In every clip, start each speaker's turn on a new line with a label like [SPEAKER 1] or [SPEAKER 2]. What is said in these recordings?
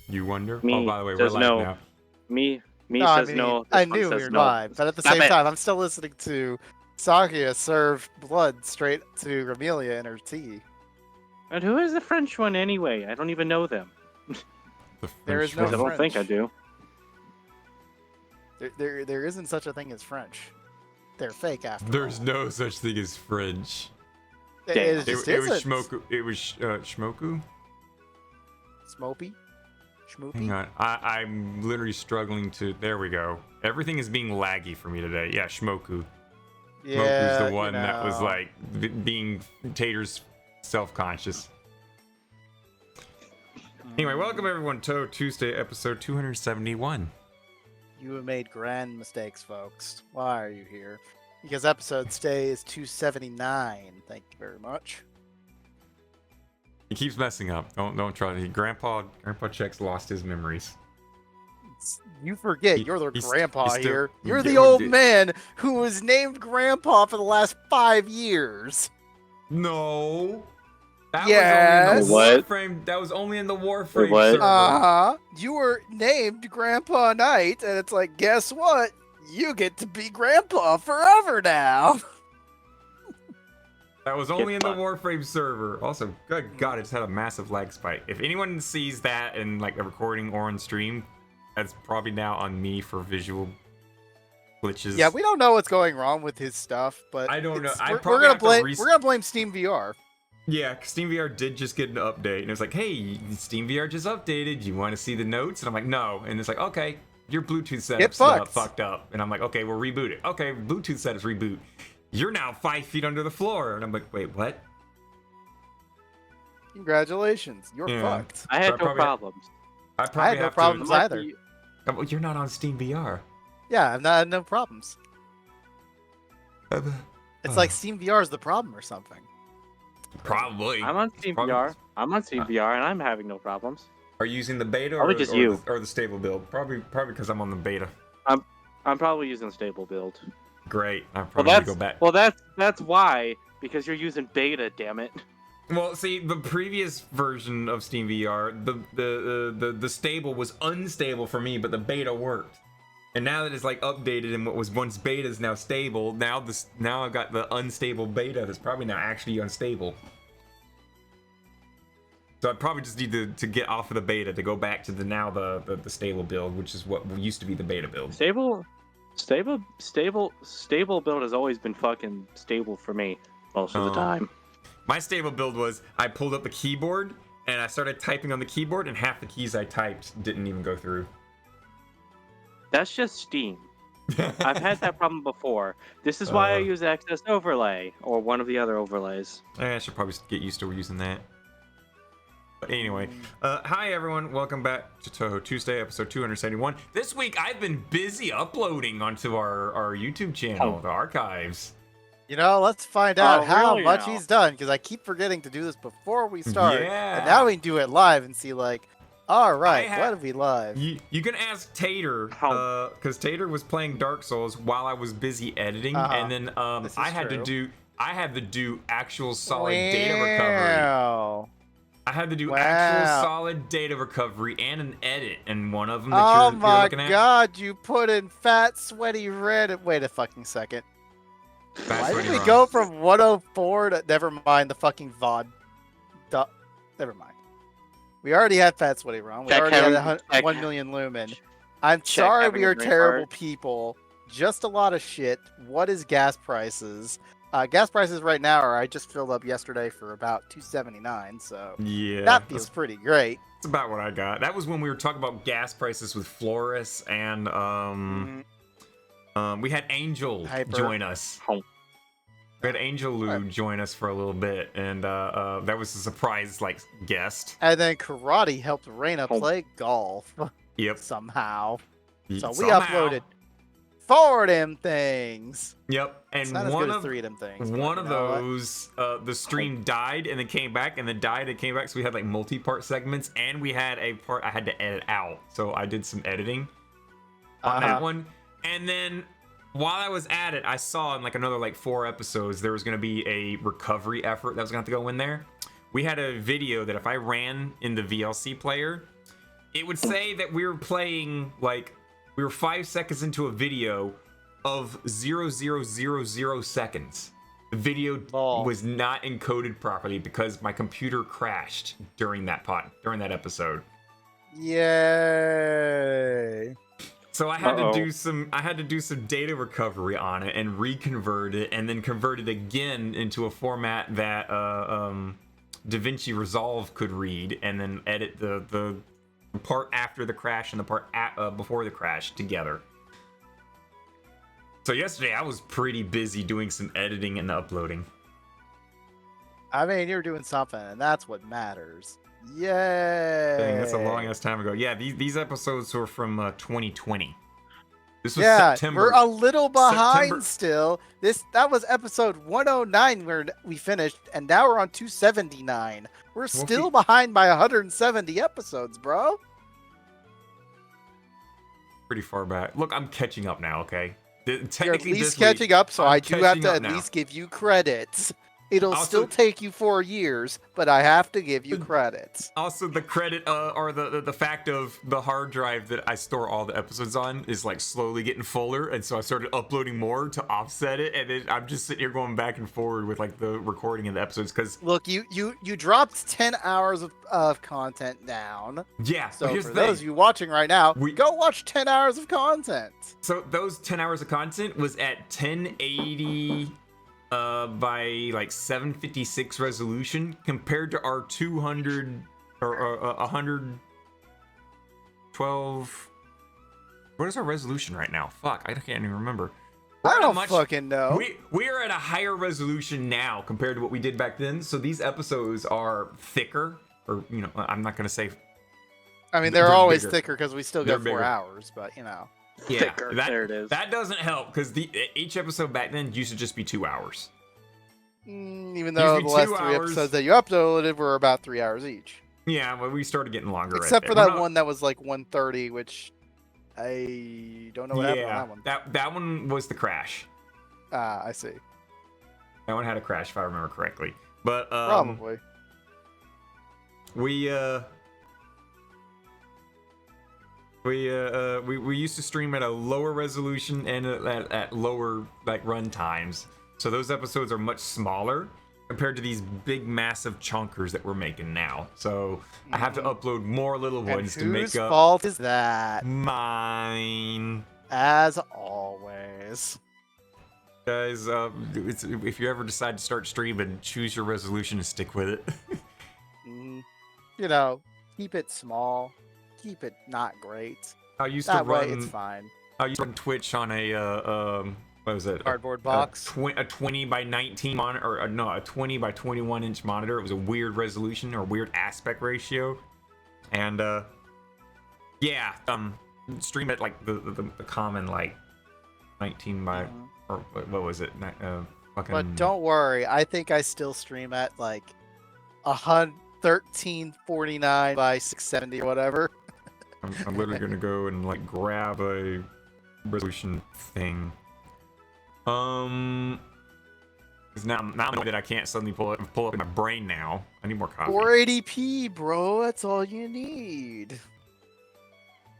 [SPEAKER 1] You wonder?
[SPEAKER 2] Me
[SPEAKER 1] Oh, by the way, we're
[SPEAKER 2] says
[SPEAKER 1] live
[SPEAKER 2] no.
[SPEAKER 1] now.
[SPEAKER 2] Me
[SPEAKER 3] No,
[SPEAKER 2] says no.
[SPEAKER 3] I
[SPEAKER 2] This one
[SPEAKER 3] knew we
[SPEAKER 2] says
[SPEAKER 3] were
[SPEAKER 2] no.
[SPEAKER 3] live, but at the
[SPEAKER 2] Stop
[SPEAKER 3] same
[SPEAKER 2] it.
[SPEAKER 3] time, I'm still listening to Sakia serve blood straight to Ramelia in her tea.
[SPEAKER 2] And who is the French one anyway? I don't even know them.
[SPEAKER 1] The
[SPEAKER 3] There is
[SPEAKER 1] French
[SPEAKER 3] no
[SPEAKER 2] I
[SPEAKER 1] one.
[SPEAKER 2] don't think I do.
[SPEAKER 3] There isn't such a thing as French. They're fake after
[SPEAKER 1] There's
[SPEAKER 3] all.
[SPEAKER 1] no such thing as French.
[SPEAKER 3] It
[SPEAKER 2] Damn.
[SPEAKER 3] just
[SPEAKER 1] It was
[SPEAKER 3] isn't.
[SPEAKER 1] Shmoku. It was Shmoku?
[SPEAKER 3] Smopy? Schmoopy?
[SPEAKER 1] Hang on. I'm literally struggling to. There we go. Everything is being laggy for me today. Yeah, Shmoku.
[SPEAKER 3] Yeah,
[SPEAKER 1] Shmoku's the one
[SPEAKER 3] you
[SPEAKER 1] that was
[SPEAKER 3] know.
[SPEAKER 1] like being Tater's self-conscious. Anyway, welcome everyone to Touhou Tuesday, episode 271.
[SPEAKER 3] You have made grand mistakes, folks. Why are you here? Because episode today is 279. Thank you very much.
[SPEAKER 1] He keeps messing up. Don't try. Grandpa Check's lost his memories.
[SPEAKER 3] You forget,
[SPEAKER 1] He-
[SPEAKER 3] you're the
[SPEAKER 1] he's-
[SPEAKER 3] grandpa
[SPEAKER 1] he's still-
[SPEAKER 3] here. You're
[SPEAKER 1] yeah,
[SPEAKER 3] the old
[SPEAKER 1] dude.
[SPEAKER 3] man who was named grandpa for the last 5 years.
[SPEAKER 1] No. That
[SPEAKER 3] Yes.
[SPEAKER 1] was only in the Warframe. That was only in the Warframe
[SPEAKER 2] what?
[SPEAKER 1] server.
[SPEAKER 3] Uh-huh. You were named Grandpa Knight, and it's like, guess what? You get to be grandpa forever now.
[SPEAKER 1] That was only in the
[SPEAKER 2] fucked.
[SPEAKER 1] Warframe server. Also, good God, it just had a massive lag spike. If anyone sees that in like a recording or on stream, that's probably now on me for visual glitches.
[SPEAKER 3] Yeah, we don't know what's going wrong with his stuff, but
[SPEAKER 1] I don't know.
[SPEAKER 3] it's-
[SPEAKER 1] I
[SPEAKER 3] we're
[SPEAKER 1] probably
[SPEAKER 3] gonna
[SPEAKER 1] have to
[SPEAKER 3] blame
[SPEAKER 1] res-
[SPEAKER 3] we're gonna blame Steam VR.
[SPEAKER 1] Yeah, 'cause SteamVR did just get an update, and it was like, hey, SteamVR just updated. You want to see the notes? And I'm like, no. And it's like, okay, your Bluetooth setup's fucked up. And I'm like, okay, we'll reboot it. Okay, Bluetooth setup's reboot. You're now 5 feet under the floor. And I'm like, wait, what?
[SPEAKER 3] Congratulations, you're
[SPEAKER 1] Yeah.
[SPEAKER 3] fucked.
[SPEAKER 2] I had no
[SPEAKER 1] Probably-
[SPEAKER 2] problems.
[SPEAKER 1] I probably
[SPEAKER 3] had no
[SPEAKER 1] have
[SPEAKER 3] problems
[SPEAKER 1] to.
[SPEAKER 3] either.
[SPEAKER 1] Oh, well, you're not on SteamVR.
[SPEAKER 3] Yeah, I've not had no problems. It's
[SPEAKER 1] Oh.
[SPEAKER 3] like Steam VR is the problem or something.
[SPEAKER 1] Probably.
[SPEAKER 2] I'm on Steam
[SPEAKER 1] Probably-
[SPEAKER 2] VR. I'm on Steam VR, and I'm having no problems.
[SPEAKER 1] Are you using the beta
[SPEAKER 2] Probably
[SPEAKER 1] or,
[SPEAKER 2] just
[SPEAKER 1] or
[SPEAKER 2] you.
[SPEAKER 1] The, or the stable build? Probably because I'm on the beta.
[SPEAKER 2] I'm probably using stable build.
[SPEAKER 1] Great. I
[SPEAKER 2] Well,
[SPEAKER 1] probably need to
[SPEAKER 2] that's
[SPEAKER 1] go back.
[SPEAKER 2] well, that's why, because you're using beta. Damn it.
[SPEAKER 1] Well, see, the previous version of SteamVR, the stable was unstable for me, but the beta worked. And now that it's like updated and what was once beta is now stable, now I've got the unstable beta that's probably now actually unstable. So I probably just need to get off of the beta to go back to the stable build, which is what used to be the beta build.
[SPEAKER 2] Stable build has always been fucking stable for me most of the
[SPEAKER 1] Oh.
[SPEAKER 2] time.
[SPEAKER 1] My stable build was I pulled up the keyboard and I started typing on the keyboard, and half the keys I typed didn't even go through.
[SPEAKER 2] That's just Steam. I've had that problem before. This is why I use Access Overlay or one of the other overlays.
[SPEAKER 1] I should probably get used to using that. But anyway, hi everyone, welcome back to Touhou Tuesday, episode 271. This week I've been busy uploading onto our YouTube channel, the archives.
[SPEAKER 3] You know, let's find out how
[SPEAKER 2] really
[SPEAKER 3] much
[SPEAKER 2] now?
[SPEAKER 3] he's done, because I keep forgetting to do this before we start.
[SPEAKER 1] Yeah.
[SPEAKER 3] And now we can do it live and see, like, all right,
[SPEAKER 1] I
[SPEAKER 3] what
[SPEAKER 1] have-
[SPEAKER 3] did we live?
[SPEAKER 1] You can ask Tater, because Tater was playing Dark Souls while I was busy editing, and then
[SPEAKER 3] This is
[SPEAKER 1] I had
[SPEAKER 3] true.
[SPEAKER 1] to do actual solid data recovery.
[SPEAKER 3] Wow.
[SPEAKER 1] I had to do
[SPEAKER 3] Wow.
[SPEAKER 1] actual solid data recovery and an edit, and one of them that
[SPEAKER 3] Oh
[SPEAKER 1] you're
[SPEAKER 3] my
[SPEAKER 1] looking at.
[SPEAKER 3] god, you put in fat, sweaty red. Wait a fucking second.
[SPEAKER 1] That's
[SPEAKER 3] Why
[SPEAKER 1] what
[SPEAKER 3] did
[SPEAKER 1] you're
[SPEAKER 3] we
[SPEAKER 1] on.
[SPEAKER 3] go from 104 to. Never mind the fucking VOD. Never mind. We already had fat, sweaty wrong. We
[SPEAKER 2] Check
[SPEAKER 3] already had
[SPEAKER 2] having- check-
[SPEAKER 3] 1 million lumen. I'm
[SPEAKER 2] check
[SPEAKER 3] sorry
[SPEAKER 2] having
[SPEAKER 3] we
[SPEAKER 2] a
[SPEAKER 3] are
[SPEAKER 2] drink
[SPEAKER 3] terrible
[SPEAKER 2] hard.
[SPEAKER 3] people. Just a lot of shit. What is gas prices? Gas prices right now are. I just filled up yesterday for about 279, so
[SPEAKER 1] Yeah,
[SPEAKER 3] that feels pretty great.
[SPEAKER 1] that's about what I got. That was when we were talking about gas prices with Flores, and we had Angel
[SPEAKER 3] Hyper.
[SPEAKER 1] join us.
[SPEAKER 2] Oh.
[SPEAKER 1] We had Angel Lou join us for a little bit, and that was a surprise guest.
[SPEAKER 3] And then Karate helped Reina
[SPEAKER 2] Oh.
[SPEAKER 3] play golf
[SPEAKER 1] Yep.
[SPEAKER 3] somehow. So we
[SPEAKER 1] Somehow.
[SPEAKER 3] uploaded 4 of them things.
[SPEAKER 1] Yep,
[SPEAKER 3] It's
[SPEAKER 1] and
[SPEAKER 3] not as
[SPEAKER 1] one
[SPEAKER 3] good as
[SPEAKER 1] of
[SPEAKER 3] 3 of them things. but
[SPEAKER 1] one
[SPEAKER 3] you
[SPEAKER 1] of
[SPEAKER 3] know what?
[SPEAKER 1] those, the stream died and then came back, and then died and came back. So we had like multi-part segments, and we had a part I had to edit out. So I did some editing on that one, and then while I was at it, I saw in like another 4 episodes there was going to be a recovery effort that was going to have to go in there. We had a video that if I ran in the VLC player, it would say that we were playing, like, we were 5 seconds into a video of 0000 seconds. The video was not encoded properly because my computer crashed during that episode.
[SPEAKER 3] Yay!
[SPEAKER 1] So I had to do some data recovery on it and reconvert it, and then convert it again into a format that DaVinci Resolve could read, and then edit the part after the crash and the part before the crash together. So yesterday I was pretty busy doing some editing and uploading.
[SPEAKER 3] I mean, you're doing something, and that's what matters. Yay!
[SPEAKER 1] Dang, that's a long ass time ago. Yeah, these episodes were from 2020. This was September.
[SPEAKER 3] We're a little behind still. That was episode 109 where we finished, and now we're on 279. We're still behind by 170 episodes, bro.
[SPEAKER 1] Pretty far back. Look, I'm catching up now. Okay.
[SPEAKER 3] You're at least catching up, so I do have to at least give you credits. It'll still take you 4 years, but I have to give you credits.
[SPEAKER 1] Also, the credit or the fact of the hard drive that I store all the episodes on is like slowly getting fuller, and so I started uploading more to offset it, and then I'm just sitting here going back and forward with like the recording of the episodes because
[SPEAKER 3] look, you dropped 10 hours of content down.
[SPEAKER 1] Yeah.
[SPEAKER 3] So for those of you watching right now, go watch 10 hours of content.
[SPEAKER 1] So those 10 hours of content was at 1080. By like 756 resolution compared to our 200 or 112. What is our resolution right now? Fuck, I can't even remember.
[SPEAKER 3] I don't fucking know.
[SPEAKER 1] We are at a higher resolution now compared to what we did back then. So these episodes are thicker, or you know, I'm not gonna say.
[SPEAKER 3] I mean, they're always thicker because we still got 4 hours, but you know.
[SPEAKER 1] Yeah, there it is. That doesn't help because each episode back then used to just be 2 hours.
[SPEAKER 3] Even though the last 3 episodes that you uploaded were about 3 hours each.
[SPEAKER 1] Yeah, but we started getting longer.
[SPEAKER 3] Except for that one that was like 130, which I don't know what happened on that one.
[SPEAKER 1] That one was the crash.
[SPEAKER 3] I see.
[SPEAKER 1] That one had a crash, if I remember correctly. But
[SPEAKER 3] probably.
[SPEAKER 1] We used to stream at a lower resolution and at lower like run times. So those episodes are much smaller compared to these big massive chunkers that we're making now. So I have to upload more little ones to make up.
[SPEAKER 3] Whose fault is that?
[SPEAKER 1] Mine.
[SPEAKER 3] As always.
[SPEAKER 1] Guys, if you ever decide to start streaming, choose your resolution and stick with it.
[SPEAKER 3] You know, keep it small. Keep it not great.
[SPEAKER 1] I used
[SPEAKER 3] that
[SPEAKER 1] to run.
[SPEAKER 3] Way it's fine.
[SPEAKER 1] I used to run Twitch on a what was it?
[SPEAKER 3] Cardboard box.
[SPEAKER 1] A 20 by 19 monitor, or no, a 20 by 21 inch monitor. It was a weird resolution or weird aspect ratio, and yeah, stream at like the common like 19 by or what was it? Fucking.
[SPEAKER 3] But don't worry, I think I still stream at like 1349 by 670 or whatever.
[SPEAKER 1] I'm literally gonna go and like grab a resolution thing. Now that I can't suddenly pull up in my brain now. I need more coffee.
[SPEAKER 3] 480p, bro. That's all you need.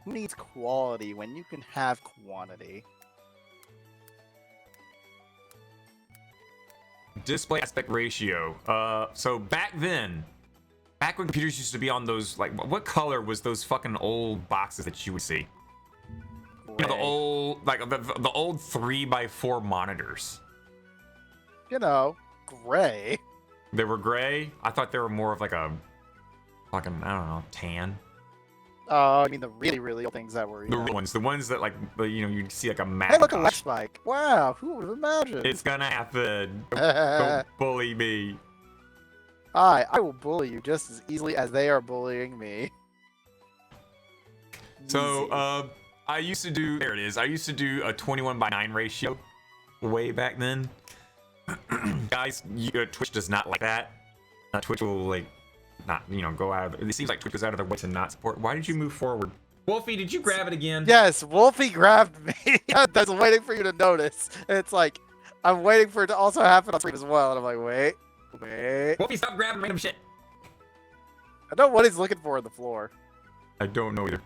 [SPEAKER 3] Who needs quality when you can have quantity?
[SPEAKER 1] Display aspect ratio. So back when computers used to be on those, like, what color was those fucking old boxes that you would see? You know, the old, like the old 3x4 monitors.
[SPEAKER 3] You know, gray.
[SPEAKER 1] They were gray. I thought they were more of like a fucking, I don't know, tan.
[SPEAKER 3] Oh, I mean the really old things that were.
[SPEAKER 1] The real ones, the ones that like, you know, you'd see like a map.
[SPEAKER 3] Hey, look, a left spike. Wow, who would have imagined?
[SPEAKER 1] It's gonna happen. Don't bully me.
[SPEAKER 3] I will bully you just as easily as they are bullying me.
[SPEAKER 1] So, I used to do, there it is. I used to do a 21:9 ratio way back then. Guys, Twitch does not like that. Twitch will like not, you know, go out of it. It seems like Twitch goes out of their way to not support. Why did you move forward? Wolfie, did you grab it again?
[SPEAKER 3] Yes, Wolfie grabbed me. I was waiting for you to notice. And it's like, I'm waiting for it to also happen on stream as well. And I'm like, wait.
[SPEAKER 1] Wolfie, stop grabbing random shit.
[SPEAKER 3] I know what he's looking for on the floor.
[SPEAKER 1] I don't know either.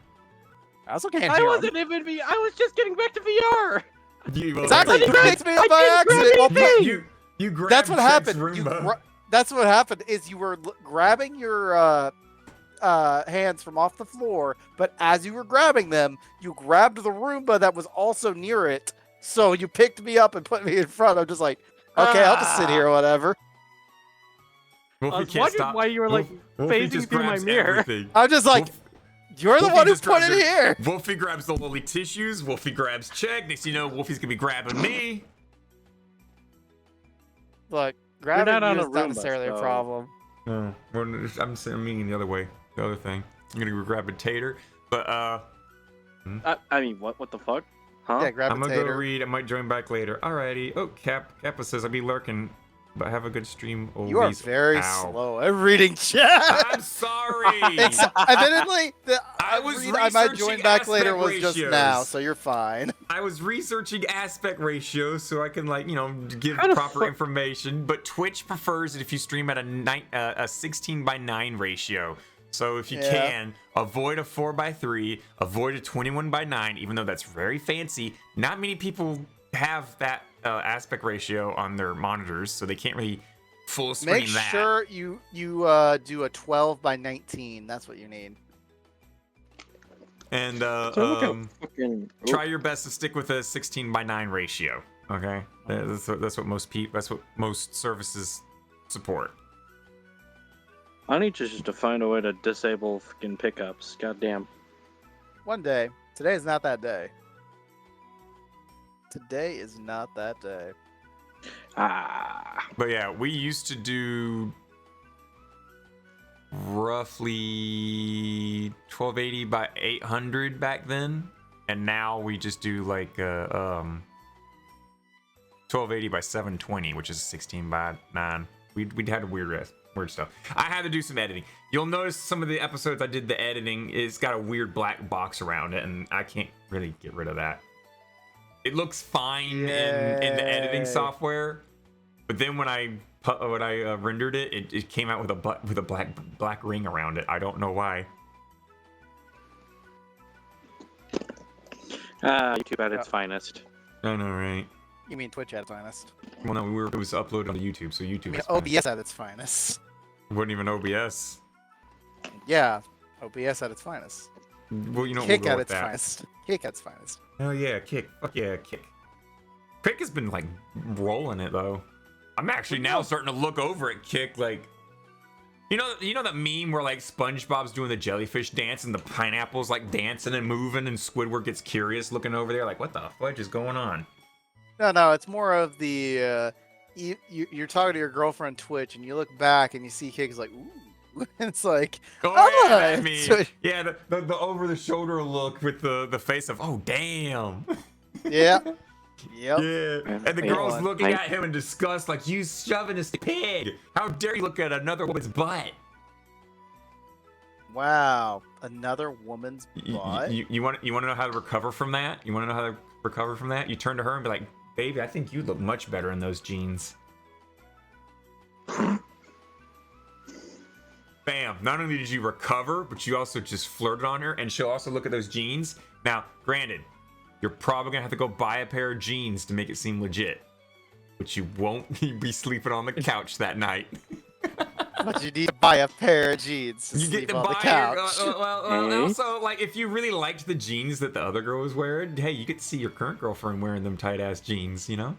[SPEAKER 3] I also can't
[SPEAKER 2] I
[SPEAKER 3] hear
[SPEAKER 2] wasn't even me. I was just getting back to VR.
[SPEAKER 3] Exactly. You picked me up by accident. Well,
[SPEAKER 1] you grabbed
[SPEAKER 3] that's what happened.
[SPEAKER 1] Roomba.
[SPEAKER 3] That's what happened. Is you were grabbing your hands from off the floor, but as you were grabbing them, you grabbed the Roomba that was also near it. So you picked me up and put me in front. I'm just like, okay, I'll just sit here or whatever.
[SPEAKER 2] I was wondering why you were like phasing through my mirror.
[SPEAKER 1] Everything.
[SPEAKER 3] I'm just like, you're the one who put it here.
[SPEAKER 1] Wolfie grabs the lily tissues. Wolfie grabs Check. Next thing you know, Wolfie's gonna be grabbing me.
[SPEAKER 3] Look, grabbing
[SPEAKER 2] not on
[SPEAKER 3] you
[SPEAKER 2] a
[SPEAKER 3] is not
[SPEAKER 2] Roomba,
[SPEAKER 3] necessarily a
[SPEAKER 2] so-
[SPEAKER 3] problem.
[SPEAKER 1] No, I'm meaning the other way. The other thing. I'm gonna go grab a tater. But
[SPEAKER 2] I mean, what the fuck? Huh?
[SPEAKER 3] Yeah, grab
[SPEAKER 1] I'm
[SPEAKER 3] a
[SPEAKER 1] gonna go
[SPEAKER 3] tater.
[SPEAKER 1] read. I might join back later. Alrighty. Oh, Kappa says I'll be lurking, but have a good stream.
[SPEAKER 3] You are very slow at reading chat.
[SPEAKER 1] I'm sorry.
[SPEAKER 3] Admittedly, I might join
[SPEAKER 1] researching
[SPEAKER 3] back later
[SPEAKER 1] aspect
[SPEAKER 3] was just
[SPEAKER 1] ratios.
[SPEAKER 3] now, so you're fine.
[SPEAKER 1] I was researching aspect ratios so I can, like, you know, give
[SPEAKER 2] Kinda
[SPEAKER 1] proper information. But Twitch prefers it if you stream at a 16:9 ratio. So if you can, avoid a 4:3, avoid a 21:9, even though that's very fancy. Not many people have that aspect ratio on their monitors, so they can't really full screen
[SPEAKER 3] Make
[SPEAKER 1] that.
[SPEAKER 3] sure you do a 12:19. That's what you need.
[SPEAKER 1] And try your best to stick with a 16:9 ratio. Okay, that's what most services support.
[SPEAKER 2] I need just to find a way to disable fucking pickups. Goddamn.
[SPEAKER 3] One day. Today is not that day. Today is not that day.
[SPEAKER 1] But yeah, we used to do roughly 1280 by 800 back then, and now we just do like 1280 by 720, which is 16:9. We had weird stuff. I had to do some editing. You'll notice some of the episodes I did the editing, it's got a weird black box around it, and I can't really get rid of that. It looks fine in the editing software, but then when I rendered it, it came out with a black ring around it. I don't know why.
[SPEAKER 2] YouTube at its finest.
[SPEAKER 1] I know, right?
[SPEAKER 3] You mean Twitch at its finest?
[SPEAKER 1] Well, no, it was uploaded on YouTube, so YouTube.
[SPEAKER 3] You mean
[SPEAKER 1] is fine.
[SPEAKER 3] OBS at its finest?
[SPEAKER 1] It wasn't even OBS.
[SPEAKER 3] Yeah, OBS at its finest.
[SPEAKER 1] Well, you know,
[SPEAKER 3] Kick
[SPEAKER 1] we'll go
[SPEAKER 3] at
[SPEAKER 1] with
[SPEAKER 3] its
[SPEAKER 1] that.
[SPEAKER 3] finest. Kick at its finest.
[SPEAKER 1] Oh yeah, Kick. Fuck yeah, Kick. Kick has been like rolling it though. I'm actually now starting to look over at Kick like, you know that meme where like SpongeBob's doing the jellyfish dance and the pineapple's like dancing and moving and Squidward gets curious looking over there like, what the fudge is going on?
[SPEAKER 3] No, it's more of the you're talking to your girlfriend Twitch and you look back and you see Kick is like, ooh. It's like,
[SPEAKER 1] oh yeah, I mean, yeah, the over the shoulder look with the face of, oh damn.
[SPEAKER 3] Yeah. Yep.
[SPEAKER 1] Yeah, and the girl's looking at him in disgust, like, you chauvinistic pig! How dare you look at another woman's butt?
[SPEAKER 3] Wow, another woman's butt.
[SPEAKER 1] You want to know how to recover from that? You want to know how to recover from that? You turn to her and be like, baby, I think you look much better in those jeans. Bam! Not only did you recover, but you also just flirted on her, and she'll also look at those jeans. Now, granted, you're probably gonna have to go buy a pair of jeans to make it seem legit, but you won't be sleeping on the couch that night.
[SPEAKER 3] But you need to buy a pair of jeans to
[SPEAKER 1] You
[SPEAKER 3] sleep
[SPEAKER 1] get to
[SPEAKER 3] on the
[SPEAKER 1] buy
[SPEAKER 3] couch.
[SPEAKER 1] also, like, if you really liked the jeans that the other girl was wearing, hey, you get to see your current girlfriend wearing them tight ass jeans, you know?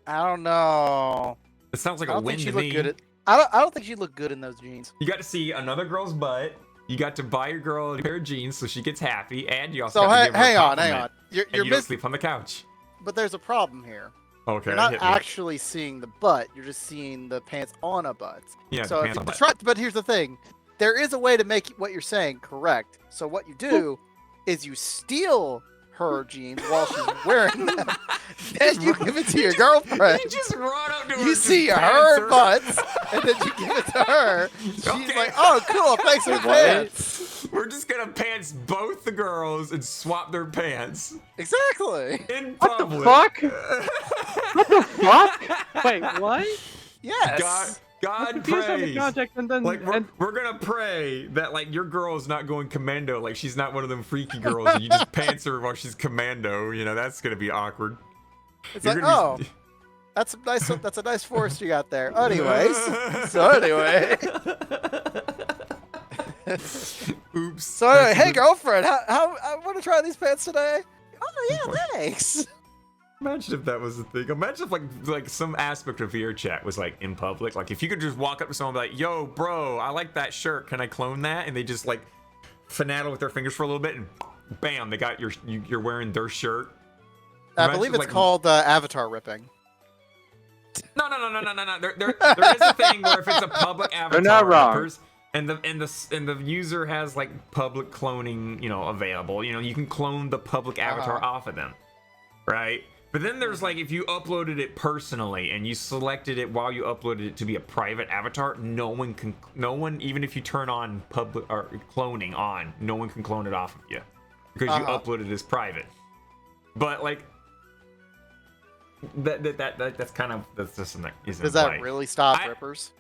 [SPEAKER 3] I don't know.
[SPEAKER 1] It sounds like a win to me.
[SPEAKER 3] I don't think she'd look good in those jeans.
[SPEAKER 1] You got to see another girl's butt. You got to buy your girl a pair of jeans so she gets happy, and you also have to give her a compliment.
[SPEAKER 3] Hang on. You're
[SPEAKER 1] you don't sleep on the couch.
[SPEAKER 3] But there's a problem here.
[SPEAKER 1] Okay.
[SPEAKER 3] You're not actually seeing the butt. You're just seeing the pants on a butt.
[SPEAKER 1] Yeah.
[SPEAKER 3] So if you but here's the thing: there is a way to make what you're saying correct. So what you do is you steal her jeans while she's wearing them. Then you give it to your girlfriend.
[SPEAKER 1] You just run up to her.
[SPEAKER 3] You see her butt, and then you give it to her. She's like, "Oh, cool! Thanks for the pants."
[SPEAKER 1] We're just gonna pants both the girls and swap their pants.
[SPEAKER 3] Exactly.
[SPEAKER 1] In public.
[SPEAKER 2] What the fuck? What the fuck? Wait, what?
[SPEAKER 3] Yes.
[SPEAKER 1] God pray. Like we're gonna pray that like your girl is not going commando. Like she's not one of them freaky girls, and you just pants her while she's commando. You know that's gonna be awkward.
[SPEAKER 3] It's like, oh, that's nice. That's a nice forest you got there. Anyways, so anyway.
[SPEAKER 1] Oops.
[SPEAKER 3] So anyway, hey girlfriend, how I want to try these pants today. Oh yeah, thanks.
[SPEAKER 1] Imagine if that was the thing. Imagine if like some aspect of VR chat was like in public. Like if you could just walk up to someone and be like, "Yo, bro, I like that shirt. Can I clone that?" And they just like finagle with their fingers for a little bit, and bam, they got you're wearing their shirt.
[SPEAKER 3] I believe it's called avatar ripping.
[SPEAKER 1] No. There is a thing where if it's a public avatar,
[SPEAKER 2] they're not wrong.
[SPEAKER 1] And the user has like public cloning, available. You can clone the public avatar off of them, right? But then there's like if you uploaded it personally and you selected it while you uploaded it to be a private avatar, no one even if you turn on public or cloning on, no one can clone it off of you because you uploaded it as private. But like that's just an
[SPEAKER 3] Does that really stop rippers?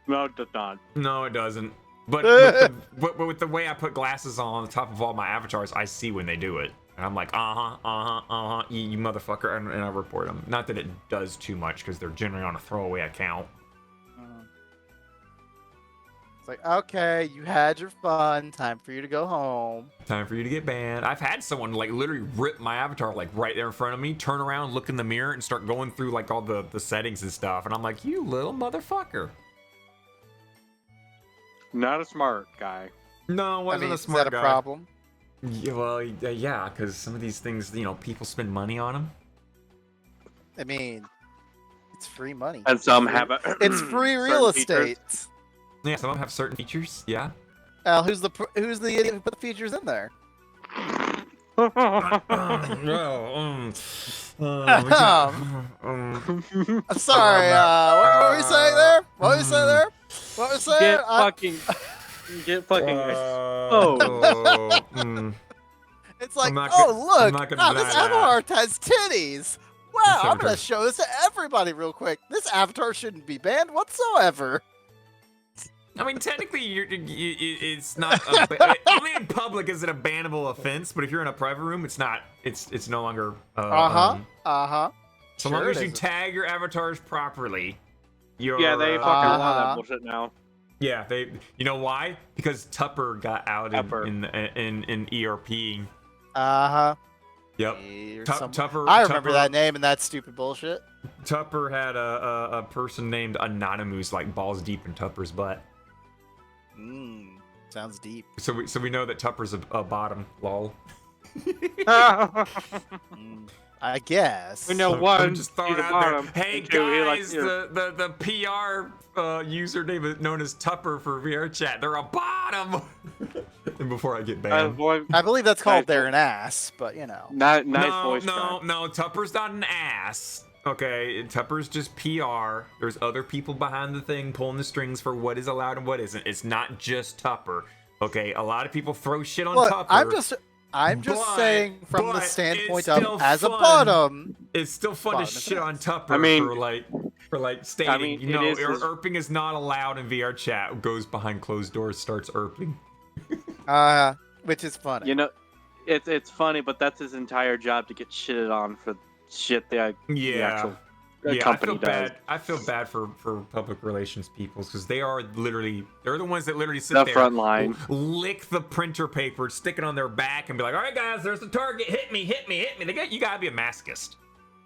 [SPEAKER 2] No, it does not.
[SPEAKER 1] No, it doesn't. But with the way I put glasses on the top of all my avatars, I see when they do it. And I'm like, you motherfucker, and I report them. Not that it does too much, because they're generally on a throwaway account.
[SPEAKER 3] It's like, okay, you had your fun. Time for you to go home.
[SPEAKER 1] Time for you to get banned. I've had someone like literally rip my avatar like right there in front of me, turn around, look in the mirror, and start going through like all the settings and stuff. And I'm like, you little motherfucker.
[SPEAKER 2] Not a smart guy.
[SPEAKER 1] No, wasn't a smart guy.
[SPEAKER 3] Is that a problem?
[SPEAKER 1] Yeah, well, yeah, because some of these things, people spend money on them.
[SPEAKER 3] I mean, it's free money.
[SPEAKER 2] And some have
[SPEAKER 3] it's free real estate.
[SPEAKER 1] Yeah, some of them have certain features. Yeah.
[SPEAKER 3] Who's the idiot who put the features in there?
[SPEAKER 1] I'm
[SPEAKER 3] sorry. What were we saying there? What were we saying there? What was saying?
[SPEAKER 2] Get fucking.
[SPEAKER 3] It's like, look, this avatar has titties. Wow, I'm gonna show this to everybody real quick. This avatar shouldn't be banned whatsoever.
[SPEAKER 1] I mean, technically, it's not. Only in public is it a bannable offense, but if you're in a private room, it's not. It's no longer. So long as you tag your avatars properly.
[SPEAKER 2] Yeah, they fucking allow that bullshit now.
[SPEAKER 1] Yeah, you know why? Because Tupper got outed in ERP. Yep. Tupper.
[SPEAKER 3] I remember that name and that stupid bullshit.
[SPEAKER 1] Tupper had a person named Anonymous like balls deep in Tupper's butt.
[SPEAKER 3] Sounds deep.
[SPEAKER 1] So we know that Tupper's a bottom. Lol.
[SPEAKER 3] I guess.
[SPEAKER 2] We know one.
[SPEAKER 1] Just throwing it out there. Hey guys, the PR username known as Tupper for VR chat. They're a bottom. And before I get banned,
[SPEAKER 3] I believe that's called they're an ass, but
[SPEAKER 2] nice voice.
[SPEAKER 1] No, Tupper's not an ass. Okay, Tupper's just PR. There's other people behind the thing pulling the strings for what is allowed and what isn't. It's not just Tupper. Okay, a lot of people throw shit on Tupper.
[SPEAKER 3] I'm just saying from the standpoint of as a bottom.
[SPEAKER 1] It's still fun to shit on Tupper for stating, erping is not allowed in VR chat. Goes behind closed doors, starts erping.
[SPEAKER 3] Which is funny.
[SPEAKER 2] It's funny, but that's his entire job to get shitted on for shit the actual company does.
[SPEAKER 1] I feel bad for public relations people because they're the ones that literally sit there,
[SPEAKER 2] front line,
[SPEAKER 1] lick the printer paper, stick it on their back, and be like, "All right, guys, there's the target. Hit me." You gotta be a masochist.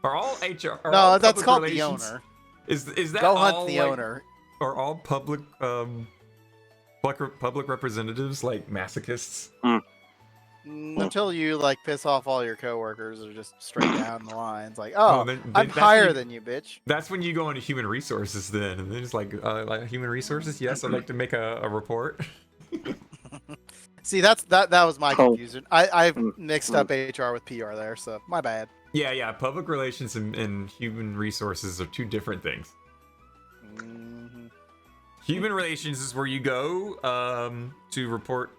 [SPEAKER 1] Are all HR?
[SPEAKER 3] No, that's called the owner.
[SPEAKER 1] Is that
[SPEAKER 3] go hunt the owner?
[SPEAKER 1] Are all public representatives like masochists?
[SPEAKER 3] Until you piss off all your coworkers or just straight down the lines, I'm higher than you, bitch.
[SPEAKER 1] That's when you go into human resources then, and then it's like human resources. Yes, I'd like to make a report.
[SPEAKER 3] See, that was my confusion. I've mixed up HR with PR there, so my bad.
[SPEAKER 1] Yeah. Public relations and human resources are two different things. Human relations is where you go to report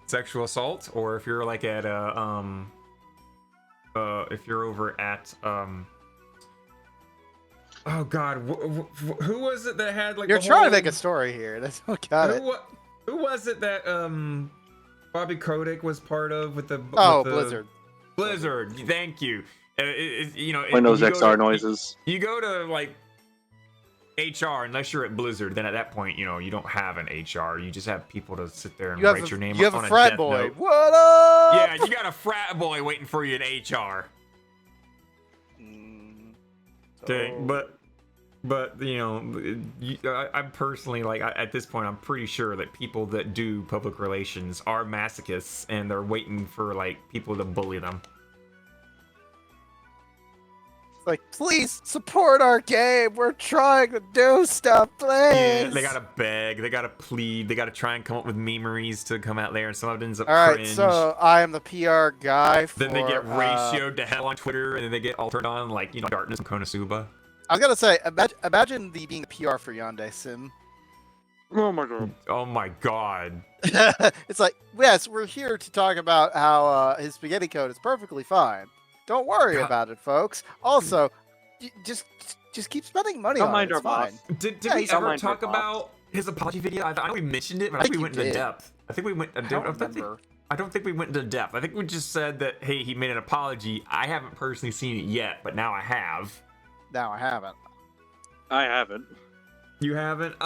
[SPEAKER 1] sexual assault, or if you're like at if you're over at Oh God, who was it that had like?
[SPEAKER 3] You're trying to make a story here. That's what got it.
[SPEAKER 1] Who was it that Bobby Kotick was part of with the?
[SPEAKER 3] Blizzard.
[SPEAKER 1] Blizzard. Thank you. You know,
[SPEAKER 2] Windows XR noises.
[SPEAKER 1] You go to like HR, unless you're at Blizzard, then at that point, you know, you don't have an HR. You just have people to sit there and write your name
[SPEAKER 3] you
[SPEAKER 1] up
[SPEAKER 3] have
[SPEAKER 1] on
[SPEAKER 3] a frat
[SPEAKER 1] death
[SPEAKER 3] boy.
[SPEAKER 1] note.
[SPEAKER 3] What up?
[SPEAKER 1] Yeah, you got a frat boy waiting for you in HR. Okay, but you know, I'm personally like at this point, I'm pretty sure that people that do public relations are masochists and they're waiting for like people to bully them.
[SPEAKER 3] Like, please support our game. We're trying to do stuff, please.
[SPEAKER 1] Yeah, they gotta beg, they gotta plead, they gotta try and come up with memeries to come out there, and some of it ends up
[SPEAKER 3] All
[SPEAKER 1] cringe.
[SPEAKER 3] right, so I am the PR guy.
[SPEAKER 1] Then they get ratioed to hell on Twitter, and then they get all turned on like, you know, Darkness and Konosuba.
[SPEAKER 3] I was gonna say, imagine being the PR for Yandere Sim.
[SPEAKER 2] Oh my god.
[SPEAKER 1] Oh my god.
[SPEAKER 3] It's like, yes, we're here to talk about how his spaghetti code is perfectly fine. Don't worry about it, folks. Also, just keep spending money on it. It's fine.
[SPEAKER 1] Did we ever talk about his apology video? I know we mentioned it, but I think we went into depth. I think we went. I don't think we went into depth. I think we just said that, hey, he made an apology. I haven't personally seen it yet, but now I have.
[SPEAKER 3] Now I haven't.
[SPEAKER 2] I haven't.
[SPEAKER 1] You haven't?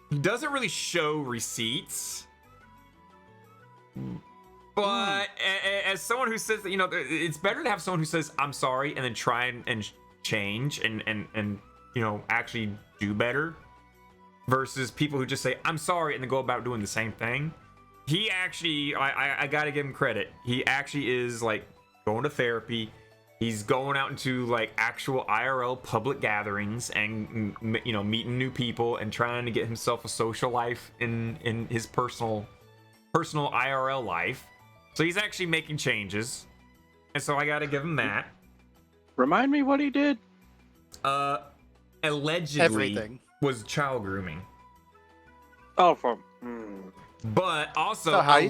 [SPEAKER 1] He doesn't really show receipts. But as someone who says that, you know, it's better to have someone who says, I'm sorry, and then try and change and you know, actually do better, versus people who just say, I'm sorry, and then go about doing the same thing. He actually, I gotta give him credit. He actually is, like, going to therapy. He's going out into, like, actual IRL public gatherings and, you know, meeting new people and trying to get himself a social life in his personal IRL life. So he's actually making changes, and so I gotta give him that.
[SPEAKER 2] Remind me what he did.
[SPEAKER 1] Allegedly
[SPEAKER 3] Everything.
[SPEAKER 1] was child grooming.
[SPEAKER 2] Oh,
[SPEAKER 1] But also
[SPEAKER 3] So how you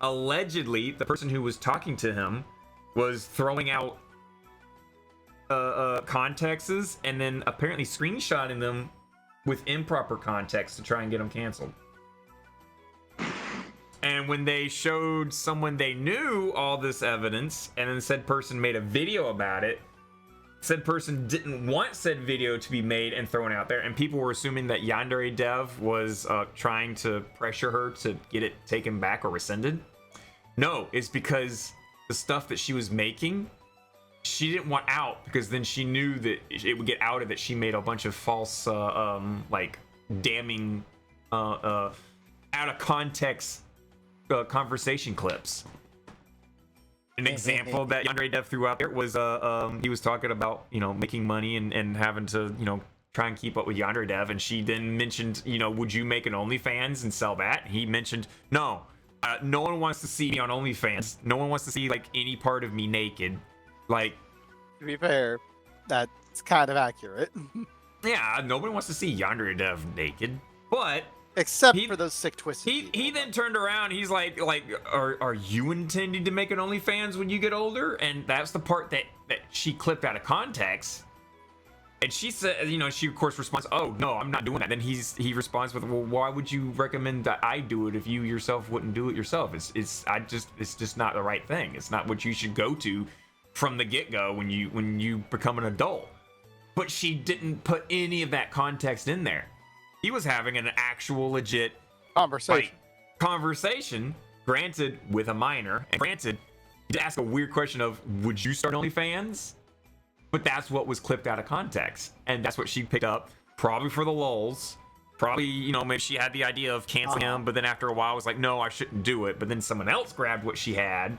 [SPEAKER 1] allegedly, the person who was talking to him was throwing out contexts and then apparently screenshotting them with improper context to try and get them canceled. And when they showed someone they knew all this evidence, and then said person made a video about it, said person didn't want said video to be made and thrown out there, and people were assuming that Yandere Dev was trying to pressure her to get it taken back or rescinded. No, it's because the stuff that she was making, she didn't want out, because then she knew that it would get outed that she made a bunch of false, like, damning, out of context conversation clips. An example that Yandere Dev threw out there was he was talking about, you know, making money and having to, you know, try and keep up with Yandere Dev, and she then mentioned, you know, would you make an OnlyFans and sell that? He mentioned, no, no one wants to see me on OnlyFans. No one wants to see, like, any part of me naked. Like,
[SPEAKER 3] To be fair, that's kind of accurate.
[SPEAKER 1] yeah, nobody wants to see Yandere Dev naked, but
[SPEAKER 3] Except for those sick twisted
[SPEAKER 1] he then turned around. He's like, are you intending to make an OnlyFans when you get older? And that's the part that she clipped out of context. And she said, you know, she of course responds, oh no, I'm not doing that. Then he responds with, well, why would you recommend that I do it if you yourself wouldn't do it yourself? It's just not the right thing. It's not what you should go to from the get-go when you become an adult. But she didn't put any of that context in there. He was having an actual legit conversation, granted with a minor, and granted, he did ask a weird question of, would you start OnlyFans? But that's what was clipped out of context, and that's what she picked up, probably for the lulz. Probably, you know, maybe she had the idea of canceling him, but then after a while was like, no, I shouldn't do it. But then someone else grabbed what she had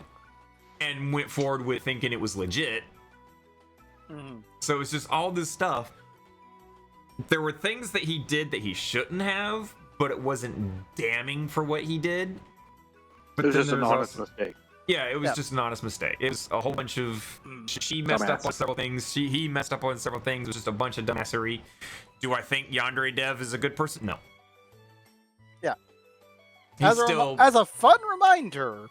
[SPEAKER 1] and went forward with thinking it was legit. So it's just all this stuff. There were things that he did that he shouldn't have, but it wasn't damning for what he did.
[SPEAKER 2] But it was just an honest mistake.
[SPEAKER 1] Yeah, it was just an honest mistake. It was a whole bunch of... She messed up on several things. He messed up on several things. It was just a bunch of dumbassery. Do I think Yandere Dev is a good person? No.
[SPEAKER 3] Yeah.
[SPEAKER 1] He's
[SPEAKER 3] As a fun reminder,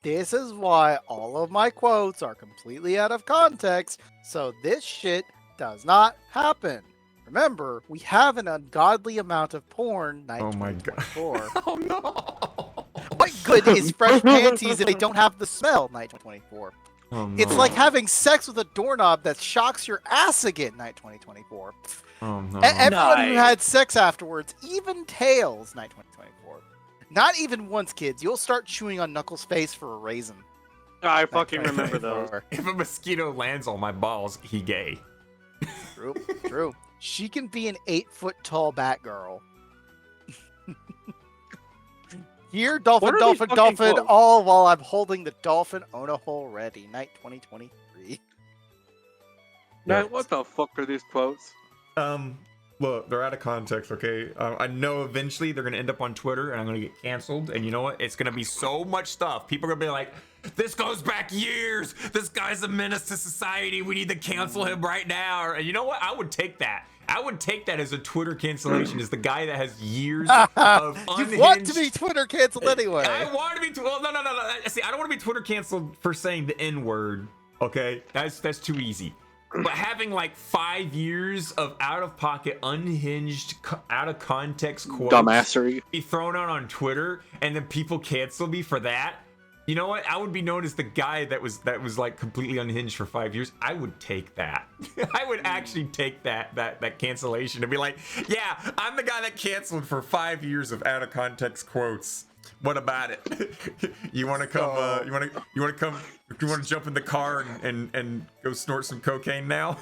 [SPEAKER 3] This is why all of my quotes are completely out of context, so this shit does not happen. Remember, we have an ungodly amount of porn.
[SPEAKER 1] Oh my god. Oh no.
[SPEAKER 3] What good is fresh panties if they don't have the smell? Night 2024.
[SPEAKER 1] Oh, no.
[SPEAKER 3] It's like having sex with a doorknob that shocks your ass again. Night 2024.
[SPEAKER 1] Oh no.
[SPEAKER 3] Everyone who had sex afterwards, even tails. Night 2024. Not even once, kids. You'll start chewing on Knuckles' face for a raisin.
[SPEAKER 2] I fucking remember those.
[SPEAKER 1] If a mosquito lands on my balls, he gay.
[SPEAKER 3] True, true. She can be an 8-foot-tall Batgirl. Here, dolphin, dolphin, dolphin,
[SPEAKER 2] quotes?
[SPEAKER 3] all while I'm holding the dolphin on a hole ready. Night 2023.
[SPEAKER 2] Man, what the fuck are these quotes?
[SPEAKER 1] Look, they're out of context, okay? I know eventually they're gonna end up on Twitter and I'm gonna get canceled, and you know what? It's gonna be so much stuff. People are gonna be like, this goes back years. This guy's a menace to society. We need to cancel him right now. And you know what? I would take that. I would take that as a Twitter cancellation, as the guy that has years of unhinged...
[SPEAKER 3] You want to be Twitter canceled anyway.
[SPEAKER 1] I want to be... Well, no. See, I don't want to be Twitter canceled for saying the N-word, okay? That's too easy. But having like 5 years of out-of-pocket, unhinged, out-of-context quotes
[SPEAKER 2] Dumbassery.
[SPEAKER 1] be thrown out on Twitter, and then people cancel me for that. You know what? I would be known as the guy that was like completely unhinged for 5 years. I would take that. I would actually take that cancellation and be like, yeah, I'm the guy that canceled for 5 years of out-of-context quotes. What about it? You want to come? You want to jump in the car and go snort some cocaine now?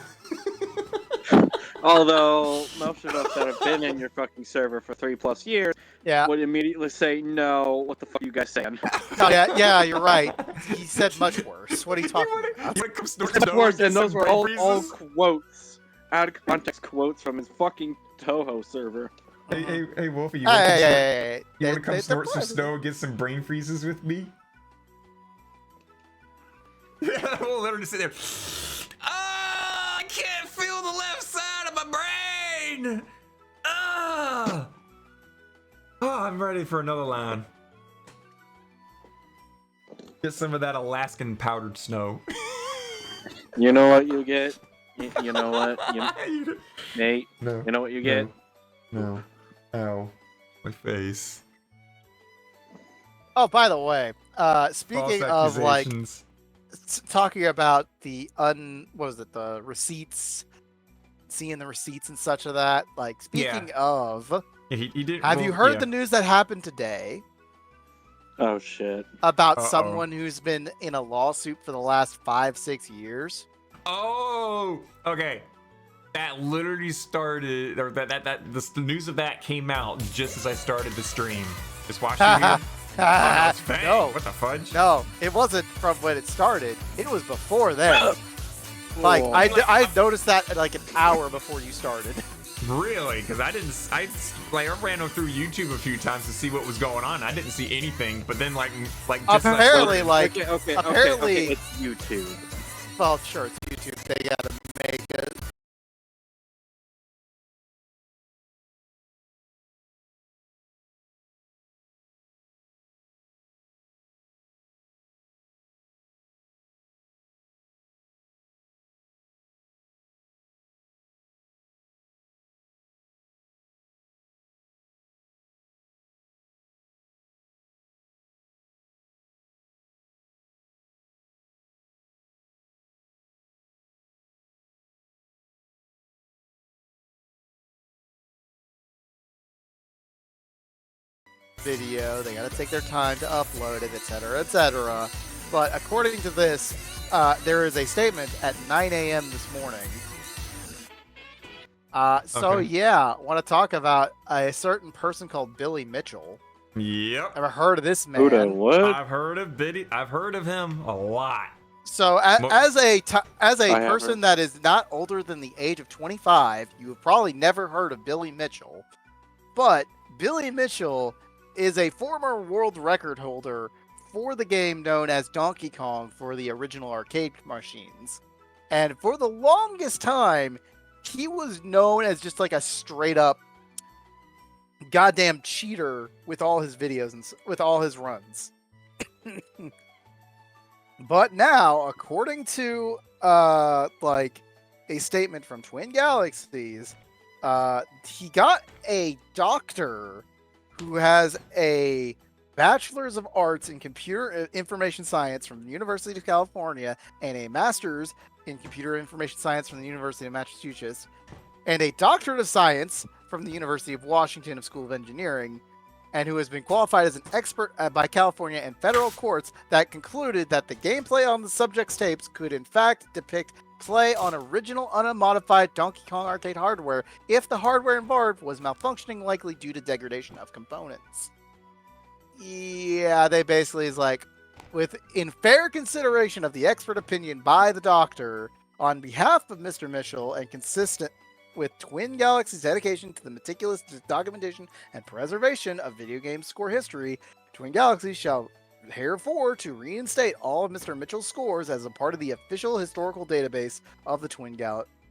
[SPEAKER 2] Although most of us that have been in your fucking server for 3+ years would immediately say, no, what the fuck are you guys saying?
[SPEAKER 3] Oh, yeah, you're right. He said much worse. What are you talking about?
[SPEAKER 1] You wanna come snort
[SPEAKER 2] Much
[SPEAKER 1] some
[SPEAKER 2] worse, and
[SPEAKER 1] some
[SPEAKER 2] those were
[SPEAKER 1] brain
[SPEAKER 2] all
[SPEAKER 1] freezes?
[SPEAKER 2] quotes, out of context quotes from his fucking Touhou server.
[SPEAKER 1] Hey, Wolfie, you
[SPEAKER 3] Hey,
[SPEAKER 1] want to come snort some snow and get some brain freezes with me? Yeah, we'll literally sit there. Ah, I can't feel the left side of my brain. Ah. Oh, I'm ready for another line. Get some of that Alaskan powdered snow.
[SPEAKER 2] You know what you get? You know what? Nate,
[SPEAKER 1] No.
[SPEAKER 2] you know what you get?
[SPEAKER 1] No. Ow. My face.
[SPEAKER 3] Oh, by the way, speaking of like talking about the the receipts, seeing the receipts and such of that. Like speaking of,
[SPEAKER 1] he did.
[SPEAKER 3] Have you heard the news that happened today?
[SPEAKER 2] Oh shit!
[SPEAKER 3] About someone who's been in a lawsuit for the last 5-6 years.
[SPEAKER 1] Oh, okay. That literally started, or the news of that came out just as I started the stream. Just watching you.
[SPEAKER 3] No.
[SPEAKER 1] What the fudge?
[SPEAKER 3] No, it wasn't from when it started. It was before then. Like, I noticed that like an hour before you started.
[SPEAKER 1] Really? Because I ran through YouTube a few times to see what was going on. I didn't see anything, but then like just
[SPEAKER 3] apparently
[SPEAKER 2] apparently it's YouTube.
[SPEAKER 3] Well, sure, it's YouTube. They gotta make it. Video, they gotta take their time to upload it, etc., etc. But according to this, there is a statement at 9 a.m. this morning. So
[SPEAKER 1] Okay.
[SPEAKER 3] yeah, want to talk about a certain person called Billy Mitchell.
[SPEAKER 1] Yep.
[SPEAKER 3] Ever heard of this man?
[SPEAKER 2] Who the what?
[SPEAKER 1] I've heard of him a lot.
[SPEAKER 3] So as a
[SPEAKER 2] have
[SPEAKER 3] person that is not older than the age of 25, you have probably never heard of Billy Mitchell. But Billy Mitchell is a former world record holder for the game known as Donkey Kong for the original arcade machines. And for the longest time, he was known as just like a straight up goddamn cheater with all his videos and with all his runs. But now, according to like a statement from Twin Galaxies, he got a doctor who has a bachelor's of arts in computer information science from the University of California and a master's in computer information science from the University of Massachusetts and a doctorate of science from the University of Washington School of Engineering, and who has been qualified as an expert by California and federal courts that concluded that the gameplay on the subject's tapes could in fact depict play on original unmodified Donkey Kong arcade hardware if the hardware involved was malfunctioning, likely due to degradation of components. Yeah, they basically is like, in fair consideration of the expert opinion by the doctor on behalf of Mr. Mitchell and consistent with Twin Galaxy's dedication to the meticulous documentation and preservation of video game score history, Twin Galaxy shall herefore to reinstate all of Mr. Mitchell's scores as a part of the official historical database of the Twin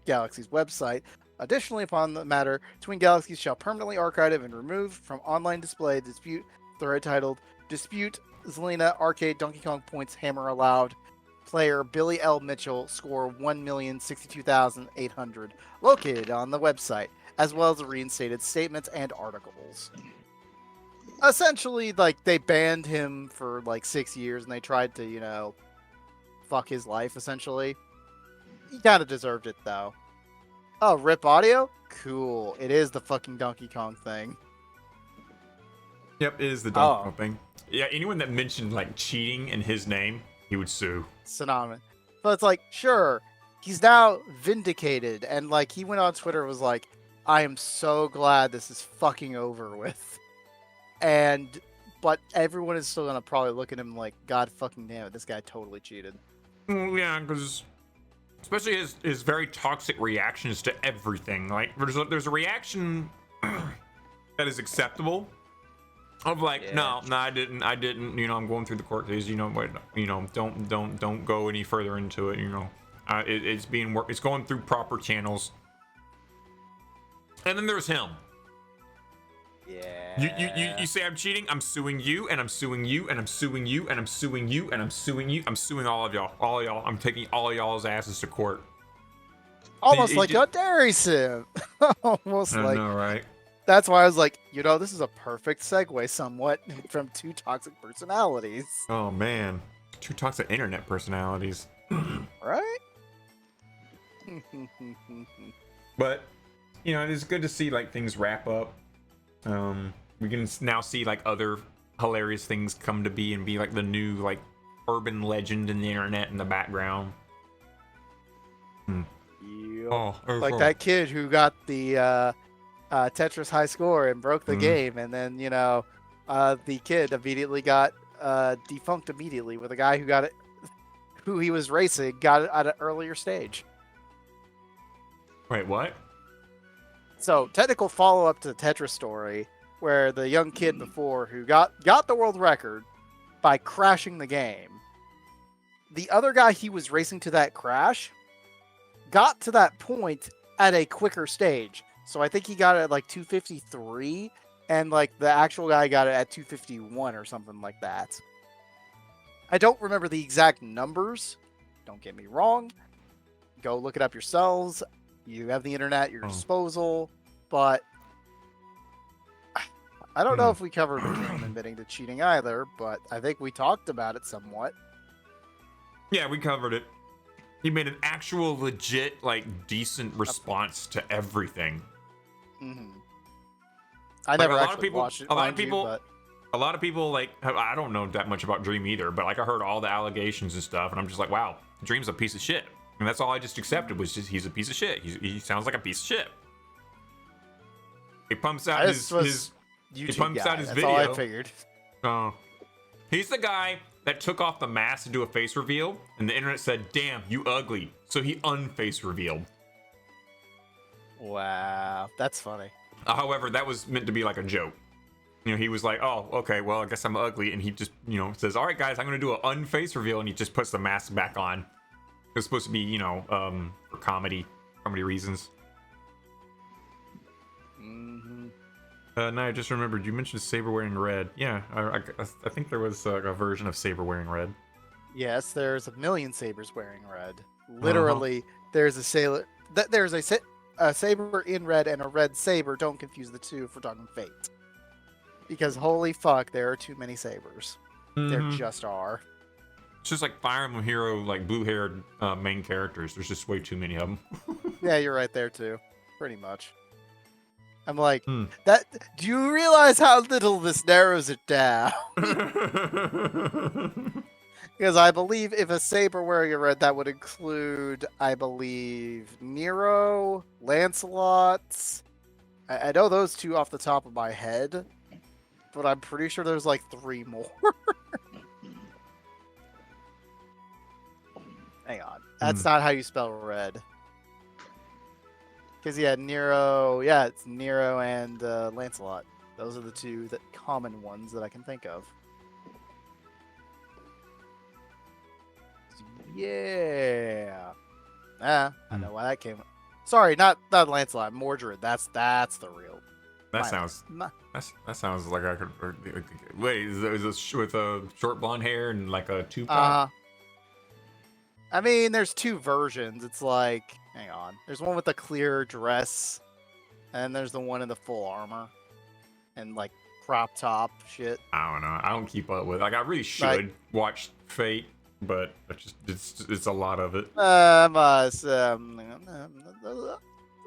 [SPEAKER 3] Galaxies website. Additionally, upon the matter, Twin Galaxies shall permanently archive and remove from online display dispute thread titled Dispute Zelina Arcade Donkey Kong Points Hammer Allowed. Player Billy L. Mitchell, score 1,062,800, located on the website, as well as the reinstated statements and articles. Essentially, like, they banned him for like 6 years and they tried to, you know, fuck his life, essentially. He kind of deserved it, though. Oh, RIP audio? Cool. It is the fucking Donkey Kong thing.
[SPEAKER 1] Yep, it is the Donkey Kong thing. Yeah, anyone that mentioned, like, cheating in his name, he would sue.
[SPEAKER 3] Synonymous. But it's like, sure, he's now vindicated, and like he went on Twitter and was like, I am so glad this is fucking over with. But everyone is still gonna probably look at him like, God fucking damn it, this guy totally cheated.
[SPEAKER 1] Well, yeah, because especially his very toxic reactions to everything. Like, there's a reaction that is acceptable. Of like, yeah. no, I didn't, you know, I'm going through the court case, you know, but, you know, don't go any further into it, you know, it's going through proper channels. And then there's him.
[SPEAKER 3] Yeah.
[SPEAKER 1] You say I'm cheating, I'm suing you, and I'm suing you, and I'm suing you, and I'm suing you, and I'm suing you, I'm suing all of y'all, I'm taking all of y'all's asses to court.
[SPEAKER 3] Almost like a dairy sim. Almost like. I
[SPEAKER 1] know, right?
[SPEAKER 3] That's why I was like, you know, this is a perfect segue somewhat from two toxic personalities.
[SPEAKER 1] Oh, man. Two toxic internet personalities.
[SPEAKER 3] Right?
[SPEAKER 1] But, you know, it is good to see, like, things wrap up. We can now see, like, other hilarious things come to be and be, like, the new, like, urban legend in the internet in the background.
[SPEAKER 3] Yep. Oh, like that kid who got the, Tetris high score and broke the game, and then, you know, the kid immediately got defunct immediately with a guy who got it, who he was racing, got it at an earlier stage.
[SPEAKER 1] Wait, what?
[SPEAKER 3] So, technical follow-up to the Tetris story, where the young kid before who got the world record by crashing the game, the other guy he was racing to that crash got to that point at a quicker stage. So I think he got it at like 253, and like the actual guy got it at 251 or something like that. I don't remember the exact numbers. Don't get me wrong. Go look it up yourselves. You have the internet at your disposal, but I don't know if we covered him admitting to cheating either, but I think we talked about it somewhat.
[SPEAKER 1] Yeah, we covered it. He made an actual legit, like, decent response to everything.
[SPEAKER 3] Mm-hmm. I never actually watched it.
[SPEAKER 1] A lot of people, like, I don't know that much about Dream either, but like I heard all the allegations and stuff, and I'm just like, wow, Dream's a piece of shit. And that's all I just accepted was just he's a piece of shit. He sounds like a piece of shit. He pumps out his video.
[SPEAKER 3] All I figured.
[SPEAKER 1] Oh, he's the guy that took off the mask to do a face reveal, and the internet said, "Damn, you ugly." So he unface revealed.
[SPEAKER 3] Wow, that's funny.
[SPEAKER 1] However, that was meant to be like a joke. You know, he was like, "Oh, okay, well, I guess I'm ugly," and he just, you know, says, "All right, guys, I'm gonna do an unface reveal," and he just puts the mask back on. It's supposed to be, you know, for comedy reasons.
[SPEAKER 3] Mm-hmm.
[SPEAKER 1] No, I just remembered you mentioned Saber wearing red. Yeah, I think there was a version of Saber wearing red.
[SPEAKER 3] Yes, there's a million sabers wearing red. Literally, there's a sailor. There's a saber in red and a red saber. Don't confuse the two if we're talking Fate. Because holy fuck, there are too many sabers. There just are.
[SPEAKER 1] It's just like Fire Emblem Hero, like blue-haired main characters. There's just way too many of them.
[SPEAKER 3] Yeah, you're right there too. Pretty much. I'm like, that. Do you realize how little this narrows it down? Because I believe if a saber wearing a red, that would include, I believe, Nero, Lancelot. I know those two off the top of my head, but I'm pretty sure there's like 3 more. Hang on. That's not how you spell red. Because, yeah, Nero... Yeah, it's Nero and Lancelot. Those are the 2 common ones that I can think of. Yeah. I know why that came... Sorry, not Lancelot. Mordred. That's the real...
[SPEAKER 1] That sounds like I could... Wait, is this with a short blonde hair and like a two-pop?
[SPEAKER 3] I mean, there's 2 versions. It's like... Hang on. There's one with the clear dress, and there's the one in the full armor. And, like, crop top shit.
[SPEAKER 1] I don't know. I don't keep up with it. Like, I really should watch Fate, but it's a lot of it.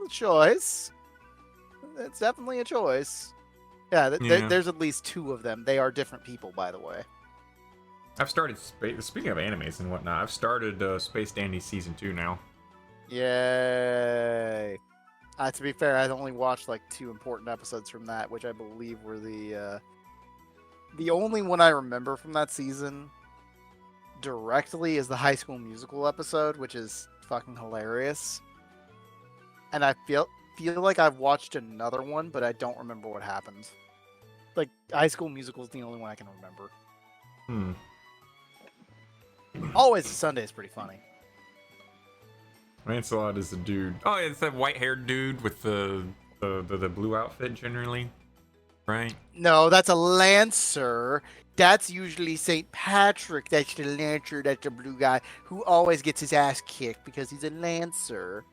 [SPEAKER 3] Choice. It's definitely a choice. Yeah, there's at least 2 of them. They are different people, by the way.
[SPEAKER 1] I've started, speaking of animes and whatnot, I've started Space Dandy Season 2 now.
[SPEAKER 3] Yay. To be fair, I only watched like 2 important episodes from that, which I believe were the only one I remember from that season directly is the High School Musical episode, which is fucking hilarious. And I feel like I've watched another one, but I don't remember what happened. Like, High School Musical is the only one I can remember. Always Sunday is pretty funny.
[SPEAKER 1] Lancelot is the dude. Oh, yeah, it's that white-haired dude with the blue outfit generally, right?
[SPEAKER 3] No, that's a Lancer. That's usually St. Patrick. That's the Lancer. That's the blue guy who always gets his ass kicked because he's a Lancer.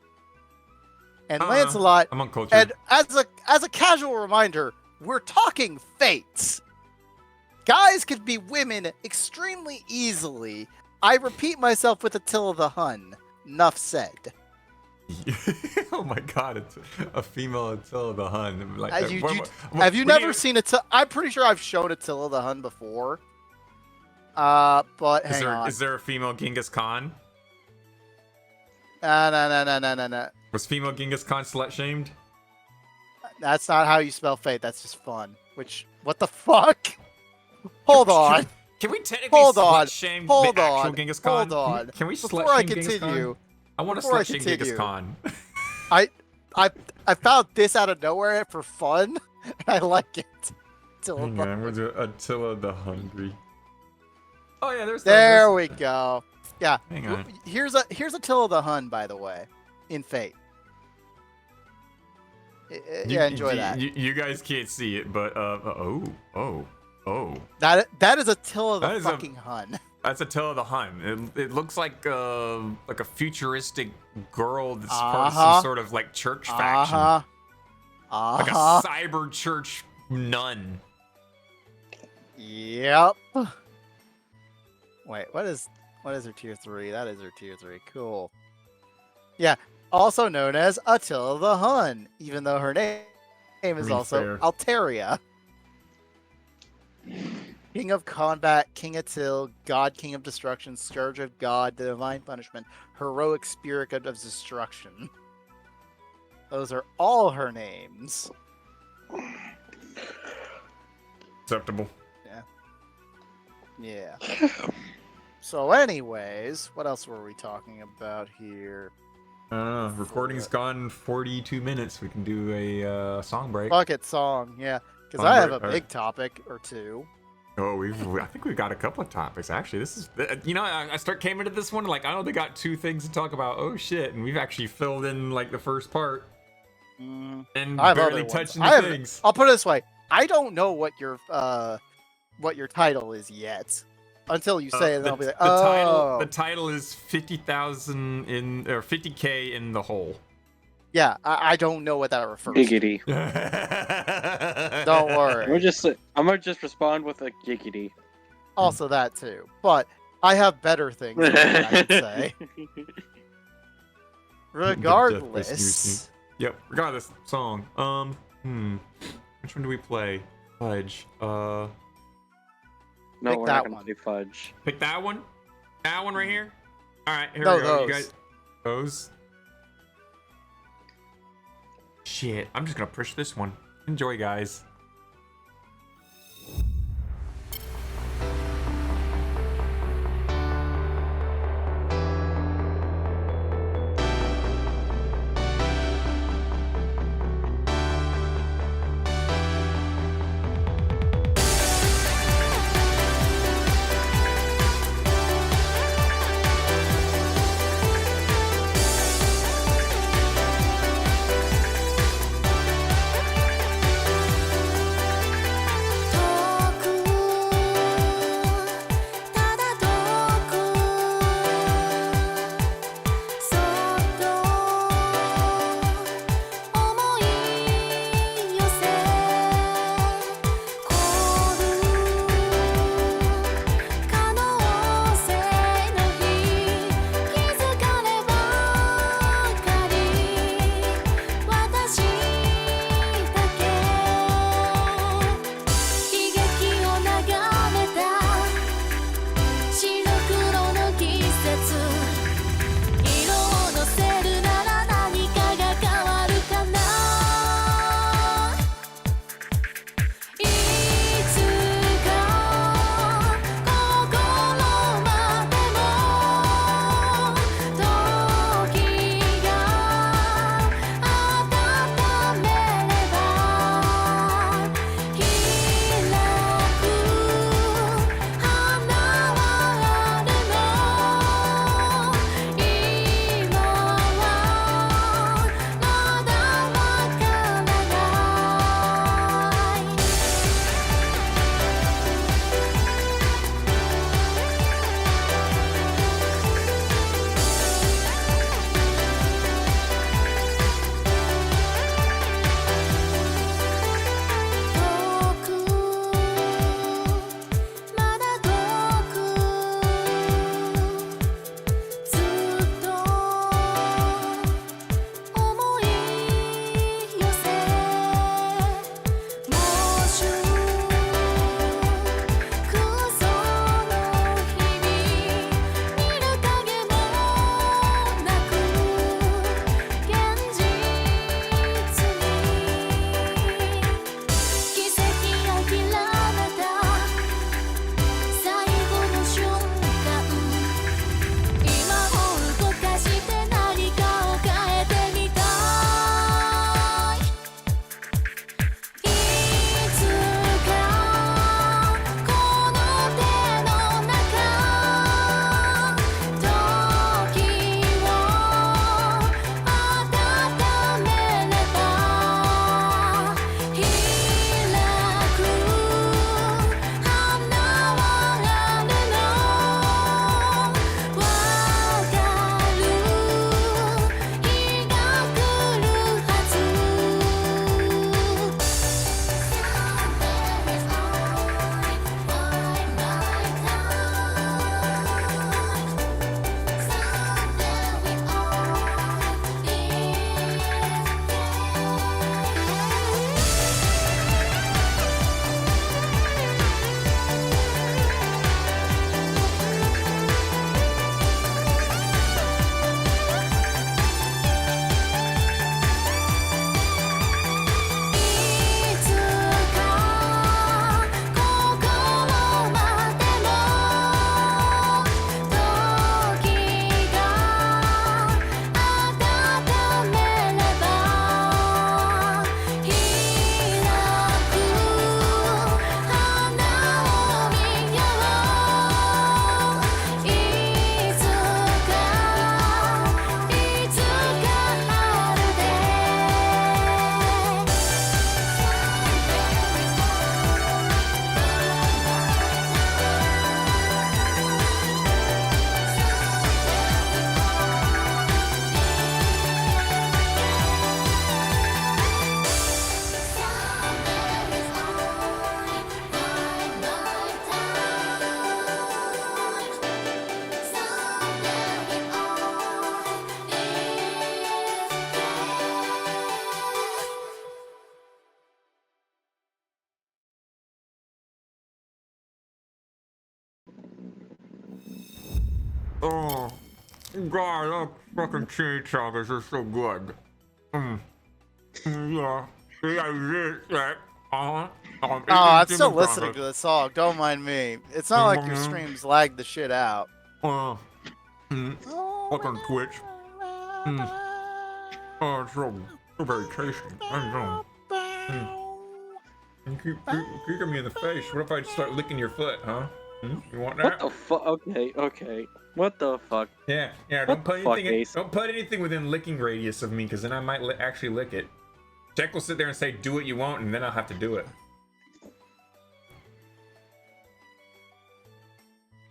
[SPEAKER 3] And Lancelot.
[SPEAKER 1] I'm uncultured.
[SPEAKER 3] And as a casual reminder, we're talking Fates. Guys can be women extremely easily. I repeat myself with Attila the Hun. Enough said.
[SPEAKER 1] Oh my god, it's a female Attila the Hun. Like,
[SPEAKER 3] have you never seen Attila? I'm pretty sure I've shown Attila the Hun before. But hang on.
[SPEAKER 1] Is there a female Genghis Khan?
[SPEAKER 3] No.
[SPEAKER 1] Was female Genghis Khan slut shamed?
[SPEAKER 3] That's not how you spell fate. That's just fun. What the fuck? Hold on.
[SPEAKER 1] Can we technically slut shame the actual Genghis Khan?
[SPEAKER 3] Hold on.
[SPEAKER 1] Can we slut shame Genghis Khan? I want to slut shame Genghis Khan.
[SPEAKER 3] I found this out of nowhere for fun. I like it.
[SPEAKER 1] Hang on, we'll do Attila the Hungry. Oh yeah,
[SPEAKER 3] there we go. Yeah.
[SPEAKER 1] Hang on.
[SPEAKER 3] Here's Attila the Hun, by the way, in Fate. Yeah, enjoy that.
[SPEAKER 1] You guys can't see it, but oh.
[SPEAKER 3] That is Attila the fucking Hun.
[SPEAKER 1] That's Attila the Hun. It looks like a futuristic girl that's part of some sort of like church faction. Like a cyber church nun.
[SPEAKER 3] Yep. Wait, what is her tier 3? That is her tier 3. Cool. Yeah, also known as Attila the Hun, even though her name is also Alteria. King of Combat, King Attil, God King of Destruction, Scourge of God, the Divine Punishment, Heroic Spirit of Destruction. Those are all her names.
[SPEAKER 1] Acceptable.
[SPEAKER 3] Yeah. So anyways, what else were we talking about here?
[SPEAKER 1] Recording's gone 42 minutes. We can do a song break.
[SPEAKER 3] Fuck it, song, yeah. Because I have a big topic or 2.
[SPEAKER 1] Oh, I think we've got a couple of topics actually. This is, I came into this one like I only got 2 things to talk about. Oh shit, and we've actually filled in like the first part and barely touching the things.
[SPEAKER 3] I'll put it this way: I don't know what your title is yet. until you say it, and I'll be like,
[SPEAKER 1] the title is 50,000 in or 50K in the hole.
[SPEAKER 3] Yeah, I don't know what that refers to.
[SPEAKER 2] Giggity.
[SPEAKER 3] Don't worry.
[SPEAKER 2] I'm gonna just respond with a giggity.
[SPEAKER 3] Also that too, but I have better things I should say. Regardless.
[SPEAKER 1] Yep, regardless. Song. Which one do we play? Fudge.
[SPEAKER 2] No,
[SPEAKER 3] Pick
[SPEAKER 2] we're
[SPEAKER 3] that
[SPEAKER 2] not gonna do fudge.
[SPEAKER 1] Pick that one? That one right here? Alright, here
[SPEAKER 3] No,
[SPEAKER 1] we go.
[SPEAKER 3] those.
[SPEAKER 1] You guys. Those? Shit, I'm just gonna push this one. Enjoy, guys. Oh, God, those fucking chimichangas are so good. Yeah.
[SPEAKER 3] Oh, I'm still listening to the song. Don't mind me. It's not like your streams lag the shit out.
[SPEAKER 1] Fucking Twitch. Oh, it's so very tasty. I don't know. You keep kicking me in the face. What if I start licking your foot, huh? You want that?
[SPEAKER 2] What the fuck? Okay. What the fuck?
[SPEAKER 1] Yeah. Don't put anything within licking radius of me, because then I might actually lick it. Jack will sit there and say, "Do what you want," and then I'll have to do it.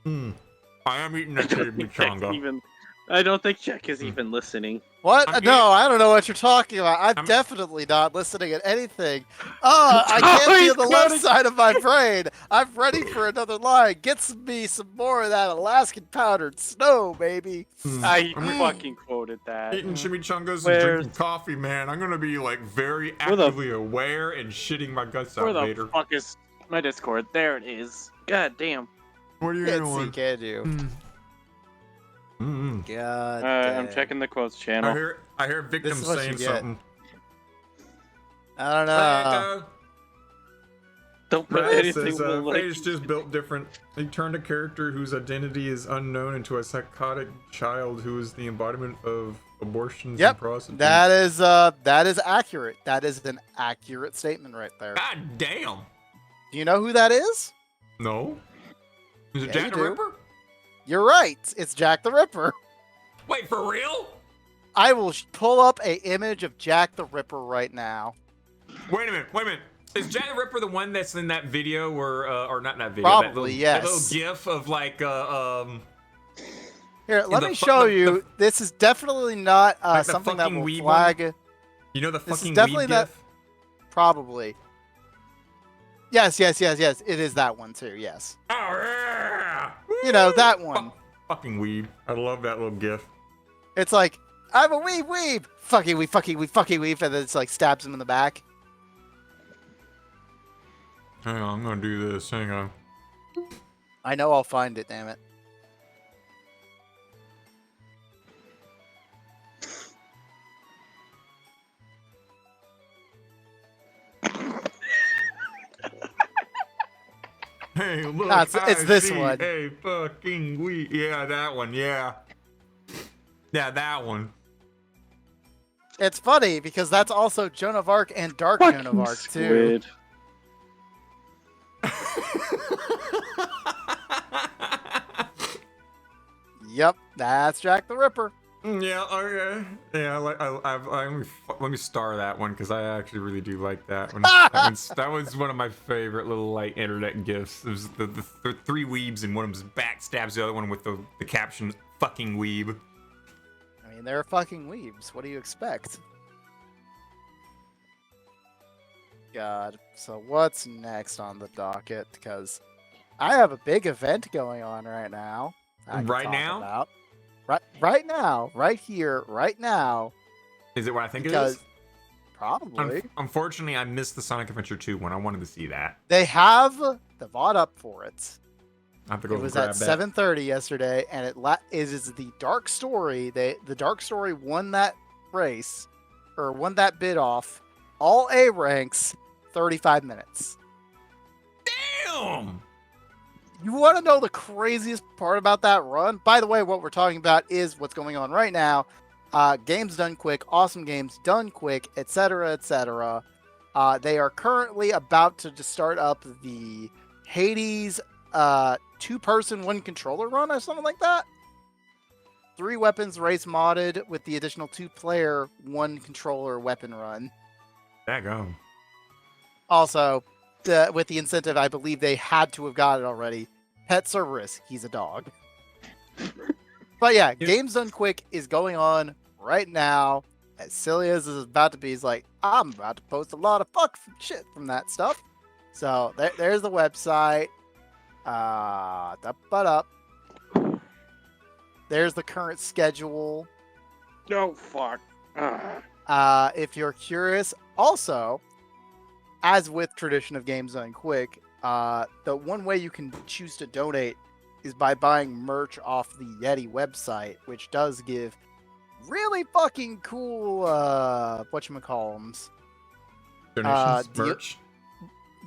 [SPEAKER 1] I am eating that chimichanga.
[SPEAKER 2] I don't think Jack is even listening.
[SPEAKER 3] What? No, I don't know what you're talking about. I'm definitely not listening at anything. I can't feel the left side of my brain. I'm ready for another line. Get me some more of that Alaskan powdered snow, baby.
[SPEAKER 2] I fucking quoted that.
[SPEAKER 1] Eating chimichangas and drinking coffee, man. I'm gonna be like very actively aware and shitting my guts out later.
[SPEAKER 2] Where the fuck is my Discord? There it is. God damn.
[SPEAKER 1] What are you doing?
[SPEAKER 3] Can you? God.
[SPEAKER 2] I'm checking the quotes channel.
[SPEAKER 1] I hear victims saying something.
[SPEAKER 3] I don't know.
[SPEAKER 2] Don't put anything.
[SPEAKER 1] Faye's just built different. He turned a character whose identity is unknown into a psychotic child who is the embodiment of abortions and prostitution.
[SPEAKER 3] That is accurate. That is an accurate statement right there.
[SPEAKER 1] God damn.
[SPEAKER 3] Do you know who that is?
[SPEAKER 1] No. Is it Jack the Ripper?
[SPEAKER 3] You're right. It's Jack the Ripper.
[SPEAKER 1] Wait, for real?
[SPEAKER 3] I will pull up an image of Jack the Ripper right now.
[SPEAKER 1] Wait a minute. Is Jack the Ripper the one that's in that video or not in that video?
[SPEAKER 3] Probably, yes.
[SPEAKER 1] That little gif of like,
[SPEAKER 3] Here, let me show you. This is definitely not
[SPEAKER 1] like
[SPEAKER 3] something that will
[SPEAKER 1] weeb
[SPEAKER 3] flag.
[SPEAKER 1] One? You know the fucking
[SPEAKER 3] definitely
[SPEAKER 1] weeb gif?
[SPEAKER 3] Probably. Yes. It is that one too. Yes.
[SPEAKER 1] Oh yeah.
[SPEAKER 3] You know that one.
[SPEAKER 1] Fucking weeb. I love that little gif.
[SPEAKER 3] It's like, I'm a weeb. Fucking weeb, and then it's like stabs him in the back.
[SPEAKER 1] Hang on, I'm gonna do this. Hang on.
[SPEAKER 3] I know I'll find it. Damn it.
[SPEAKER 1] Hey, look,
[SPEAKER 3] no, it's this one.
[SPEAKER 1] Hey, fucking weeb. Yeah, that one. Yeah, that one.
[SPEAKER 3] It's funny because that's also Joan of Arc and Dark Joan of Arc too. Yep, that's Jack the Ripper.
[SPEAKER 1] Yeah, okay. Yeah, let me star that one because I actually really do like that one. that was one of my favorite little like internet gifs. It was the three weebs and one of them backstabs the other one with the caption "fucking weeb."
[SPEAKER 3] I mean, they're fucking weebs. What do you expect? God. So what's next on the docket? Because I have a big event going on right now.
[SPEAKER 1] Right now?
[SPEAKER 3] Right now. Right here. Right now.
[SPEAKER 1] Is it what I think it is?
[SPEAKER 3] Probably.
[SPEAKER 1] Unfortunately, I missed the Sonic Adventure 2 one. I wanted to see that.
[SPEAKER 3] They have the VOD up for it.
[SPEAKER 1] I have to go
[SPEAKER 3] it was at 7:30 yesterday, and it is the Dark Story. The Dark Story won that race, or won that bid off. All A ranks, 35 minutes.
[SPEAKER 1] Damn!
[SPEAKER 3] You want to know the craziest part about that run? By the way, what we're talking about is what's going on right now. Games done quick, awesome games done quick, etc., etc. They are currently about to just start up the Hades 2-person, 1-controller run or something like that. 3 weapons race modded with the additional 2-player, 1-controller weapon run.
[SPEAKER 1] Daggone.
[SPEAKER 3] Also, with the incentive, I believe they had to have got it already. Pet Cerberus, he's a dog. But yeah, Games Done Quick is going on right now. As silly as it's about to be, he's like, I'm about to post a lot of shit from that stuff. So there's the website. There's the current schedule.
[SPEAKER 2] No fuck.
[SPEAKER 3] If you're curious, also, as with tradition of Games Done Quick, the one way you can choose to donate is by buying merch off the Yeti website, which does give really fucking cool whatchamacallums.
[SPEAKER 1] Donations, merch.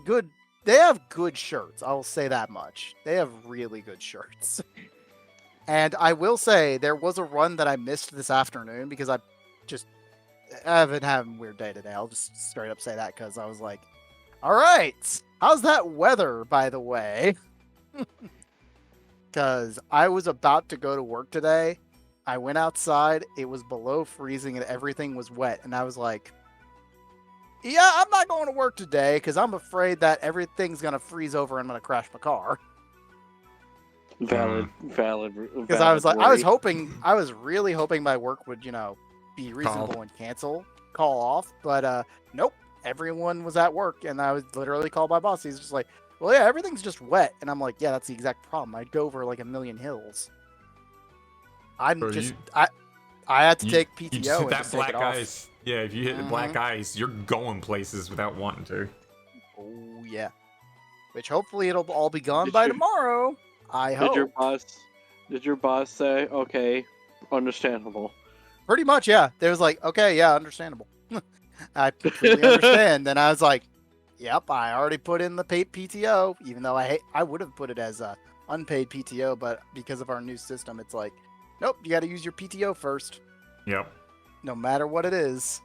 [SPEAKER 3] Good. They have good shirts. I'll say that much. They have really good shirts. And I will say there was a run that I missed this afternoon because I've been having a weird day today. I'll just straight up say that because I was like, all right, how's that weather, by the way? Because I was about to go to work today. I went outside. It was below freezing and everything was wet. And I was like, yeah, I'm not going to work today because I'm afraid that everything's going to freeze over and I'm going to crash my car.
[SPEAKER 2] Valid.
[SPEAKER 3] Because I was really hoping my work would, be reasonable and call off. But nope, everyone was at work and I was literally called my boss. He's just like, well, yeah, everything's just wet. And I'm like, yeah, that's the exact problem. I'd go over like a million hills. I had to take PTO
[SPEAKER 1] You just hit
[SPEAKER 3] and
[SPEAKER 1] that
[SPEAKER 3] just
[SPEAKER 1] black
[SPEAKER 3] take it off.
[SPEAKER 1] ice. Yeah, if you hit the black ice, you're going places without wanting to.
[SPEAKER 3] Oh yeah. Which hopefully it'll all be gone by tomorrow. I hope.
[SPEAKER 2] Did your boss say, okay, understandable?
[SPEAKER 3] Pretty much, yeah. There was like, okay, yeah, understandable. I completely understand. Then I was like, yep, I already put in the paid PTO, even though I would have put it as a unpaid PTO, but because of our new system, it's like, nope, you got to use your PTO first.
[SPEAKER 1] Yep.
[SPEAKER 3] No matter what it is.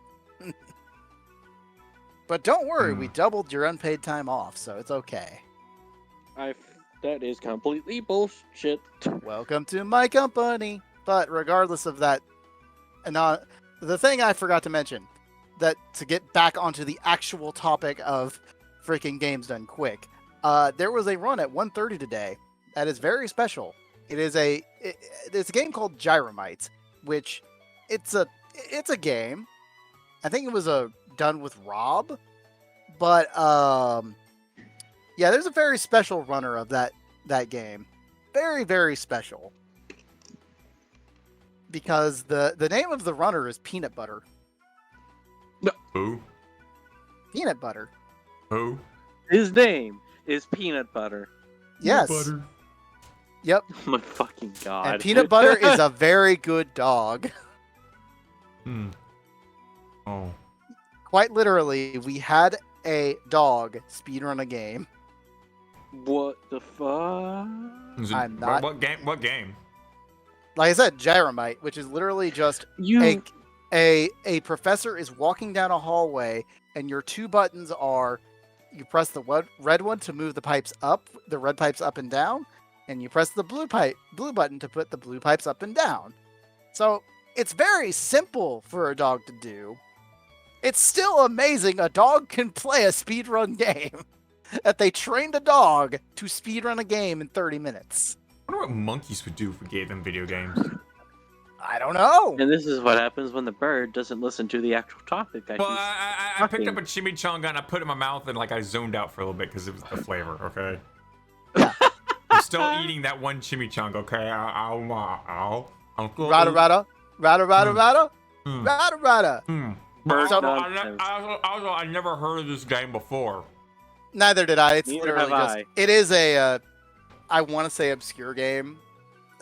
[SPEAKER 3] But don't worry, we doubled your unpaid time off, so it's okay.
[SPEAKER 2] That is completely bullshit.
[SPEAKER 3] Welcome to my company. But regardless of that, the thing I forgot to mention, that to get back onto the actual topic of freaking games done quick, there was a run at 1:30 today that is very special. It's a game called Gyromite, which it's a game. I think it was done with Rob, but yeah, there's a very special runner of that game. Very, very special. Because the name of the runner is Peanut Butter.
[SPEAKER 1] Who?
[SPEAKER 3] Peanut Butter.
[SPEAKER 1] Who?
[SPEAKER 2] His name is Peanut Butter.
[SPEAKER 3] Yes.
[SPEAKER 1] Peanut butter.
[SPEAKER 3] Yep.
[SPEAKER 2] Oh my fucking god.
[SPEAKER 3] And Peanut Butter is a very good dog.
[SPEAKER 1] Oh.
[SPEAKER 3] Quite literally, we had a dog speedrun a game.
[SPEAKER 2] What the fuck?
[SPEAKER 3] I'm not.
[SPEAKER 1] What game? What game?
[SPEAKER 3] Like I said, Gyromite, which is literally just a professor is walking down a hallway, and your two buttons are, you press the red one to move the pipes up, the red pipes up and down, and you press the blue button to put the blue pipes up and down. So it's very simple for a dog to do. It's still amazing a dog can play a speedrun game. That they trained a dog to speedrun a game in 30 minutes.
[SPEAKER 1] I wonder what monkeys would do if we gave them video games.
[SPEAKER 3] I don't know.
[SPEAKER 2] And this is what happens when the bird doesn't listen to the actual topic.
[SPEAKER 1] Well, I picked up a chimichanga and I put it in my mouth and like I zoned out for a little bit because it was the flavor. Okay.
[SPEAKER 3] Yeah.
[SPEAKER 1] I'm still eating that one chimichanga. Okay. Ow.
[SPEAKER 3] Rada rada, rada rada rada, rada rada.
[SPEAKER 1] I never heard of this game before.
[SPEAKER 3] Neither did I. It's
[SPEAKER 2] Neither
[SPEAKER 3] literally
[SPEAKER 2] have
[SPEAKER 3] just.
[SPEAKER 2] I.
[SPEAKER 3] It is a. I want to say obscure game,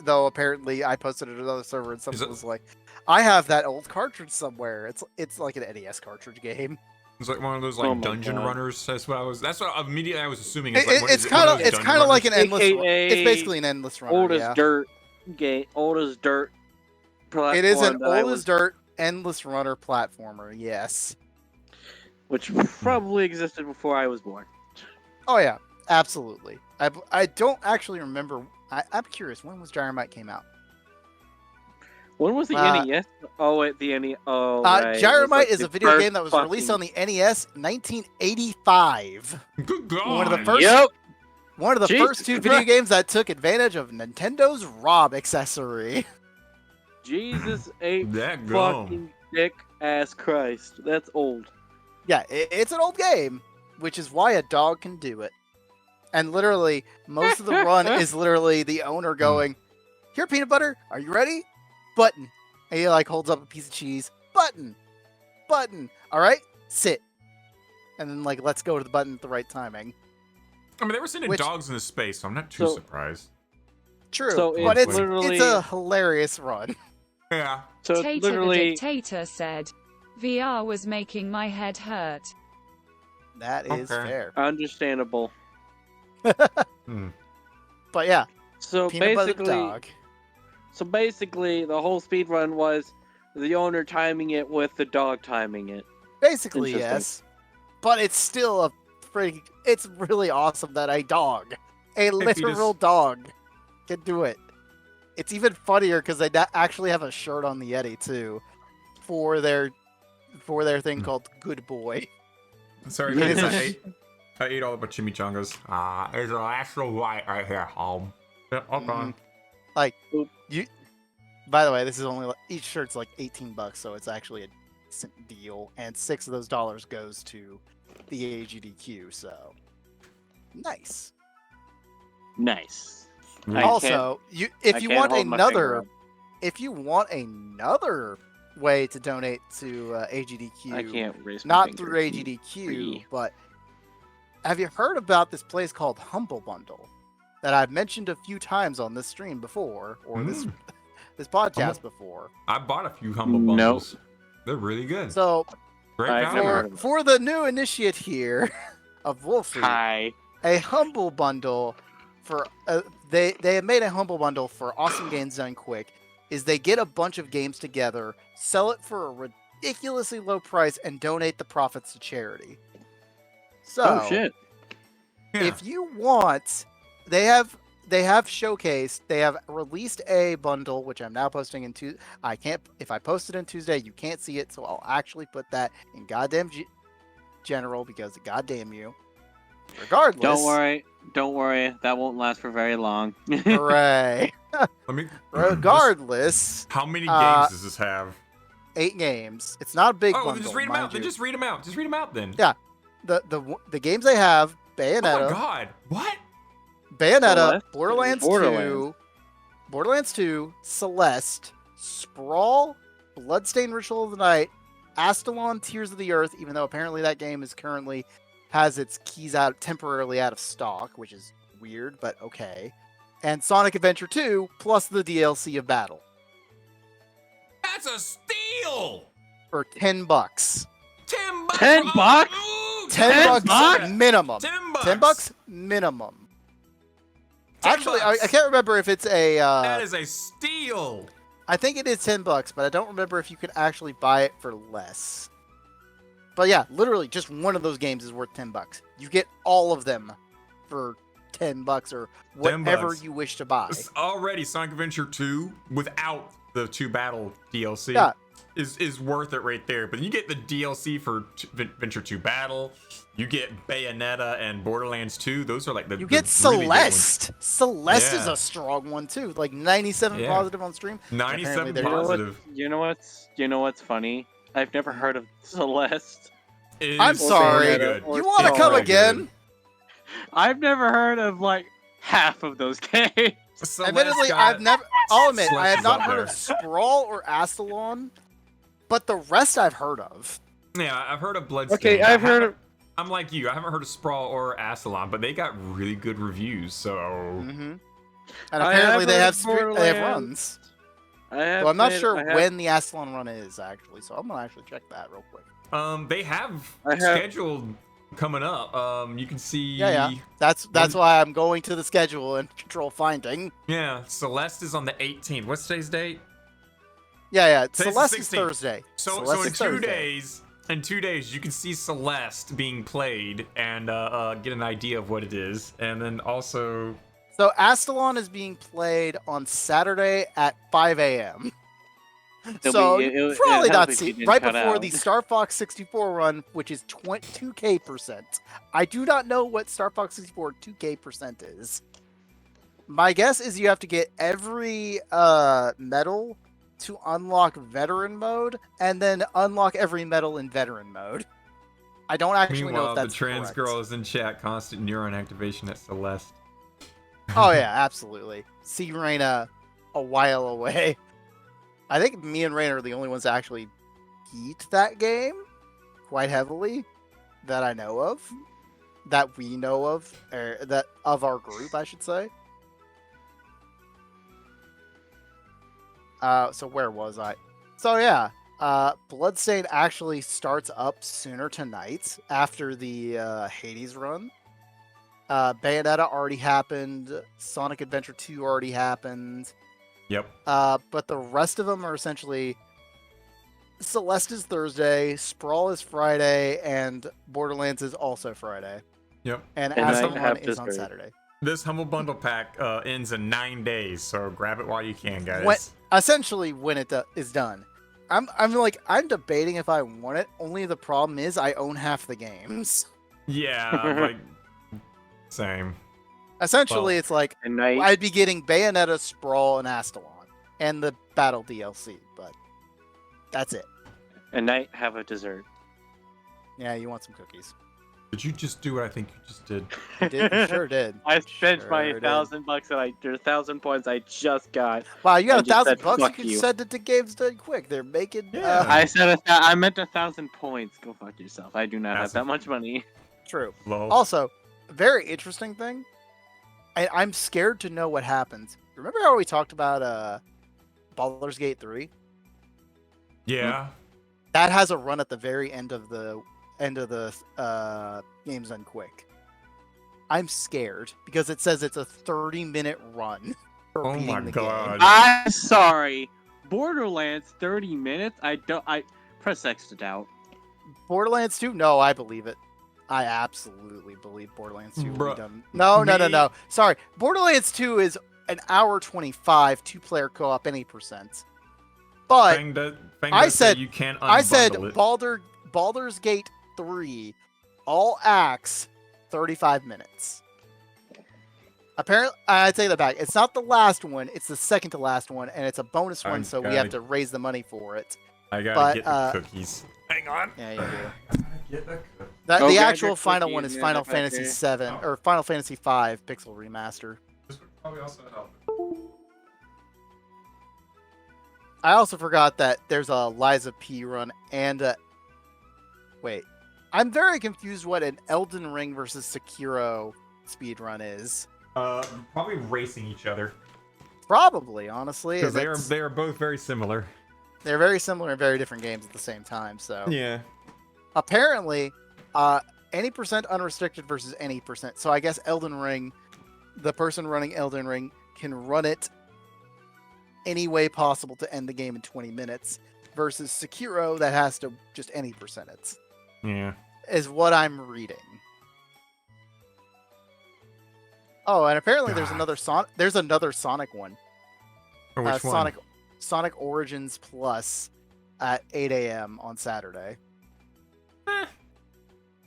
[SPEAKER 3] though. Apparently, I posted it to another server and someone was like, "I have that old cartridge somewhere." It's like an NES cartridge game.
[SPEAKER 1] It's like one of those like dungeon runners. That's what immediately I was assuming.
[SPEAKER 3] It's kind of like an endless. It's basically an endless runner.
[SPEAKER 2] Old as dirt game. Old as dirt.
[SPEAKER 3] It is an old as dirt endless runner platformer. Yes.
[SPEAKER 2] Which probably existed before I was born.
[SPEAKER 3] Oh yeah, absolutely. I don't actually remember. I'm curious. When was Gyromite came out?
[SPEAKER 2] When was the NES? Oh, wait, the NES. Oh, right.
[SPEAKER 3] Gyromite is a video game that was released on the NES 1985.
[SPEAKER 1] Good God.
[SPEAKER 3] One of the first two video games that took advantage of Nintendo's Rob accessory.
[SPEAKER 2] Jesus, fucking dick ass Christ. That's old.
[SPEAKER 3] Yeah, it's an old game, which is why a dog can do it. And literally, most of the run is literally the owner going, "Here, Peanut Butter, are you ready? Button." And he like holds up a piece of cheese. Button. All right, sit. And then like, let's go to the button at the right timing.
[SPEAKER 1] I mean, they were sending dogs into space, so I'm not too surprised.
[SPEAKER 3] True,
[SPEAKER 2] So
[SPEAKER 3] but
[SPEAKER 2] it's
[SPEAKER 3] it's
[SPEAKER 2] literally-
[SPEAKER 3] a hilarious run.
[SPEAKER 1] Yeah.
[SPEAKER 2] So it's
[SPEAKER 4] Tater the
[SPEAKER 2] literally
[SPEAKER 4] Dictator said, VR was making my head hurt.
[SPEAKER 3] That is
[SPEAKER 1] Okay.
[SPEAKER 3] fair.
[SPEAKER 2] understandable.
[SPEAKER 3] But yeah,
[SPEAKER 2] So
[SPEAKER 3] peanut butter
[SPEAKER 2] basically,
[SPEAKER 3] dog.
[SPEAKER 2] the whole speed run was the owner timing it with the dog timing it.
[SPEAKER 3] Basically,
[SPEAKER 2] Interesting.
[SPEAKER 3] yes. But it's still a pretty. It's really awesome that a dog, a literal dog, can do it. It's even funnier because they actually have a shirt on the Yeti too, for their thing called Good Boy.
[SPEAKER 1] Sorry,
[SPEAKER 3] It is
[SPEAKER 1] guys,
[SPEAKER 3] a
[SPEAKER 1] I ate all the chimichangas. There's an actual light right here, home. Yeah, okay.
[SPEAKER 3] Mhm. Like you. By the way, this is only each shirt's like $18, so it's actually a decent deal, and $6 of those dollars goes to the AGDQ. So nice.
[SPEAKER 2] Nice.
[SPEAKER 1] Yeah.
[SPEAKER 2] I
[SPEAKER 3] Also, if
[SPEAKER 2] I
[SPEAKER 3] you
[SPEAKER 2] can't
[SPEAKER 3] want
[SPEAKER 2] hold my finger
[SPEAKER 3] another,
[SPEAKER 2] up.
[SPEAKER 3] if you want another way to donate to AGDQ,
[SPEAKER 2] I can't raise my
[SPEAKER 3] not
[SPEAKER 2] finger.
[SPEAKER 3] through AGDQ,
[SPEAKER 2] Free.
[SPEAKER 3] but have you heard about this place called Humble Bundle that I've mentioned a few times on this stream before, or this podcast before?
[SPEAKER 1] I bought a few humble
[SPEAKER 2] Nope.
[SPEAKER 1] bundles. They're really good.
[SPEAKER 3] So
[SPEAKER 1] Great
[SPEAKER 2] I've never
[SPEAKER 1] value.
[SPEAKER 2] heard of it.
[SPEAKER 3] for the new initiate here of Wolfie,
[SPEAKER 2] Hi.
[SPEAKER 3] a Humble Bundle for they have made a Humble Bundle for Awesome Games Done Quick. Is they get a bunch of games together, sell it for a ridiculously low price, and donate the profits to charity. So,
[SPEAKER 2] Oh shit.
[SPEAKER 1] Yeah.
[SPEAKER 3] if you want, they have showcased. They have released a bundle, which I'm now posting in Tuesday. I can't. If I post it on Tuesday, you can't see it. So I'll actually put that in goddamn general because goddamn you. Regardless.
[SPEAKER 2] Don't worry. That won't last for very long.
[SPEAKER 3] Hooray.
[SPEAKER 1] Let me.
[SPEAKER 3] Regardless,
[SPEAKER 1] How many
[SPEAKER 3] uh,
[SPEAKER 1] games does this have?
[SPEAKER 3] 8 games. It's not a big
[SPEAKER 1] Oh,
[SPEAKER 3] bundle.
[SPEAKER 1] then just read them
[SPEAKER 3] mind
[SPEAKER 1] out. Then
[SPEAKER 3] you.
[SPEAKER 1] just read them out. Just read them out then.
[SPEAKER 3] Yeah. The games they have:
[SPEAKER 1] Oh my
[SPEAKER 3] Bayonetta,
[SPEAKER 1] god. What?
[SPEAKER 3] Bayonetta,
[SPEAKER 2] Celeste?
[SPEAKER 3] Borderlands 2, Borderlands 2, Celeste, Sprawl, Bloodstained Ritual of the Night, Astalon, Tears of the Earth. Even though apparently that game is currently has its keys temporarily out of stock, which is weird, but okay. And Sonic Adventure 2 plus the DLC of Battle
[SPEAKER 1] That's a steal.
[SPEAKER 3] for $10.
[SPEAKER 1] $10.
[SPEAKER 2] $10?
[SPEAKER 1] Ooh,
[SPEAKER 3] $10
[SPEAKER 2] bucks?
[SPEAKER 3] minimum.
[SPEAKER 1] $10.
[SPEAKER 3] $10 minimum.
[SPEAKER 1] $10.
[SPEAKER 3] Actually, I can't remember if it's a.
[SPEAKER 1] That is a steal.
[SPEAKER 3] I think it is $10, but I don't remember if you can actually buy it for less. But yeah, literally, just one of those games is worth $10. You get all of them for $10 or whatever
[SPEAKER 1] $10.
[SPEAKER 3] you wish to buy.
[SPEAKER 1] It's already Sonic Adventure 2 without the 2 battle DLC
[SPEAKER 3] Yeah.
[SPEAKER 1] is worth it right there. But you get the DLC for Adventure 2 Battle, you get Bayonetta and Borderlands 2. Those are like the
[SPEAKER 3] You get
[SPEAKER 1] really big ones.
[SPEAKER 3] Celeste. Celeste is
[SPEAKER 1] Yeah.
[SPEAKER 3] a strong one too. Like 97
[SPEAKER 1] Yeah.
[SPEAKER 3] positive on stream.
[SPEAKER 1] 97
[SPEAKER 3] they're-
[SPEAKER 1] positive.
[SPEAKER 2] You know what's funny? I've never heard of Celeste.
[SPEAKER 1] It is
[SPEAKER 3] I'm sorry.
[SPEAKER 1] really good.
[SPEAKER 3] You want to
[SPEAKER 1] It's
[SPEAKER 3] come
[SPEAKER 1] really
[SPEAKER 3] again?
[SPEAKER 1] good.
[SPEAKER 2] I've never heard of like half of those games.
[SPEAKER 1] Celeste
[SPEAKER 3] Admittedly,
[SPEAKER 1] got-
[SPEAKER 3] I'll admit, I
[SPEAKER 1] Celeste
[SPEAKER 3] have
[SPEAKER 1] is
[SPEAKER 3] not
[SPEAKER 1] up
[SPEAKER 3] heard
[SPEAKER 1] there.
[SPEAKER 3] of Sprawl or Astalon, but the rest I've heard of.
[SPEAKER 1] Yeah, I've heard of Bloodstained.
[SPEAKER 2] Okay, I've heard of.
[SPEAKER 1] I'm like you. I haven't heard of Sprawl or Astalon, but they got really good reviews. So
[SPEAKER 3] Mm-hmm. And
[SPEAKER 2] I
[SPEAKER 3] apparently
[SPEAKER 2] have
[SPEAKER 3] they
[SPEAKER 2] heard
[SPEAKER 3] have
[SPEAKER 2] of
[SPEAKER 3] they have
[SPEAKER 2] Borderlands.
[SPEAKER 3] runs.
[SPEAKER 2] I have
[SPEAKER 3] So I'm not
[SPEAKER 2] played-
[SPEAKER 3] sure
[SPEAKER 2] I have-
[SPEAKER 3] when the Astalon run is actually. So I'm gonna actually check that real quick.
[SPEAKER 1] they have
[SPEAKER 2] I have-
[SPEAKER 1] scheduled coming up. You can see.
[SPEAKER 3] Yeah. That's why I'm going to the schedule and control finding.
[SPEAKER 1] Yeah, Celeste is on the 18th. What's today's date?
[SPEAKER 3] Yeah.
[SPEAKER 1] Today's the
[SPEAKER 3] Celeste is
[SPEAKER 1] 16th.
[SPEAKER 3] Thursday.
[SPEAKER 1] So
[SPEAKER 3] Celeste
[SPEAKER 1] in
[SPEAKER 3] is
[SPEAKER 1] 2
[SPEAKER 3] Thursday.
[SPEAKER 1] days, you can see Celeste being played and get an idea of what it is, and then also.
[SPEAKER 3] So Astalon is being played on Saturday at 5 a.m. So
[SPEAKER 2] It'll
[SPEAKER 3] you probably
[SPEAKER 2] help
[SPEAKER 3] not
[SPEAKER 2] if
[SPEAKER 3] see
[SPEAKER 2] you didn't
[SPEAKER 3] right
[SPEAKER 2] cut
[SPEAKER 3] before
[SPEAKER 2] out.
[SPEAKER 3] the Star Fox 64 run, which is 2K%. I do not know what Star Fox 64 2K% is. My guess is you have to get every medal to unlock veteran mode, and then unlock every medal in veteran mode. I don't actually know
[SPEAKER 1] Meanwhile,
[SPEAKER 3] if
[SPEAKER 1] the
[SPEAKER 3] that's
[SPEAKER 1] trans
[SPEAKER 3] correct.
[SPEAKER 1] girl is in chat. Constant neuron activation at Celeste.
[SPEAKER 3] Oh yeah, absolutely. See Raina a while away. I think me and Raina are the only ones that actually beat that game quite heavily that I know of. That we know of, or that of our group, I should say. So where was I? So yeah, Bloodstained actually starts up sooner tonight after the Hades run. Bayonetta already happened. Sonic Adventure 2 already happened.
[SPEAKER 1] Yep.
[SPEAKER 3] But the rest of them are essentially Celeste is Thursday, Sprawl is Friday, and Borderlands is also Friday.
[SPEAKER 1] Yep.
[SPEAKER 3] And
[SPEAKER 2] And
[SPEAKER 3] Aspen
[SPEAKER 2] I have
[SPEAKER 3] 1 is on
[SPEAKER 2] dessert.
[SPEAKER 3] Saturday.
[SPEAKER 1] This Humble Bundle pack ends in 9 days, so grab it while you can, guys.
[SPEAKER 3] Essentially, when it is done. I'm debating if I want it. Only the problem is I own half the games.
[SPEAKER 1] Yeah, like, same.
[SPEAKER 3] Essentially,
[SPEAKER 1] Well,
[SPEAKER 3] it's like
[SPEAKER 2] And I
[SPEAKER 3] I'd be getting Bayonetta, Sprawl, and Astalon, and the Battle DLC, but that's it.
[SPEAKER 2] have a dessert.
[SPEAKER 3] Yeah, you want some cookies.
[SPEAKER 1] Did you just do what I think you just did?
[SPEAKER 3] You did, you sure did.
[SPEAKER 2] I spent my
[SPEAKER 3] Sure did.
[SPEAKER 2] $1,000 that or 1,000 points I just got.
[SPEAKER 3] Wow, you got
[SPEAKER 2] I just said,
[SPEAKER 3] $1,000. You
[SPEAKER 2] "Fuck
[SPEAKER 3] could
[SPEAKER 2] you."
[SPEAKER 3] send it to Games Done Quick. They're making.
[SPEAKER 1] Yeah.
[SPEAKER 2] I said I meant 1,000 points. Go fuck yourself. I do not have
[SPEAKER 1] Awesome.
[SPEAKER 2] that much money.
[SPEAKER 3] True.
[SPEAKER 1] Lol.
[SPEAKER 3] Also, very interesting thing. I'm scared to know what happens. Remember how we talked about Baldur's Gate 3?
[SPEAKER 1] Yeah.
[SPEAKER 3] That has a run at the very end of the Games Done Quick. I'm scared because it says it's a 30-minute run. For
[SPEAKER 1] Oh
[SPEAKER 3] beating
[SPEAKER 1] my
[SPEAKER 3] the
[SPEAKER 1] god.
[SPEAKER 3] game.
[SPEAKER 2] I'm sorry. Borderlands 30 minutes? I press X to doubt.
[SPEAKER 3] Borderlands 2? No, I believe it. I absolutely believe Borderlands 2 will
[SPEAKER 1] Bruh,
[SPEAKER 3] be done. No.
[SPEAKER 1] me-
[SPEAKER 3] Sorry. Borderlands 2 is an hour 25, 2-player co-op, any percent. But
[SPEAKER 1] Fang
[SPEAKER 3] I
[SPEAKER 1] does say
[SPEAKER 3] said-
[SPEAKER 1] you can't
[SPEAKER 3] I said
[SPEAKER 1] unbundle it.
[SPEAKER 3] Baldur's Gate 3, all acts, 35 minutes. Apparently, I take that back. It's not the last one. It's the second to last one, and it's a bonus one, so we have to raise the money for it.
[SPEAKER 1] I gotta
[SPEAKER 3] but,
[SPEAKER 1] get the cookies. Hang on.
[SPEAKER 3] Yeah, you do.
[SPEAKER 1] Gotta get the cookies.
[SPEAKER 3] The
[SPEAKER 2] grab
[SPEAKER 3] actual
[SPEAKER 2] your
[SPEAKER 3] final
[SPEAKER 2] cookies,
[SPEAKER 3] one is
[SPEAKER 2] yeah,
[SPEAKER 3] Final
[SPEAKER 2] that's
[SPEAKER 3] Fantasy
[SPEAKER 2] okay.
[SPEAKER 3] 7
[SPEAKER 1] Oh.
[SPEAKER 3] or Final Fantasy 5 Pixel Remaster.
[SPEAKER 1] This would probably also help.
[SPEAKER 3] I also forgot that there's a Liza P run and wait, I'm very confused what an Elden Ring versus Sekiro speed run is.
[SPEAKER 1] Probably racing each other
[SPEAKER 3] Probably, honestly,
[SPEAKER 1] because
[SPEAKER 3] it's-
[SPEAKER 1] they are both very similar.
[SPEAKER 3] they're very similar and very different games at the same time. So
[SPEAKER 1] Yeah.
[SPEAKER 3] apparently, any percent unrestricted versus any percent. So I guess Elden Ring, the person running Elden Ring can run it any way possible to end the game in 20 minutes versus Sekiro that has to just any percent it,
[SPEAKER 1] Yeah.
[SPEAKER 3] is what I'm reading. Oh, and apparently there's
[SPEAKER 1] God.
[SPEAKER 3] another Sonic one.
[SPEAKER 1] Or which one?
[SPEAKER 3] Sonic Origins Plus at 8 a.m. on Saturday.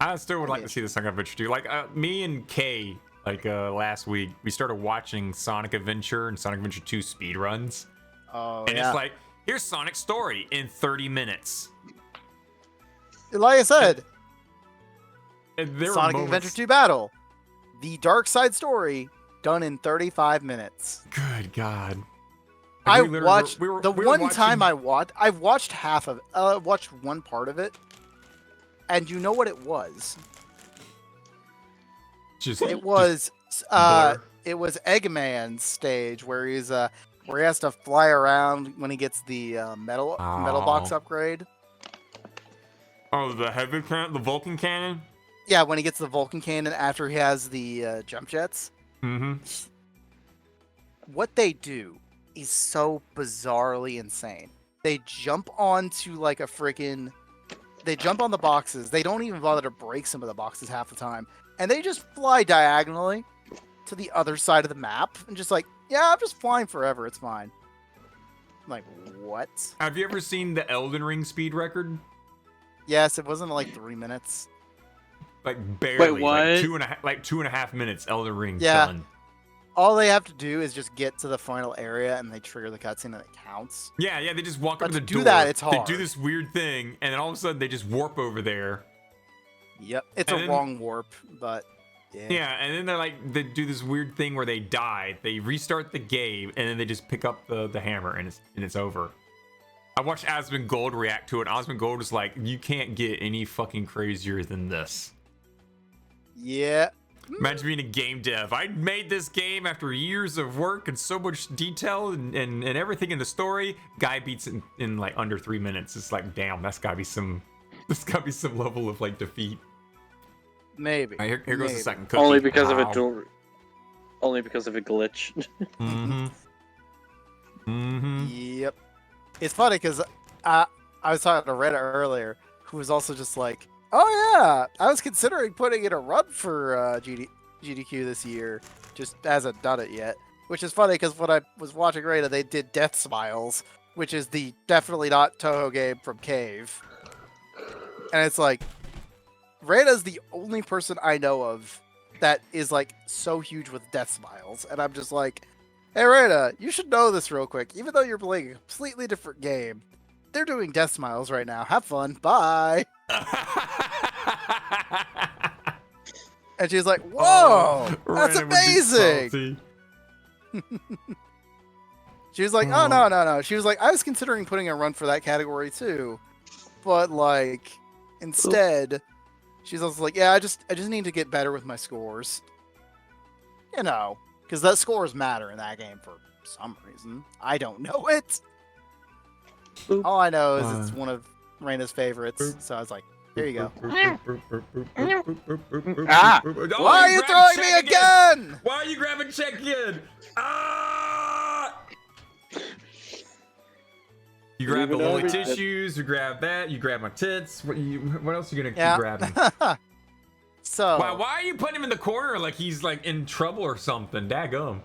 [SPEAKER 1] I still would like
[SPEAKER 3] Yeah.
[SPEAKER 1] to see the Sonic Adventure 2. Like me and Kay, last week, we started watching Sonic Adventure and Sonic Adventure 2 speedruns.
[SPEAKER 3] Oh,
[SPEAKER 1] And
[SPEAKER 3] yeah.
[SPEAKER 1] it's like, here's Sonic's story in 30 minutes.
[SPEAKER 3] Like I said,
[SPEAKER 1] And there were
[SPEAKER 3] Sonic
[SPEAKER 1] moments-
[SPEAKER 3] Adventure 2 Battle, the Dark Side story, done in 35 minutes.
[SPEAKER 1] Good God.
[SPEAKER 3] I
[SPEAKER 1] We literally
[SPEAKER 3] watched
[SPEAKER 1] were-
[SPEAKER 3] the
[SPEAKER 1] we were
[SPEAKER 3] one
[SPEAKER 1] watching-
[SPEAKER 3] time I watched half of watched one part of it, and you know what it was?
[SPEAKER 1] Just,
[SPEAKER 3] It was
[SPEAKER 1] blur.
[SPEAKER 3] it was Eggman's stage where he has to fly around when he gets the metal box
[SPEAKER 1] Oh.
[SPEAKER 3] upgrade.
[SPEAKER 1] Oh, the Vulcan cannon?
[SPEAKER 3] Yeah, when he gets the Vulcan cannon after he has the jump jets.
[SPEAKER 1] Mm-hmm.
[SPEAKER 3] What they do is so bizarrely insane. They jump onto like a freaking. They jump on the boxes. They don't even bother to break some of the boxes half the time. And they just fly diagonally to the other side of the map and just like, yeah, I'm just flying forever. It's fine. I'm like, what?
[SPEAKER 1] Have you ever seen the Elden Ring speed record?
[SPEAKER 3] Yes, it wasn't like 3 minutes.
[SPEAKER 1] Like barely.
[SPEAKER 2] what?
[SPEAKER 1] Like 2.5 minutes Elden Ring
[SPEAKER 3] Yeah.
[SPEAKER 1] done.
[SPEAKER 3] All they have to do is just get to the final area and they trigger the cutscene and it counts.
[SPEAKER 1] Yeah, they just walk
[SPEAKER 3] But
[SPEAKER 1] up to
[SPEAKER 3] to
[SPEAKER 1] the
[SPEAKER 3] do
[SPEAKER 1] door.
[SPEAKER 3] that, it's
[SPEAKER 1] They
[SPEAKER 3] hard.
[SPEAKER 1] do this weird thing, and then all of a sudden they just warp over there.
[SPEAKER 3] Yep. It's
[SPEAKER 1] And
[SPEAKER 3] a
[SPEAKER 1] then-
[SPEAKER 3] wrong warp, but yeah.
[SPEAKER 1] Yeah, and then they do this weird thing where they die. They restart the game, and then they just pick up the hammer, and it's over. I watched Asmongold react to it. And Asmongold was like, "You can't get any fucking crazier than this."
[SPEAKER 3] Yeah.
[SPEAKER 1] Imagine being a game dev. I made this game after years of work and so much detail and everything in the story. Guy beats it in like under 3 minutes. It's like, damn, that's gotta be some level of like defeat.
[SPEAKER 3] Maybe.
[SPEAKER 1] All right, here goes the second cookie.
[SPEAKER 2] Only because of a glitch.
[SPEAKER 3] Yep. It's funny because I was talking to Reddit earlier, who was also just like, "Oh yeah, I was considering putting in a run for GDQ this year, just hasn't done it yet." Which is funny because when I was watching Reddit, they did Death Smiles, which is the definitely not Touhou game from Cave, and it's like, Reda's the only person I know of that is like so huge with Death Smiles, and I'm just like, hey Reda, you should know this real quick. Even though you're playing a completely different game, they're doing Death Smiles right now. Have fun. Bye. And she's like, whoa, that's amazing. She was like, oh no. She was like, I was considering putting a run for that category too, but like instead, she's also like, yeah, I just need to get better with my scores. You know, because that scores matter in that game for some reason. I don't know it. All I know is it's one of Raina's favorites. So I was like, here you go.
[SPEAKER 2] Ah!
[SPEAKER 3] Why are you throwing me again?
[SPEAKER 1] Why are you grabbing check again? Ah! You grab the lily tissues, you grab that, you grab my tits. What else are you gonna keep grabbing?
[SPEAKER 3] So
[SPEAKER 1] why are you putting him in the corner like he's like in trouble or something? Daggum.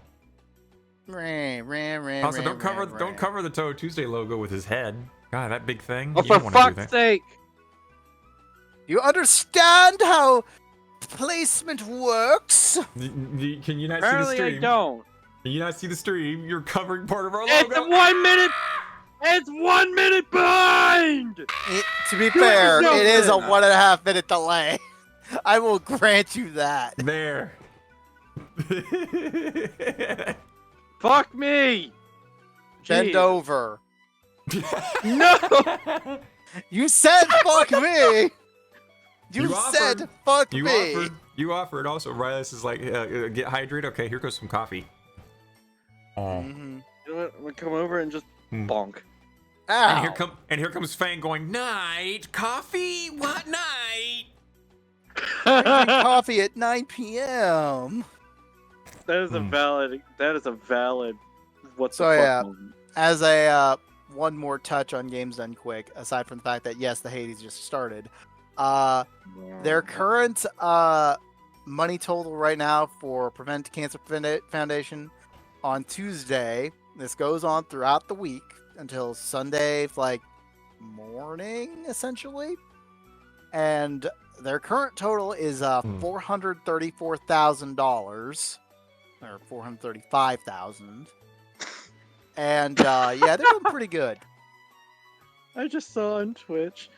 [SPEAKER 1] Also, don't cover the Touhou Tuesday logo with his head. God, that big thing.
[SPEAKER 2] Oh, for fuck's sake!
[SPEAKER 3] You understand how placement works?
[SPEAKER 1] Can you not
[SPEAKER 2] Apparently
[SPEAKER 1] see the stream?
[SPEAKER 2] I don't.
[SPEAKER 1] Can you not see the stream? You're covering part of our logo.
[SPEAKER 2] It's 1 minute. It's 1 minute behind.
[SPEAKER 3] To be fair, it is a 1.5 minute delay. I will grant you that.
[SPEAKER 1] There.
[SPEAKER 2] Fuck me.
[SPEAKER 3] Bend
[SPEAKER 2] Jeez.
[SPEAKER 3] over.
[SPEAKER 2] No.
[SPEAKER 3] You said fuck me. You said
[SPEAKER 1] offered.
[SPEAKER 3] fuck
[SPEAKER 1] You
[SPEAKER 3] me.
[SPEAKER 1] offered. You offered. Also, Riley is like, get hydrated. Okay, here goes some coffee.
[SPEAKER 2] You know what? I'm gonna come over and just bonk.
[SPEAKER 3] Ow.
[SPEAKER 1] And here comes Fang going, night coffee. What night?
[SPEAKER 3] Drinking coffee at 9 p.m.
[SPEAKER 2] That is a valid. That is a valid. What's
[SPEAKER 3] So
[SPEAKER 2] the fuck
[SPEAKER 3] yeah,
[SPEAKER 2] moment.
[SPEAKER 3] as a one more touch on Games Done Quick, aside from the fact that yes, the Hades just started. Their current money total right now for Prevent Cancer Foundation on Tuesday. This goes on throughout the week until Sunday, like morning, essentially. And their current total is $434,000 or $435,000. And yeah, they're doing pretty good.
[SPEAKER 2] I just saw on Twitch,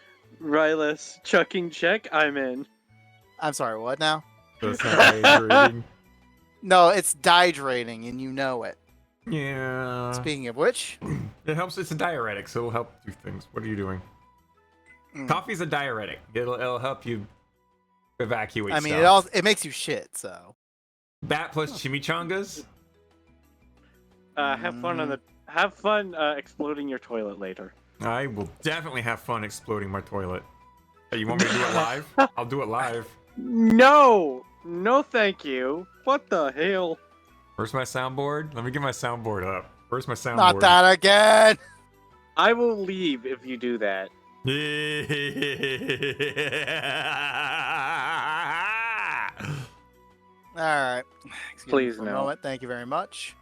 [SPEAKER 2] Rylus chucking check. I'm in.
[SPEAKER 3] I'm sorry, what now?
[SPEAKER 1] That's not hydrating.
[SPEAKER 3] No, it's dehydrating, and you know it.
[SPEAKER 1] Yeah.
[SPEAKER 3] Speaking of which,
[SPEAKER 1] It helps. It's a diuretic, so it'll help do things. What are you doing? Coffee's a diuretic. It'll help you evacuate.
[SPEAKER 3] I mean,
[SPEAKER 1] stuff.
[SPEAKER 3] it makes you shit. So
[SPEAKER 1] That plus chimichangas.
[SPEAKER 2] Have fun exploding your toilet later.
[SPEAKER 1] I will definitely have fun exploding my toilet. Hey, you want me to do it live? I'll do it live.
[SPEAKER 2] No, thank you. What the hell?
[SPEAKER 1] Where's my soundboard? Let me get my soundboard up. Where's my soundboard?
[SPEAKER 3] not that again.
[SPEAKER 2] I will leave if you do that.
[SPEAKER 3] All right. Excuse
[SPEAKER 2] Please,
[SPEAKER 3] me for a
[SPEAKER 2] no.
[SPEAKER 3] moment. Thank you very much.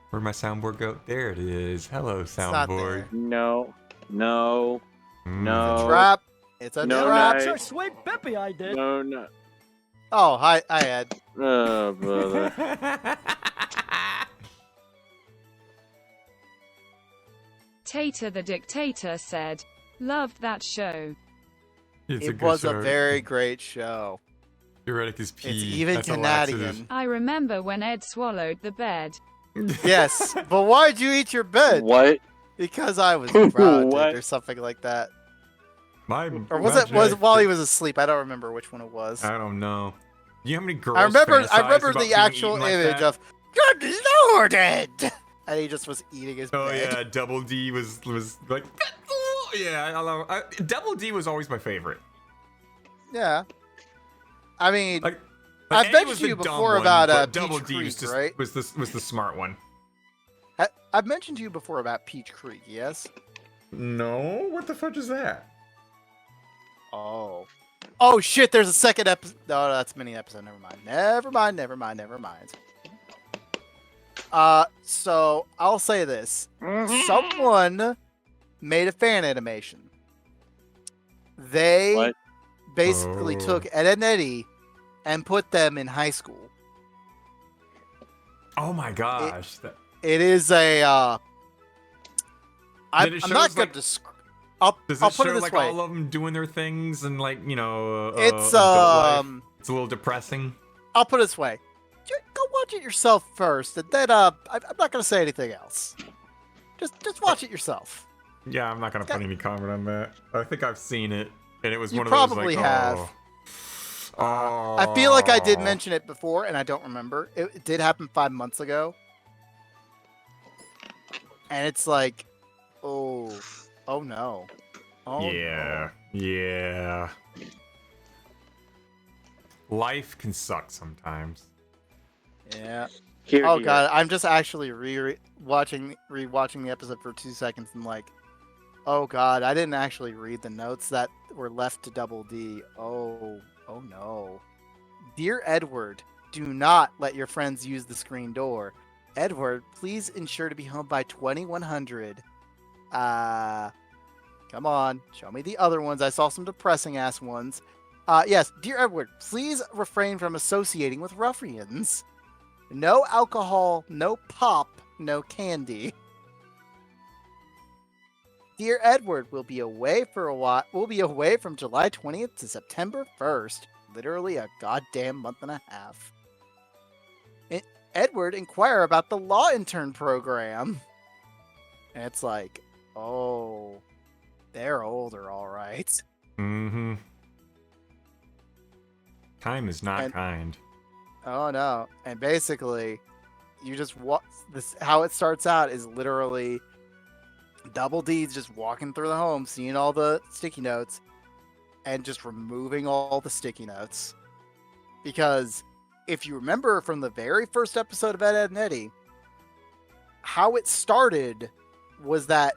[SPEAKER 1] Where'd my soundboard go? There it is. Hello,
[SPEAKER 3] not
[SPEAKER 1] soundboard.
[SPEAKER 2] No.
[SPEAKER 3] It's a trap. It's a
[SPEAKER 2] No,
[SPEAKER 3] trap.
[SPEAKER 2] nice.
[SPEAKER 5] Sure, sweet Bippy, I did.
[SPEAKER 2] No.
[SPEAKER 3] Oh, hi, Ed.
[SPEAKER 2] Oh, brother.
[SPEAKER 4] Tater the Dictator said, loved that show.
[SPEAKER 3] It was a very great show.
[SPEAKER 1] Theoretic is P.
[SPEAKER 3] It's even
[SPEAKER 1] That's a laxative.
[SPEAKER 3] Canadian.
[SPEAKER 4] I remember when Ed swallowed the bed.
[SPEAKER 3] Yes, but why'd you eat your bed?
[SPEAKER 2] What?
[SPEAKER 3] Because I was proud
[SPEAKER 2] What?
[SPEAKER 3] or something like that.
[SPEAKER 1] My
[SPEAKER 3] Or was it while he was asleep? I don't remember which one it was.
[SPEAKER 1] I don't know. You know how many girls
[SPEAKER 3] I remember
[SPEAKER 1] fantasize about
[SPEAKER 3] the
[SPEAKER 1] being
[SPEAKER 3] actual
[SPEAKER 1] eaten like
[SPEAKER 3] image
[SPEAKER 1] that?
[SPEAKER 3] of good lord, Ed! And he just was eating his
[SPEAKER 1] Oh
[SPEAKER 3] bread.
[SPEAKER 1] yeah, Double D was like, yeah, I love. Double D was always my favorite.
[SPEAKER 3] Yeah. I mean,
[SPEAKER 1] Like
[SPEAKER 3] I've
[SPEAKER 1] Eddie
[SPEAKER 3] mentioned
[SPEAKER 1] was
[SPEAKER 3] to you
[SPEAKER 1] the dumb
[SPEAKER 3] before
[SPEAKER 1] one,
[SPEAKER 3] about
[SPEAKER 1] but
[SPEAKER 3] Peach
[SPEAKER 1] Double D
[SPEAKER 3] Creek,
[SPEAKER 1] was just
[SPEAKER 3] right?
[SPEAKER 1] was the smart one.
[SPEAKER 3] I've mentioned to you before about Peach Creek, yes?
[SPEAKER 1] No, what the fuck is that?
[SPEAKER 3] Oh. Oh shit, there's a second episode. No, that's a mini episode. Never mind. So I'll say this. Someone made a fan animation. They
[SPEAKER 2] What?
[SPEAKER 3] basically took Ed and Eddie and put them in high school.
[SPEAKER 1] Oh my gosh.
[SPEAKER 3] It is a I'm
[SPEAKER 1] Then it
[SPEAKER 3] not
[SPEAKER 1] shows,
[SPEAKER 3] gonna
[SPEAKER 1] like-
[SPEAKER 3] describe.
[SPEAKER 1] Does
[SPEAKER 3] I'll
[SPEAKER 1] it
[SPEAKER 3] put
[SPEAKER 1] show
[SPEAKER 3] it this
[SPEAKER 1] like
[SPEAKER 3] way.
[SPEAKER 1] all of them doing their things and like, you know,
[SPEAKER 3] It's
[SPEAKER 1] adult life? It's a little depressing.
[SPEAKER 3] I'll put it this way. Go watch it yourself first, and then I'm not gonna say anything else. Just watch it yourself.
[SPEAKER 1] Yeah, I'm not gonna put any comment on that. I think I've seen it, and it was
[SPEAKER 3] You
[SPEAKER 1] one of those
[SPEAKER 3] probably
[SPEAKER 1] like,
[SPEAKER 3] have.
[SPEAKER 1] Oh.
[SPEAKER 3] I feel like I did mention it before, and I don't remember. It did happen 5 months ago, and it's like, oh no, oh
[SPEAKER 1] Yeah, yeah. Life can suck sometimes.
[SPEAKER 3] no. Yeah.
[SPEAKER 2] Here,
[SPEAKER 3] Oh
[SPEAKER 2] here.
[SPEAKER 3] god, I'm just actually rewatching the episode for 2 seconds and like, oh god, I didn't actually read the notes that were left to Double D. Oh no. Dear Edward, do not let your friends use the screen door. Edward, please ensure to be home by 2100. Come on, show me the other ones. I saw some depressing ass ones. Yes, dear Edward, please refrain from associating with ruffians. No alcohol, no pop, no candy. Dear Edward, we'll be away for a while. We'll be away from July 20th to September 1st. Literally a goddamn month and a half. Edward, inquire about the law intern program. And it's like, oh, they're older, all right.
[SPEAKER 1] Mm-hmm. Time is not kind.
[SPEAKER 3] Oh no! And basically, you just this. How it starts out is literally Double D's just walking through the home, seeing all the sticky notes, and just removing all the sticky notes. Because if you remember from the very first episode of Ed, Ed and Eddie, how it started was that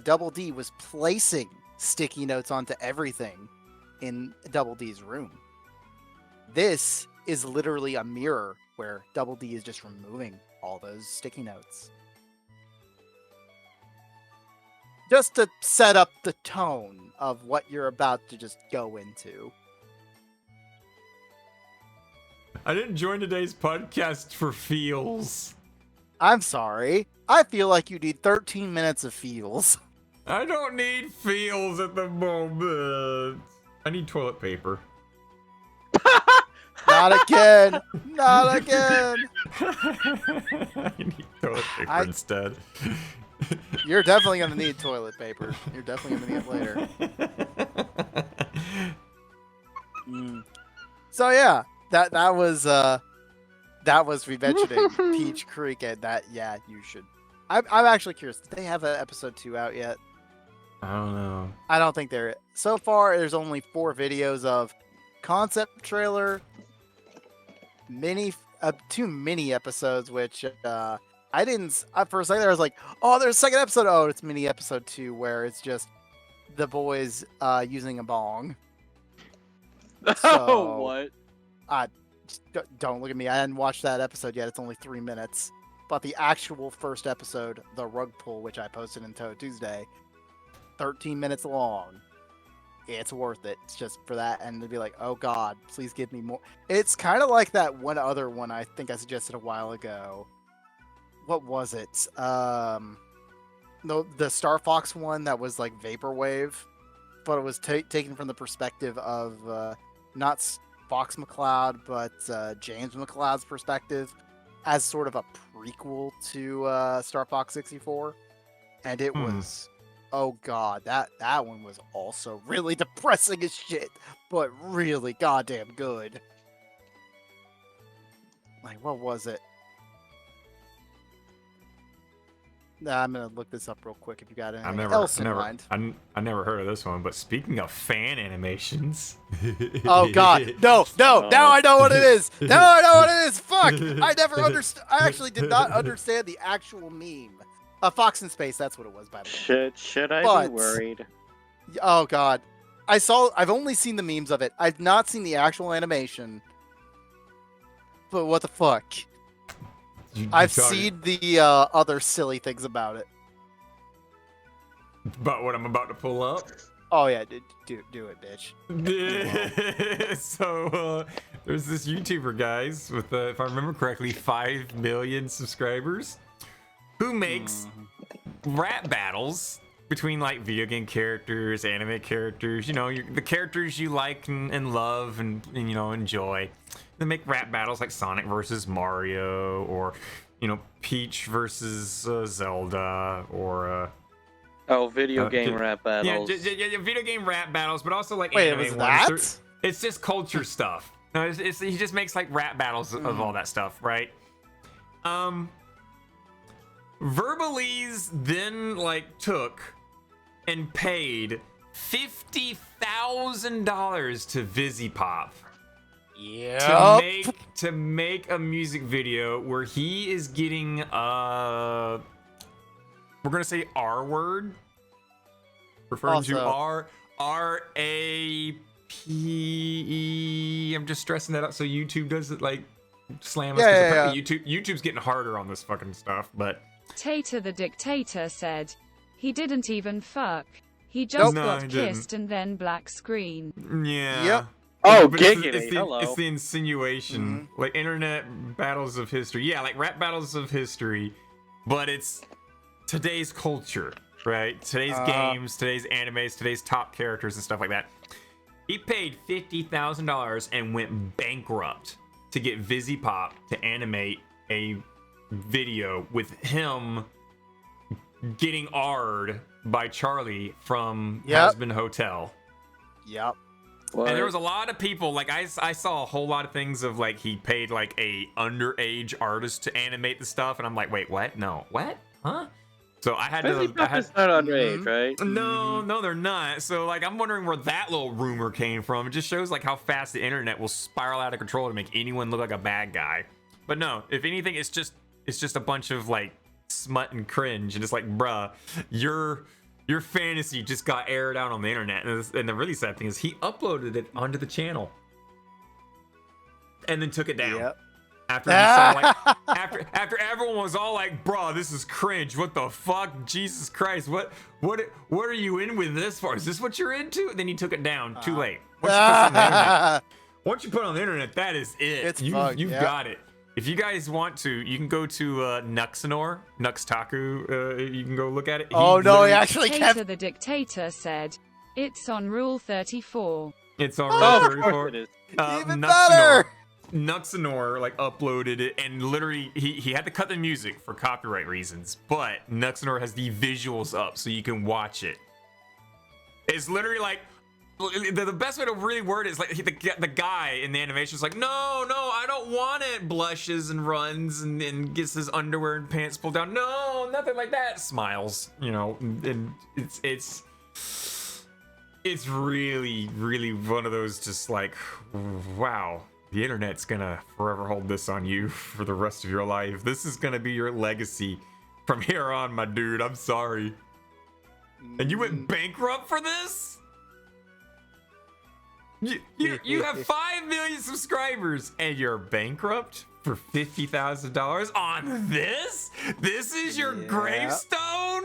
[SPEAKER 3] Double D was placing sticky notes onto everything in Double D's room. This is literally a mirror where Double D is just removing all those sticky notes. Just to set up the tone of what you're about to just go into.
[SPEAKER 1] I didn't join today's podcast for feels.
[SPEAKER 3] I'm sorry. I feel like you need 13 minutes of feels.
[SPEAKER 1] I don't need feels at the moment. I need toilet paper.
[SPEAKER 3] Not again. Not again.
[SPEAKER 1] I need toilet paper instead.
[SPEAKER 3] You're definitely going to need toilet paper. You're definitely going to need it later. So yeah, that was revisiting Peach Creek, and that, yeah, you should. I'm actually curious. Did they have an episode 2 out yet?
[SPEAKER 1] I don't know.
[SPEAKER 3] I don't think there. So far, there's only 4 videos of concept trailer, two mini episodes, which I didn't. For a second, I was like, "Oh, there's a second episode." Oh, it's mini episode 2, where it's just the boys using a bong.
[SPEAKER 2] Oh, what?
[SPEAKER 3] Don't look at me. I hadn't watched that episode yet. It's only 3 minutes. But the actual first episode, the rug pull, which I posted in Touhou Tuesday, 13 minutes long. It's worth it. It's just for that, and to be like, oh god, please give me more. It's kind of like that one other one I think I suggested a while ago. What was it? The Star Fox one that was like vaporwave, but it was taken from the perspective of not Fox McCloud, but James McCloud's perspective, as sort of a prequel to Star Fox 64, and it was. Oh god, that one was also really depressing as shit, but really goddamn good. Like, what was it? Nah, I'm gonna look this up real quick if you got anything else in mind.
[SPEAKER 1] I never heard of this one, but speaking of fan animations.
[SPEAKER 3] Oh God, no! Now I know what it is. Now I know what it is. Fuck! I never understood. I actually did not understand the actual meme. Fox in Space. That's what it was, by the way.
[SPEAKER 2] Should I be worried?
[SPEAKER 3] Oh God, I've only seen the memes of it. I've not seen the actual animation. But what the fuck? I've seen the other silly things about it.
[SPEAKER 1] About what I'm about to pull up?
[SPEAKER 3] Oh yeah, do it, bitch.
[SPEAKER 1] So there's this YouTuber, guys, with if I remember correctly, 5 million subscribers, who makes rap battles between like video game characters, anime characters, you know, the characters you like and love and you know enjoy. They make rap battles like Sonic versus Mario, or you know, Peach versus Zelda, or
[SPEAKER 2] video game rap battles.
[SPEAKER 1] Yeah, video game rap battles, but also like
[SPEAKER 3] Wait,
[SPEAKER 1] anime
[SPEAKER 3] was
[SPEAKER 1] ones. It's just culture stuff. No, he just makes like rap battles of all that stuff, right? Verbalize then like took and paid $50,000 to VisiPop.
[SPEAKER 3] Yeah.
[SPEAKER 1] To make a music video where he is getting we're gonna say R word, referring to R-A-P-E. I'm just stressing that out so YouTube doesn't like slam us.
[SPEAKER 3] Yeah.
[SPEAKER 1] YouTube's getting harder on this fucking stuff, but
[SPEAKER 4] Tater the dictator said, he didn't even fuck. He just got kissed and then black screen.
[SPEAKER 1] Yeah.
[SPEAKER 3] Yep.
[SPEAKER 2] Oh,
[SPEAKER 1] but
[SPEAKER 2] giggity, hello.
[SPEAKER 1] It's the insinuation. Like internet battles of history. Yeah, like rap battles of history, but it's today's culture, right? Today's games, today's animes, today's top characters and stuff like that. He paid $50,000 and went bankrupt to get VisiPop to animate a video with him getting R'd by Charlie from Husband Hotel.
[SPEAKER 3] Yep.
[SPEAKER 2] What?
[SPEAKER 1] And there was a lot of people, like I saw a whole lot of things of like he paid like a underage artist to animate the stuff, and I'm like, wait, what? No, what? Huh? So I had to.
[SPEAKER 2] It's not underage, right?
[SPEAKER 1] No, they're not. So like I'm wondering where that little rumor came from. It just shows like how fast the internet will spiral out of control to make anyone look like a bad guy. But no, if anything, it's just a bunch of like smut and cringe, and it's like, bruh, your fantasy just got aired out on the internet. And the really sad thing is he uploaded it onto the channel and then took it down.
[SPEAKER 3] Yep.
[SPEAKER 1] After he saw like after everyone was all like, bruh, this is cringe. What the fuck? Jesus Christ. What are you in with this for? Is this what you're into? And then he took it down. Too late. Once you put it on the internet, that is it. You've got it. If you guys want to, you can go to Nuxtaku. You can go look at it.
[SPEAKER 3] He actually kept.
[SPEAKER 4] Tater the dictator said, it's on Rule 34.
[SPEAKER 1] It's on Rule 34.
[SPEAKER 2] It is.
[SPEAKER 3] Even better.
[SPEAKER 1] Nuxanor like uploaded it, and literally he had to cut the music for copyright reasons, but Nuxanor has the visuals up so you can watch it. It's literally like the best way to really word it is like the guy in the animation is like, no, I don't want it. Blushes and runs and gets his underwear and pants pulled down. No, nothing like that. Smiles, you know, and it's really, really one of those just like, wow. The internet's gonna forever hold this on you for the rest of your life. This is gonna be your legacy from here on, my dude. I'm sorry. And you went bankrupt for this? You have 5 million subscribers and you're bankrupt for $50,000 on this? This is your gravestone?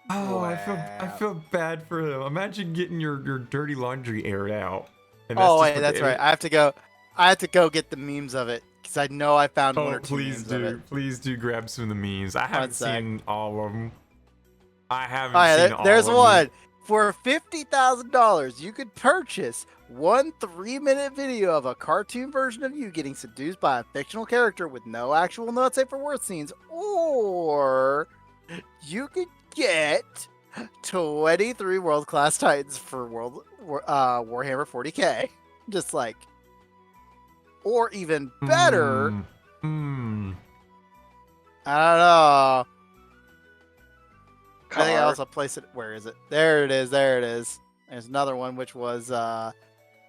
[SPEAKER 1] Oh, wow. I feel bad for him. Imagine getting your dirty laundry aired out.
[SPEAKER 3] That's right. I have to go get the memes of it because I know I found one or two memes of it.
[SPEAKER 1] Please do grab some of the memes. I haven't seen all of them.
[SPEAKER 3] There's one. For $50,000, you could purchase one 3-minute video of a cartoon version of you getting seduced by a fictional character with no actual not safe for work scenes, or you could get 23 world-class titans for Warhammer 40k. Just like, or even better, I don't know. I think I also placed it. Where is it? There it is. There it is. There's another one, which was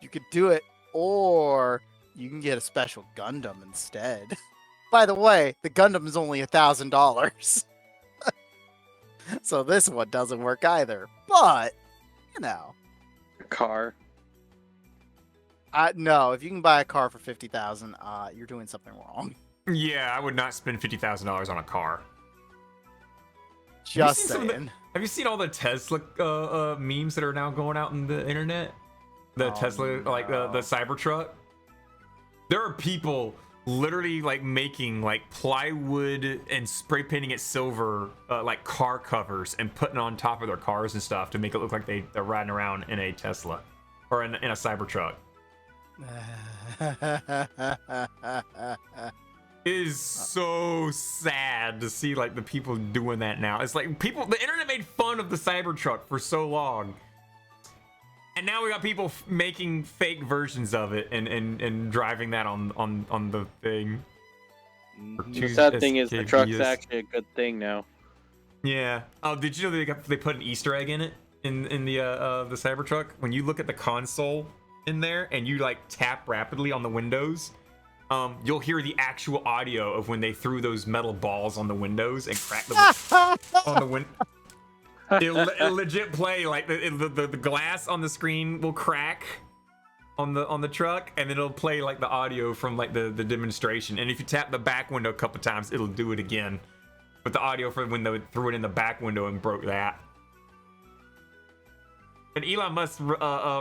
[SPEAKER 3] you could do it, or you can get a special Gundam instead. By the way, the Gundam is only $1,000. So this one doesn't work either. But, you know.
[SPEAKER 2] Car.
[SPEAKER 3] No, if you can buy a car for $50,000, you're doing something wrong.
[SPEAKER 1] Yeah, I would not spend $50,000 on a car.
[SPEAKER 3] Just saying.
[SPEAKER 1] Have you seen all the Tesla memes that are now going out in the internet? The Tesla, like the Cybertruck. There are people literally like making like plywood and spray painting it silver, like car covers, and putting on top of their cars and stuff to make it look like they're riding around in a Tesla or in a Cybertruck. It is so sad to see like the people doing that now. It's like the internet made fun of the Cybertruck for so long, and now we got people making fake versions of it and driving that on the thing.
[SPEAKER 2] The sad thing is the truck's actually a good thing now.
[SPEAKER 1] Yeah. Oh, did you know they put an Easter egg in it in the Cybertruck? When you look at the console in there and you like tap rapidly on the windows, you'll hear the actual audio of when they threw those metal balls on the windows and cracked them on the window. It'll legit play like the glass on the screen will crack on the truck, and then it'll play like the audio from like the demonstration. And if you tap the back window a couple times, it'll do it again. But the audio for when they threw it in the back window and broke that. And Elon Musk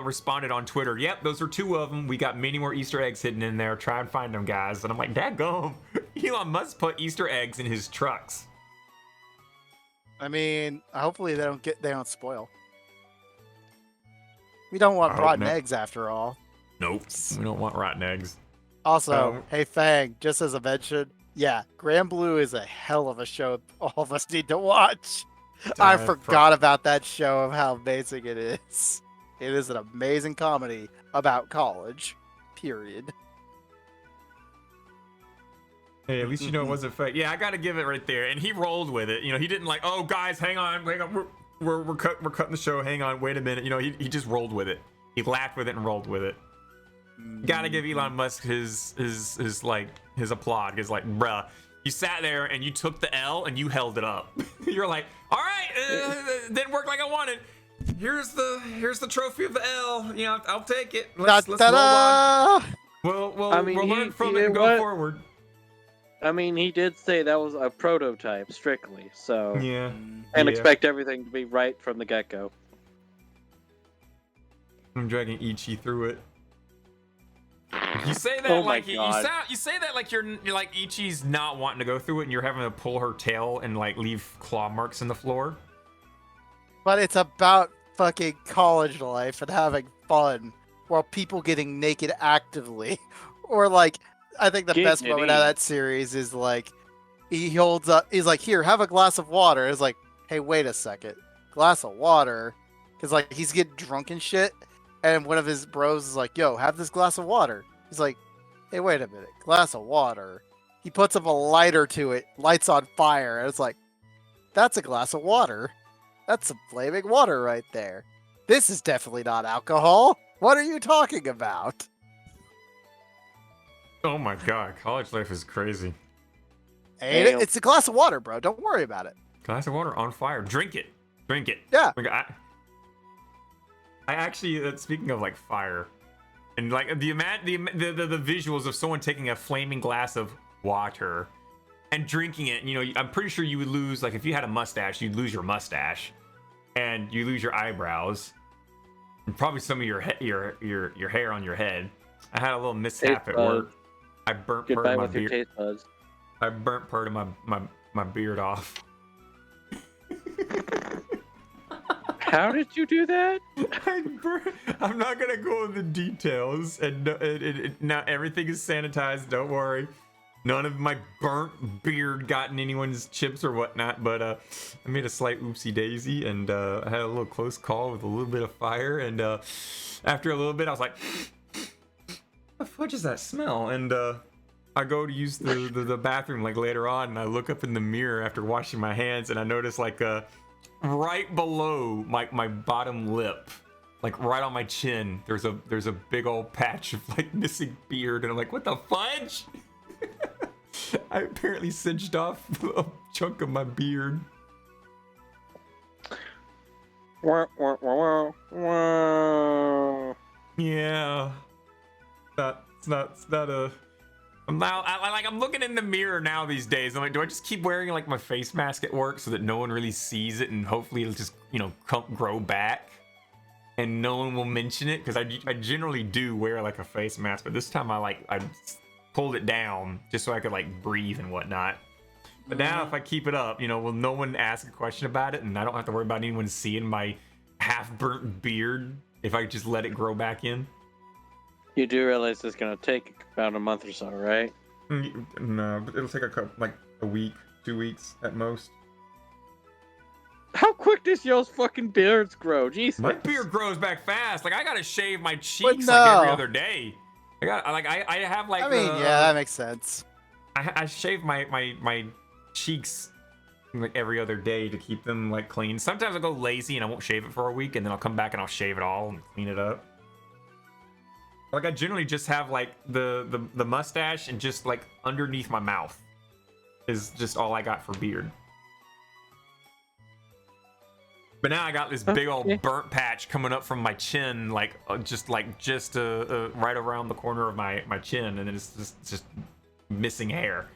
[SPEAKER 1] responded on Twitter, yep, those are 2 of them. We got many more Easter eggs hidden in there. Try and find them, guys. And I'm like, dadgum. Elon Musk put Easter eggs in his trucks.
[SPEAKER 3] I mean, hopefully they don't spoil. We don't want rotten eggs after all.
[SPEAKER 1] Nope, we don't want rotten eggs.
[SPEAKER 3] Also, hey Fang, just as a mention, yeah, Grand Blue is a hell of a show all of us need to watch. I forgot about that show of how amazing it is. It is an amazing comedy about college, period.
[SPEAKER 1] Hey, at least you know it wasn't fake. Yeah, I gotta give it right there. And he rolled with it. You know, he didn't like, oh guys, hang on, we're cutting the show. Hang on, wait a minute. You know, he just rolled with it. He laughed with it and rolled with it. Gotta give Elon Musk his applaud. Because like, bruh, you sat there and you took the L and you held it up. You're like, all right, didn't work like I wanted. Here's the trophy of the L. You know, I'll take it. Let's roll on. We'll learn from it and go forward.
[SPEAKER 2] I mean, he did say that was a prototype, strictly. So
[SPEAKER 1] yeah,
[SPEAKER 2] and expect everything to be right from the get-go.
[SPEAKER 1] I'm dragging Ichi through it. You say that you say that like you're like Ichi's not wanting to go through it, and you're having to pull her tail and like leave claw marks in the floor.
[SPEAKER 3] But it's about fucking college life and having fun while people getting naked actively, or like. I think the best moment out of that series is like he holds up. He's like, "Here, have a glass of water." It's like, "Hey, wait a second, glass of water," because like he's getting drunk and shit, and one of his bros is like, "Yo, have this glass of water." He's like, "Hey, wait a minute, glass of water." He puts up a lighter to it, lights on fire, and it's like, "That's a glass of water. That's some flaming water right there. This is definitely not alcohol. What are you talking about?"
[SPEAKER 1] Oh my god, college life is crazy.
[SPEAKER 3] Hey, it's a glass of water, bro. Don't worry about it.
[SPEAKER 1] Glass of water on fire. Drink it. Drink it.
[SPEAKER 3] Yeah.
[SPEAKER 1] I actually, speaking of like fire, and like the visuals of someone taking a flaming glass of water and drinking it. You know, I'm pretty sure you would lose, like if you had a mustache, you'd lose your mustache, and you lose your eyebrows, and probably some of your hair on your head. I had a little mishap at work. I burnt part of my beard. I burnt part of my beard off.
[SPEAKER 2] How did you do that?
[SPEAKER 1] I'm not gonna go into details, and now everything is sanitized. Don't worry. None of my burnt beard got in anyone's chips or whatnot. But I made a slight oopsie daisy, and I had a little close call with a little bit of fire. And after a little bit, I was like, the fudge is that smell? And I go to use the bathroom like later on, and I look up in the mirror after washing my hands, and I notice like right below my bottom lip, like right on my chin, there's a big old patch of like missing beard, and I'm like, what the fudge? I apparently singed off a chunk of my beard. Yeah. It's not a. I'm looking in the mirror now these days. I'm like, do I just keep wearing like my face mask at work so that no one really sees it, and hopefully it'll just, you know, grow back and no one will mention it? Because I generally do wear like a face mask, but this time I pulled it down just so I could like breathe and whatnot. But now if I keep it up, you know, will no one ask a question about it, and I don't have to worry about anyone seeing my half-burnt beard if I just let it grow back in?
[SPEAKER 2] You do realize it's gonna take about a month or so, right?
[SPEAKER 1] No, but it'll take a week, 2 weeks at most.
[SPEAKER 2] How quick does y'all's fucking beards grow? Jesus.
[SPEAKER 1] My beard grows back fast. Like I gotta shave my cheeks
[SPEAKER 3] But
[SPEAKER 1] like every
[SPEAKER 3] no.
[SPEAKER 1] other day. I have like.
[SPEAKER 3] I mean, yeah, that makes sense.
[SPEAKER 1] I shave my cheeks like every other day to keep them like clean. Sometimes I'll go lazy and I won't shave it for a week, and then I'll come back and I'll shave it all and clean it up. Like I generally just have like the mustache, and just like underneath my mouth is just all I got for beard. But now I got this big old burnt patch coming up from my chin, like just right around the corner of my chin, and it's just missing hair.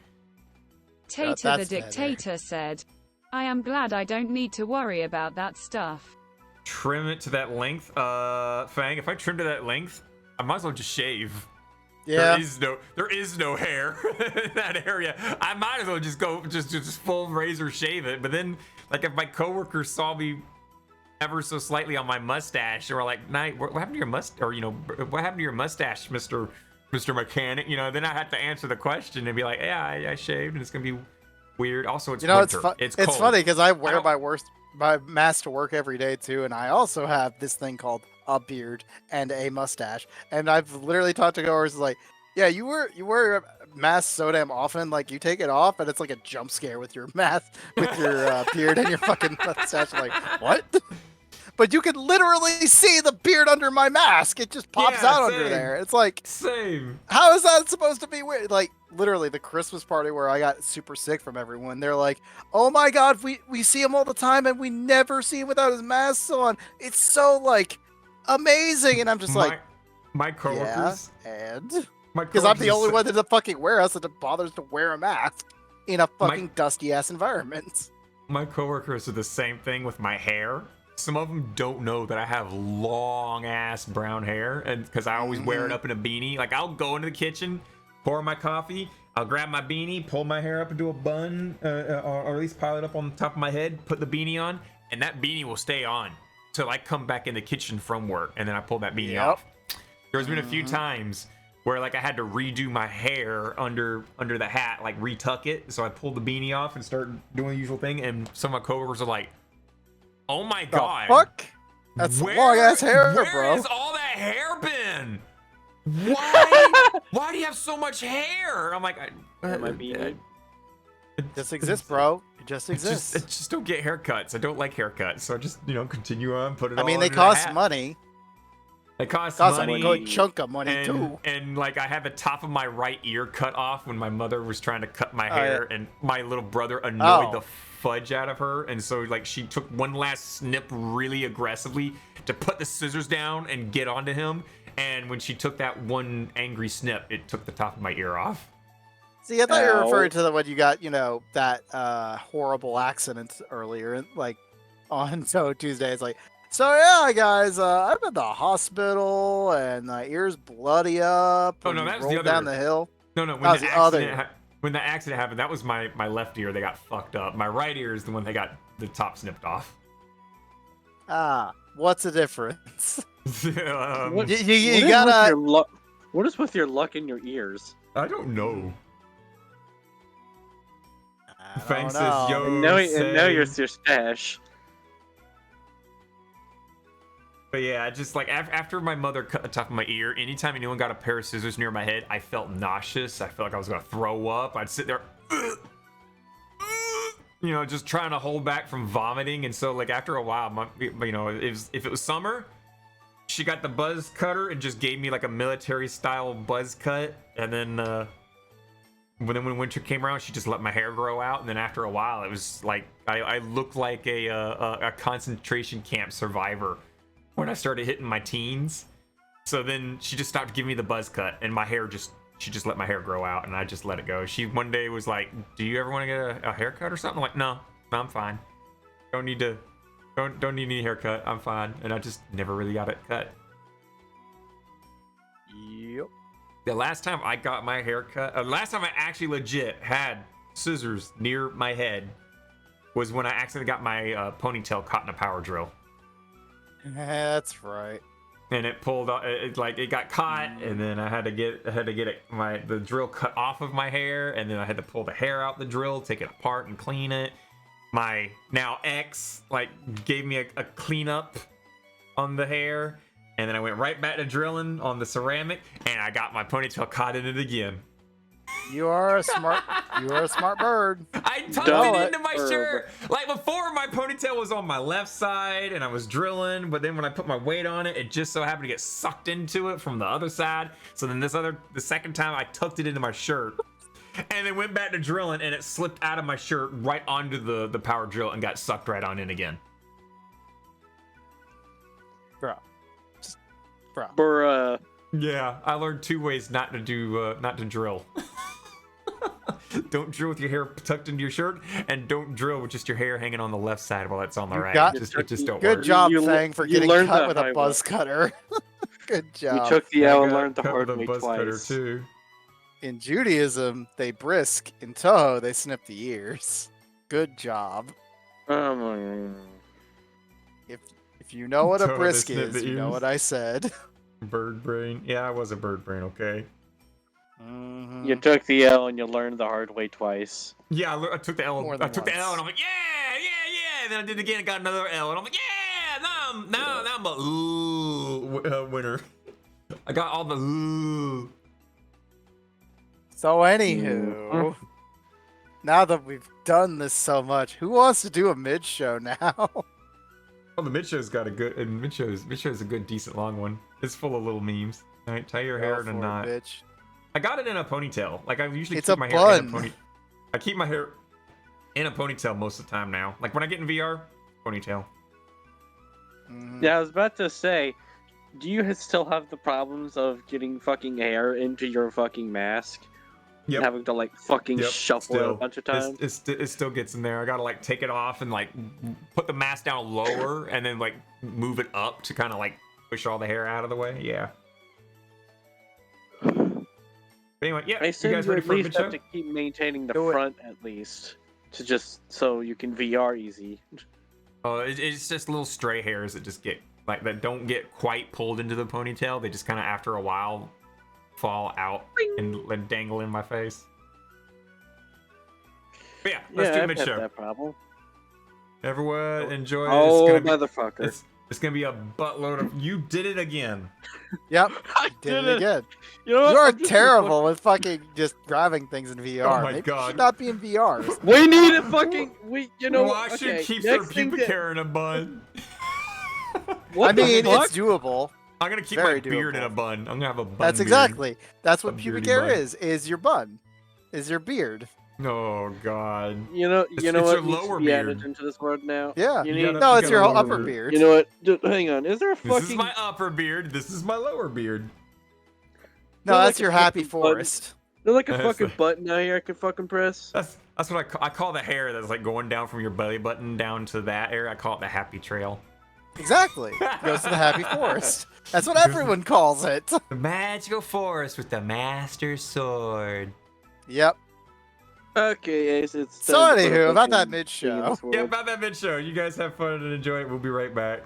[SPEAKER 4] Tater the Dictator said, I am glad I don't need to worry about that stuff.
[SPEAKER 1] Trim it to that length? Fang, if I trim to that length, I might as well just shave.
[SPEAKER 3] Yeah.
[SPEAKER 1] There is no hair in that area. I might as well just go just full razor shave it. But then, like, if my coworkers saw me ever so slightly on my mustache, or like, "Night, what happened to your mustache?" Or, you know, "What happened to your mustache, Mr. Mechanic?" You know, then I have to answer the question and be like, "Yeah, I shaved," and it's gonna be weird. Also, it's winter. It's cold.
[SPEAKER 3] It's funny because I wear my mask to work every day too, and I also have this thing called a beard and a mustache, and I've literally talked to goers like, yeah, you wear a mask so damn often, like you take it off and it's like a jump scare with your mask, with your beard and your fucking mustache. I'm like, what? But you can literally see the beard under my mask. It just pops out under there. It's like,
[SPEAKER 1] same.
[SPEAKER 3] How is that supposed to be weird? Like, literally, the Christmas party where I got super sick from everyone, they're like, oh my god, we see him all the time and we never see him without his mask on. It's so, like, amazing. And I'm just like,
[SPEAKER 1] my coworkers.
[SPEAKER 3] Yeah, and? Because I'm the only one that fucking wears that bothers to wear a mask in a fucking dusty-ass environment.
[SPEAKER 1] My coworkers do the same thing with my hair. Some of them don't know that I have long ass brown hair, and because I always wear it up in a beanie. Like, I'll go into the kitchen, pour my coffee, I'll grab my beanie, pull my hair up into a bun, or at least pile it up on the top of my head, put the beanie on, and that beanie will stay on till I come back in the kitchen from work, and then I pull that beanie off. There's been a few times where, like, I had to redo my hair under the hat, like retuck it, so I pulled the beanie off and started doing the usual thing, and some of my coworkers are like, oh my god.
[SPEAKER 3] Fuck? That's long ass hair, bro.
[SPEAKER 1] Where has all that hair been? Why do you have so much hair? And I'm like,
[SPEAKER 3] it just exists, bro. It just exists.
[SPEAKER 1] I just don't get haircuts. I don't like haircuts, so I just, you know, continue on, put it on.
[SPEAKER 3] I mean, they cost money.
[SPEAKER 1] They cost money.
[SPEAKER 3] A good chunk of money too.
[SPEAKER 1] And like, I had the top of my right ear cut off when my mother was trying to cut my hair, and my little brother annoyed the fudge out of her, and so like she took one last snip really aggressively to put the scissors down and get onto him. And when she took that one angry snip, it took the top of my ear off.
[SPEAKER 3] See, I thought you were referring to when you got, you know, that horrible accident earlier, like on Touhou Tuesday. It's like, so yeah, guys, I'm at the hospital and my ear's bloody up.
[SPEAKER 1] Oh no, that was the other.
[SPEAKER 3] Down the hill.
[SPEAKER 1] No, when the accident happened, that was my left ear. They got fucked up. My right ear is the one they got the top snipped off.
[SPEAKER 3] What's the difference?
[SPEAKER 2] You
[SPEAKER 3] you gotta.
[SPEAKER 2] What is with your luck in your ears?
[SPEAKER 1] I don't know.
[SPEAKER 3] Fang
[SPEAKER 1] says, "Yo,
[SPEAKER 2] no, your stash."
[SPEAKER 1] But yeah, just like after my mother cut the top of my ear, anytime anyone got a pair of scissors near my head, I felt nauseous. I felt like I was gonna throw up. I'd sit there, you know, just trying to hold back from vomiting. And so like after a while, you know, if it was summer, she got the buzz cutter and just gave me like a military style buzz cut. And then when winter came around, she just let my hair grow out. And then after a while, it was like I looked like a concentration camp survivor when I started hitting my teens. So then she just stopped giving me the buzz cut, and she just let my hair grow out, and I just let it go. She one day was like, "Do you ever want to get a haircut or something?" I'm like, no, I'm fine. Don't need any haircut. I'm fine. And I just never really got it cut.
[SPEAKER 3] Yep.
[SPEAKER 1] The last time I got my hair cut, last time I actually legit had scissors near my head was when I accidentally got my ponytail caught in a power drill.
[SPEAKER 3] That's right.
[SPEAKER 1] And it pulled off. It got caught, and then I had to get the drill cut off of my hair, and then I had to pull the hair out the drill, take it apart, and clean it. My now ex gave me a cleanup on the hair, and then I went right back to drilling on the ceramic, and I got my ponytail caught in it again.
[SPEAKER 3] You are a smart bird.
[SPEAKER 1] I tucked it into my shirt. Like before, my ponytail was on my left side and I was drilling, but then when I put my weight on it, it just so happened to get sucked into it from the other side. So then the second time I tucked it into my shirt and then went back to drilling, and it slipped out of my shirt right onto the power drill and got sucked right on in again.
[SPEAKER 2] Bruh.
[SPEAKER 1] Yeah, I learned 2 ways not to drill. Don't drill with your hair tucked into your shirt, and don't drill with just your hair hanging on the left side while it's on the right. It just don't work.
[SPEAKER 3] Good job, Fang, for getting cut with a buzz cutter. Good job.
[SPEAKER 2] You took the L and learned the hard way
[SPEAKER 1] buzz
[SPEAKER 2] twice.
[SPEAKER 1] cutter too.
[SPEAKER 3] In Judaism, they brisk. In Touhou, they snip the ears. Good job. If you know what a brisk is, you know what I said.
[SPEAKER 1] Bird brain. Yeah, I was a bird brain. Okay.
[SPEAKER 3] Mm-hmm.
[SPEAKER 2] You took the L and you learned the hard way twice.
[SPEAKER 1] Yeah, I took the L. I took the L, and I'm like, yeah. And then I did it again and got another L, and I'm like, yeah. Now I'm a winner. I got all the ooh.
[SPEAKER 3] So anywho, now that we've done this so much, who wants to do a mid show now?
[SPEAKER 1] Well, the mid show's got a good, and mid show's a good, decent long one. It's full of little memes. All right, tie your hair in a knot.
[SPEAKER 3] Bitch.
[SPEAKER 1] I got it in a ponytail. Like I usually
[SPEAKER 3] It's
[SPEAKER 1] keep
[SPEAKER 3] a
[SPEAKER 1] my hair
[SPEAKER 3] bun.
[SPEAKER 1] in a ponytail. I keep my hair in a ponytail most of the time now. Like when I get in VR, ponytail.
[SPEAKER 2] Yeah, I was about to say, do you still have the problems of getting fucking hair into your fucking mask?
[SPEAKER 1] Yep.
[SPEAKER 2] And having to like fucking shuffle it a bunch of times?
[SPEAKER 1] It still gets in there. I gotta like take it off and like put the mask down lower and then like move it up to kind of like push all the hair out of the way. Yeah. But anyway, yeah.
[SPEAKER 2] I assume
[SPEAKER 1] you guys
[SPEAKER 2] you
[SPEAKER 1] ready
[SPEAKER 2] at
[SPEAKER 1] for a
[SPEAKER 2] least
[SPEAKER 1] mid show?
[SPEAKER 2] have to keep maintaining the front at least, to just so you can VR easy.
[SPEAKER 1] Oh, it's just little stray hairs that just get like that don't get quite pulled into the ponytail. They just kind of after a while fall out and dangle in my face. But yeah, let's do mid show.
[SPEAKER 2] That problem.
[SPEAKER 1] Everyone enjoy.
[SPEAKER 2] Oh, motherfucker!
[SPEAKER 1] It's gonna be a buttload of. You did it again.
[SPEAKER 3] Yep,
[SPEAKER 2] I
[SPEAKER 3] did it again.
[SPEAKER 2] You know what?
[SPEAKER 3] You are terrible with fucking just grabbing things in VR.
[SPEAKER 1] Oh my
[SPEAKER 3] Maybe
[SPEAKER 1] God.
[SPEAKER 3] you should not be in VR.
[SPEAKER 2] We need a fucking. You know.
[SPEAKER 1] Washington
[SPEAKER 2] Okay,
[SPEAKER 1] keeps their
[SPEAKER 2] next thing
[SPEAKER 1] pubic hair in a bun.
[SPEAKER 2] What
[SPEAKER 3] I mean,
[SPEAKER 2] the fuck?
[SPEAKER 3] it's doable.
[SPEAKER 1] I'm gonna keep
[SPEAKER 3] Very
[SPEAKER 1] my beard in a
[SPEAKER 3] doable.
[SPEAKER 1] bun. I'm gonna have a bun.
[SPEAKER 3] That's
[SPEAKER 1] beard.
[SPEAKER 3] exactly. That's what
[SPEAKER 1] A
[SPEAKER 3] pubic
[SPEAKER 1] beardy
[SPEAKER 3] hair
[SPEAKER 1] bun.
[SPEAKER 3] is your bun. Is your beard.
[SPEAKER 1] Oh God.
[SPEAKER 2] You know
[SPEAKER 1] It's
[SPEAKER 2] what
[SPEAKER 1] your
[SPEAKER 2] needs
[SPEAKER 1] lower
[SPEAKER 2] to be
[SPEAKER 1] beard.
[SPEAKER 2] added into this word now?
[SPEAKER 3] Yeah.
[SPEAKER 2] You
[SPEAKER 1] You
[SPEAKER 2] need.
[SPEAKER 1] gotta-
[SPEAKER 3] No, it's your whole
[SPEAKER 1] lower
[SPEAKER 3] upper
[SPEAKER 1] beard.
[SPEAKER 3] beard.
[SPEAKER 2] You know what? Just, hang on. Is there a
[SPEAKER 1] This
[SPEAKER 2] fucking?
[SPEAKER 1] is my upper beard. This is my lower beard.
[SPEAKER 3] No,
[SPEAKER 2] They're
[SPEAKER 3] that's
[SPEAKER 2] like a
[SPEAKER 3] your happy
[SPEAKER 2] fucking bun.
[SPEAKER 3] forest.
[SPEAKER 2] There's like a
[SPEAKER 1] That's
[SPEAKER 2] fucking
[SPEAKER 1] like-
[SPEAKER 2] button out here I can fucking press.
[SPEAKER 1] That's what I call the hair that's like going down from your belly button down to that area. I call it the happy trail.
[SPEAKER 3] Exactly. Goes to the happy forest. That's what everyone calls it.
[SPEAKER 1] The magical forest with the master sword.
[SPEAKER 3] Yep.
[SPEAKER 2] Okay, Ace. It's
[SPEAKER 3] So
[SPEAKER 2] time to put a
[SPEAKER 3] anywho, about that
[SPEAKER 2] fucking
[SPEAKER 3] mid
[SPEAKER 2] thing in
[SPEAKER 3] show.
[SPEAKER 2] this
[SPEAKER 1] Yeah,
[SPEAKER 2] world.
[SPEAKER 1] about that mid show. You guys have fun and enjoy it. We'll be right back.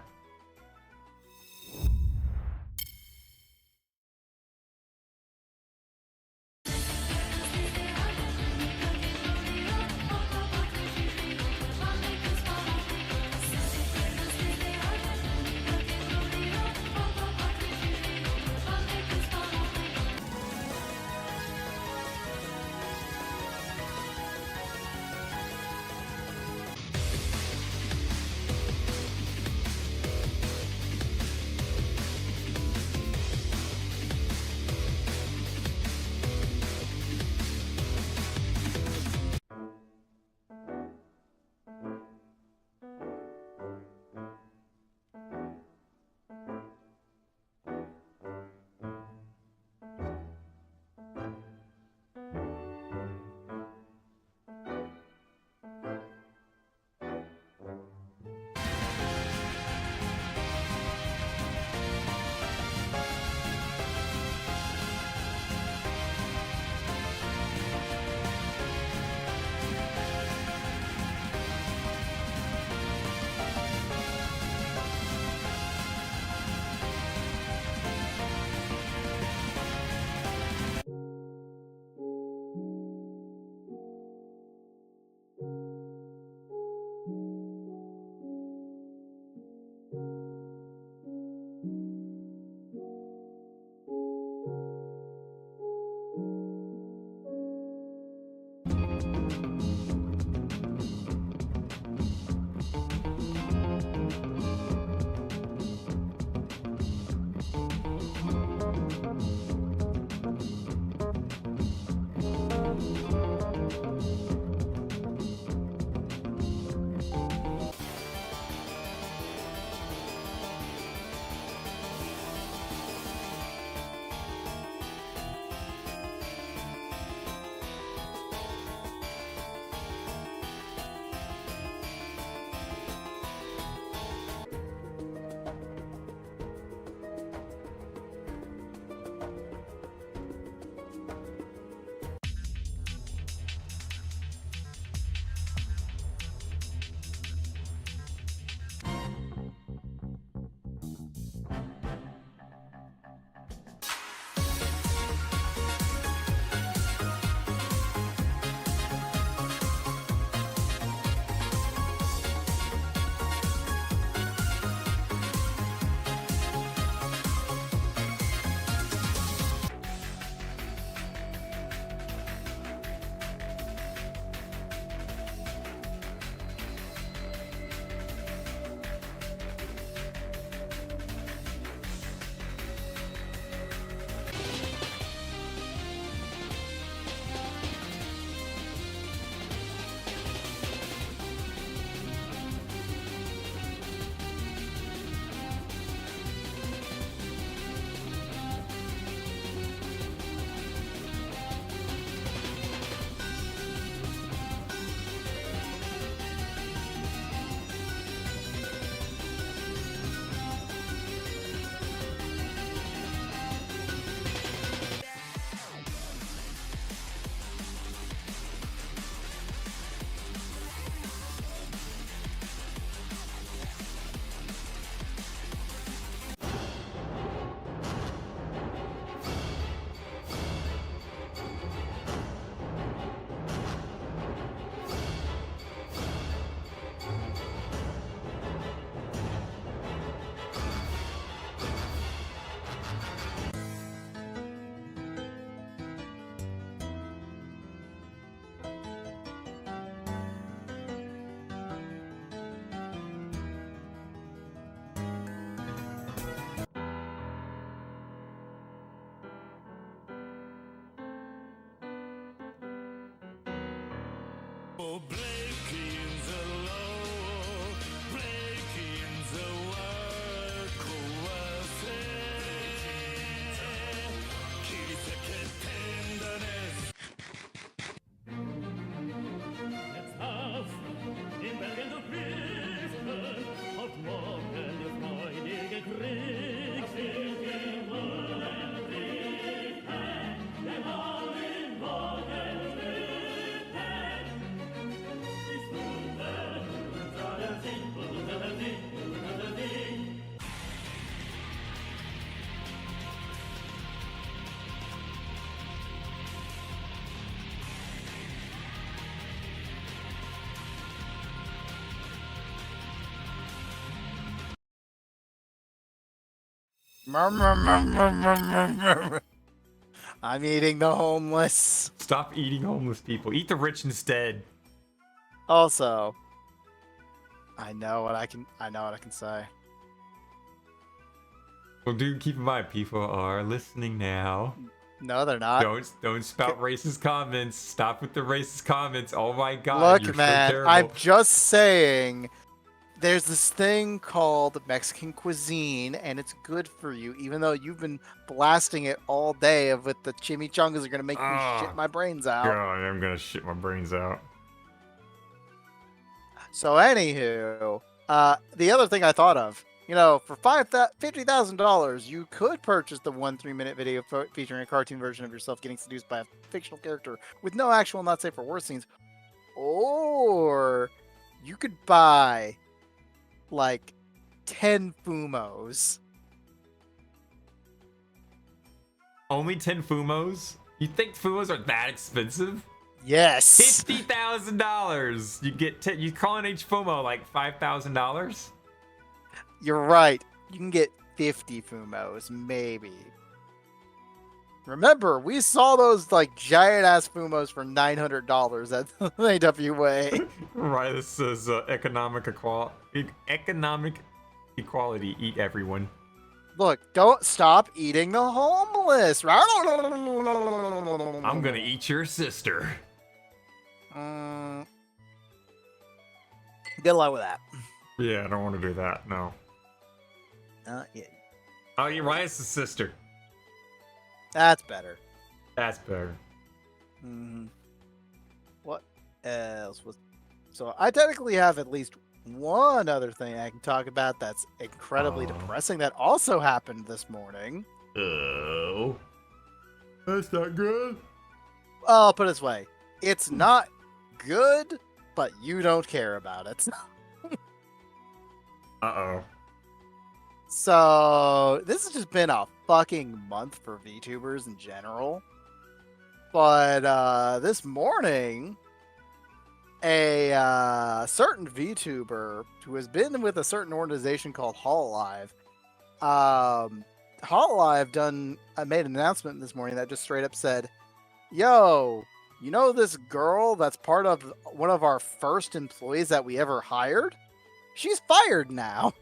[SPEAKER 3] I'm eating the homeless.
[SPEAKER 1] Stop eating homeless people. Eat the rich instead.
[SPEAKER 3] Also, I know what I can say.
[SPEAKER 1] Well, dude, keep in mind, people are listening now.
[SPEAKER 3] No, they're not.
[SPEAKER 1] Don't spout racist comments. Stop with the racist comments. Oh my god,
[SPEAKER 3] Look,
[SPEAKER 1] you're
[SPEAKER 3] man,
[SPEAKER 1] so terrible.
[SPEAKER 3] I'm just saying. There's this thing called Mexican cuisine, and it's good for you, even though you've been blasting it all day with the chimichangas are going to make me shit my brains out.
[SPEAKER 1] God, I'm going to shit my brains out.
[SPEAKER 3] So, anywho, the other thing I thought of, for $50,000, you could purchase the 1 3-minute video featuring a cartoon version of yourself getting seduced by a fictional character with no actual not safe for work scenes. Or you could buy like 10 Fumos.
[SPEAKER 1] Only 10 Fumos? You think Fumos are that expensive?
[SPEAKER 3] Yes.
[SPEAKER 1] $50,000. You get you calling each Fumo like $5,000?
[SPEAKER 3] You're right. You can get 50 Fumos, maybe. Remember, we saw those like giant ass Fumos for $900 at the AWA.
[SPEAKER 1] Right, this is economic equality. Eat everyone.
[SPEAKER 3] Look, don't stop eating the homeless.
[SPEAKER 1] I'm gonna eat your sister.
[SPEAKER 3] Good luck with that.
[SPEAKER 1] Yeah, I don't want to do that. No.
[SPEAKER 3] Yeah.
[SPEAKER 1] Oh, you're right. It's the sister.
[SPEAKER 3] That's better.
[SPEAKER 1] That's better.
[SPEAKER 3] What else was? So I technically have at least one other thing I can talk about that's incredibly depressing that also happened this morning.
[SPEAKER 1] Oh, that's not good.
[SPEAKER 3] I'll put it this way: it's not good, but you don't care about it.
[SPEAKER 1] Uh-oh.
[SPEAKER 3] So this has just been a fucking month for VTubers in general. But this morning, a certain VTuber who has been with a certain organization called Hololive, Hololive made an announcement this morning that just straight up said, "Yo, you know this girl that's part of one of our first employees that we ever hired? She's fired now."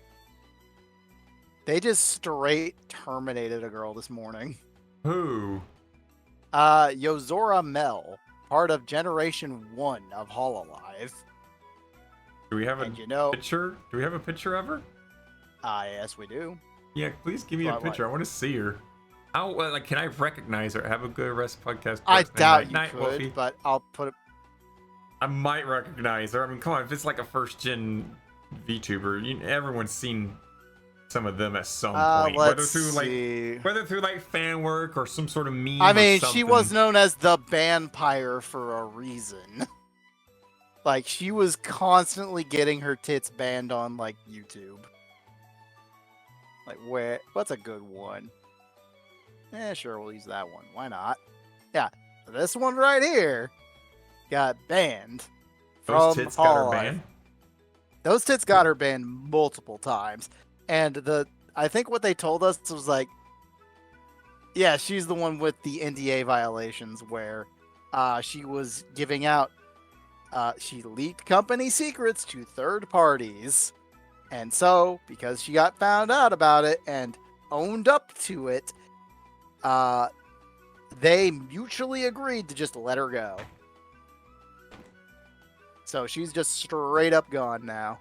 [SPEAKER 3] They just straight terminated a girl this morning.
[SPEAKER 1] Who?
[SPEAKER 3] Yozora Mel, part of Generation 1 of Hololive.
[SPEAKER 1] Do we have a picture? Do we have a picture of her?
[SPEAKER 3] Yes, we do.
[SPEAKER 1] Yeah, please give me a picture. I want to see her. Can I recognize her? Have a good rest podcast.
[SPEAKER 3] I doubt you could, Wolfie. But I'll put it.
[SPEAKER 1] I might recognize her. I mean, come on, if it's like a first-gen VTuber, everyone's seen some of them at some point, whether through fan work or some sort of meme.
[SPEAKER 3] I mean, she was known as the Vampire for a reason. Like, she was constantly getting her tits banned on like YouTube. Like, what's a good one? Sure, we'll use that one. Why not? Yeah, this one right here got banned.
[SPEAKER 1] Those tits got her banned?
[SPEAKER 3] Those tits got her banned multiple times. And I think what they told us was like, yeah, she's the one with the NDA violations where she was giving out, she leaked company secrets to third parties. And so, because she got found out about it and owned up to it, they mutually agreed to just let her go. So she's just straight up gone now.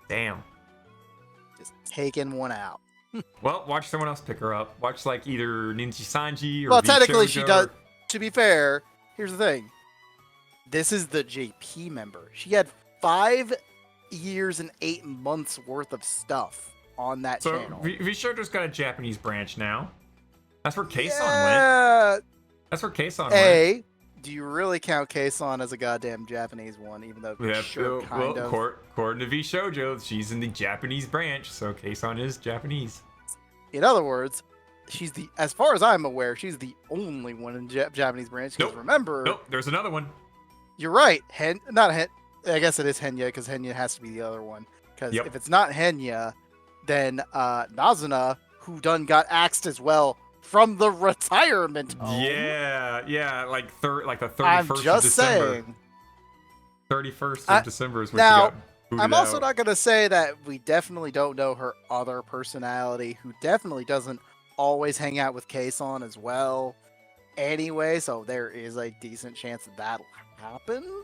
[SPEAKER 1] Damn.
[SPEAKER 3] Just taking one out.
[SPEAKER 1] Well, watch someone else pick her up. Watch like either Ninja Sanji or
[SPEAKER 3] Well,
[SPEAKER 1] V
[SPEAKER 3] technically she
[SPEAKER 1] Shoujo
[SPEAKER 3] does.
[SPEAKER 1] or-
[SPEAKER 3] To be fair, here's the thing. This is the JP member. She had 5 years and 8 months worth of stuff on that
[SPEAKER 1] So
[SPEAKER 3] channel.
[SPEAKER 1] V Shoujo's got a Japanese branch now. That's where Kason went.
[SPEAKER 3] Yeah.
[SPEAKER 1] That's where Kason went.
[SPEAKER 3] A, do you really count Kason as a goddamn Japanese one, even though
[SPEAKER 1] Yeah,
[SPEAKER 3] sure,
[SPEAKER 1] well,
[SPEAKER 3] kind of.
[SPEAKER 1] according to V Shoujo, she's in the Japanese branch, so Kason is Japanese.
[SPEAKER 3] In other words, she's the, as far as I'm aware, she's the only one in Japanese branch. Because
[SPEAKER 1] Nope.
[SPEAKER 3] remember,
[SPEAKER 1] Nope, there's another one.
[SPEAKER 3] you're right. Not Hen. I guess it is Henya because Henya has to be the other one. Because
[SPEAKER 1] Yep.
[SPEAKER 3] if it's not Henya, then Nazuna, who done got axed as well from the retirement home.
[SPEAKER 1] Yeah, like the 31st
[SPEAKER 3] I'm
[SPEAKER 1] of
[SPEAKER 3] just
[SPEAKER 1] December.
[SPEAKER 3] saying.
[SPEAKER 1] 31st of December is when
[SPEAKER 3] now,
[SPEAKER 1] she got booted
[SPEAKER 3] I'm also
[SPEAKER 1] out.
[SPEAKER 3] not going to say that we definitely don't know her other personality, who definitely doesn't always hang out with Kason as well. Anyway, so there is a decent chance that that'll happen.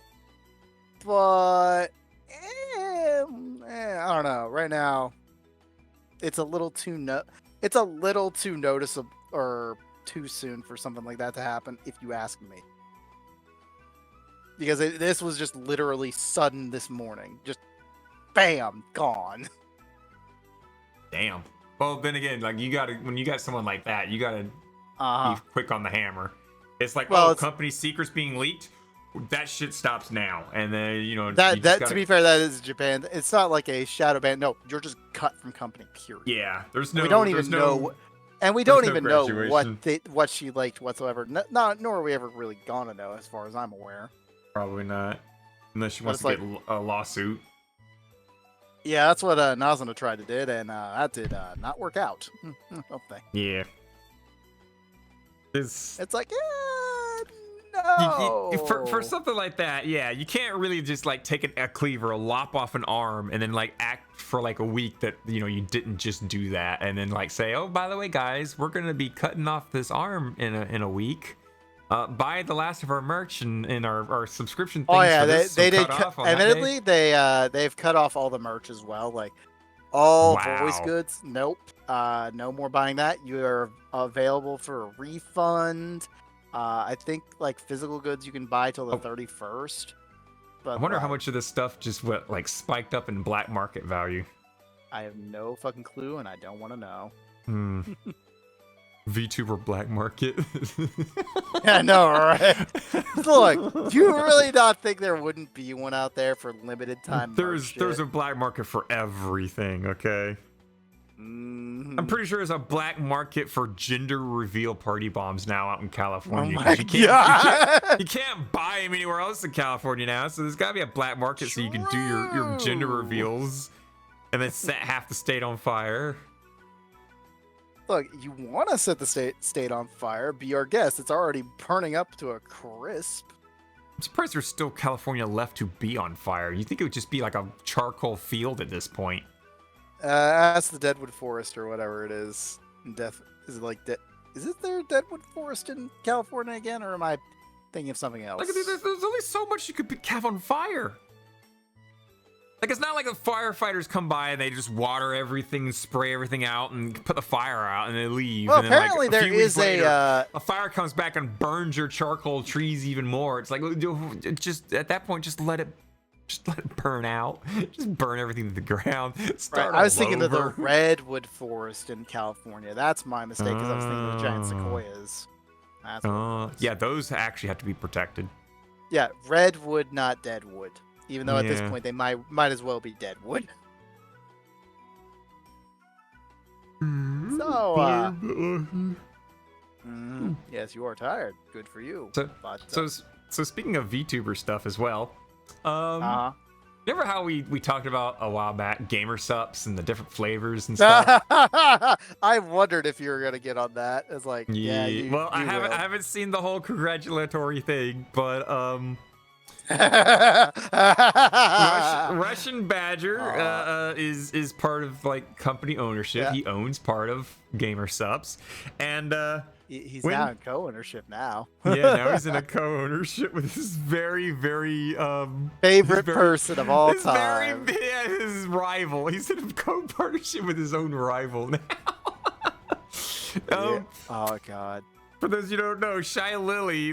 [SPEAKER 3] But I don't know. Right now, it's a little too noticeable or too soon for something like that to happen, if you ask me. Because this was just literally sudden this morning. Just bam, gone.
[SPEAKER 1] Damn. Well, then again, like when you got someone like that, you gotta be quick on the hammer. It's like,
[SPEAKER 3] Well,
[SPEAKER 1] company secrets being leaked. That shit stops now, and then
[SPEAKER 3] To be fair, that is Japan. It's not like a shadow ban. No, you're just cut from company. Period.
[SPEAKER 1] Yeah, there's no.
[SPEAKER 3] We don't even know, and we don't even know
[SPEAKER 1] graduation.
[SPEAKER 3] what she liked whatsoever. Nor are we ever really gonna know, as far as I'm aware.
[SPEAKER 1] Probably not, unless she wants
[SPEAKER 3] But
[SPEAKER 1] to
[SPEAKER 3] it's
[SPEAKER 1] get a lawsuit.
[SPEAKER 3] Yeah, that's what Nazuna tried to do, and that did not work out. Okay.
[SPEAKER 1] Yeah. It's
[SPEAKER 3] like, no.
[SPEAKER 1] For something like that, yeah, you can't really just like take a cleaver, lop off an arm, and then like act for like a week that you didn't just do that, and then like say, oh, by the way, guys, we're gonna be cutting off this arm in a week. Buy the last of our merch and our subscription things.
[SPEAKER 3] Oh yeah,
[SPEAKER 1] for this,
[SPEAKER 3] they did.
[SPEAKER 1] cut off on that day.
[SPEAKER 3] Admittedly, they've cut off all the merch as well. Like all voice goods. Nope. No more buying that. You are available for a refund. I think like physical goods you can buy till the 31st. But
[SPEAKER 1] I wonder how much of this stuff just went like spiked up in black market value.
[SPEAKER 3] I have no fucking clue, and I don't want to know.
[SPEAKER 1] VTuber black market.
[SPEAKER 3] I know, right? Look, do you really not think there wouldn't be one out there for limited time?
[SPEAKER 1] There's a black market for everything, okay? I'm pretty sure there's a black market for gender reveal party bombs now out in California.
[SPEAKER 3] Oh my God.
[SPEAKER 1] You can't buy them anywhere else in California now, so there's got to be a black market so you can do your gender reveals and then set half the state on fire.
[SPEAKER 3] Look, you want to set the state on fire? Be our guest. It's already burning up to a crisp.
[SPEAKER 1] I'm surprised there's still California left to be on fire. You think it would just be like a charcoal field at this point?
[SPEAKER 3] That's the Deadwood Forest or whatever it is. Is it like is it there Deadwood Forest in California again, or am I thinking of something else?
[SPEAKER 1] Like, there's only so much you could have on fire. Like, it's not like the firefighters come by and they just water everything, spray everything out, and put the fire out, and they leave.
[SPEAKER 3] Well,
[SPEAKER 1] and then,
[SPEAKER 3] apparently
[SPEAKER 1] like, a
[SPEAKER 3] there
[SPEAKER 1] few weeks
[SPEAKER 3] is
[SPEAKER 1] later, a fire comes back and burns your charcoal trees even more. It's like, just at that point, just let it burn out. Just burn everything to the ground. Start
[SPEAKER 3] I was thinking
[SPEAKER 1] over.
[SPEAKER 3] of the redwood forest in California. That's my mistake, because I was thinking of the giant sequoias. That's what it was.
[SPEAKER 1] Yeah, those actually have to be protected.
[SPEAKER 3] Yeah, redwood, not deadwood. Even though at this point they might as well be deadwood. So, yes, you are tired. Good for you.
[SPEAKER 1] So speaking of VTuber stuff as well, remember how we talked about a while back gamer sups and the different flavors and stuff?
[SPEAKER 3] I wondered if you were gonna get on that. It's like,
[SPEAKER 1] I haven't seen the whole congratulatory thing, but Russian Badger is part of like company ownership.
[SPEAKER 3] Yeah.
[SPEAKER 1] He owns part of Gamer Subs, and
[SPEAKER 3] he's
[SPEAKER 1] when-
[SPEAKER 3] now in co-ownership now.
[SPEAKER 1] yeah, now he's in a co-ownership with his very
[SPEAKER 3] Favorite
[SPEAKER 1] his
[SPEAKER 3] person of all
[SPEAKER 1] his
[SPEAKER 3] time.
[SPEAKER 1] his rival. He's in a co-partnership with his own rival now.
[SPEAKER 3] Yeah. Oh god.
[SPEAKER 1] For those you don't know, Shy Lily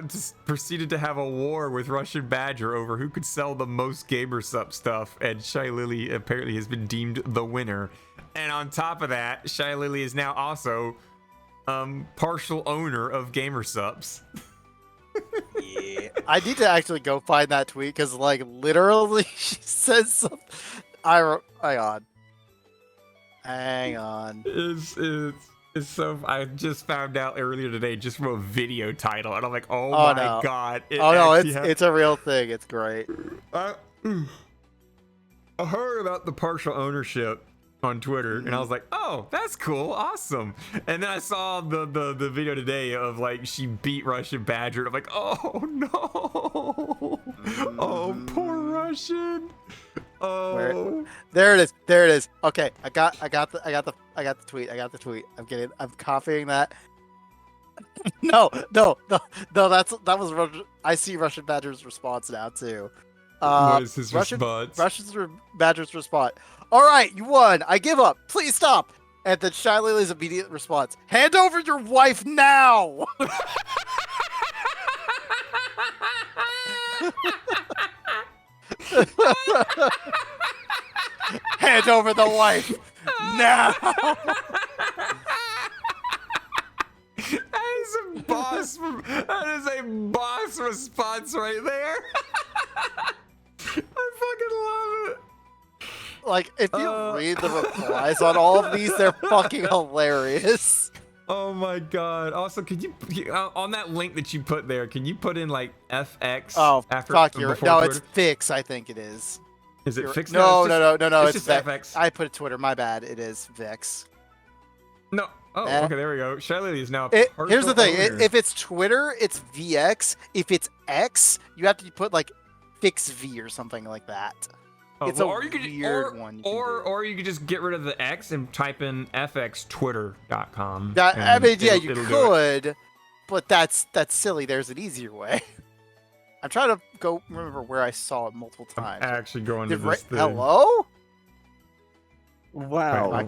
[SPEAKER 1] just proceeded to have a war with Russian Badger over who could sell the most GamerSup stuff, and Shy Lily apparently has been deemed the winner. And on top of that, Shy Lily is now also partial owner of GamerSups.
[SPEAKER 3] Yeah. I need to actually go find that tweet because like literally she says something. Hang on.
[SPEAKER 1] It's so. I just found out earlier today just from a video title, and I'm like, oh my
[SPEAKER 3] no.
[SPEAKER 1] god!
[SPEAKER 3] It's a real thing. It's great.
[SPEAKER 1] I heard about the partial ownership on Twitter, and I was like, oh, that's cool, awesome. And then I saw the video today of like she beat Russian Badger, and I'm like, oh no, oh poor Russian. Oh,
[SPEAKER 3] there it is. Okay, I got the tweet. I'm copying that. No. That was Russian. I see Russian Badger's response now too.
[SPEAKER 1] what is his response?
[SPEAKER 3] Russian Badger's response. All right, you won. I give up. Please stop. And then Shy Lily's immediate response: hand over your wife now. Hand over the wife now.
[SPEAKER 1] That is a boss response right there. I fucking love it.
[SPEAKER 3] Like, if you read the replies on all of these, they're fucking hilarious.
[SPEAKER 1] Oh my god. Also, could you on that link that you put there, can you put in like FX after
[SPEAKER 3] no,
[SPEAKER 1] Twitter?
[SPEAKER 3] it's Fix, I think it is.
[SPEAKER 1] Is it Fix?
[SPEAKER 3] No,
[SPEAKER 1] it's
[SPEAKER 3] it's
[SPEAKER 1] just FX.
[SPEAKER 3] I put Twitter, my bad. It is Vix.
[SPEAKER 1] No. Oh, okay, there we go. Shy Lily is now
[SPEAKER 3] here's the thing.
[SPEAKER 1] owner.
[SPEAKER 3] If it's Twitter, it's VX. If it's X, you have to put like Fix V or something like that. It's a weird one.
[SPEAKER 1] Or you could just get rid of the X and type in fxtwitter.com.
[SPEAKER 3] I mean, yeah, you could, but that's silly. There's an easier way. I'm trying to remember where I saw it multiple times.
[SPEAKER 1] I'm actually going to this thing.
[SPEAKER 3] Hello?
[SPEAKER 5] Wow.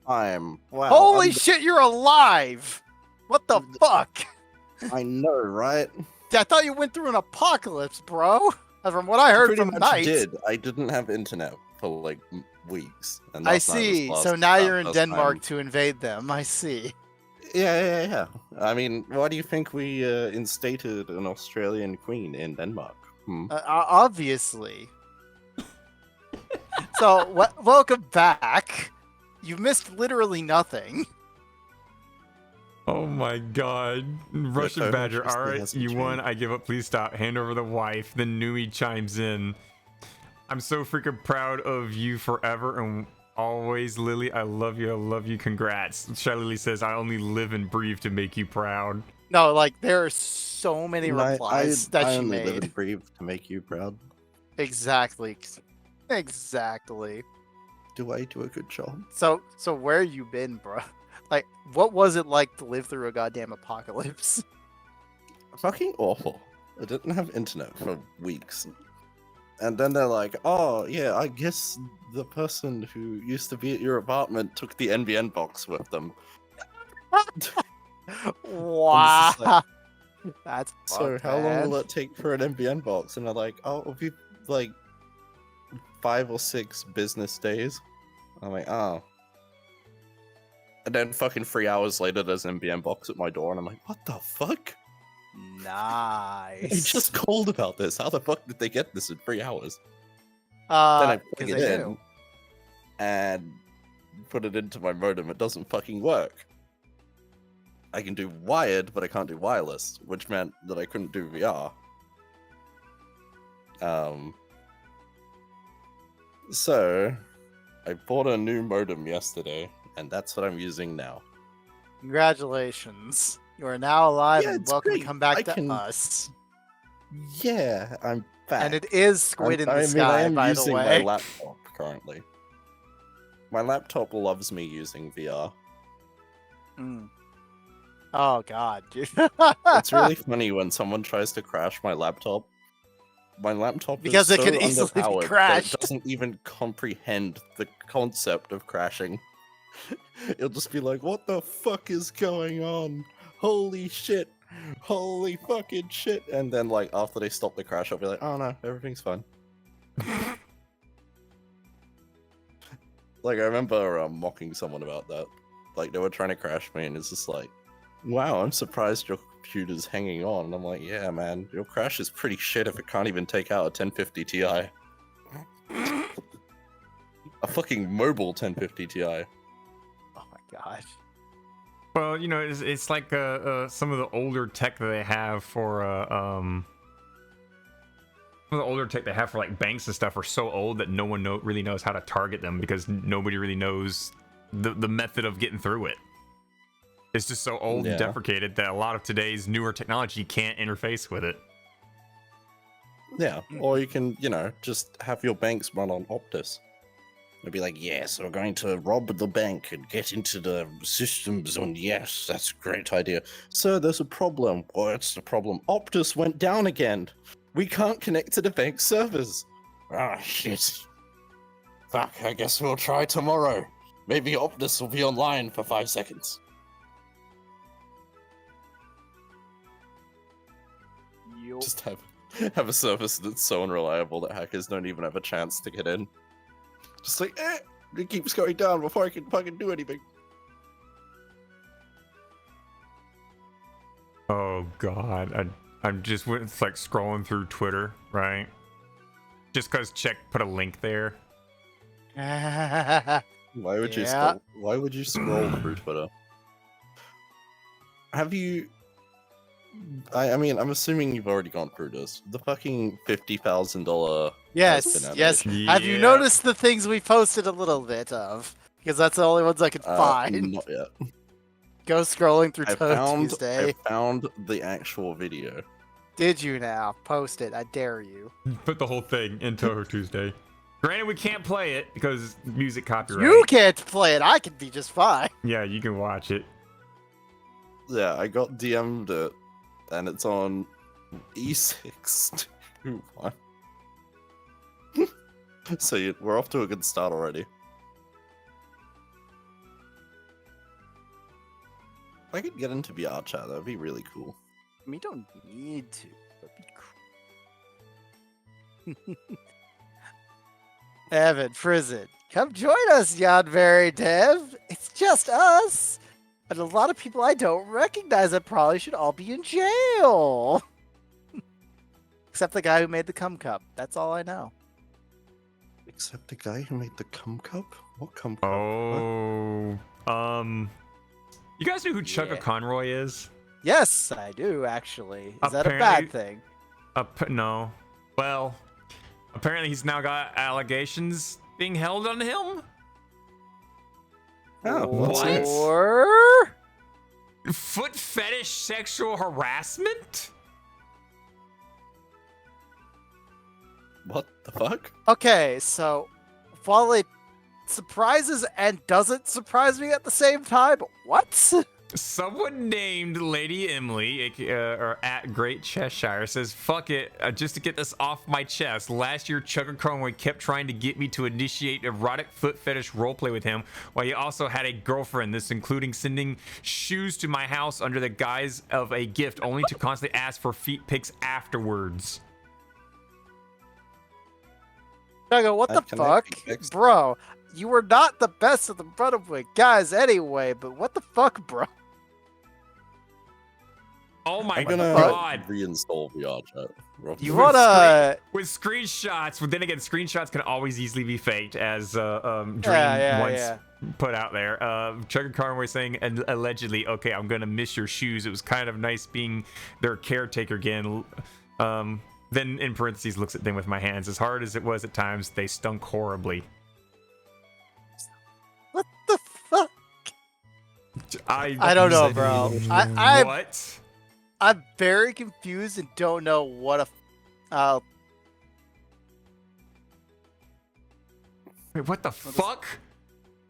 [SPEAKER 5] Wow.
[SPEAKER 3] Holy shit, you're alive! What the fuck?
[SPEAKER 5] I know, right?
[SPEAKER 3] I thought you went through an apocalypse, bro. From what I heard
[SPEAKER 5] Pretty
[SPEAKER 3] from
[SPEAKER 5] much
[SPEAKER 3] Knight.
[SPEAKER 5] did. I didn't have internet for like weeks. And
[SPEAKER 3] I
[SPEAKER 5] last night was
[SPEAKER 3] see.
[SPEAKER 5] last
[SPEAKER 3] So now you're in
[SPEAKER 5] last
[SPEAKER 3] Denmark
[SPEAKER 5] time.
[SPEAKER 3] to invade them. I see.
[SPEAKER 5] Yeah. I mean, why do you think we instated an Australian queen in Denmark?
[SPEAKER 3] Obviously. So, welcome back. You missed literally nothing.
[SPEAKER 1] Oh my god. Russian Badger, alright, you won. I give up. Please stop. Hand over the wife. Then Nui chimes in. I'm so freaking proud of you forever and always, Lily. I love you. Congrats. Shy Lily says, I only live and breathe to make you proud.
[SPEAKER 3] No, like, there are so many replies that
[SPEAKER 5] I
[SPEAKER 3] she
[SPEAKER 5] only
[SPEAKER 3] made.
[SPEAKER 5] live and breathe to make you proud.
[SPEAKER 3] Exactly.
[SPEAKER 5] Do I do a good job?
[SPEAKER 3] So where you been, bro? Like, what was it like to live through a goddamn apocalypse?
[SPEAKER 5] Fucking awful. I didn't have internet for weeks. And then they're like, oh, yeah, I guess the person who used to be at your apartment took the NBN box with them.
[SPEAKER 3] Wow.
[SPEAKER 5] Like,
[SPEAKER 3] That's
[SPEAKER 5] so how long will it take for an NBN box? And they're like, oh, it'll be like 5 or 6 business days. I'm like, oh. And then fucking 3 hours later, there's an NBN box at my door, and I'm like, what the fuck?
[SPEAKER 3] Nice.
[SPEAKER 5] They just called about this. How the fuck did they get this in 3 hours? Then I plug it in and put it into my modem. It doesn't fucking work. I can do wired, but I can't do wireless, which meant that I couldn't do VR. So I bought a new modem yesterday, and that's what I'm using now.
[SPEAKER 3] Congratulations. You are now alive
[SPEAKER 5] Yeah,
[SPEAKER 3] and
[SPEAKER 5] it's
[SPEAKER 3] welcome to
[SPEAKER 5] great.
[SPEAKER 3] come back
[SPEAKER 5] I
[SPEAKER 3] to
[SPEAKER 5] can-
[SPEAKER 3] us.
[SPEAKER 5] Yeah, I'm back.
[SPEAKER 3] And it is Squid in the
[SPEAKER 5] I mean, I
[SPEAKER 3] Sky,
[SPEAKER 5] am
[SPEAKER 3] by the
[SPEAKER 5] using my
[SPEAKER 3] way.
[SPEAKER 5] laptop currently. My laptop loves me using VR.
[SPEAKER 3] Mm. Oh god, dude.
[SPEAKER 5] It's really funny when someone tries to crash my laptop. My laptop
[SPEAKER 3] Because
[SPEAKER 5] is
[SPEAKER 3] it
[SPEAKER 5] so
[SPEAKER 3] can easily be
[SPEAKER 5] underpowered that
[SPEAKER 3] crashed.
[SPEAKER 5] it doesn't even comprehend the concept of crashing. It'll just be like, what the fuck is going on? Holy shit. Holy fucking shit. And then, like, after they stop the crash, I'll be like, oh no, everything's fine. Like, I remember mocking someone about that. Like, they were trying to crash me, and it's just like, wow, I'm surprised your computer's hanging on. And I'm like, yeah, man, your crash is pretty shit if it can't even take out a 1050 Ti. A fucking mobile 1050 Ti.
[SPEAKER 3] Oh my gosh.
[SPEAKER 1] Well, you know, it's like some of the older tech that they have for some of the older tech they have for like banks and stuff are so old that no one really knows how to target them because nobody really knows the method of getting through it. It's just so old and deprecated that a lot of today's newer technology can't interface with it.
[SPEAKER 5] Yeah, or you can, you know, just have your banks run on Optus. They'll be like, yes, we're going to rob the bank and get into the systems, and yes, that's a great idea. Sir, there's a problem. What's the problem? Optus went down again. We can't connect to the bank servers. Ah, shit. Fuck, I guess we'll try tomorrow. Maybe Optus will be online for 5 seconds. Just have a service that's so unreliable that hackers don't even have a chance to get in. Just like, it keeps going down before I can fucking do anything.
[SPEAKER 1] Oh god, I'm just it's like scrolling through Twitter, right? Just cause Check put a link there.
[SPEAKER 5] Why would you scroll through Twitter? Have you? I mean, I'm assuming you've already gone through this. The fucking $50,000.
[SPEAKER 3] Yes, yes. Have you noticed the things we posted a little bit of? Because that's the only ones I could find.
[SPEAKER 5] Not yet.
[SPEAKER 3] Go scrolling through Touhou Tuesday.
[SPEAKER 5] I found the actual video.
[SPEAKER 3] Did you now? Post it. I dare you.
[SPEAKER 1] Put the whole thing in Touhou Tuesday. Granted, we can't play it because music copyright.
[SPEAKER 3] You can't play it. I can be just fine.
[SPEAKER 1] Yeah, you can watch it.
[SPEAKER 5] Yeah, I got DM'd it, and it's on E621. So we're off to a good start already. If I could get into VR chat, that'd be really cool.
[SPEAKER 3] We don't need to. That'd be cool. Evan, Prison, come join us, Yonberry Dev. It's just us. And a lot of people I don't recognize that probably should all be in jail. Except the guy who made the cum cup. That's all I know.
[SPEAKER 5] Except the guy who made the cum cup? What cum cup?
[SPEAKER 1] Oh, you guys know who Chugga Conroy is?
[SPEAKER 3] Yes, I do, actually. Is that a bad thing?
[SPEAKER 1] No. Well, apparently he's now got allegations being held on him.
[SPEAKER 5] Oh,
[SPEAKER 1] what?
[SPEAKER 3] Or
[SPEAKER 1] foot fetish sexual harassment?
[SPEAKER 5] What the fuck?
[SPEAKER 3] Okay, so while it surprises and doesn't surprise me at the same time, what?
[SPEAKER 1] Someone named Lady Emily, or at Great Cheshire, says, fuck it, just to get this off my chest. Last year, Chugga Conroy kept trying to get me to initiate erotic foot fetish roleplay with him, while he also had a girlfriend, this including sending shoes to my house under the guise of a gift, only to constantly ask for feet pics afterwards.
[SPEAKER 3] Chugga, what the fuck? Bro, you were not the best of the runaway guys anyway, but what the fuck, bro?
[SPEAKER 1] Oh my
[SPEAKER 5] I'm gonna
[SPEAKER 1] god.
[SPEAKER 5] reinstall VR chat.
[SPEAKER 3] You wanna...
[SPEAKER 1] With screenshots, but then again, screenshots can always easily be faked, as Dream once put out there. Chugga Conroy saying, allegedly, okay, I'm gonna miss your shoes. It was kind of nice being their caretaker again. Then in parentheses looks at them with my hands. As hard as it was at times, they stunk horribly.
[SPEAKER 3] What the fuck? I don't know, bro.
[SPEAKER 1] What?
[SPEAKER 3] I'm very confused and don't know what a.
[SPEAKER 1] Wait, what the fuck?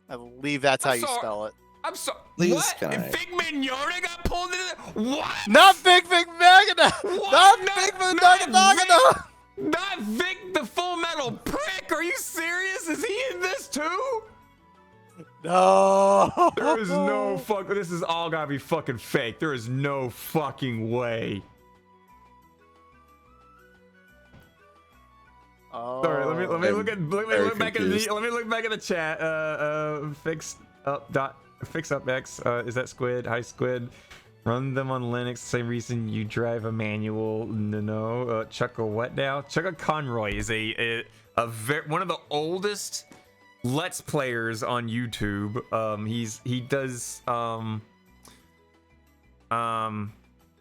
[SPEAKER 3] I believe that's how you spell it.
[SPEAKER 1] I'm sorry.
[SPEAKER 5] This
[SPEAKER 1] What?
[SPEAKER 5] guy.
[SPEAKER 1] Big Mignogna got pulled into it? What?
[SPEAKER 3] Not Big Magna! Not Big Magna!
[SPEAKER 1] Not Vic the Full Metal Prick! Are you serious? Is he in this too?
[SPEAKER 3] No!
[SPEAKER 1] There is no fuck. This is all gotta be fucking fake. There is no fucking way.
[SPEAKER 3] Oh,
[SPEAKER 1] Sorry, let me look back at the chat. Fix up X. Is that Squid? Hi Squid. Run them on Linux. Same reason you drive a manual. No. Chucka what now? Chucka Conroy is one of the oldest Let's Players on YouTube. He does God,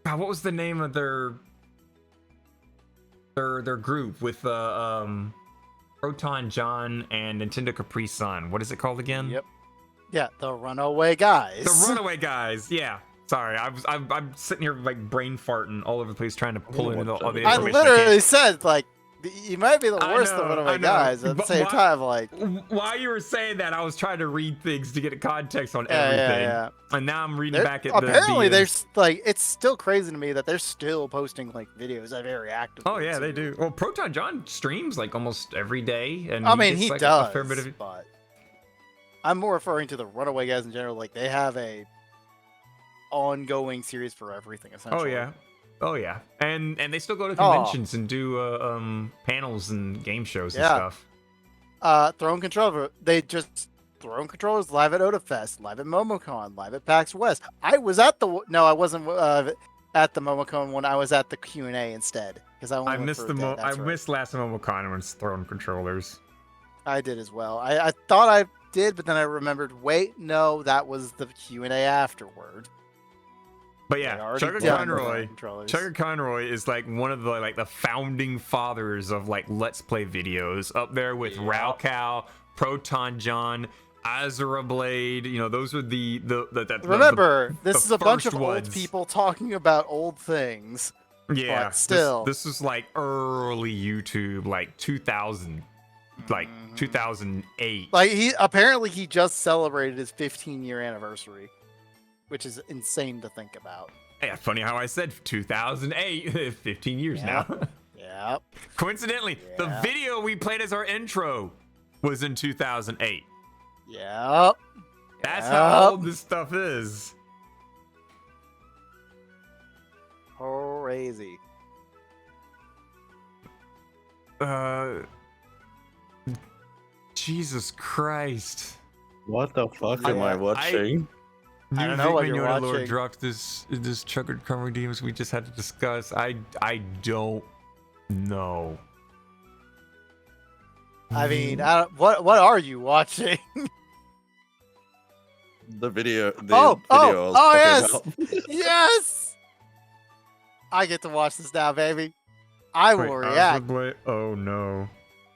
[SPEAKER 1] what was the name of their group with Proton John and Nintendo Capri Sun? What is it called again?
[SPEAKER 3] Yep. Yeah, the Runaway Guys.
[SPEAKER 1] The Runaway Guys. Yeah. Sorry, I'm sitting here like brain farting all over the place trying to pull in all the information.
[SPEAKER 3] I literally said like you might be the worst of Runaway Guys at the same time. Like
[SPEAKER 1] while you were saying that, I was trying to read things to get a context on everything.
[SPEAKER 3] Yeah.
[SPEAKER 1] And now I'm reading back at
[SPEAKER 3] apparently there's like it's still crazy to me that they're still posting like videos very actively.
[SPEAKER 1] Oh yeah, they do. Well, Proton John streams like almost every day, and
[SPEAKER 3] I mean he
[SPEAKER 1] like
[SPEAKER 3] does.
[SPEAKER 1] A fair bit of...
[SPEAKER 3] But I'm more referring to the Runaway Guys in general. Like they have a ongoing series for everything essentially.
[SPEAKER 1] Oh yeah, and they still go to conventions and do panels and game shows and stuff.
[SPEAKER 3] Throne Controller, they just Throne Controllers live at OdaFest, live at MomoCon, live at PAX West. I was at the I wasn't at the MomoCon one. I was at the Q&A instead because I
[SPEAKER 1] missed missed last MomoCon when it's Throne Controllers.
[SPEAKER 3] I did as well. I thought I did, but then I remembered. Wait, no, that was the Q&A afterward.
[SPEAKER 1] But yeah, Chugga Conroy is like one of the founding fathers of like Let's Play videos, up there with Raocow, Proton John, Azura Blade. You know, those are the
[SPEAKER 3] remember, this is a bunch of
[SPEAKER 1] ones.
[SPEAKER 3] old people talking about old things.
[SPEAKER 1] Yeah,
[SPEAKER 3] but still,
[SPEAKER 1] this was like early YouTube, like 2000, like 2008.
[SPEAKER 3] Like he just celebrated his 15-year anniversary, which is insane to think about.
[SPEAKER 1] Yeah, funny how I said 2008, 15 years now.
[SPEAKER 3] Yep.
[SPEAKER 1] Coincidentally, the video we played as our intro was in 2008.
[SPEAKER 3] Yep.
[SPEAKER 1] That's how old this stuff is.
[SPEAKER 3] Crazy.
[SPEAKER 1] Jesus Christ.
[SPEAKER 5] What the fuck am I watching?
[SPEAKER 3] I don't know what you're watching.
[SPEAKER 1] Lord dropped this checkered cover redeems we just had to discuss. I don't know.
[SPEAKER 3] I mean, what are you watching?
[SPEAKER 5] The video.
[SPEAKER 3] Oh yes, yes. I get to watch this now, baby. I will react.
[SPEAKER 1] Oh no.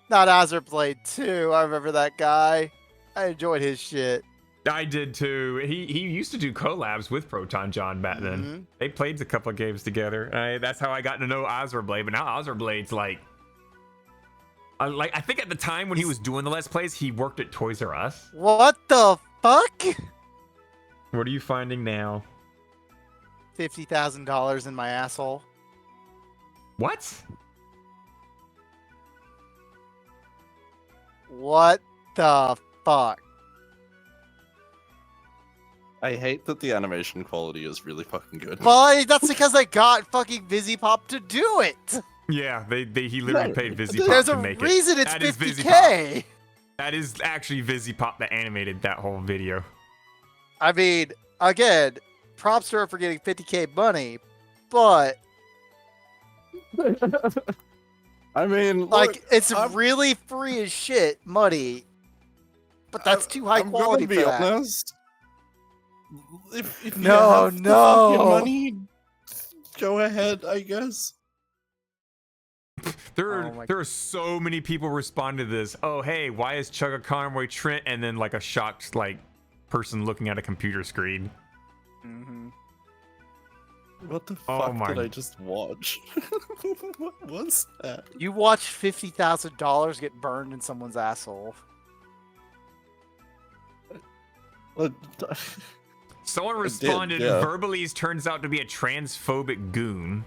[SPEAKER 3] Not Azure Blade 2. I remember that guy. I enjoyed his shit.
[SPEAKER 1] I did too. He used to do collabs with Proton John back then. They played a couple of games together. That's how I got to know Azure Blade. But now Azure Blade's like I think at the time when he was doing the Let's Plays, he worked at Toys R Us.
[SPEAKER 3] What the fuck?
[SPEAKER 1] What are you finding now?
[SPEAKER 3] $50,000 in my asshole.
[SPEAKER 1] What?
[SPEAKER 3] What the fuck?
[SPEAKER 5] I hate that the animation quality is really fucking good.
[SPEAKER 3] Well, that's because I got fucking VisiPop to do it.
[SPEAKER 1] Yeah, he literally paid VisiPop
[SPEAKER 3] There's
[SPEAKER 1] to make it.
[SPEAKER 3] There's a reason it's 50K.
[SPEAKER 1] That is actually VisiPop that animated that whole video.
[SPEAKER 3] I mean, again, props to her for getting 50K money, but
[SPEAKER 5] I mean,
[SPEAKER 3] like, it's really free as shit money, but that's too high quality for that.
[SPEAKER 5] Honest. If you
[SPEAKER 3] no,
[SPEAKER 5] have the fucking money, go ahead, I guess.
[SPEAKER 1] There are so many people responding to this. Oh, hey, why is Chugga Conroy Trent? And then like a shocked person looking at a computer screen.
[SPEAKER 3] Mm-hmm.
[SPEAKER 5] What the
[SPEAKER 1] Oh
[SPEAKER 5] fuck
[SPEAKER 1] my-
[SPEAKER 5] did I just watch? What was that?
[SPEAKER 3] You watched $50,000 get burned in someone's asshole.
[SPEAKER 5] What-
[SPEAKER 1] Someone
[SPEAKER 5] did,
[SPEAKER 1] responded,
[SPEAKER 5] yeah.
[SPEAKER 1] Verbalize turns out to be a transphobic goon.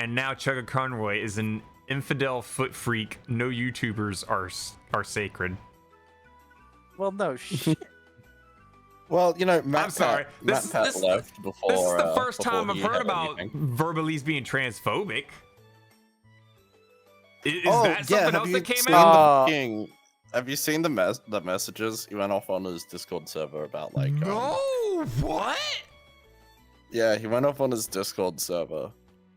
[SPEAKER 1] And now Chugga Conroy is an infidel foot freak. No YouTubers are sacred.
[SPEAKER 3] Well, no shit.
[SPEAKER 5] Well, you know, Matt
[SPEAKER 1] I'm sorry.
[SPEAKER 5] Pat left before.
[SPEAKER 1] This is the first
[SPEAKER 5] before
[SPEAKER 1] time I've
[SPEAKER 5] he
[SPEAKER 1] heard
[SPEAKER 5] had
[SPEAKER 1] about
[SPEAKER 5] anything.
[SPEAKER 1] Verbalize being transphobic. Is
[SPEAKER 5] Oh,
[SPEAKER 1] that something
[SPEAKER 5] have
[SPEAKER 1] else
[SPEAKER 5] you
[SPEAKER 1] that came
[SPEAKER 5] seen
[SPEAKER 1] out?
[SPEAKER 5] have you seen the messages? He went off on his Discord server about like.
[SPEAKER 1] No, what?
[SPEAKER 5] Yeah, he went off on his Discord server,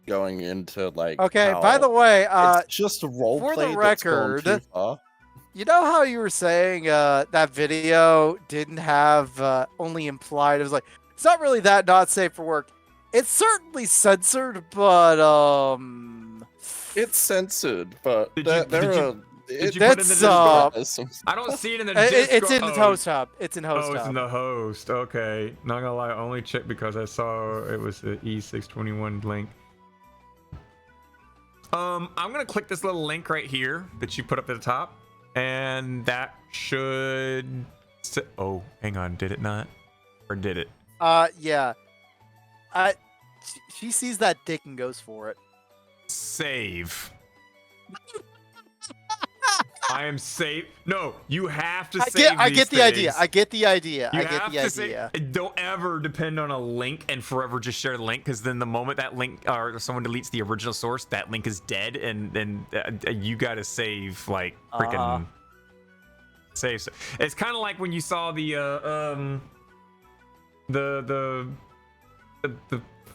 [SPEAKER 5] going into like.
[SPEAKER 3] Okay,
[SPEAKER 5] how
[SPEAKER 3] by the way,
[SPEAKER 5] it's just a role
[SPEAKER 3] for
[SPEAKER 5] play
[SPEAKER 3] the
[SPEAKER 5] that's gone
[SPEAKER 3] record,
[SPEAKER 5] too far.
[SPEAKER 3] you know how you were saying that video didn't have only implied? It was like, it's not really that not safe for work. It's certainly censored, but
[SPEAKER 5] It's censored, but
[SPEAKER 1] Did you-
[SPEAKER 5] there
[SPEAKER 1] did you-
[SPEAKER 5] are.
[SPEAKER 1] Did you put it in the
[SPEAKER 3] That's,
[SPEAKER 1] Discord?
[SPEAKER 5] there's some-
[SPEAKER 1] I don't see it in the Discord.
[SPEAKER 3] it's in the
[SPEAKER 1] Oh,
[SPEAKER 3] host hub. It's in host
[SPEAKER 1] Oh, it's
[SPEAKER 3] hub.
[SPEAKER 1] in the host. Okay. Not gonna lie, I only checked because I saw it was the E621 link. I'm gonna click this little link right here that you put up at the top, and that should. Oh, hang on. Did it not? Or did it?
[SPEAKER 3] Yeah. She sees that dick and goes for it.
[SPEAKER 1] Save. I am safe. No, you have to save
[SPEAKER 3] I
[SPEAKER 1] these
[SPEAKER 3] get the idea.
[SPEAKER 1] things.
[SPEAKER 3] I get the idea.
[SPEAKER 1] You
[SPEAKER 3] I get
[SPEAKER 1] have
[SPEAKER 3] the
[SPEAKER 1] to say-
[SPEAKER 3] idea.
[SPEAKER 1] don't ever depend on a link and forever just share the link, because then the moment that link or someone deletes the original source, that link is dead, and then you gotta save like freaking save. It's kind of like when you saw the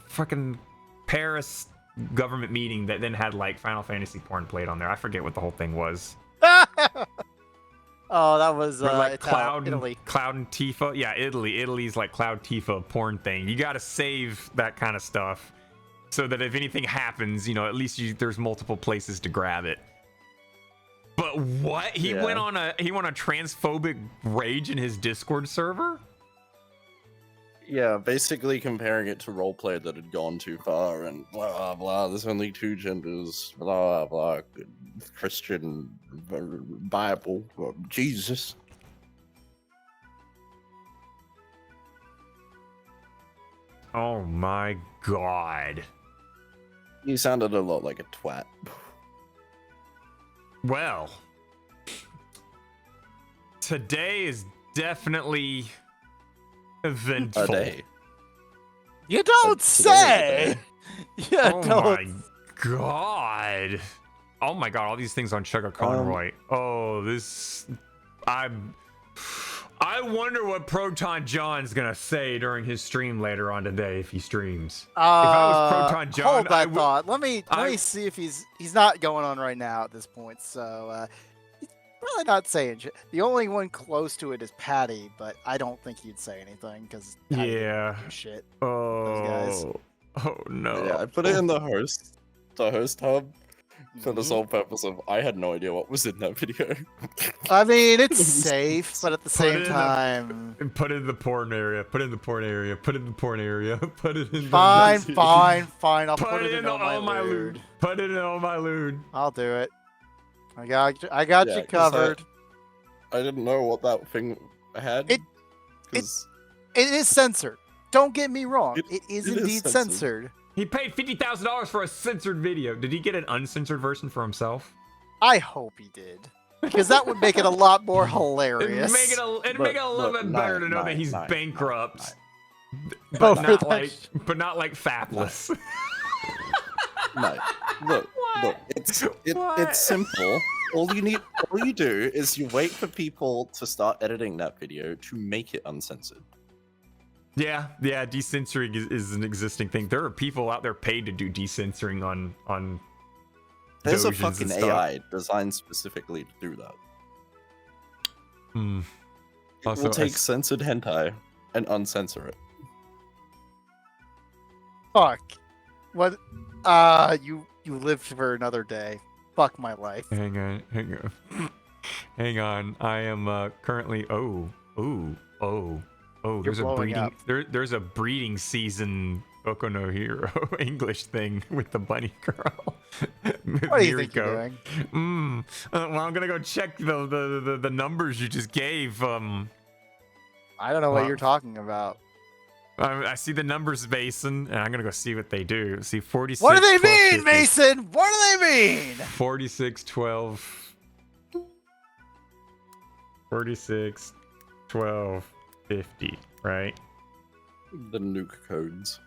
[SPEAKER 1] fucking Paris government meeting that then had like Final Fantasy porn played on there. I forget what the whole thing was.
[SPEAKER 3] Oh, that was
[SPEAKER 1] Or like
[SPEAKER 3] Italy.
[SPEAKER 1] Cloud and Tifa. Yeah, Italy. Italy's like Cloud Tifa porn thing. You got to save that kind of stuff so that if anything happens, you know, at least there's multiple places to grab it. But what? He went on a transphobic rage in his Discord server?
[SPEAKER 5] Yeah, basically comparing it to roleplay that had gone too far and blah blah blah. There's only two genders, blah blah. Christian, Bible, Jesus.
[SPEAKER 1] Oh my god.
[SPEAKER 5] You sounded a lot like a twat.
[SPEAKER 1] Well, today is definitely eventful.
[SPEAKER 5] A day.
[SPEAKER 3] You don't say. Yeah,
[SPEAKER 1] Oh
[SPEAKER 3] don't.
[SPEAKER 1] my god. Oh my god, all these things on Chugga Conroy. I wonder what Proton John's gonna say during his stream later on today if he streams. If I was Proton John,
[SPEAKER 3] hold
[SPEAKER 1] I
[SPEAKER 3] that
[SPEAKER 1] would-
[SPEAKER 3] thought. Let me see if he's not going on right now at this point. So he's probably not saying shit. The only one close to it is Patty, but I don't think he'd say anything because
[SPEAKER 1] Yeah.
[SPEAKER 3] shit.
[SPEAKER 1] Oh.
[SPEAKER 3] guys.
[SPEAKER 1] Oh no.
[SPEAKER 5] Yeah, I put it in the host hub for the sole purpose of I had no idea what was in that video.
[SPEAKER 3] I mean, it's safe, but at the
[SPEAKER 1] it
[SPEAKER 3] same
[SPEAKER 1] in the-
[SPEAKER 3] time,
[SPEAKER 1] Put it in the porn area. Put it in the porn area. Put it in the porn area. Put it in the
[SPEAKER 3] fine. I'll
[SPEAKER 1] Put it in
[SPEAKER 3] on
[SPEAKER 1] all my
[SPEAKER 3] lewd.
[SPEAKER 1] lewd. Put it in all my lewd.
[SPEAKER 3] I'll do it. I got
[SPEAKER 5] Yeah,
[SPEAKER 3] you
[SPEAKER 5] 'cause
[SPEAKER 3] covered.
[SPEAKER 5] I didn't know what that thing had.
[SPEAKER 3] It
[SPEAKER 5] 'cause
[SPEAKER 3] It is censored. Don't get me wrong.
[SPEAKER 5] It-
[SPEAKER 3] It is
[SPEAKER 5] it is
[SPEAKER 3] indeed
[SPEAKER 5] censored.
[SPEAKER 3] censored.
[SPEAKER 1] He paid $50,000 for a censored video. Did he get an uncensored version for himself?
[SPEAKER 3] I hope he did, because that would make it a lot more
[SPEAKER 1] It'd
[SPEAKER 3] hilarious.
[SPEAKER 1] make it a little
[SPEAKER 5] Look,
[SPEAKER 1] bit better to know that
[SPEAKER 5] nine,
[SPEAKER 1] he's
[SPEAKER 5] nine,
[SPEAKER 1] bankrupt,
[SPEAKER 3] Over
[SPEAKER 1] but not
[SPEAKER 3] that
[SPEAKER 1] like,
[SPEAKER 3] shit.
[SPEAKER 1] but not like fapless.
[SPEAKER 5] No, look, it's simple. All you do is you wait for people to start editing that video to make it uncensored.
[SPEAKER 1] Yeah, decensoring is an existing thing. There are people out there paid to do decensoring on.
[SPEAKER 5] There's a
[SPEAKER 1] Dojins and
[SPEAKER 5] fucking
[SPEAKER 1] stuff.
[SPEAKER 5] AI designed specifically to do that.
[SPEAKER 1] Hmm.
[SPEAKER 5] It
[SPEAKER 1] Also,
[SPEAKER 5] will
[SPEAKER 1] I
[SPEAKER 5] take
[SPEAKER 1] s-
[SPEAKER 5] censored hentai and uncensor it.
[SPEAKER 3] Fuck. What? You lived for another day. Fuck my life.
[SPEAKER 1] Hang on. Hang on. I am currently. Oh. Oh, there's a
[SPEAKER 3] blowing
[SPEAKER 1] breeding.
[SPEAKER 3] up.
[SPEAKER 1] There's a breeding season Boku no Hero English thing with the bunny girl.
[SPEAKER 3] What do you think you're doing?
[SPEAKER 1] Well, I'm gonna go check the numbers you just gave.
[SPEAKER 3] I don't know what you're talking about.
[SPEAKER 1] I see the numbers, Mason, and I'm gonna go see what they do. See 46.
[SPEAKER 3] What do they
[SPEAKER 1] 12,
[SPEAKER 3] mean,
[SPEAKER 1] 50.
[SPEAKER 3] Mason? What do they mean?
[SPEAKER 1] 46, 12. 46, 12, 50, right?
[SPEAKER 5] The nuke codes.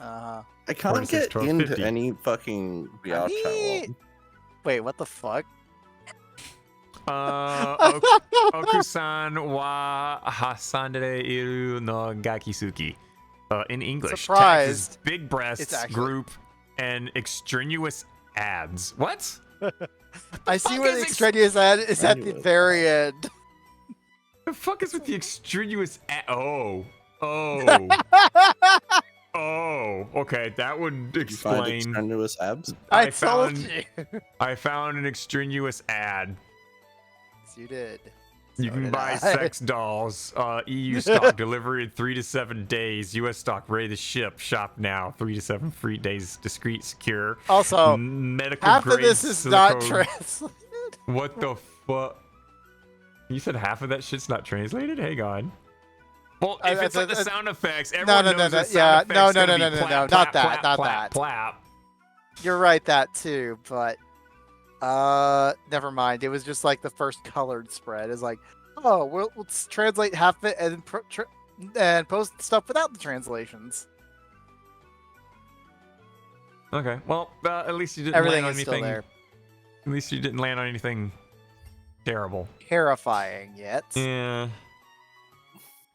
[SPEAKER 3] Uh-huh.
[SPEAKER 5] I can't
[SPEAKER 1] 46,
[SPEAKER 5] get
[SPEAKER 1] 12,
[SPEAKER 5] into
[SPEAKER 1] 50.
[SPEAKER 5] any fucking VR channel.
[SPEAKER 3] Wait, what the fuck?
[SPEAKER 1] Okusan wa hasandere iru no gakisuki. In English,
[SPEAKER 3] Surprised.
[SPEAKER 1] taxes, big breasts,
[SPEAKER 3] actually-
[SPEAKER 1] group, and extraneous ads. What?
[SPEAKER 3] I see
[SPEAKER 1] fuck
[SPEAKER 3] where
[SPEAKER 1] is
[SPEAKER 3] the extraneous ad is at the
[SPEAKER 5] Extraneous?
[SPEAKER 3] very end.
[SPEAKER 1] The fuck is with the extraneous ad? Oh. Oh. Okay, that would
[SPEAKER 5] Did you find
[SPEAKER 1] explain.
[SPEAKER 5] extraneous abs?
[SPEAKER 3] I
[SPEAKER 1] I
[SPEAKER 3] told
[SPEAKER 1] found-
[SPEAKER 3] you.
[SPEAKER 1] I found an extraneous ad.
[SPEAKER 3] Yes, you did.
[SPEAKER 1] You
[SPEAKER 3] So
[SPEAKER 1] can
[SPEAKER 3] did
[SPEAKER 1] buy
[SPEAKER 3] I.
[SPEAKER 1] sex dolls. EU stock delivery in 3 to 7 days. US stock ready to ship. Shop now. 3 to 7 free days. Discreet, secure.
[SPEAKER 3] Also,
[SPEAKER 1] Medical
[SPEAKER 3] half of
[SPEAKER 1] grade
[SPEAKER 3] this is not
[SPEAKER 1] silicone.
[SPEAKER 3] translated.
[SPEAKER 1] What the fuck? You said half of that shit's not translated? Hang on. Well, if it's like the sound effects, everyone knows the sound effects
[SPEAKER 3] no,
[SPEAKER 1] gonna be
[SPEAKER 3] no,
[SPEAKER 1] plap,
[SPEAKER 3] not
[SPEAKER 1] plap,
[SPEAKER 3] that,
[SPEAKER 1] plap,
[SPEAKER 3] not
[SPEAKER 1] plap,
[SPEAKER 3] that.
[SPEAKER 1] plap.
[SPEAKER 3] You're right, that too, but never mind. It was just like the first colored spread. It's like, oh, we'll translate half of it and post stuff without the translations.
[SPEAKER 1] Okay, well, at least you didn't
[SPEAKER 3] Everything
[SPEAKER 1] land on
[SPEAKER 3] is still
[SPEAKER 1] anything.
[SPEAKER 3] there.
[SPEAKER 1] At least you didn't land on anything terrible.
[SPEAKER 3] Terrifying yet.
[SPEAKER 1] Yeah.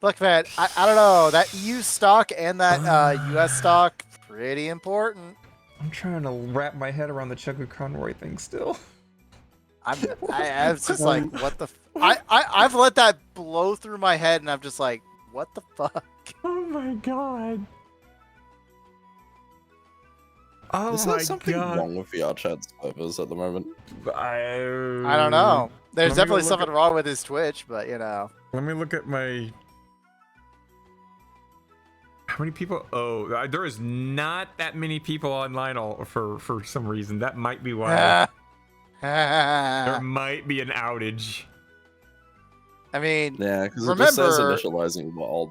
[SPEAKER 3] Look, man, I don't know. That EU stock and that US stock, pretty important.
[SPEAKER 1] I'm trying to wrap my head around the Chuck Conroy thing still.
[SPEAKER 3] I was just like, what the? I've let that blow through my head, and I'm just like, what the fuck?
[SPEAKER 1] Oh my god. Oh
[SPEAKER 5] Is
[SPEAKER 1] my
[SPEAKER 5] there something
[SPEAKER 1] god.
[SPEAKER 5] wrong with VR chat servers at the moment?
[SPEAKER 3] I don't know. There's
[SPEAKER 1] Let me go
[SPEAKER 3] definitely
[SPEAKER 1] look
[SPEAKER 3] something
[SPEAKER 1] at-
[SPEAKER 3] wrong with his Twitch, but you know.
[SPEAKER 1] Let me look at my. How many people? Oh, there is not that many people online for some reason. That might be why. There might be an outage.
[SPEAKER 3] I mean,
[SPEAKER 5] Yeah, because it just says
[SPEAKER 3] Remember-
[SPEAKER 5] initializing wild.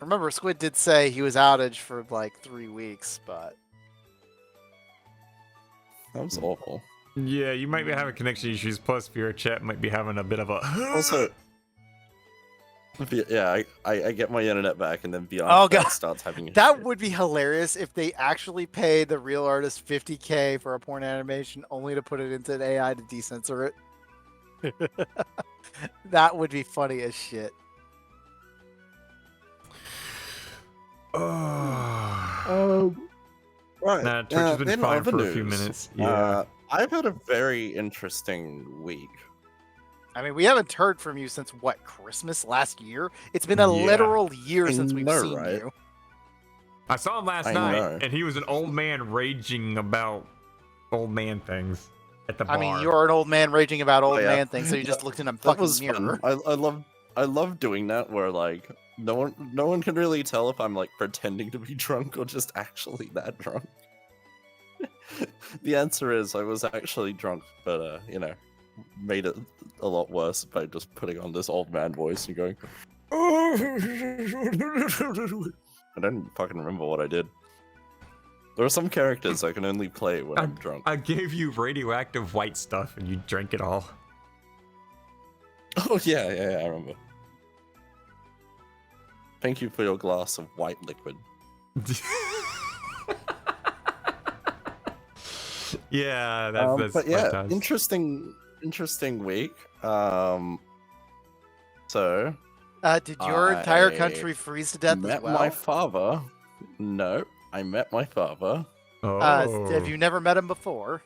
[SPEAKER 3] remember Squid did say he was outage for like 3 weeks, but
[SPEAKER 5] That was awful.
[SPEAKER 1] Yeah, you might be having connection issues. Plus, VR chat might be having a bit of a.
[SPEAKER 5] Also, yeah, I get my internet back and then VR
[SPEAKER 3] Oh,
[SPEAKER 5] chat
[SPEAKER 3] God.
[SPEAKER 5] starts having
[SPEAKER 3] that would be hilarious if they actually paid the real artist $50K for a porn animation only to put it into an AI to decensor it. That would be funny as shit.
[SPEAKER 1] Oh.
[SPEAKER 5] Right.
[SPEAKER 1] Nah, Twitch has been
[SPEAKER 5] in
[SPEAKER 1] fine
[SPEAKER 5] other
[SPEAKER 1] for a few
[SPEAKER 5] news,
[SPEAKER 1] minutes. Yeah.
[SPEAKER 5] I've had a very interesting week.
[SPEAKER 3] I mean, we haven't heard from you since what, Christmas last year? It's been a
[SPEAKER 1] Yeah.
[SPEAKER 3] literal year
[SPEAKER 5] I
[SPEAKER 3] since we've
[SPEAKER 5] know,
[SPEAKER 3] seen
[SPEAKER 5] right?
[SPEAKER 3] you.
[SPEAKER 1] I saw him last
[SPEAKER 5] I
[SPEAKER 1] night,
[SPEAKER 5] know.
[SPEAKER 1] and he was an old man raging about old man things at the bar.
[SPEAKER 3] I mean, you're an old man raging about old
[SPEAKER 5] yeah.
[SPEAKER 3] man things, so you just looked in a
[SPEAKER 5] That
[SPEAKER 3] fucking
[SPEAKER 5] was
[SPEAKER 3] mirror.
[SPEAKER 5] fun. I love doing that where like no one can really tell if I'm like pretending to be drunk or just actually that drunk. The answer is I was actually drunk, but you know, made it a lot worse by just putting on this old man voice and going. I don't fucking remember what I did. There are some characters I can only play when I'm drunk.
[SPEAKER 1] I gave you radioactive white stuff, and you drank it all.
[SPEAKER 5] Oh yeah, I remember. Thank you for your glass of white liquid.
[SPEAKER 1] Yeah, that's
[SPEAKER 5] But yeah,
[SPEAKER 1] fantastic.
[SPEAKER 5] interesting week. So
[SPEAKER 3] Did your entire
[SPEAKER 5] I
[SPEAKER 3] country freeze to death as
[SPEAKER 5] met
[SPEAKER 3] well?
[SPEAKER 5] my father. No, I met my father.
[SPEAKER 1] Oh.
[SPEAKER 3] Have you never met him before?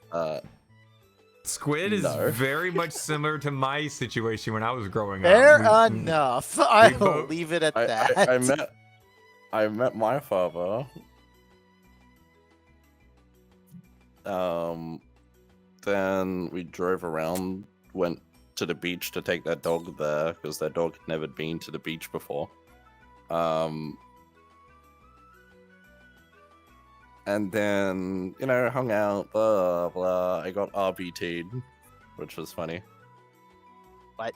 [SPEAKER 1] Squid is
[SPEAKER 5] No.
[SPEAKER 1] very much similar to my situation when I was growing
[SPEAKER 3] Fair
[SPEAKER 1] up.
[SPEAKER 3] enough. I will
[SPEAKER 1] both-
[SPEAKER 3] leave it at
[SPEAKER 5] I,
[SPEAKER 3] that.
[SPEAKER 5] I met my father. Then we drove around, went to the beach to take that dog there because that dog had never been to the beach before. And then, you know, hung out, blah, blah. I got RBT'd, which was funny.
[SPEAKER 3] What?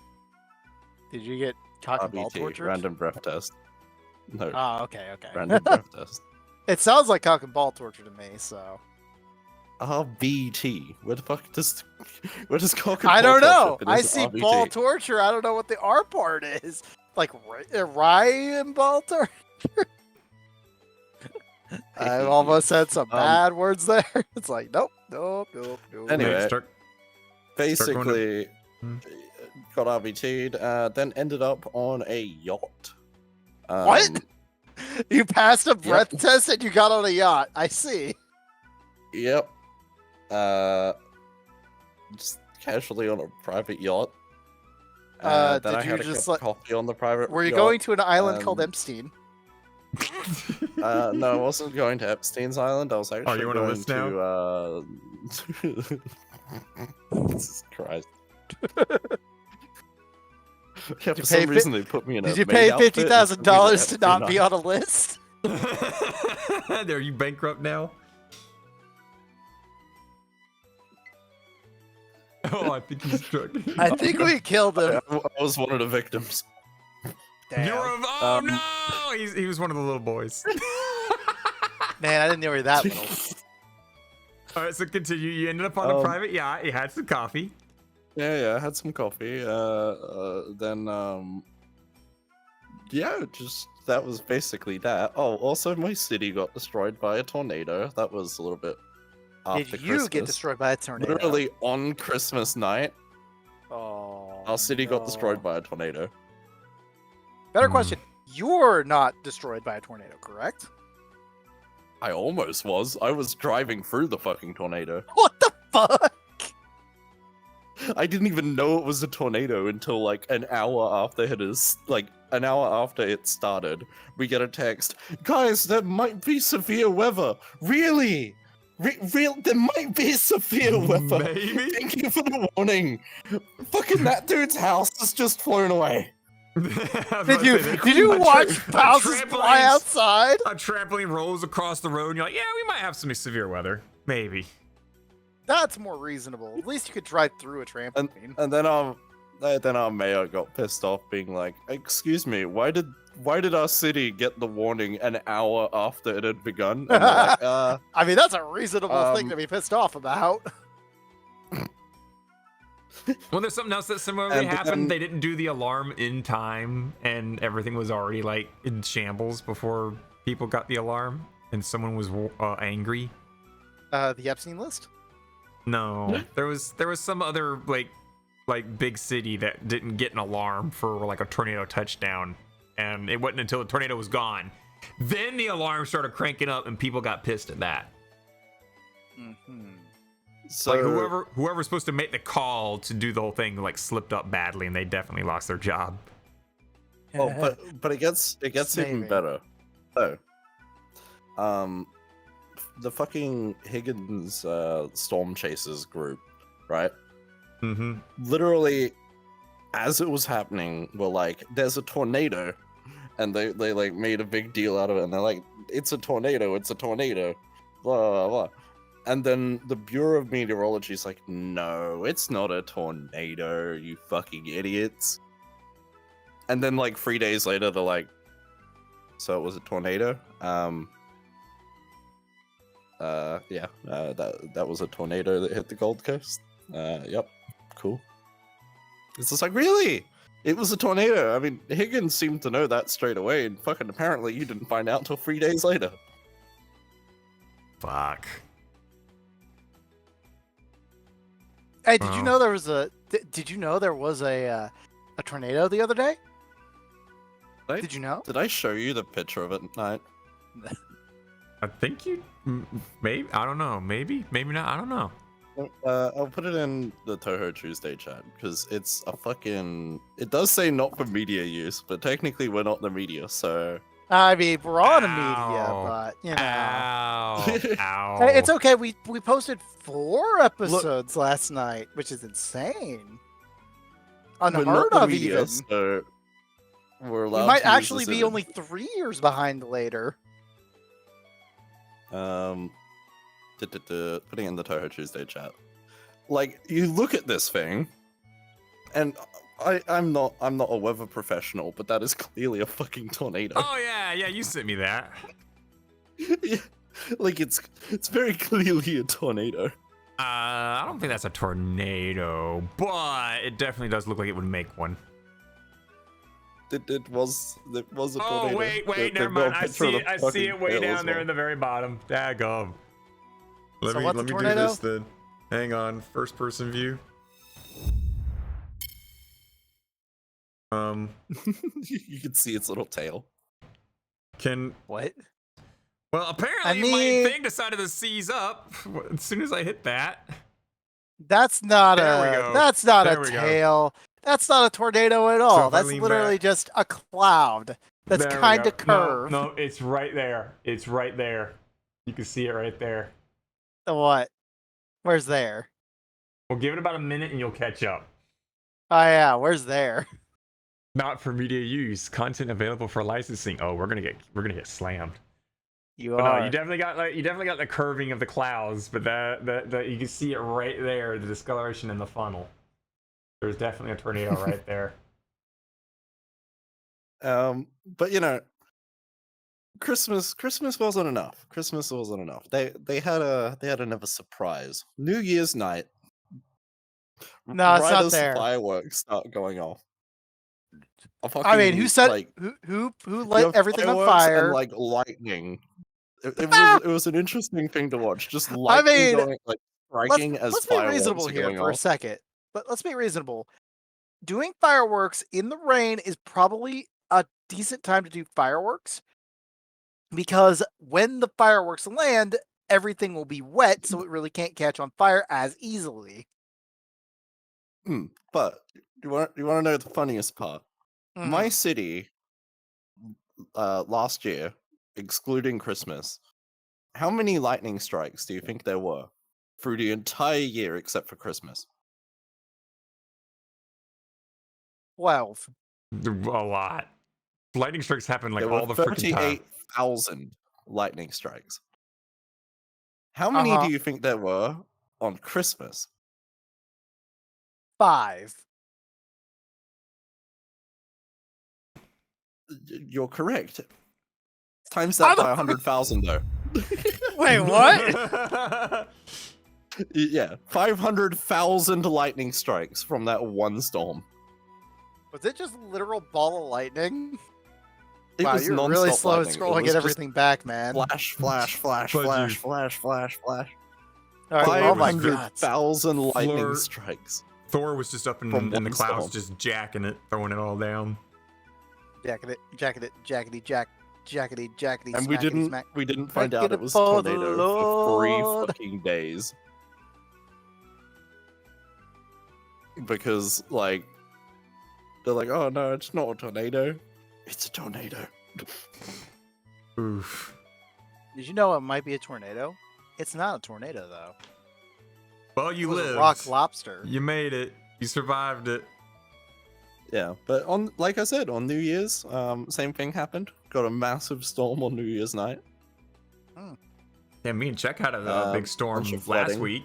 [SPEAKER 3] Did you get cock and ball
[SPEAKER 5] RBT,
[SPEAKER 3] tortured?
[SPEAKER 5] random breath test. No,
[SPEAKER 3] Oh, okay.
[SPEAKER 5] random breath test.
[SPEAKER 3] It sounds like cock and ball torture to me, so.
[SPEAKER 5] RBT. Where the fuck does cock and ball
[SPEAKER 3] I don't know.
[SPEAKER 5] torture?
[SPEAKER 3] I see
[SPEAKER 5] RBT?
[SPEAKER 3] ball torture. I don't know what the R part is. Like Ryan ball torture. I almost said some bad words there. It's like nope.
[SPEAKER 5] Anyway,
[SPEAKER 1] Start
[SPEAKER 5] basically got RBT'd, then ended up on a yacht.
[SPEAKER 3] What? You passed a breath test and you got on a yacht. I see.
[SPEAKER 5] Yep. Just casually on a private yacht. Then
[SPEAKER 3] did
[SPEAKER 5] I
[SPEAKER 3] you
[SPEAKER 5] had
[SPEAKER 3] just
[SPEAKER 5] a coffee on the private
[SPEAKER 3] Were you
[SPEAKER 5] yacht.
[SPEAKER 3] going to an island called Epstein?
[SPEAKER 5] No, I wasn't going to Epstein's Island. I was actually
[SPEAKER 1] you want to
[SPEAKER 5] going
[SPEAKER 1] list now?
[SPEAKER 5] to. Jesus Christ! Yeah, for some reason they put me in a.
[SPEAKER 3] Did you
[SPEAKER 5] maid
[SPEAKER 3] pay
[SPEAKER 5] outfit and
[SPEAKER 3] $50,000
[SPEAKER 5] put me in
[SPEAKER 3] to not
[SPEAKER 5] Epstein
[SPEAKER 3] be on a list?
[SPEAKER 1] Are you bankrupt now? Oh, I think he's struck.
[SPEAKER 3] I think we killed him.
[SPEAKER 5] I was one of the victims.
[SPEAKER 3] Damn.
[SPEAKER 1] Oh no! He was one of the little boys.
[SPEAKER 3] Man, I didn't know you were that little.
[SPEAKER 1] All right, so continue. You ended up on a private yacht. You had some coffee.
[SPEAKER 5] Yeah, I had some coffee. Then yeah, just that was basically that. Oh, also my city got destroyed by a tornado. That was a little bit after
[SPEAKER 3] Did you
[SPEAKER 5] Christmas.
[SPEAKER 3] get destroyed by a tornado?
[SPEAKER 5] Literally on Christmas night,
[SPEAKER 3] Oh.
[SPEAKER 5] our city got destroyed by a tornado.
[SPEAKER 3] Better question. You're not destroyed by a tornado, correct?
[SPEAKER 5] I almost was. I was driving through the fucking tornado.
[SPEAKER 3] What the fuck?
[SPEAKER 5] I didn't even know it was a tornado until like an hour after an hour after it started. We get a text, guys, there might be severe weather. Really? There might be severe weather.
[SPEAKER 1] Maybe.
[SPEAKER 5] Thank you for the warning. Fucking that dude's house has just flown away.
[SPEAKER 3] Did you watch houses fly outside?
[SPEAKER 1] A trampoline rolls across the road, and you're like, yeah, we might have some severe weather. Maybe.
[SPEAKER 3] That's more reasonable. At least you could drive through a trampoline.
[SPEAKER 5] And then our mayor got pissed off, being like, "Excuse me, why did our city get the warning an hour after it had begun?" And like,
[SPEAKER 3] I mean, that's a reasonable thing to be pissed off about.
[SPEAKER 1] Well, there's something else that similarly happened. They didn't do the alarm in time, and everything was already like in shambles before people got the alarm, and someone was angry.
[SPEAKER 3] The Epstein list?
[SPEAKER 1] No, there was some other like big city that didn't get an alarm for like a tornado touchdown, and it wasn't until the tornado was gone, then the alarm started cranking up, and people got pissed at that.
[SPEAKER 3] Mm-hmm.
[SPEAKER 5] So
[SPEAKER 1] like whoever's supposed to make the call to do the whole thing like slipped up badly, and they definitely lost their job.
[SPEAKER 5] oh, but it gets even better. So, the fucking Higgins Storm Chasers group, right?
[SPEAKER 1] Mm-hmm.
[SPEAKER 5] Literally, as it was happening, were like, "There's a tornado," and they like made a big deal out of it, and they're like, "It's a tornado! It's a tornado!" Blah blah blah. And then the Bureau of Meteorology is like, "No, it's not a tornado, you fucking idiots." And then like 3 days later, they're like, "So it was a tornado?" Yeah, that was a tornado that hit the Gold Coast. Yep, cool. It's just like, really? It was a tornado. I mean, Higgins seemed to know that straight away, and fucking apparently you didn't find out until 3 days later.
[SPEAKER 1] Fuck.
[SPEAKER 3] Hey, did you know there was a? Did you know there was a tornado the other day? Did you know?
[SPEAKER 5] Did I show you the picture of it at night?
[SPEAKER 1] I think you maybe. I don't know. Maybe not. I don't know.
[SPEAKER 5] I'll put it in the Touhou Tuesday chat because it's a fucking. It does say not for media use, but technically we're not the media, so.
[SPEAKER 3] I mean, we're on a media,
[SPEAKER 1] Ow.
[SPEAKER 3] but you know.
[SPEAKER 1] Ow. Ow.
[SPEAKER 3] Hey, it's okay. We posted 4 episodes last night, which is insane.
[SPEAKER 5] We're
[SPEAKER 3] Unheard
[SPEAKER 5] not the
[SPEAKER 3] of,
[SPEAKER 5] media,
[SPEAKER 3] even.
[SPEAKER 5] so we're
[SPEAKER 3] We
[SPEAKER 5] allowed
[SPEAKER 3] might
[SPEAKER 5] to use
[SPEAKER 3] actually
[SPEAKER 5] this
[SPEAKER 3] be only 3 years behind later.
[SPEAKER 5] Putting in the Touhou Tuesday chat. Like, you look at this thing, and I'm not a weather professional, but that is clearly a fucking tornado.
[SPEAKER 1] Oh yeah, you sent me that.
[SPEAKER 5] Yeah, like it's very clearly a tornado.
[SPEAKER 1] I don't think that's a tornado, but it definitely does look like it would make one.
[SPEAKER 5] It was a tornado.
[SPEAKER 1] Oh wait, never mind. I see it way down there in the very bottom. Daggum.
[SPEAKER 3] So what's a
[SPEAKER 1] Let me do
[SPEAKER 3] tornado?
[SPEAKER 1] this then. Hang on, first person view.
[SPEAKER 5] You can see its little tail.
[SPEAKER 3] What?
[SPEAKER 1] Well, apparently my thing decided to seize up as soon as I hit that.
[SPEAKER 3] That's not
[SPEAKER 1] There we go.
[SPEAKER 3] That's not
[SPEAKER 1] There
[SPEAKER 3] a
[SPEAKER 1] we go.
[SPEAKER 3] Tail. That's not a tornado at all.
[SPEAKER 1] if I
[SPEAKER 3] That's
[SPEAKER 1] lean
[SPEAKER 3] literally
[SPEAKER 1] back-
[SPEAKER 3] just a cloud. That's
[SPEAKER 1] There we
[SPEAKER 3] kind
[SPEAKER 1] go.
[SPEAKER 3] of curved.
[SPEAKER 1] No, it's right there. It's right there. You can see it right there.
[SPEAKER 3] The what? Where's there?
[SPEAKER 1] We'll give it about a minute and you'll catch up.
[SPEAKER 3] Oh yeah, where's there?
[SPEAKER 1] Not for media use. Content available for licensing. Oh, we're gonna get slammed.
[SPEAKER 3] You
[SPEAKER 1] But
[SPEAKER 3] are.
[SPEAKER 1] no, you definitely got the curving of the clouds, but that you can see it right there, the discoloration in the funnel. There's definitely a tornado right there.
[SPEAKER 5] But you know, Christmas wasn't enough. Christmas wasn't enough. They had another surprise. New Year's night.
[SPEAKER 3] No, it's
[SPEAKER 5] right
[SPEAKER 3] not
[SPEAKER 5] as
[SPEAKER 3] there.
[SPEAKER 5] The fireworks start going off.
[SPEAKER 3] I mean, who said
[SPEAKER 5] like,
[SPEAKER 3] who
[SPEAKER 5] you
[SPEAKER 3] lit
[SPEAKER 5] have
[SPEAKER 3] everything on
[SPEAKER 5] fireworks
[SPEAKER 3] fire?
[SPEAKER 5] and like lightning. It was an interesting thing to watch. Just lightning going, like striking as
[SPEAKER 3] let's be
[SPEAKER 5] fireworks
[SPEAKER 3] reasonable
[SPEAKER 5] are
[SPEAKER 3] here
[SPEAKER 5] going
[SPEAKER 3] for a
[SPEAKER 5] off.
[SPEAKER 3] second. But let's be reasonable. Doing fireworks in the rain is probably a decent time to do fireworks because when the fireworks land, everything will be wet, so it really can't catch on fire as easily.
[SPEAKER 5] But you want to know the funniest part?
[SPEAKER 3] Mhm.
[SPEAKER 5] My city, last year, excluding Christmas, how many lightning strikes do you think there were through the entire year except for Christmas?
[SPEAKER 3] 12.
[SPEAKER 1] A lot. Lightning strikes happen like
[SPEAKER 5] There
[SPEAKER 1] all
[SPEAKER 5] were
[SPEAKER 1] the freaking time.
[SPEAKER 5] 38,000 lightning strikes. How many
[SPEAKER 3] Uh-huh.
[SPEAKER 5] do you think there were on Christmas?
[SPEAKER 3] 5.
[SPEAKER 5] You're correct. Times that by 100,000 though.
[SPEAKER 3] Wait, what?
[SPEAKER 5] Yeah, 500,000 lightning strikes from that one storm.
[SPEAKER 3] Was it just literal ball of lightning?
[SPEAKER 5] It
[SPEAKER 3] Wow,
[SPEAKER 5] was
[SPEAKER 3] you're
[SPEAKER 5] non-stop
[SPEAKER 3] really slow at
[SPEAKER 5] lightning. It
[SPEAKER 3] scrolling
[SPEAKER 5] was
[SPEAKER 3] get
[SPEAKER 5] just
[SPEAKER 3] everything back, man.
[SPEAKER 5] Flash, flash, flash,
[SPEAKER 1] Fudge
[SPEAKER 5] flash,
[SPEAKER 1] you.
[SPEAKER 5] flash, flash, flash.
[SPEAKER 3] All right, oh my god.
[SPEAKER 5] 500,000 lightning
[SPEAKER 1] Fleur-
[SPEAKER 5] strikes.
[SPEAKER 1] Thor was just up in
[SPEAKER 5] From
[SPEAKER 1] the
[SPEAKER 5] one
[SPEAKER 1] clouds,
[SPEAKER 5] storm.
[SPEAKER 1] just jacking it, throwing it all down.
[SPEAKER 3] Jackety, jackety, jack, jackety, jackety,
[SPEAKER 5] And we
[SPEAKER 3] smackety,
[SPEAKER 5] didn't
[SPEAKER 3] smack.
[SPEAKER 5] find
[SPEAKER 3] Make
[SPEAKER 5] out
[SPEAKER 3] it
[SPEAKER 5] it was a
[SPEAKER 3] for the
[SPEAKER 5] tornado for 3
[SPEAKER 3] Lord.
[SPEAKER 5] fucking days. Because like they're like, oh no, it's not a tornado. It's a tornado.
[SPEAKER 1] Oof.
[SPEAKER 3] Did you know it might be a tornado? It's not a tornado though.
[SPEAKER 1] Well,
[SPEAKER 3] It
[SPEAKER 1] you
[SPEAKER 3] was
[SPEAKER 1] lived.
[SPEAKER 3] a rock lobster.
[SPEAKER 1] You made it. You survived it.
[SPEAKER 5] Yeah, but on like I said, on New Year's, same thing happened. Got a massive storm on New Year's night.
[SPEAKER 1] Yeah, me and Check had a big storm
[SPEAKER 5] bunch of
[SPEAKER 1] last
[SPEAKER 5] flooding.
[SPEAKER 1] week.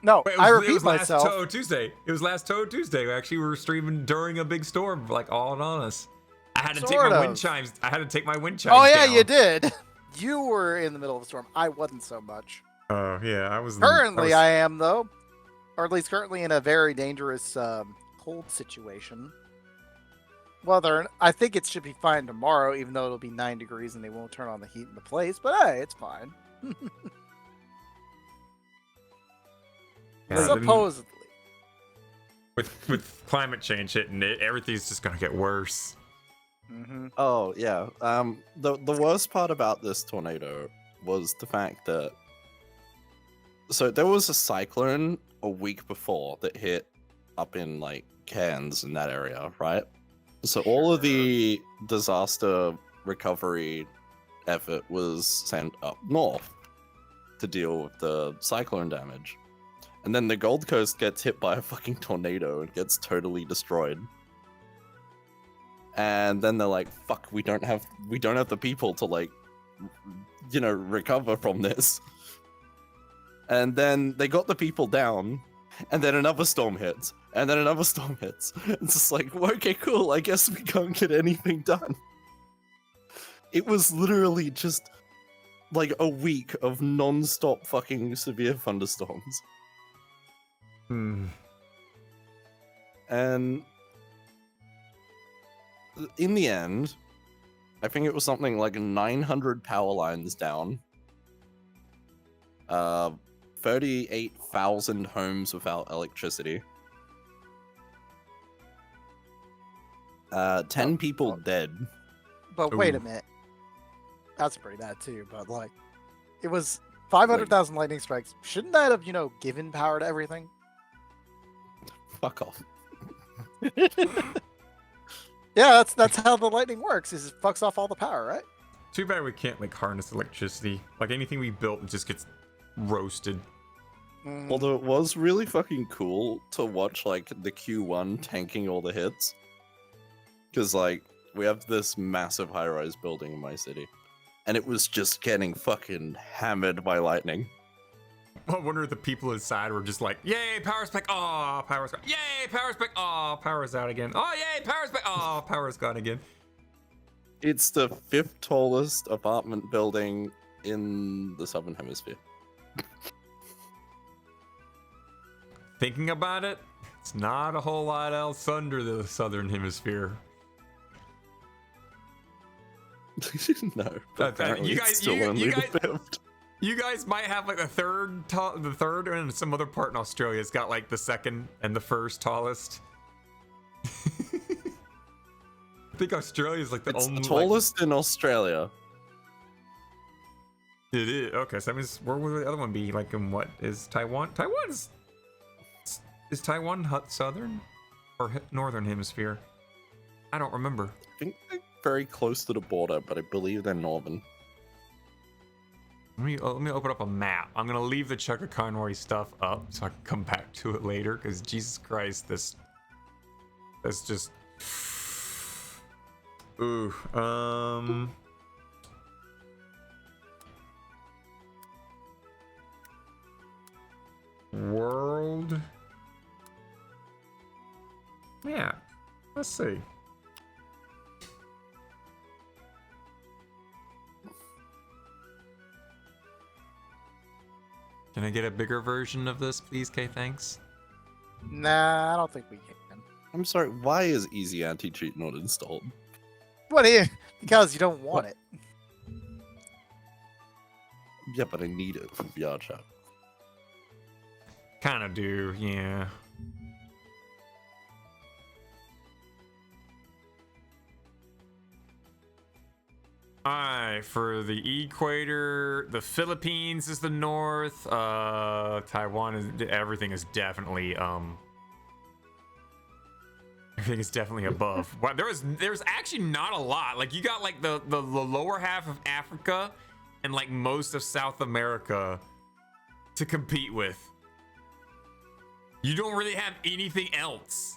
[SPEAKER 3] No,
[SPEAKER 1] Wait,
[SPEAKER 3] I
[SPEAKER 1] it
[SPEAKER 3] repeat
[SPEAKER 1] was last
[SPEAKER 3] myself.
[SPEAKER 1] Touhou Tuesday. It was last Touhou Tuesday. Actually, we were streaming during a big storm, like all on us. I had to take
[SPEAKER 3] Sort
[SPEAKER 1] my
[SPEAKER 3] of.
[SPEAKER 1] wind chimes. I had to take my wind chimes.
[SPEAKER 3] Oh yeah,
[SPEAKER 1] down.
[SPEAKER 3] you did. You were in the middle of a storm. I wasn't so much.
[SPEAKER 1] Oh yeah, I was.
[SPEAKER 3] Currently, I am though, or at least currently in a very dangerous cold situation. Weather, I think it should be fine tomorrow, even though it'll be 9 degrees and they won't turn on the heat in the place. But hey, it's fine.
[SPEAKER 1] Yeah,
[SPEAKER 3] Supposedly.
[SPEAKER 1] with climate change hitting it, everything's just gonna get worse.
[SPEAKER 3] Mm-hmm.
[SPEAKER 5] Oh yeah. The worst part about this tornado was the fact that so there was a cyclone a week before that hit up in like Cairns in that area, right? So all of the disaster recovery effort was sent up north to deal with the cyclone damage. And then the Gold Coast gets hit by a fucking tornado and gets totally destroyed. and then they're like, "Fuck, we don't have the people to like, you know, recover from this." And then they got the people down, and then another storm hits, and then another storm hits. It's just like, well, okay, cool. I guess we can't get anything done. It was literally just like a week of non-stop fucking severe thunderstorms. And in the end, I think it was something like 900 power lines down. 38,000 homes without electricity. 10 people dead.
[SPEAKER 3] But wait a minute. That's pretty bad too, but like, it was 500,000 lightning strikes. Shouldn't that have, you know, given power to everything?
[SPEAKER 5] Fuck off.
[SPEAKER 3] Yeah, that's how the lightning works, is it fucks off all the power, right?
[SPEAKER 1] Too bad we can't like harness electricity. Like anything we built just gets roasted.
[SPEAKER 5] Although it was really fucking cool to watch like the Q1 tanking all the hits. Because like, we have this massive high-rise building in my city. And it was just getting fucking hammered by lightning.
[SPEAKER 1] I wonder if the people inside were just like, yay, power's back. Oh, power's gone. Yay, power's back. Oh, power's out again. Oh, yay, power's back. Oh, power's gone again.
[SPEAKER 5] It's the 5th tallest apartment building in the Southern Hemisphere.
[SPEAKER 1] Thinking about it, it's not a whole lot else under the Southern Hemisphere.
[SPEAKER 5] No, but apparently
[SPEAKER 1] you guys,
[SPEAKER 5] it's still only the 5th.
[SPEAKER 1] You guys might have like the third, and some other part in Australia's got like the 2nd and the 1st tallest. I think Australia's like
[SPEAKER 5] It's
[SPEAKER 1] only
[SPEAKER 5] the tallest in Australia.
[SPEAKER 1] It is. Okay, so that means where would the other one be? Like in what is Taiwan? Is Taiwan southern or northern hemisphere? I don't remember.
[SPEAKER 5] I think they're very close to the border, but I believe they're northern.
[SPEAKER 1] Let me open up a map. I'm gonna leave the Chuck Conroy stuff up so I can come back to it later. Because Jesus Christ, that's just. Ooh. World. Yeah. Let's see. Can I get a bigger version of this, please, Kay? Thanks.
[SPEAKER 3] Nah, I don't think we can.
[SPEAKER 5] I'm sorry, why is Easy Anti-Cheat not installed?
[SPEAKER 3] What here? Because you don't want it.
[SPEAKER 5] Yeah, but I need it for VR chat.
[SPEAKER 1] Kinda do, yeah. Alright, for the equator, the Philippines is the north, Taiwan is, everything is definitely above. Wow, there's actually not a lot. Like you got like the lower half of Africa and like most of South America to compete with. You don't really have anything else.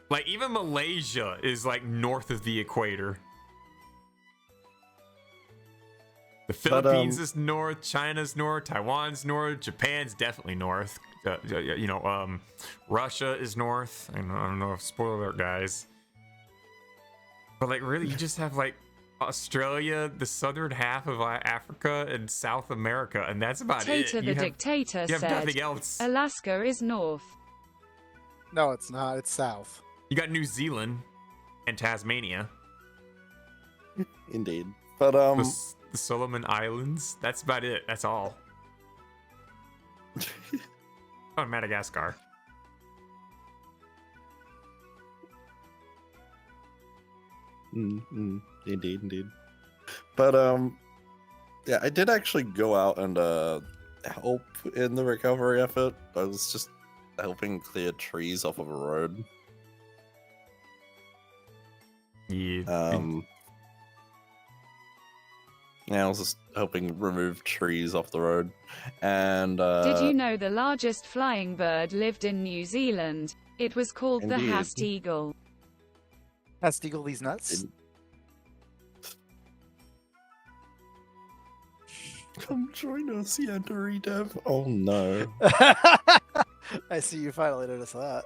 [SPEAKER 1] Like even Malaysia is like north of the equator. The Philippines is north, China's north, Taiwan's north, Japan's definitely north. Russia is north. I don't know if spoiler alert, guys. But like really, you just have like Australia, the southern half of Africa, and South America, and that's about it.
[SPEAKER 4] The dictator
[SPEAKER 1] you have
[SPEAKER 4] said,
[SPEAKER 1] nothing else.
[SPEAKER 4] Alaska is north.
[SPEAKER 3] No, it's not. It's south.
[SPEAKER 1] You got New Zealand and Tasmania.
[SPEAKER 5] Indeed. But
[SPEAKER 1] the Solomon Islands. That's about it. That's all. Oh, Madagascar.
[SPEAKER 5] Indeed. But yeah, I did actually go out and help in the recovery effort. I was just helping clear trees off of a road.
[SPEAKER 1] Yeah.
[SPEAKER 5] Yeah, I was just helping remove trees off the road. And
[SPEAKER 4] Did you know the largest flying bird lived in New Zealand? It was called the
[SPEAKER 5] Indeed.
[SPEAKER 4] Hasteagle.
[SPEAKER 3] Hasteagle these nuts.
[SPEAKER 5] Come join us, Yandere Dev. Oh no.
[SPEAKER 3] I see you finally noticed that.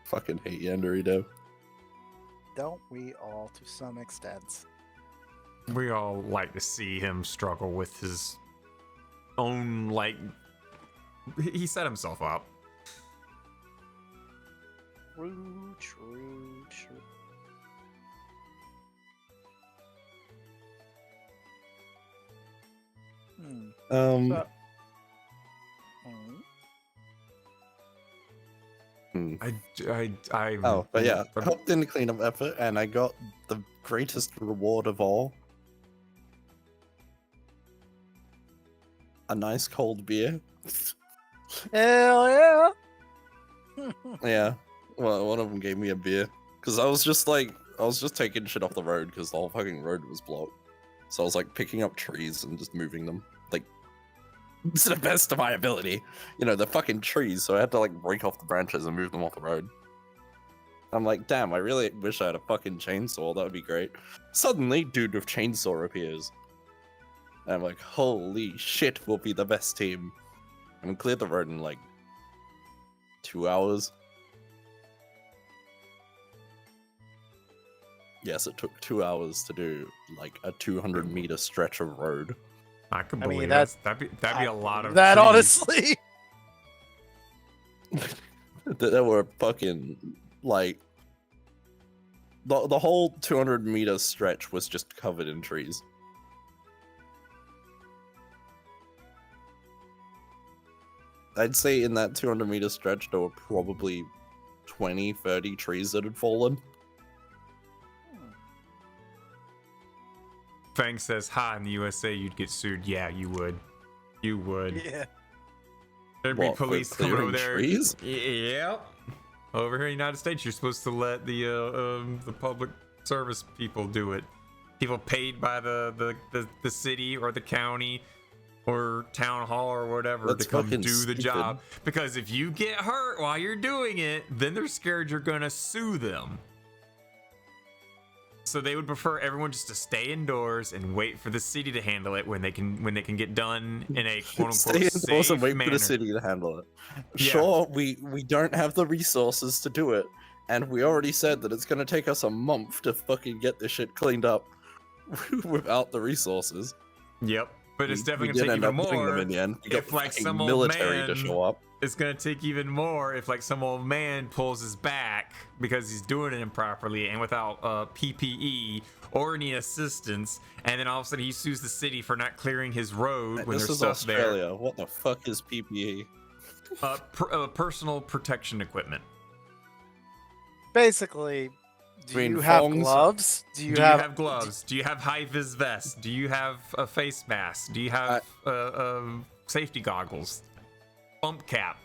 [SPEAKER 5] Fucking hate Yandere Dev.
[SPEAKER 3] Don't we all to some extent?
[SPEAKER 1] We all like to see him struggle with his own, like, he set himself up.
[SPEAKER 3] True.
[SPEAKER 5] But yeah, I helped in the cleanup effort, and I got the greatest reward of all. A nice cold beer.
[SPEAKER 3] Hell yeah!
[SPEAKER 5] Yeah, well, one of them gave me a beer. Because I was just taking shit off the road because the whole fucking road was blocked. So I was like picking up trees and just moving them. Like, to the best of my ability. You know, they're fucking trees, so I had to like break off the branches and move them off the road. I'm like, damn, I really wish I had a fucking chainsaw, that would be great. Suddenly, dude with chainsaw appears. And I'm like, holy shit, we'll be the best team. And we cleared the road in like 2 hours. Yes, it took 2 hours to do like a 200-meter stretch of road.
[SPEAKER 1] I could
[SPEAKER 3] I mean,
[SPEAKER 1] believe
[SPEAKER 3] that's-
[SPEAKER 1] that'd be a lot of
[SPEAKER 3] that.
[SPEAKER 1] trees.
[SPEAKER 3] Honestly,
[SPEAKER 5] There were fucking like the whole 200-meter stretch was just covered in trees. I'd say in that 200-meter stretch there were probably 20-30 trees that had fallen.
[SPEAKER 1] Fang says, hi, in the USA, you'd get sued. Yeah, you would. You would.
[SPEAKER 3] yeah.
[SPEAKER 1] There'd be
[SPEAKER 5] What, for
[SPEAKER 1] police coming over
[SPEAKER 5] clearing
[SPEAKER 1] there.
[SPEAKER 5] trees?
[SPEAKER 1] Yep. Over here in the United States, you're supposed to let the public service people do it. People paid by the city or the county or town hall or whatever
[SPEAKER 5] That's
[SPEAKER 1] to come
[SPEAKER 5] fucking
[SPEAKER 1] do the
[SPEAKER 5] stupid.
[SPEAKER 1] job. Because if you get hurt while you're doing it, then they're scared you're gonna sue them. So they would prefer everyone just to stay indoors and wait for the city to handle it when they can get done in a quote unquote
[SPEAKER 5] Stay indoors
[SPEAKER 1] safe
[SPEAKER 5] and wait
[SPEAKER 1] manner.
[SPEAKER 5] for the city to handle it.
[SPEAKER 1] Yeah.
[SPEAKER 5] Sure, we don't have the resources to do it, and we already said that it's gonna take us a month to fucking get this shit cleaned up without the resources.
[SPEAKER 1] Yep, but it's
[SPEAKER 5] We
[SPEAKER 1] definitely
[SPEAKER 5] did
[SPEAKER 1] gonna take
[SPEAKER 5] end
[SPEAKER 1] even
[SPEAKER 5] up doing them
[SPEAKER 1] more
[SPEAKER 5] in the end. We got
[SPEAKER 1] if like
[SPEAKER 5] fucking
[SPEAKER 1] some old
[SPEAKER 5] military
[SPEAKER 1] man.
[SPEAKER 5] to show up.
[SPEAKER 1] It's gonna take even more if like some old man pulls his back because he's doing it improperly and without PPE or any assistance, and then all of a sudden he sues the city for not clearing his road when
[SPEAKER 5] This
[SPEAKER 1] there's
[SPEAKER 5] is
[SPEAKER 1] stuff
[SPEAKER 5] Australia. What the fuck is PPE?
[SPEAKER 1] there. Personal protection equipment.
[SPEAKER 3] Basically, do
[SPEAKER 5] Green
[SPEAKER 3] you have
[SPEAKER 5] thongs?
[SPEAKER 3] gloves? Do
[SPEAKER 1] Do
[SPEAKER 3] you
[SPEAKER 1] you
[SPEAKER 3] have
[SPEAKER 1] have gloves? Do you have high-vis vests? Do you have a face mask? Do you have safety goggles? Bump cap.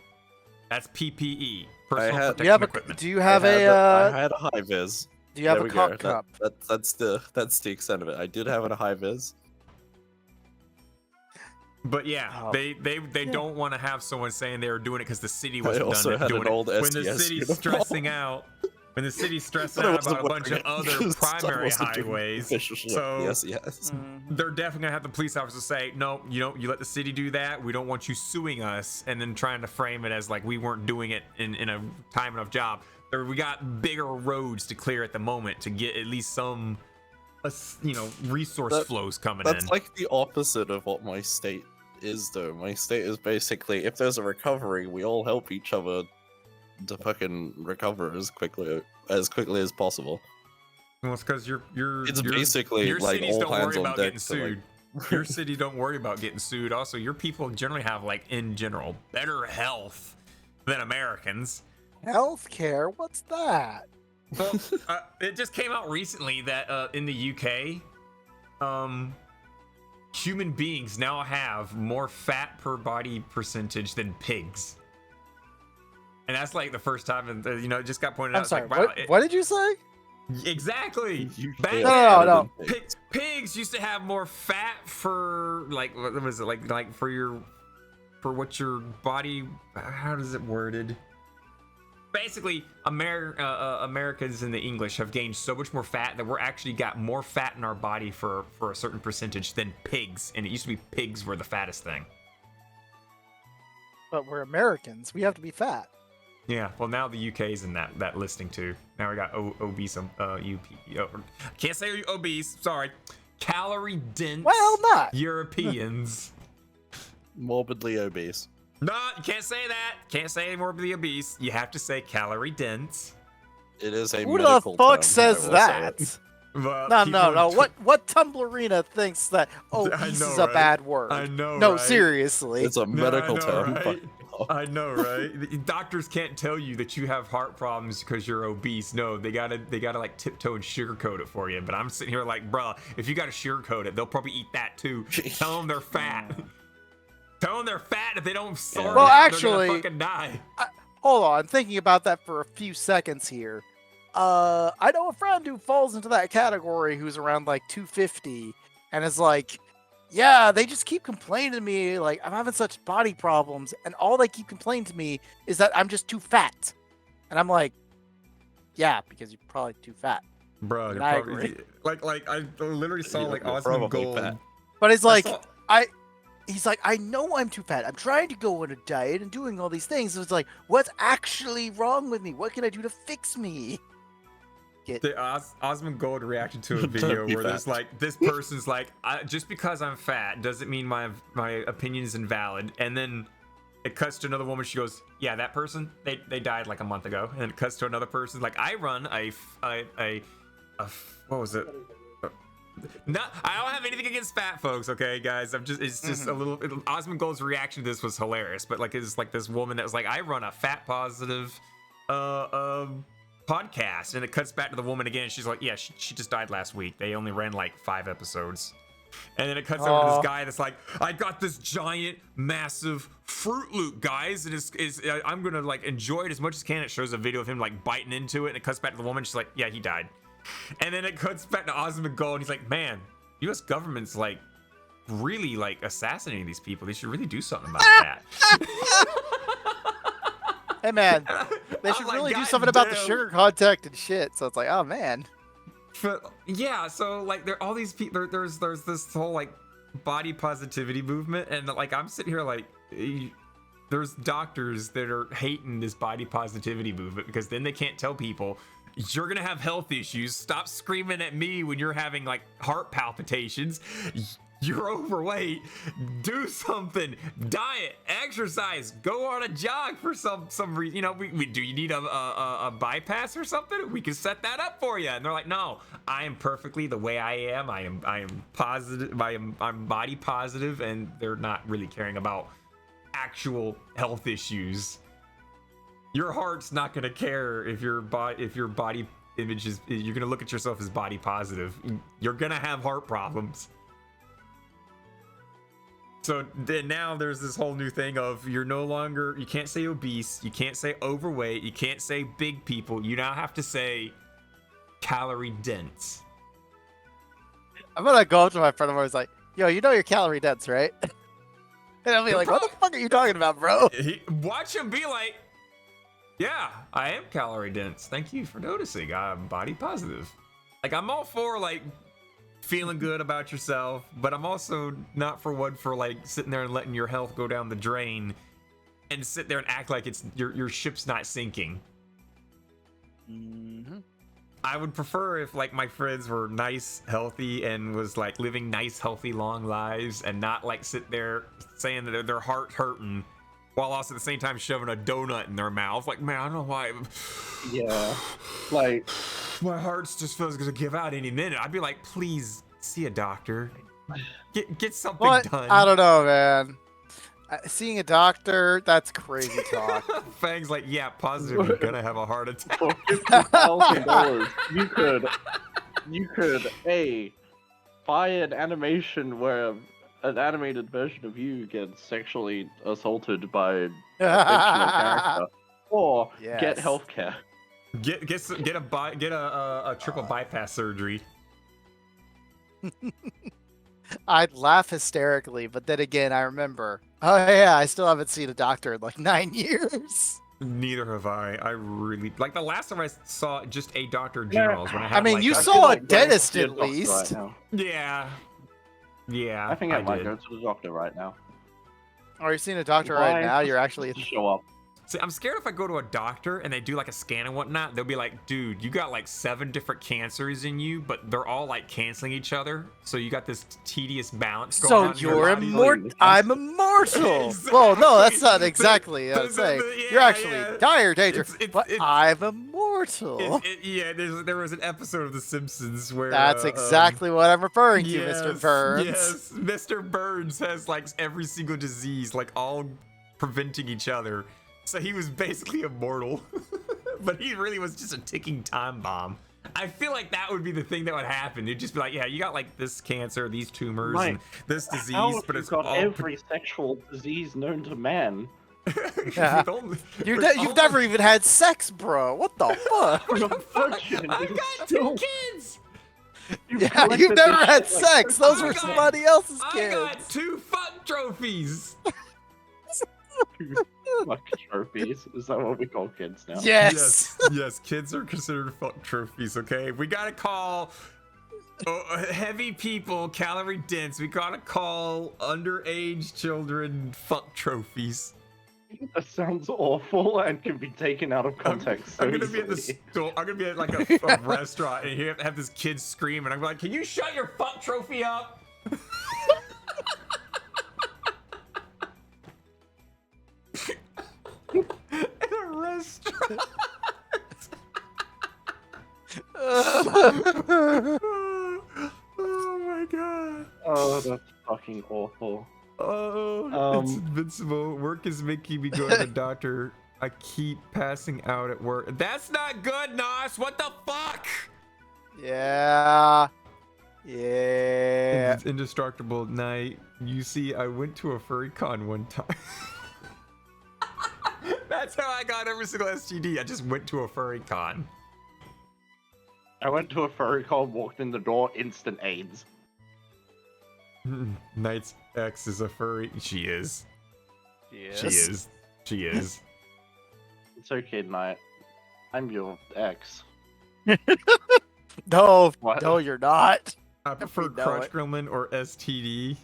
[SPEAKER 1] That's PPE. Personal
[SPEAKER 5] had-
[SPEAKER 3] Do
[SPEAKER 1] protection
[SPEAKER 3] you have a?
[SPEAKER 1] equipment.
[SPEAKER 3] Do you have
[SPEAKER 5] I
[SPEAKER 3] a?
[SPEAKER 5] had a high vis.
[SPEAKER 3] Do you have
[SPEAKER 5] There
[SPEAKER 3] a
[SPEAKER 5] we go.
[SPEAKER 3] cock cup?
[SPEAKER 5] That's the extent of it. I did have a high vis.
[SPEAKER 1] But yeah,
[SPEAKER 3] Oh.
[SPEAKER 1] they don't want to have someone saying they were doing it because the city was
[SPEAKER 5] also
[SPEAKER 1] done
[SPEAKER 5] had
[SPEAKER 1] doing
[SPEAKER 5] an
[SPEAKER 1] it.
[SPEAKER 5] old
[SPEAKER 1] When the
[SPEAKER 5] SES
[SPEAKER 1] city's
[SPEAKER 5] uniform.
[SPEAKER 1] stressing out, when the city's stressing
[SPEAKER 5] But I
[SPEAKER 1] out
[SPEAKER 5] wasn't
[SPEAKER 1] about a bunch of
[SPEAKER 5] wearing it
[SPEAKER 1] other
[SPEAKER 5] because I
[SPEAKER 1] primary
[SPEAKER 5] wasn't doing
[SPEAKER 1] highways,
[SPEAKER 5] official shit.
[SPEAKER 1] so
[SPEAKER 5] Yes.
[SPEAKER 1] they're definitely gonna have the police officers say, no, you let the city do that. We don't want you suing us, and then trying to frame it as like we weren't doing it in a time enough job. Or we got bigger roads to clear at the moment to get at least some, resource flows coming in.
[SPEAKER 5] That's like the opposite of what my state is, though. My state is basically, if there's a recovery, we all help each other to fucking recover as quickly as possible.
[SPEAKER 1] Well, it's because
[SPEAKER 5] It's basically
[SPEAKER 1] your
[SPEAKER 5] like
[SPEAKER 1] cities
[SPEAKER 5] all
[SPEAKER 1] don't worry
[SPEAKER 5] hands on
[SPEAKER 1] about
[SPEAKER 5] deck
[SPEAKER 1] getting
[SPEAKER 5] to, like-
[SPEAKER 1] sued. Your city don't worry about getting sued. Also, your people generally have in general better health than Americans.
[SPEAKER 3] Healthcare? What's that?
[SPEAKER 1] Well, it just came out recently that in the UK, human beings now have more fat per body percentage than pigs. And that's like the first time, and it just got pointed
[SPEAKER 3] I'm
[SPEAKER 1] out.
[SPEAKER 3] sorry.
[SPEAKER 1] It's like, wow,
[SPEAKER 3] What did you say?
[SPEAKER 1] Exactly.
[SPEAKER 5] Back
[SPEAKER 3] No.
[SPEAKER 1] Pigs used to have more fat for like what was it like for what your body? How does it worded? Basically, Americans in the English have gained so much more fat that we're actually got more fat in our body for a certain percentage than pigs, and it used to be pigs were the fattest thing.
[SPEAKER 3] But we're Americans. We have to be fat.
[SPEAKER 1] Yeah, well now the UK's in that listing too. Now we got obese, can't say obese. Sorry, calorie dense.
[SPEAKER 3] Well, not
[SPEAKER 1] Europeans.
[SPEAKER 5] Morbidly obese.
[SPEAKER 1] No, you can't say that. Can't say morbidly obese. You have to say calorie dense.
[SPEAKER 5] It is a
[SPEAKER 3] Who the
[SPEAKER 5] medical
[SPEAKER 3] fuck
[SPEAKER 5] term,
[SPEAKER 3] says
[SPEAKER 5] I will
[SPEAKER 3] that?
[SPEAKER 5] say.
[SPEAKER 1] Well,
[SPEAKER 3] No. What Tumblrina thinks that obese is a bad word?
[SPEAKER 1] I know.
[SPEAKER 3] No,
[SPEAKER 1] right?
[SPEAKER 3] seriously.
[SPEAKER 5] It's a medical term.
[SPEAKER 1] Right? I know, right? Doctors can't tell you that you have heart problems because you're obese. No, they gotta like tiptoe and sugarcoat it for you. But I'm sitting here like, bruh, if you gotta sugarcoat it, they'll probably eat that too. Tell them they're fat. Tell them they're fat. If they don't sort
[SPEAKER 3] Well,
[SPEAKER 1] it out,
[SPEAKER 3] actually,
[SPEAKER 1] they're gonna fucking die.
[SPEAKER 3] Hold on, thinking about that for a few seconds here. I know a friend who falls into that category who's around like 250 and is like, yeah, they just keep complaining to me like I'm having such body problems, and all they keep complaining to me is that I'm just too fat. And I'm like, yeah, because you're probably too fat.
[SPEAKER 1] Bro, you're
[SPEAKER 3] I
[SPEAKER 1] probably
[SPEAKER 3] agree.
[SPEAKER 1] like I literally saw like
[SPEAKER 5] You're
[SPEAKER 1] Osmond
[SPEAKER 5] probably
[SPEAKER 1] Gold.
[SPEAKER 5] fat.
[SPEAKER 3] But it's like,
[SPEAKER 1] saw-
[SPEAKER 3] he's like, I know I'm too fat. I'm trying to go on a diet and doing all these things. So it's like, what's actually wrong with me? What can I do to fix me?
[SPEAKER 1] Osmond Gold reacted to a video where there's like this person's like, just because I'm fat doesn't mean my opinion is invalid. And then it cuts to another woman. She goes, yeah, that person, they died like a month ago. And then it cuts to another person like, I run a what was it? No, I don't have anything against fat folks, okay, guys. It's just a little. Osmond Gold's reaction to this was hilarious, but like it's like this woman that was like, I run a fat positive, podcast, and it cuts back to the woman again. She's like, yeah, she just died last week. They only ran like 5 episodes, and then it cuts over to this guy that's like, I got this giant, massive Fruit Loop, guys, and I'm gonna like enjoy it as much as can. It shows a video of him like biting into it, and it cuts back to the woman. She's like, yeah, he died. And then it cuts back to Osmond Gold, and he's like, man, U.S. government's like really like assassinating these people. They should really do something about that.
[SPEAKER 3] Hey man, they should really do something about the sugar content and shit. So it's like, oh man.
[SPEAKER 1] But yeah, so like there are all these people. There's this whole like body positivity movement, and like I'm sitting here like, there's doctors that are hating this body positivity movement because then they can't tell people you're gonna have health issues. Stop screaming at me when you're having like heart palpitations. You're overweight. Do something. Diet, exercise, go on a jog for some reason. You know, do you need a bypass or something? We can set that up for you. And they're like, no, I am perfectly the way I am. I am positive. I'm body positive, and they're not really caring about actual health issues. Your heart's not gonna care if your body image is. You're gonna look at yourself as body positive. You're gonna have heart problems. So then now there's this whole new thing of you can't say obese, you can't say overweight, you can't say big people. You now have to say calorie dense.
[SPEAKER 3] I'm gonna go up to my friend of mine who's like, yo, you know you're calorie dense, right? And I'll be like, what the fuck are you talking about, bro?
[SPEAKER 1] Watch him be like, yeah, I am calorie dense. Thank you for noticing. I'm body positive. Like, I'm all for like feeling good about yourself, but I'm also not for like sitting there and letting your health go down the drain and sit there and act like it's your ship's not sinking.
[SPEAKER 3] Mm-hmm.
[SPEAKER 1] I would prefer if like my friends were nice, healthy, and was like living nice, healthy, long lives, and not like sit there saying that their heart's hurting while also at the same time shoving a donut in their mouth. Like, man, I don't know why.
[SPEAKER 5] Yeah, like
[SPEAKER 1] my heart just feels gonna give out any minute. I'd be like, please see a doctor. Get something done.
[SPEAKER 3] I don't know, man. Seeing a doctor, that's crazy talk.
[SPEAKER 1] Fang's like, yeah, positive, you're gonna have a heart attack.
[SPEAKER 5] For $50,000, you could buy an animation where an animated version of you gets sexually assaulted by a fictional character, or get healthcare.
[SPEAKER 1] Get a triple bypass surgery.
[SPEAKER 3] I'd laugh hysterically, but then again, I remember. Oh yeah, I still haven't seen a doctor in like 9 years.
[SPEAKER 1] Neither have I. I really like the last time I saw just a doctor general is when I had.
[SPEAKER 3] I mean,
[SPEAKER 1] like,
[SPEAKER 3] you
[SPEAKER 1] a-
[SPEAKER 3] saw a
[SPEAKER 6] like
[SPEAKER 3] dentist
[SPEAKER 6] going
[SPEAKER 3] at
[SPEAKER 6] to the doctor
[SPEAKER 3] least.
[SPEAKER 6] Right now.
[SPEAKER 1] Yeah. Yeah.
[SPEAKER 6] I think I might
[SPEAKER 1] did.
[SPEAKER 6] go to the doctor right now.
[SPEAKER 3] Are you seeing a doctor
[SPEAKER 6] Why?
[SPEAKER 3] right now? You're actually.
[SPEAKER 6] Show up.
[SPEAKER 1] See, I'm scared if I go to a doctor and they do like a scan and whatnot, they'll be like, dude, you got like 7 different cancers in you, but they're all like canceling each other. So you got this tedious balance going
[SPEAKER 3] So
[SPEAKER 1] on in your
[SPEAKER 3] you're
[SPEAKER 1] body.
[SPEAKER 3] immortal. I'm immortal. Well, no, that's not exactly.
[SPEAKER 1] But-
[SPEAKER 3] I'm saying
[SPEAKER 1] yeah,
[SPEAKER 3] you're actually
[SPEAKER 1] yeah.
[SPEAKER 3] dire danger,
[SPEAKER 1] It's-
[SPEAKER 3] but I'm immortal.
[SPEAKER 1] Yeah, there was an episode of The Simpsons where
[SPEAKER 3] That's exactly what I'm referring to,
[SPEAKER 1] yes,
[SPEAKER 3] Mr. Burns.
[SPEAKER 1] Yes, Mr. Burns has like every single disease, like all preventing each other. So he was basically immortal, but he really was just a ticking time bomb. I feel like that would be the thing that would happen. It'd just be like, yeah, you got like this cancer, these tumors, and this disease,
[SPEAKER 6] How have
[SPEAKER 1] but
[SPEAKER 6] you
[SPEAKER 1] it's
[SPEAKER 6] got
[SPEAKER 1] all
[SPEAKER 6] every sexual disease known to man.
[SPEAKER 3] Yeah. You've never even had sex, bro. What the fuck?
[SPEAKER 1] I've got 2 kids.
[SPEAKER 3] Yeah, you've never had sex. Those were somebody else's
[SPEAKER 1] I
[SPEAKER 3] kids.
[SPEAKER 1] got 2 fuck trophies.
[SPEAKER 6] Fuck trophies. Is that what we call kids now?
[SPEAKER 3] Yes.
[SPEAKER 1] Yes, kids are considered fuck trophies, okay? We gotta call heavy people calorie dense. We gotta call underage children fuck trophies.
[SPEAKER 6] That sounds awful and can be taken out of context.
[SPEAKER 1] I'm
[SPEAKER 6] so
[SPEAKER 1] gonna be at the
[SPEAKER 6] easily.
[SPEAKER 1] store. I'm gonna be at like a restaurant, and you have this kid scream, and I'm like, "Can you shut your fuck trophy up?" In a restaurant. Oh my god.
[SPEAKER 6] Oh, that's fucking awful.
[SPEAKER 1] Oh, it's invincible. Work is making me go to the doctor. I keep passing out at work. That's not good, Nos. What the fuck?
[SPEAKER 3] Yeah. Yeah.
[SPEAKER 1] It's indestructible night. You see, I went to a furry con one time. That's how I got every single STD. I just went to a furry con.
[SPEAKER 6] I went to a furry con, walked in the door, instant AIDS.
[SPEAKER 1] Knight's ex is a furry. She is.
[SPEAKER 3] Yes.
[SPEAKER 1] She is. She is.
[SPEAKER 6] It's okay, Knight. I'm your ex.
[SPEAKER 3] No,
[SPEAKER 6] What?
[SPEAKER 3] no, you're not.
[SPEAKER 1] I prefer
[SPEAKER 3] know
[SPEAKER 1] crotch
[SPEAKER 3] it.
[SPEAKER 1] gremlin or STD.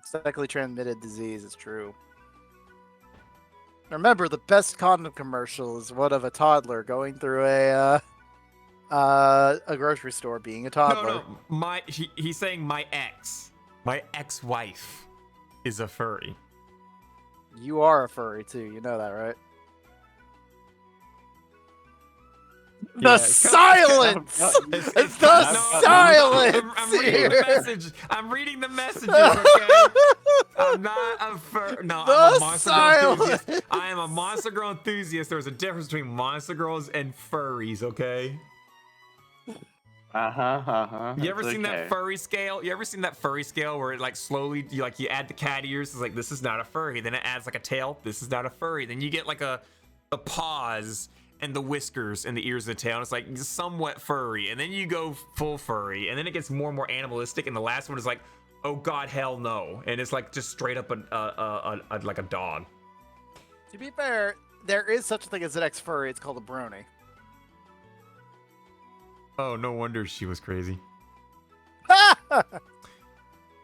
[SPEAKER 3] Sexually transmitted disease is true. Remember, the best condom commercial is one of a toddler going through a grocery store being a toddler.
[SPEAKER 1] No. He's saying my ex-wife is a furry.
[SPEAKER 3] You are a furry too. You know that, right?
[SPEAKER 1] Yeah,
[SPEAKER 3] The silence.
[SPEAKER 1] It's
[SPEAKER 3] the silence.
[SPEAKER 1] I'm reading the
[SPEAKER 3] here.
[SPEAKER 1] message. I'm reading the messages. Okay. I'm not a fur. No, I'm a Monster Girl enthusiast. I am a Monster Girl enthusiast. There's a difference between Monster Girls and furries. Okay. You ever seen that furry scale? You ever seen that furry scale where it like slowly you add the cat ears? It's like this is not a furry. Then it adds like a tail. This is not a furry. Then you get like a paws and the whiskers and the ears and the tail. And it's like somewhat furry. And then you go full furry. And then it gets more and more animalistic. And the last one is like, oh god, hell no. And it's like just straight up like a dog.
[SPEAKER 3] To be fair, there is such a thing as an ex-furry. It's called a brony.
[SPEAKER 1] Oh, no wonder she was crazy.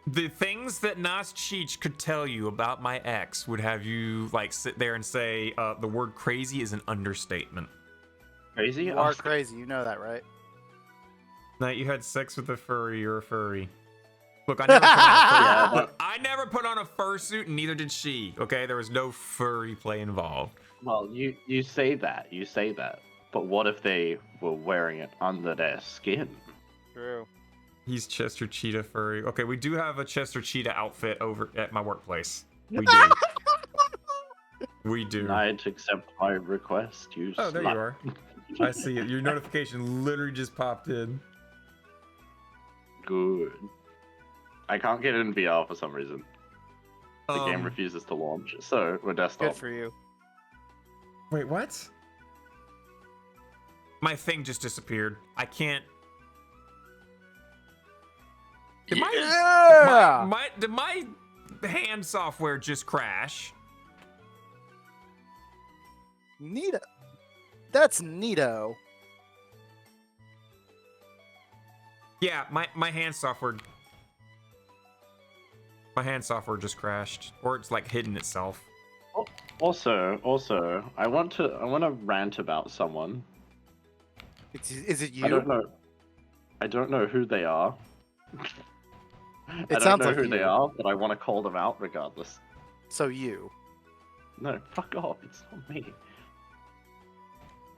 [SPEAKER 1] The things that Nas Cheech could tell you about my ex would have you like sit there and say the word crazy is an understatement.
[SPEAKER 6] Crazy?
[SPEAKER 3] You are crazy. You know that, right?
[SPEAKER 1] Night, you had sex with a furry. You're a furry. Look, I never put on a furry. Look, I never put on a fursuit, and neither did she. Okay, there was no furry play involved.
[SPEAKER 6] Well, you say that. You say that. But what if they were wearing it under their skin?
[SPEAKER 3] True.
[SPEAKER 1] He's Chester Cheetah furry. Okay, we do have a Chester Cheetah outfit over at my workplace. We do. We do.
[SPEAKER 6] I'd accept my request. You
[SPEAKER 1] Oh, there you
[SPEAKER 6] slut.
[SPEAKER 1] are. I see it. Your notification literally just popped in.
[SPEAKER 6] Good. I can't get it in VR for some reason. The game refuses to launch, so we're desktop.
[SPEAKER 3] Good for you.
[SPEAKER 1] Wait, what? My thing just disappeared. I can't. Did did my hand software just crash?
[SPEAKER 3] Neato. That's neato.
[SPEAKER 1] Yeah, my hand software. My hand software just crashed, or it's like hidden itself.
[SPEAKER 6] Also, I want to rant about someone.
[SPEAKER 3] Is it you?
[SPEAKER 6] I don't know who they are.
[SPEAKER 3] It sounds like
[SPEAKER 6] who
[SPEAKER 3] you.
[SPEAKER 6] they are, but I want to call them out regardless.
[SPEAKER 3] So you.
[SPEAKER 6] No, fuck off. It's not me.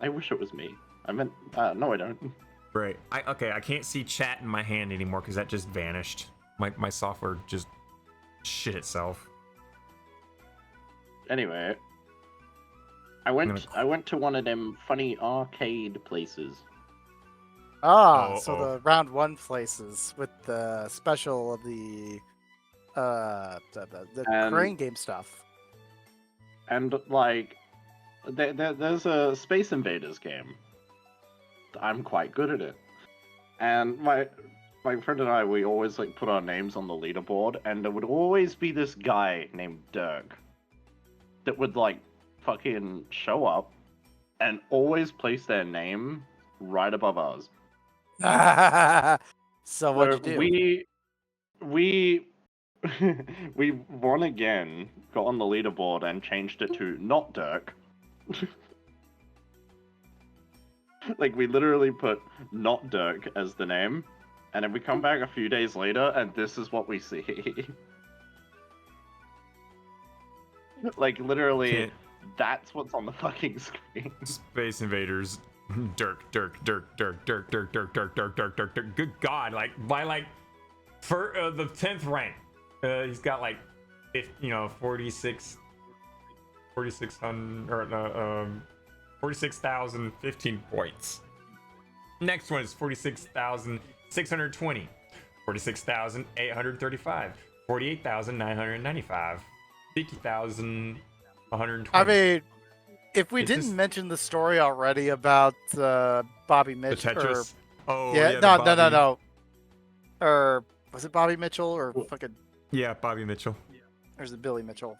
[SPEAKER 6] I wish it was me. I meant, no, I don't.
[SPEAKER 1] Right. I can't see chat in my hand anymore because that just vanished. My software just shit itself.
[SPEAKER 6] Anyway, I went to one of them funny arcade places.
[SPEAKER 3] The round 1 places with the special of the crane game stuff.
[SPEAKER 6] And like, there's a Space Invaders game. I'm quite good at it. And my friend and I, we always like put our names on the leaderboard, and there would always be this guy named Dirk that would like fucking show up and always place their name right above ours.
[SPEAKER 3] So what'd you do?
[SPEAKER 6] We won again, got on the leaderboard and changed it to not Dirk. Like, we literally put not Dirk as the name, and then we come back a few days later and this is what we see. Like, literally, that's what's on the fucking screen.
[SPEAKER 1] Space Invaders. Dirk. Good God, like by like for the 10th rank, he's got like 46,015 points. Next one is 46,620, 46,835, 48,995, 50,120.
[SPEAKER 3] I mean, if we didn't mention the story already about Bobby Mitchell,
[SPEAKER 1] Tetris.
[SPEAKER 3] No. Or was it Bobby Mitchell or fucking?
[SPEAKER 1] Yeah, Bobby Mitchell.
[SPEAKER 3] Or is it Billy Mitchell?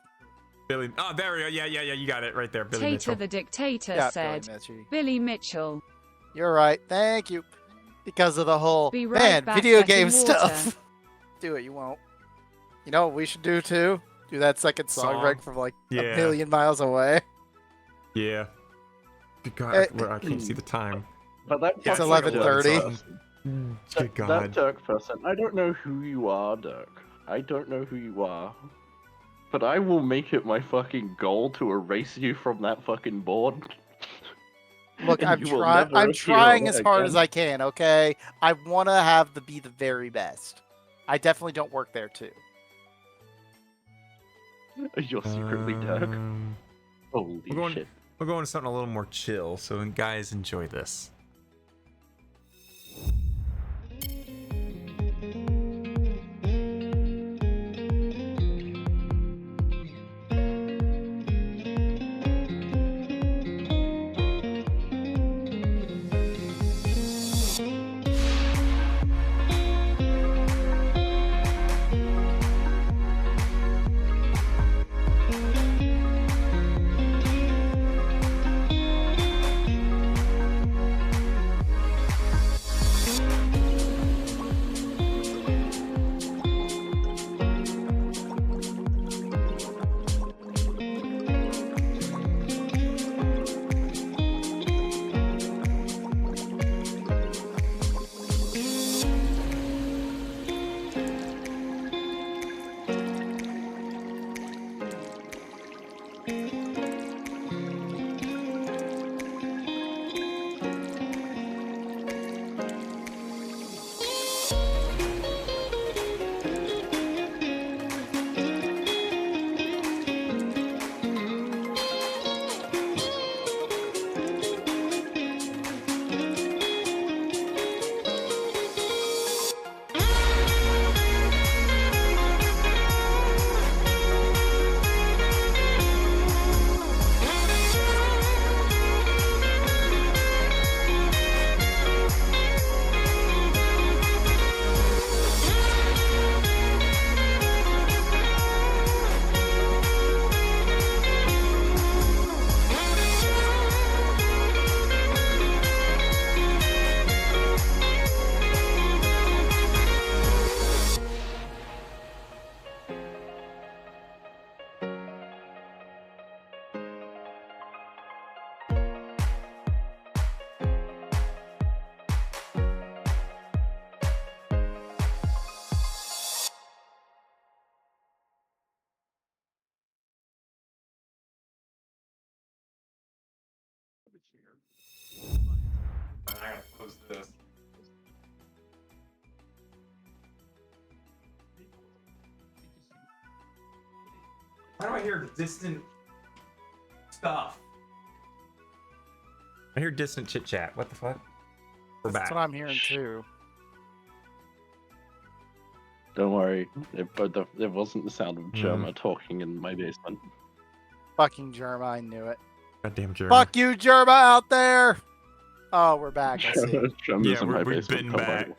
[SPEAKER 1] Billy. Oh, there we go. Yeah. You got it right there. Billy
[SPEAKER 4] Tater
[SPEAKER 1] Mitchell.
[SPEAKER 4] the Dictator said, Billy Mitchell.
[SPEAKER 3] You're right. Thank you. Because of the whole
[SPEAKER 4] Be right back,
[SPEAKER 3] video
[SPEAKER 4] fetching
[SPEAKER 3] game
[SPEAKER 4] water.
[SPEAKER 3] stuff. Do it. You won't. You know what we should do too? Do that second song right from like a million miles away.
[SPEAKER 1] Yeah. Good God, I can't see the time.
[SPEAKER 6] But that
[SPEAKER 3] It's 11:30.
[SPEAKER 1] Good God.
[SPEAKER 6] That Dirk person, I don't know who you are, Dirk. I don't know who you are. But I will make it my fucking goal to erase you from that fucking board.
[SPEAKER 3] Look, I'm trying as hard as I can, okay? I want to be the very best. I definitely don't work there too.
[SPEAKER 6] You're secretly Dirk. Holy shit.
[SPEAKER 1] We're going to something a little more chill, so guys, enjoy this. I gotta close this. Why do I hear distant stuff? I hear distant chit chat. What the fuck? We're
[SPEAKER 3] That's
[SPEAKER 1] back.
[SPEAKER 3] what I'm hearing too.
[SPEAKER 6] Don't worry, it wasn't the sound of Germa talking in my basement.
[SPEAKER 3] Fucking Germa, I knew it.
[SPEAKER 1] Goddamn German.
[SPEAKER 3] Fuck you, Germa, out there! Oh, we're back. I see.
[SPEAKER 6] Germa's
[SPEAKER 1] Yeah,
[SPEAKER 6] in my
[SPEAKER 1] we've
[SPEAKER 6] basement.
[SPEAKER 1] been
[SPEAKER 6] Come
[SPEAKER 1] back.
[SPEAKER 6] on.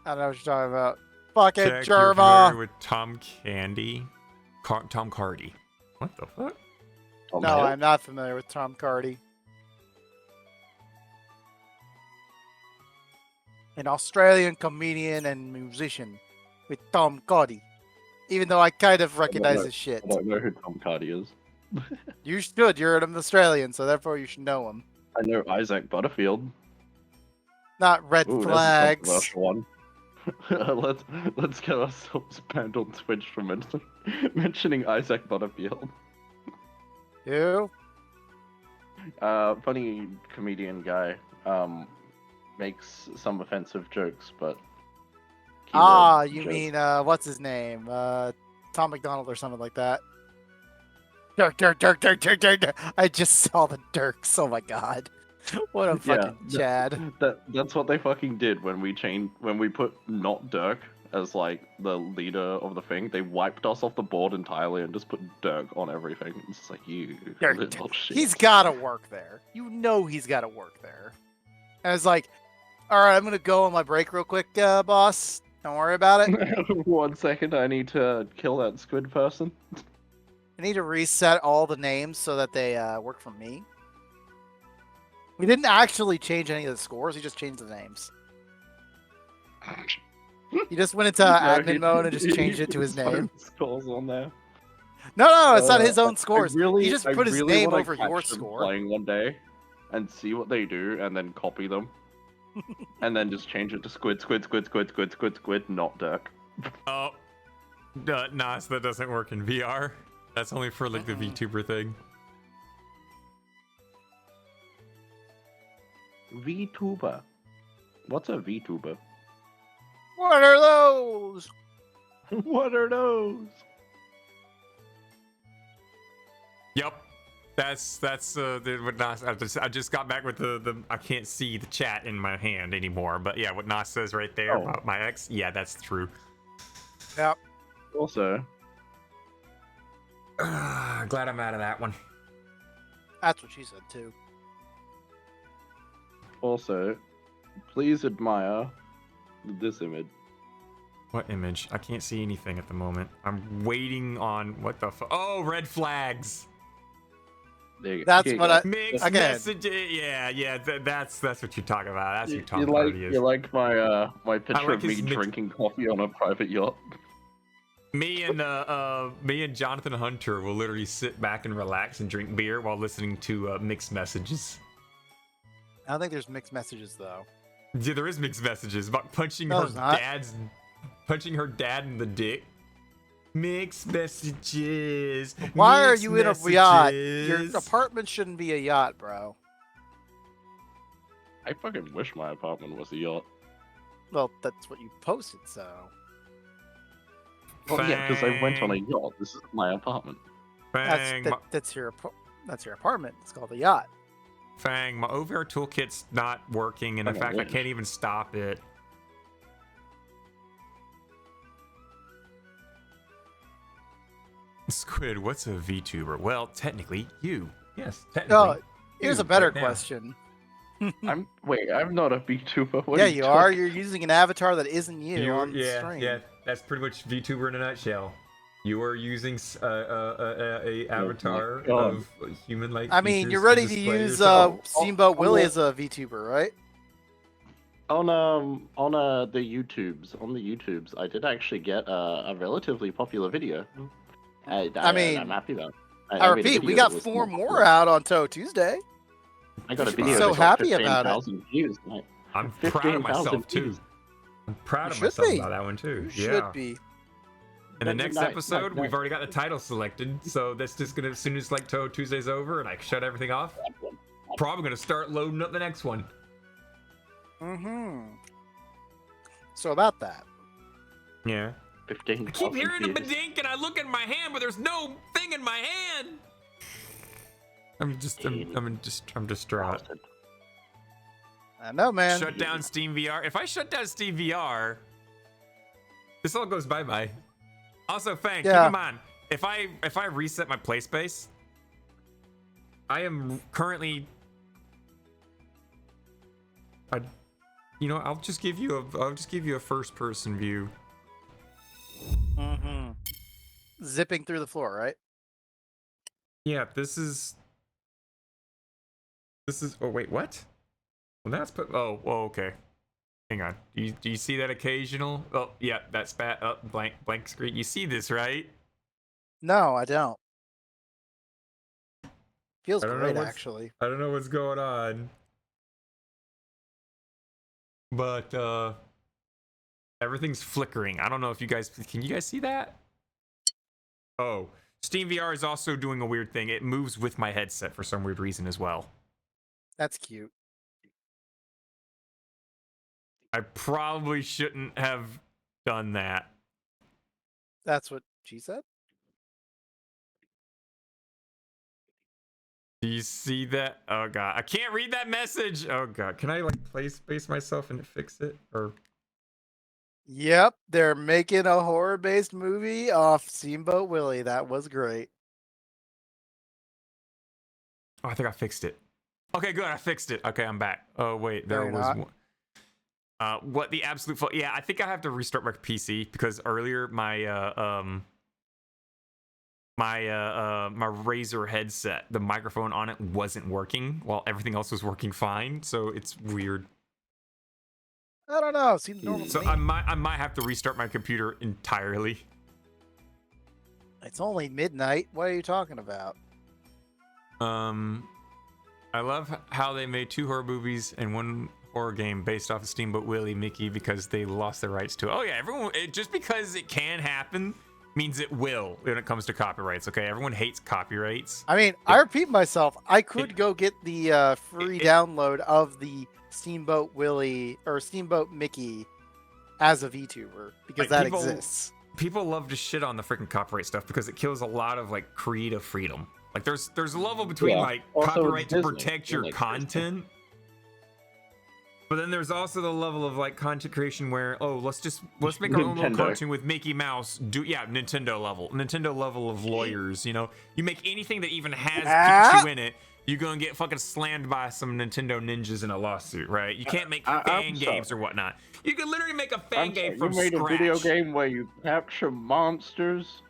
[SPEAKER 3] I don't know what you're talking about. Fucking
[SPEAKER 1] Check you're
[SPEAKER 3] Germa!
[SPEAKER 1] familiar with Tom Candy? Tom Cardy. What the fuck?
[SPEAKER 6] Oh,
[SPEAKER 3] No,
[SPEAKER 6] man.
[SPEAKER 3] I'm not familiar with Tom Cardy. An Australian comedian and musician with Tom Cardy. Even though I kind of recognize his shit.
[SPEAKER 6] I don't know who Tom Cardy is.
[SPEAKER 3] You should. You're an Australian, so therefore you should know him.
[SPEAKER 6] I know Isaac Butterfield.
[SPEAKER 3] Not red
[SPEAKER 6] Ooh,
[SPEAKER 3] flags.
[SPEAKER 6] That's a controversial one. let's get ourselves banned on Twitch for mentioning Isaac Butterfield.
[SPEAKER 3] You?
[SPEAKER 6] Funny comedian guy. Makes some offensive jokes, but.
[SPEAKER 3] Ah,
[SPEAKER 6] keyword
[SPEAKER 3] you
[SPEAKER 6] joke.
[SPEAKER 3] mean what's his name? Tom McDonald or something like that. Dirk. I just saw the Dirks. Oh my god. What a fucking Chad.
[SPEAKER 6] That's what they fucking did when we put not Dirk as like the leader of the thing. They wiped us off the board entirely and just put Dirk on everything. It's just like you
[SPEAKER 3] Dirk.
[SPEAKER 6] little shit.
[SPEAKER 3] He's gotta work there. You know he's gotta work there. And it's like, alright, I'm gonna go on my break real quick, boss. Don't worry about it.
[SPEAKER 6] 1 second, I need to kill that squid person.
[SPEAKER 3] I need to reset all the names so that they work for me. We didn't actually change any of the scores, he just changed the names. He just went into admin mode and just changed it to his name.
[SPEAKER 6] Scores on there.
[SPEAKER 3] No, it's not his own scores.
[SPEAKER 6] He
[SPEAKER 3] He just put his name over your score.
[SPEAKER 6] Playing one day and see what they do and then copy them. And then just change it to squid, not Dirk.
[SPEAKER 1] Oh. Nah, so that doesn't work in VR. That's only for like the VTuber thing.
[SPEAKER 6] VTuber. What's a VTuber?
[SPEAKER 3] What are those?
[SPEAKER 6] What are those?
[SPEAKER 1] Yep. That's what Nas. I just got back with the I can't see the chat in my hand anymore, but yeah, what Nas says right there about my ex, yeah, that's true.
[SPEAKER 3] Yep.
[SPEAKER 6] Also,
[SPEAKER 1] glad I'm out of that one.
[SPEAKER 3] That's what she said too.
[SPEAKER 6] Also, please admire this image.
[SPEAKER 1] What image? I can't see anything at the moment. I'm waiting on what the oh, red flags.
[SPEAKER 6] There you go.
[SPEAKER 3] That's
[SPEAKER 6] Here you
[SPEAKER 3] what
[SPEAKER 6] go.
[SPEAKER 3] I
[SPEAKER 1] Mixed
[SPEAKER 3] again.
[SPEAKER 1] messages. Yeah. That's what you're talking about. That's who Tom
[SPEAKER 6] You
[SPEAKER 1] Hardy is.
[SPEAKER 6] you like my my picture
[SPEAKER 1] like
[SPEAKER 6] of me
[SPEAKER 1] his mix-
[SPEAKER 6] drinking coffee on a private yacht?
[SPEAKER 1] Me and Jonathan Hunter will literally sit back and relax and drink beer while listening to mixed messages.
[SPEAKER 3] I don't think there's mixed messages though.
[SPEAKER 1] Yeah, there is mixed messages about punching
[SPEAKER 3] No,
[SPEAKER 1] her
[SPEAKER 3] there's not.
[SPEAKER 1] dad in the dick. Mixed messages.
[SPEAKER 3] Why are
[SPEAKER 1] mixed
[SPEAKER 3] you in a yacht?
[SPEAKER 1] messages.
[SPEAKER 3] Your apartment shouldn't be a yacht, bro.
[SPEAKER 6] I fucking wish my apartment was a yacht.
[SPEAKER 3] Well, that's what you posted, so.
[SPEAKER 6] Well, yeah, because I went on a yacht. This is my apartment.
[SPEAKER 1] Fang,
[SPEAKER 3] That's your apartment. It's called a yacht.
[SPEAKER 1] Fang, my OVR toolkit's not working, and in fact, I can't even stop it. Squid, what's a VTuber? Well, technically, you. Yes, technically.
[SPEAKER 3] Oh, here's
[SPEAKER 1] you
[SPEAKER 3] a better
[SPEAKER 1] right now.
[SPEAKER 3] question.
[SPEAKER 6] I'm not a VTuber. What
[SPEAKER 3] Yeah,
[SPEAKER 6] are
[SPEAKER 3] you
[SPEAKER 6] talking-
[SPEAKER 3] are. You're using an avatar that isn't you on the stream.
[SPEAKER 1] Yeah, that's pretty much VTuber in a nutshell. You are using a avatar
[SPEAKER 6] God.
[SPEAKER 1] of human-like.
[SPEAKER 3] I mean,
[SPEAKER 1] features
[SPEAKER 3] you're ready to
[SPEAKER 1] display
[SPEAKER 3] use
[SPEAKER 1] yourself.
[SPEAKER 3] Steamboat Willie
[SPEAKER 6] oh.
[SPEAKER 3] as a VTuber, right?
[SPEAKER 6] On the YouTubes, I did actually get a relatively popular video.
[SPEAKER 3] I mean,
[SPEAKER 6] I'm happy about it.
[SPEAKER 3] I
[SPEAKER 6] made a
[SPEAKER 3] repeat, we
[SPEAKER 6] video
[SPEAKER 3] got
[SPEAKER 6] that was
[SPEAKER 3] 4
[SPEAKER 6] not-
[SPEAKER 3] more out on Touhou Tuesday.
[SPEAKER 6] I got a
[SPEAKER 3] should be
[SPEAKER 6] video.
[SPEAKER 3] so
[SPEAKER 6] that got
[SPEAKER 3] happy about it.
[SPEAKER 6] 15,000 views. Like,
[SPEAKER 1] I'm proud of myself
[SPEAKER 6] 15,000
[SPEAKER 1] too.
[SPEAKER 6] views.
[SPEAKER 1] I'm proud
[SPEAKER 3] You
[SPEAKER 1] of
[SPEAKER 3] should
[SPEAKER 1] myself
[SPEAKER 3] be.
[SPEAKER 1] about that one too.
[SPEAKER 3] You
[SPEAKER 1] Yeah.
[SPEAKER 3] should be.
[SPEAKER 1] In the
[SPEAKER 6] Nice,
[SPEAKER 1] next
[SPEAKER 6] nice,
[SPEAKER 1] episode,
[SPEAKER 6] nice.
[SPEAKER 1] we've already got the title selected, so that's just gonna as soon as like Touhou Tuesday's over and I shut everything off. probably gonna start loading up the next one.
[SPEAKER 3] So about that.
[SPEAKER 1] Yeah.
[SPEAKER 6] 15.
[SPEAKER 1] I keep hearing a badink and I look at my hand, but there's no thing in my hand. I'm distraught.
[SPEAKER 3] I know, man.
[SPEAKER 1] Shut down Steam VR. If I shut down Steam VR, this all goes bye-bye. Also, Fang, keep in mind, if I reset my play space, I am currently I'll just give you a first person view.
[SPEAKER 3] Zipping through the floor, right?
[SPEAKER 1] Yeah, this is oh wait, what? Well, that's okay. Hang on. Do you see that occasional? Oh, yeah, that spat up blank screen. You see this, right?
[SPEAKER 3] No, I don't. Feels great, actually.
[SPEAKER 1] I don't know what's going on. But everything's flickering. I don't know if you guys can you guys see that? Oh, Steam VR is also doing a weird thing. It moves with my headset for some weird reason as well.
[SPEAKER 3] That's cute.
[SPEAKER 1] I probably shouldn't have done that.
[SPEAKER 3] That's what she said?
[SPEAKER 1] Do you see that? Oh god, I can't read that message. Oh god, can I like play space myself and fix it? Or
[SPEAKER 3] yep, they're making a horror-based movie off Steamboat Willie. That was great.
[SPEAKER 1] Oh, I think I fixed it. Okay, good, I fixed it. Okay, I'm back. Oh wait, there was one. What the absolute yeah, I think I have to restart my PC because earlier my my Razer headset, the microphone on it wasn't working while everything else was working fine, so it's weird.
[SPEAKER 3] I don't know. Seems normal
[SPEAKER 1] so
[SPEAKER 3] to me.
[SPEAKER 1] I might have to restart my computer entirely.
[SPEAKER 3] It's only midnight. What are you talking about?
[SPEAKER 1] I love how they made 2 horror movies and 1 horror game based off of Steamboat Willie Mickey because they lost their rights to it. Oh yeah, everyone. Just because it can happen means it will when it comes to copyrights. Okay, everyone hates copyrights.
[SPEAKER 3] I mean, I repeat myself. I could go get the free download of the Steamboat Willie or Steamboat Mickey as a VTuber because that exists.
[SPEAKER 1] People love to shit on the freaking copyright stuff because it kills a lot of like creative freedom. Like there's a level between like copyright to protect your content. But then there's also the level of like content creation where let's make our own little cartoon with Mickey Mouse. Nintendo level of lawyers. You know, you make anything that even has Pikachu in it, you're gonna get fucking slammed by some Nintendo ninjas in a lawsuit, right? You can't make fan games or whatnot. You can literally make a fan game from scratch.
[SPEAKER 6] You made a video game where you capture monsters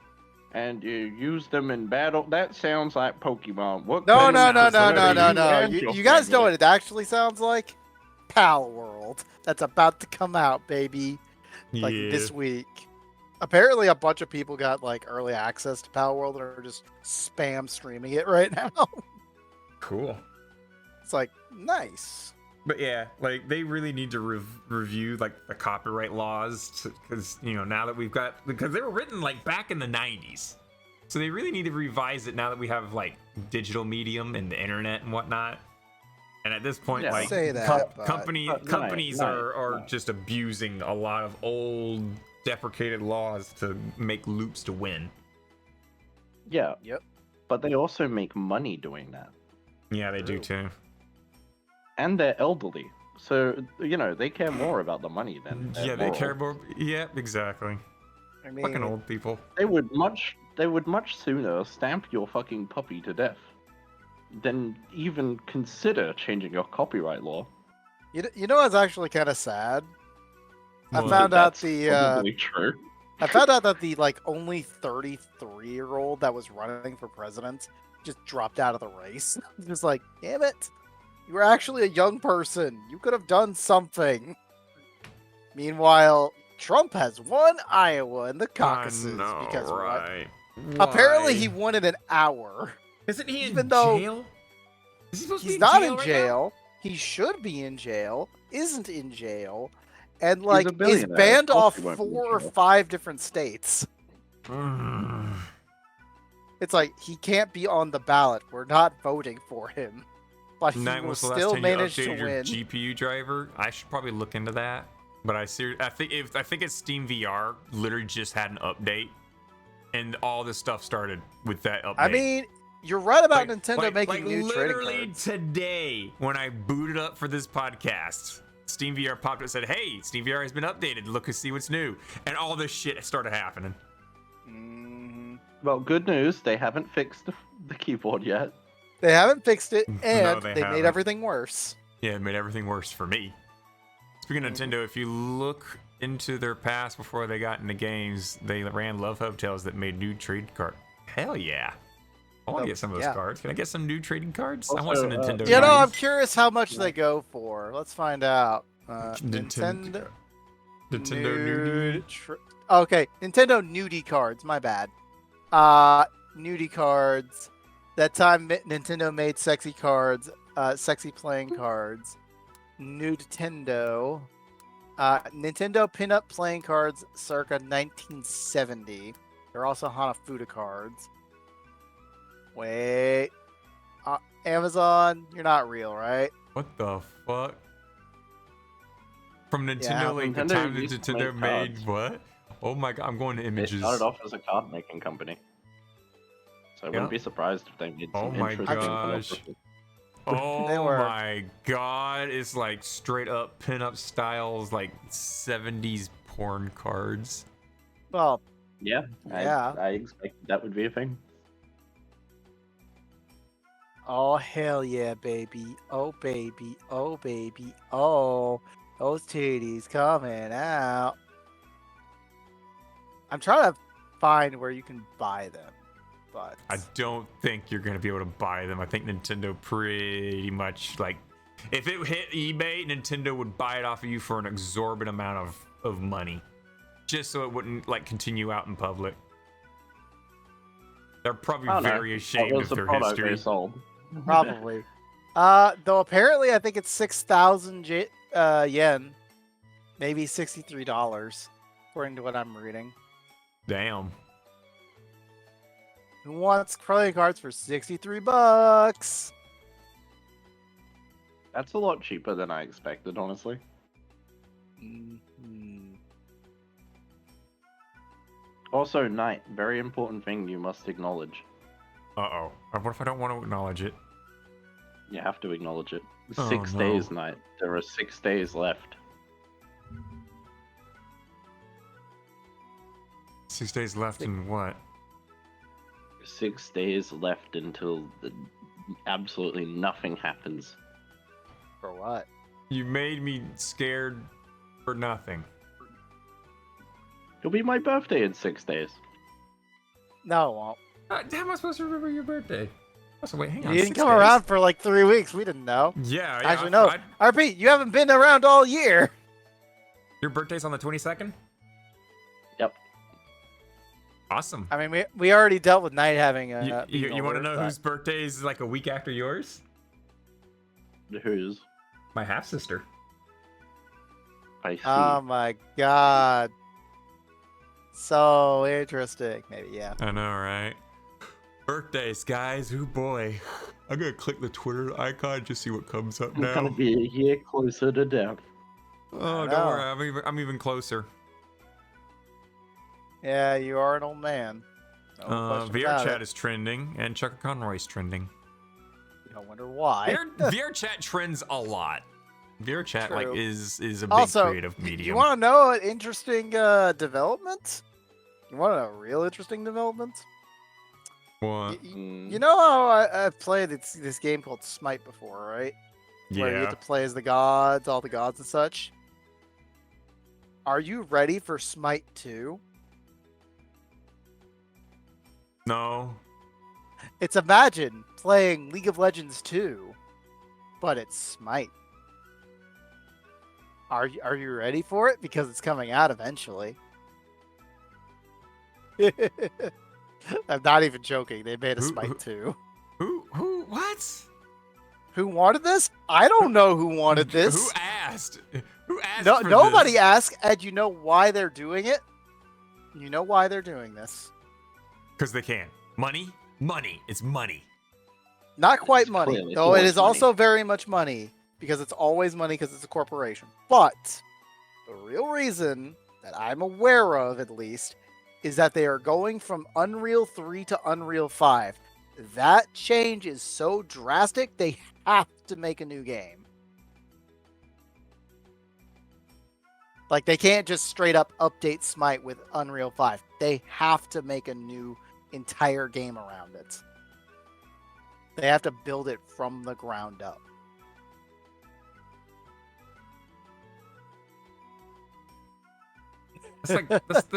[SPEAKER 6] and you use them in battle. That sounds like Pokemon.
[SPEAKER 3] No. You guys know what it actually sounds like? Pal World. That's about to come out, baby. Like this week. Apparently a bunch of people got like early access to Pal World and are just spam streaming it right now.
[SPEAKER 1] Cool.
[SPEAKER 3] It's like nice.
[SPEAKER 1] But yeah, like they really need to review like the copyright laws because now that because they were written like back in the 90s, so they really need to revise it now that we have like digital medium and the internet and whatnot. And at this point, like companies are just abusing a lot of old deprecated laws to make loops to win.
[SPEAKER 6] Yeah. Yep. But they also make money doing that.
[SPEAKER 1] Yeah, they do too.
[SPEAKER 6] And they're elderly, so they care more about the money than
[SPEAKER 1] they care more. Yeah, exactly. I mean, fucking old people.
[SPEAKER 6] They would much sooner stamp your fucking puppy to death than even consider changing your copyright law.
[SPEAKER 3] You know what's actually kind of sad? I found out that the like only 33-year-old that was running for president just dropped out of the race. Just like, damn it. You were actually a young person. You could have done something. Meanwhile, Trump has won Iowa in the caucuses because
[SPEAKER 1] Why?
[SPEAKER 3] Apparently he won in an hour.
[SPEAKER 1] Isn't he in jail? Is he supposed to be in jail?
[SPEAKER 3] He's not in jail. He should be in jail. Isn't in jail, and like is banned off 4 or 5 different states. It's like he can't be on the ballot. We're not voting for him. but he
[SPEAKER 1] Night
[SPEAKER 3] will
[SPEAKER 1] was the last
[SPEAKER 3] still
[SPEAKER 1] time you
[SPEAKER 3] manage to
[SPEAKER 1] updated your
[SPEAKER 3] win.
[SPEAKER 1] GPU driver. I should probably look into that. But I think it's Steam VR literally just had an update, and all this stuff started with that update.
[SPEAKER 3] I mean, you're right about Nintendo making new trading
[SPEAKER 1] literally
[SPEAKER 3] cards.
[SPEAKER 1] Today, when I booted up for this podcast, Steam VR popped up and said, "Hey, Steam VR has been updated. Look and see what's new," and all this shit started happening.
[SPEAKER 6] Well, good news. They haven't fixed the keyboard yet.
[SPEAKER 3] They haven't fixed it, and
[SPEAKER 1] they
[SPEAKER 3] they made
[SPEAKER 1] haven't.
[SPEAKER 3] everything worse.
[SPEAKER 1] Yeah, it made everything worse for me. Speaking of Nintendo, if you look into their past before they got into games, they ran Love Hub Tales that made new trade cards. Hell yeah. I want to get some of those cards. Can I get some new trading cards? I want some Nintendo.
[SPEAKER 3] You know, I'm curious how much they go for. Let's find out. Nintendo
[SPEAKER 1] nudie.
[SPEAKER 3] Okay, Nintendo nudie cards. My bad. Nudie cards. That time Nintendo made sexy cards. Sexy playing cards. Nintendo. Nintendo pinup playing cards circa 1970. They're also Hanafuda cards. Wait. Amazon, you're not real, right?
[SPEAKER 1] What the fuck? From Nintendo,
[SPEAKER 3] Yeah,
[SPEAKER 1] like the
[SPEAKER 6] Nintendo
[SPEAKER 1] time that
[SPEAKER 6] used to
[SPEAKER 1] Nintendo
[SPEAKER 6] make
[SPEAKER 1] made
[SPEAKER 6] cards.
[SPEAKER 1] what? Oh my god, I'm going to
[SPEAKER 6] They
[SPEAKER 1] images.
[SPEAKER 6] started off as a card making company. So I wouldn't be surprised if they made
[SPEAKER 1] Oh
[SPEAKER 6] some
[SPEAKER 1] my
[SPEAKER 6] interesting
[SPEAKER 1] gosh.
[SPEAKER 6] philosophy.
[SPEAKER 3] They
[SPEAKER 1] Oh
[SPEAKER 3] were.
[SPEAKER 1] my god, it's like straight up pinup styles, like 70s porn cards.
[SPEAKER 3] Well,
[SPEAKER 6] Yeah,
[SPEAKER 3] Yeah.
[SPEAKER 6] I expected that would be a thing.
[SPEAKER 3] oh hell yeah, baby. Oh baby. Oh baby. Oh, those titties coming out. I'm trying to find where you can buy them, but
[SPEAKER 1] I don't think you're gonna be able to buy them. I think Nintendo pretty much like if it hit eBay, Nintendo would buy it off of you for an exorbitant amount of money. Just so it wouldn't like continue out in public. They're probably
[SPEAKER 6] Oh, no.
[SPEAKER 1] very
[SPEAKER 6] What
[SPEAKER 1] ashamed
[SPEAKER 6] was
[SPEAKER 1] of
[SPEAKER 6] the
[SPEAKER 1] their
[SPEAKER 6] product
[SPEAKER 1] history.
[SPEAKER 6] they sold?
[SPEAKER 3] probably. Though apparently I think it's 6,000 yen, maybe $63, according to what I'm reading.
[SPEAKER 1] Damn.
[SPEAKER 3] Who wants playing cards for $63?
[SPEAKER 6] That's a lot cheaper than I expected, honestly.
[SPEAKER 3] Mhm.
[SPEAKER 6] Also, Knight, very important thing you must acknowledge.
[SPEAKER 1] Uh-oh. What if I don't want to acknowledge it?
[SPEAKER 6] You have to acknowledge it.
[SPEAKER 1] Oh,
[SPEAKER 6] 6
[SPEAKER 1] no.
[SPEAKER 6] days, Knight. There are 6 days left.
[SPEAKER 1] 6 days left in what?
[SPEAKER 6] 6 days left until absolutely nothing happens.
[SPEAKER 3] For what?
[SPEAKER 1] You made me scared for nothing.
[SPEAKER 6] It'll be my birthday in 6 days.
[SPEAKER 3] No, it won't.
[SPEAKER 1] How am I supposed to remember your birthday? So wait, hang on.
[SPEAKER 3] You didn't
[SPEAKER 1] 6
[SPEAKER 3] come
[SPEAKER 1] days?
[SPEAKER 3] around for like 3 weeks. We didn't know.
[SPEAKER 1] Yeah.
[SPEAKER 3] Actually, no. RP, you haven't been around all year.
[SPEAKER 1] Your birthday's on the 22nd?
[SPEAKER 6] Yep.
[SPEAKER 1] Awesome.
[SPEAKER 3] I mean, we already dealt with Knight having a.
[SPEAKER 1] You want to know whose birthday is like a week after yours?
[SPEAKER 6] Whose?
[SPEAKER 1] My half sister.
[SPEAKER 6] I see.
[SPEAKER 3] Oh my god. So interesting. Maybe, yeah.
[SPEAKER 1] I know, right? Birthdays, guys. Oh boy. I'm gonna click the Twitter icon just see what comes up
[SPEAKER 6] I'm gonna
[SPEAKER 1] now.
[SPEAKER 6] be a year closer to death.
[SPEAKER 1] Oh,
[SPEAKER 3] I
[SPEAKER 1] don't
[SPEAKER 3] know.
[SPEAKER 1] worry. I'm even closer.
[SPEAKER 3] Yeah, you are an old man. No question
[SPEAKER 1] VR
[SPEAKER 3] about
[SPEAKER 1] chat
[SPEAKER 3] it.
[SPEAKER 1] is trending, and Chuck Conroy's trending.
[SPEAKER 3] I wonder why.
[SPEAKER 1] VR chat trends a lot. VR chat like
[SPEAKER 3] True.
[SPEAKER 1] is a big
[SPEAKER 3] Also,
[SPEAKER 1] creative medium.
[SPEAKER 3] you want to know an interesting development? You want to know a real interesting development?
[SPEAKER 1] What?
[SPEAKER 3] You know how I've played this game called Smite before, right? Where you
[SPEAKER 1] Yeah.
[SPEAKER 3] get to play as the gods, all the gods and such. Are you ready for Smite 2?
[SPEAKER 1] No.
[SPEAKER 3] It's imagine playing League of Legends 2, but it's Smite. Are you ready for it? Because it's coming out eventually. I'm not even joking. They made a Smite 2.
[SPEAKER 1] Who? What?
[SPEAKER 3] Who wanted this? I don't know who wanted this.
[SPEAKER 1] Who asked? Who asked?
[SPEAKER 3] No,
[SPEAKER 1] for
[SPEAKER 3] nobody
[SPEAKER 1] this?
[SPEAKER 3] asked, and you know why they're doing it? You know why they're doing this?
[SPEAKER 1] Because they can. Money? Money. It's money.
[SPEAKER 3] Not quite
[SPEAKER 6] It's
[SPEAKER 3] money,
[SPEAKER 6] clearly
[SPEAKER 3] though it
[SPEAKER 6] always
[SPEAKER 3] is
[SPEAKER 6] money.
[SPEAKER 3] also very much money because it's always money because it's a corporation. But the real reason that I'm aware of, at least, is that they are going from Unreal 3 to Unreal 5. That change is so drastic, they have to make a new game. Like, they can't just straight up update Smite with Unreal 5. They have to make a new entire game around it. They have to build it from the ground up.
[SPEAKER 1] It's like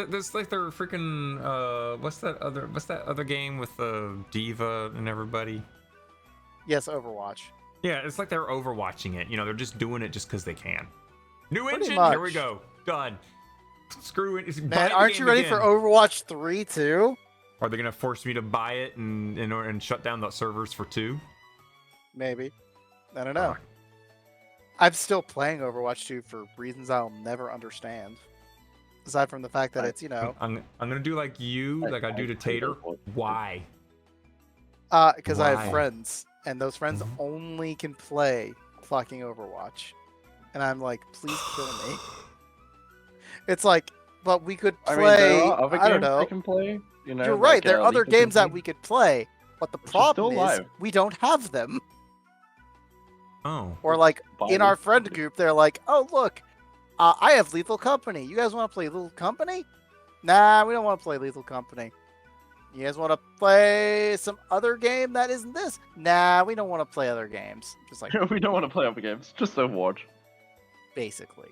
[SPEAKER 1] that's like their freaking what's that other game with Diva and everybody?
[SPEAKER 3] Yes, Overwatch.
[SPEAKER 1] Yeah, it's like they're overwatching it. You know, they're just doing it just because they can. New
[SPEAKER 3] Pretty
[SPEAKER 1] engine,
[SPEAKER 3] much.
[SPEAKER 1] here we go. Done. Screw it.
[SPEAKER 3] Man, aren't you ready for Overwatch 3 too?
[SPEAKER 1] Are they gonna force me to buy it and shut down the servers for 2?
[SPEAKER 3] Maybe. I don't know. I'm still playing Overwatch 2 for reasons I'll never understand. Aside from the fact that it's, you know...
[SPEAKER 1] I'm gonna do like you, like I do to Tater. Why?
[SPEAKER 3] Because I have
[SPEAKER 1] Why?
[SPEAKER 3] friends, and those friends only can play fucking Overwatch. And I'm like, please kill me. It's like, but we could play...
[SPEAKER 6] I mean, there are other
[SPEAKER 3] I don't
[SPEAKER 6] games
[SPEAKER 3] know.
[SPEAKER 6] they can play. You know,
[SPEAKER 3] You're right,
[SPEAKER 6] like,
[SPEAKER 3] there are other
[SPEAKER 6] League of
[SPEAKER 3] games that
[SPEAKER 6] Legends.
[SPEAKER 3] we could play, but the
[SPEAKER 6] Which is
[SPEAKER 3] problem
[SPEAKER 6] still
[SPEAKER 3] is
[SPEAKER 6] live.
[SPEAKER 3] we don't have them.
[SPEAKER 1] Oh.
[SPEAKER 3] Or like, in
[SPEAKER 6] Buy
[SPEAKER 3] our
[SPEAKER 6] it.
[SPEAKER 3] friend group, they're like, oh, look, I have Lethal Company. You guys want to play Lethal Company? Nah, we don't want to play Lethal Company. You guys want to play some other game that isn't this? Nah, we don't want to play other games. Just like,
[SPEAKER 6] We don't want to play other games. Just Overwatch.
[SPEAKER 3] basically.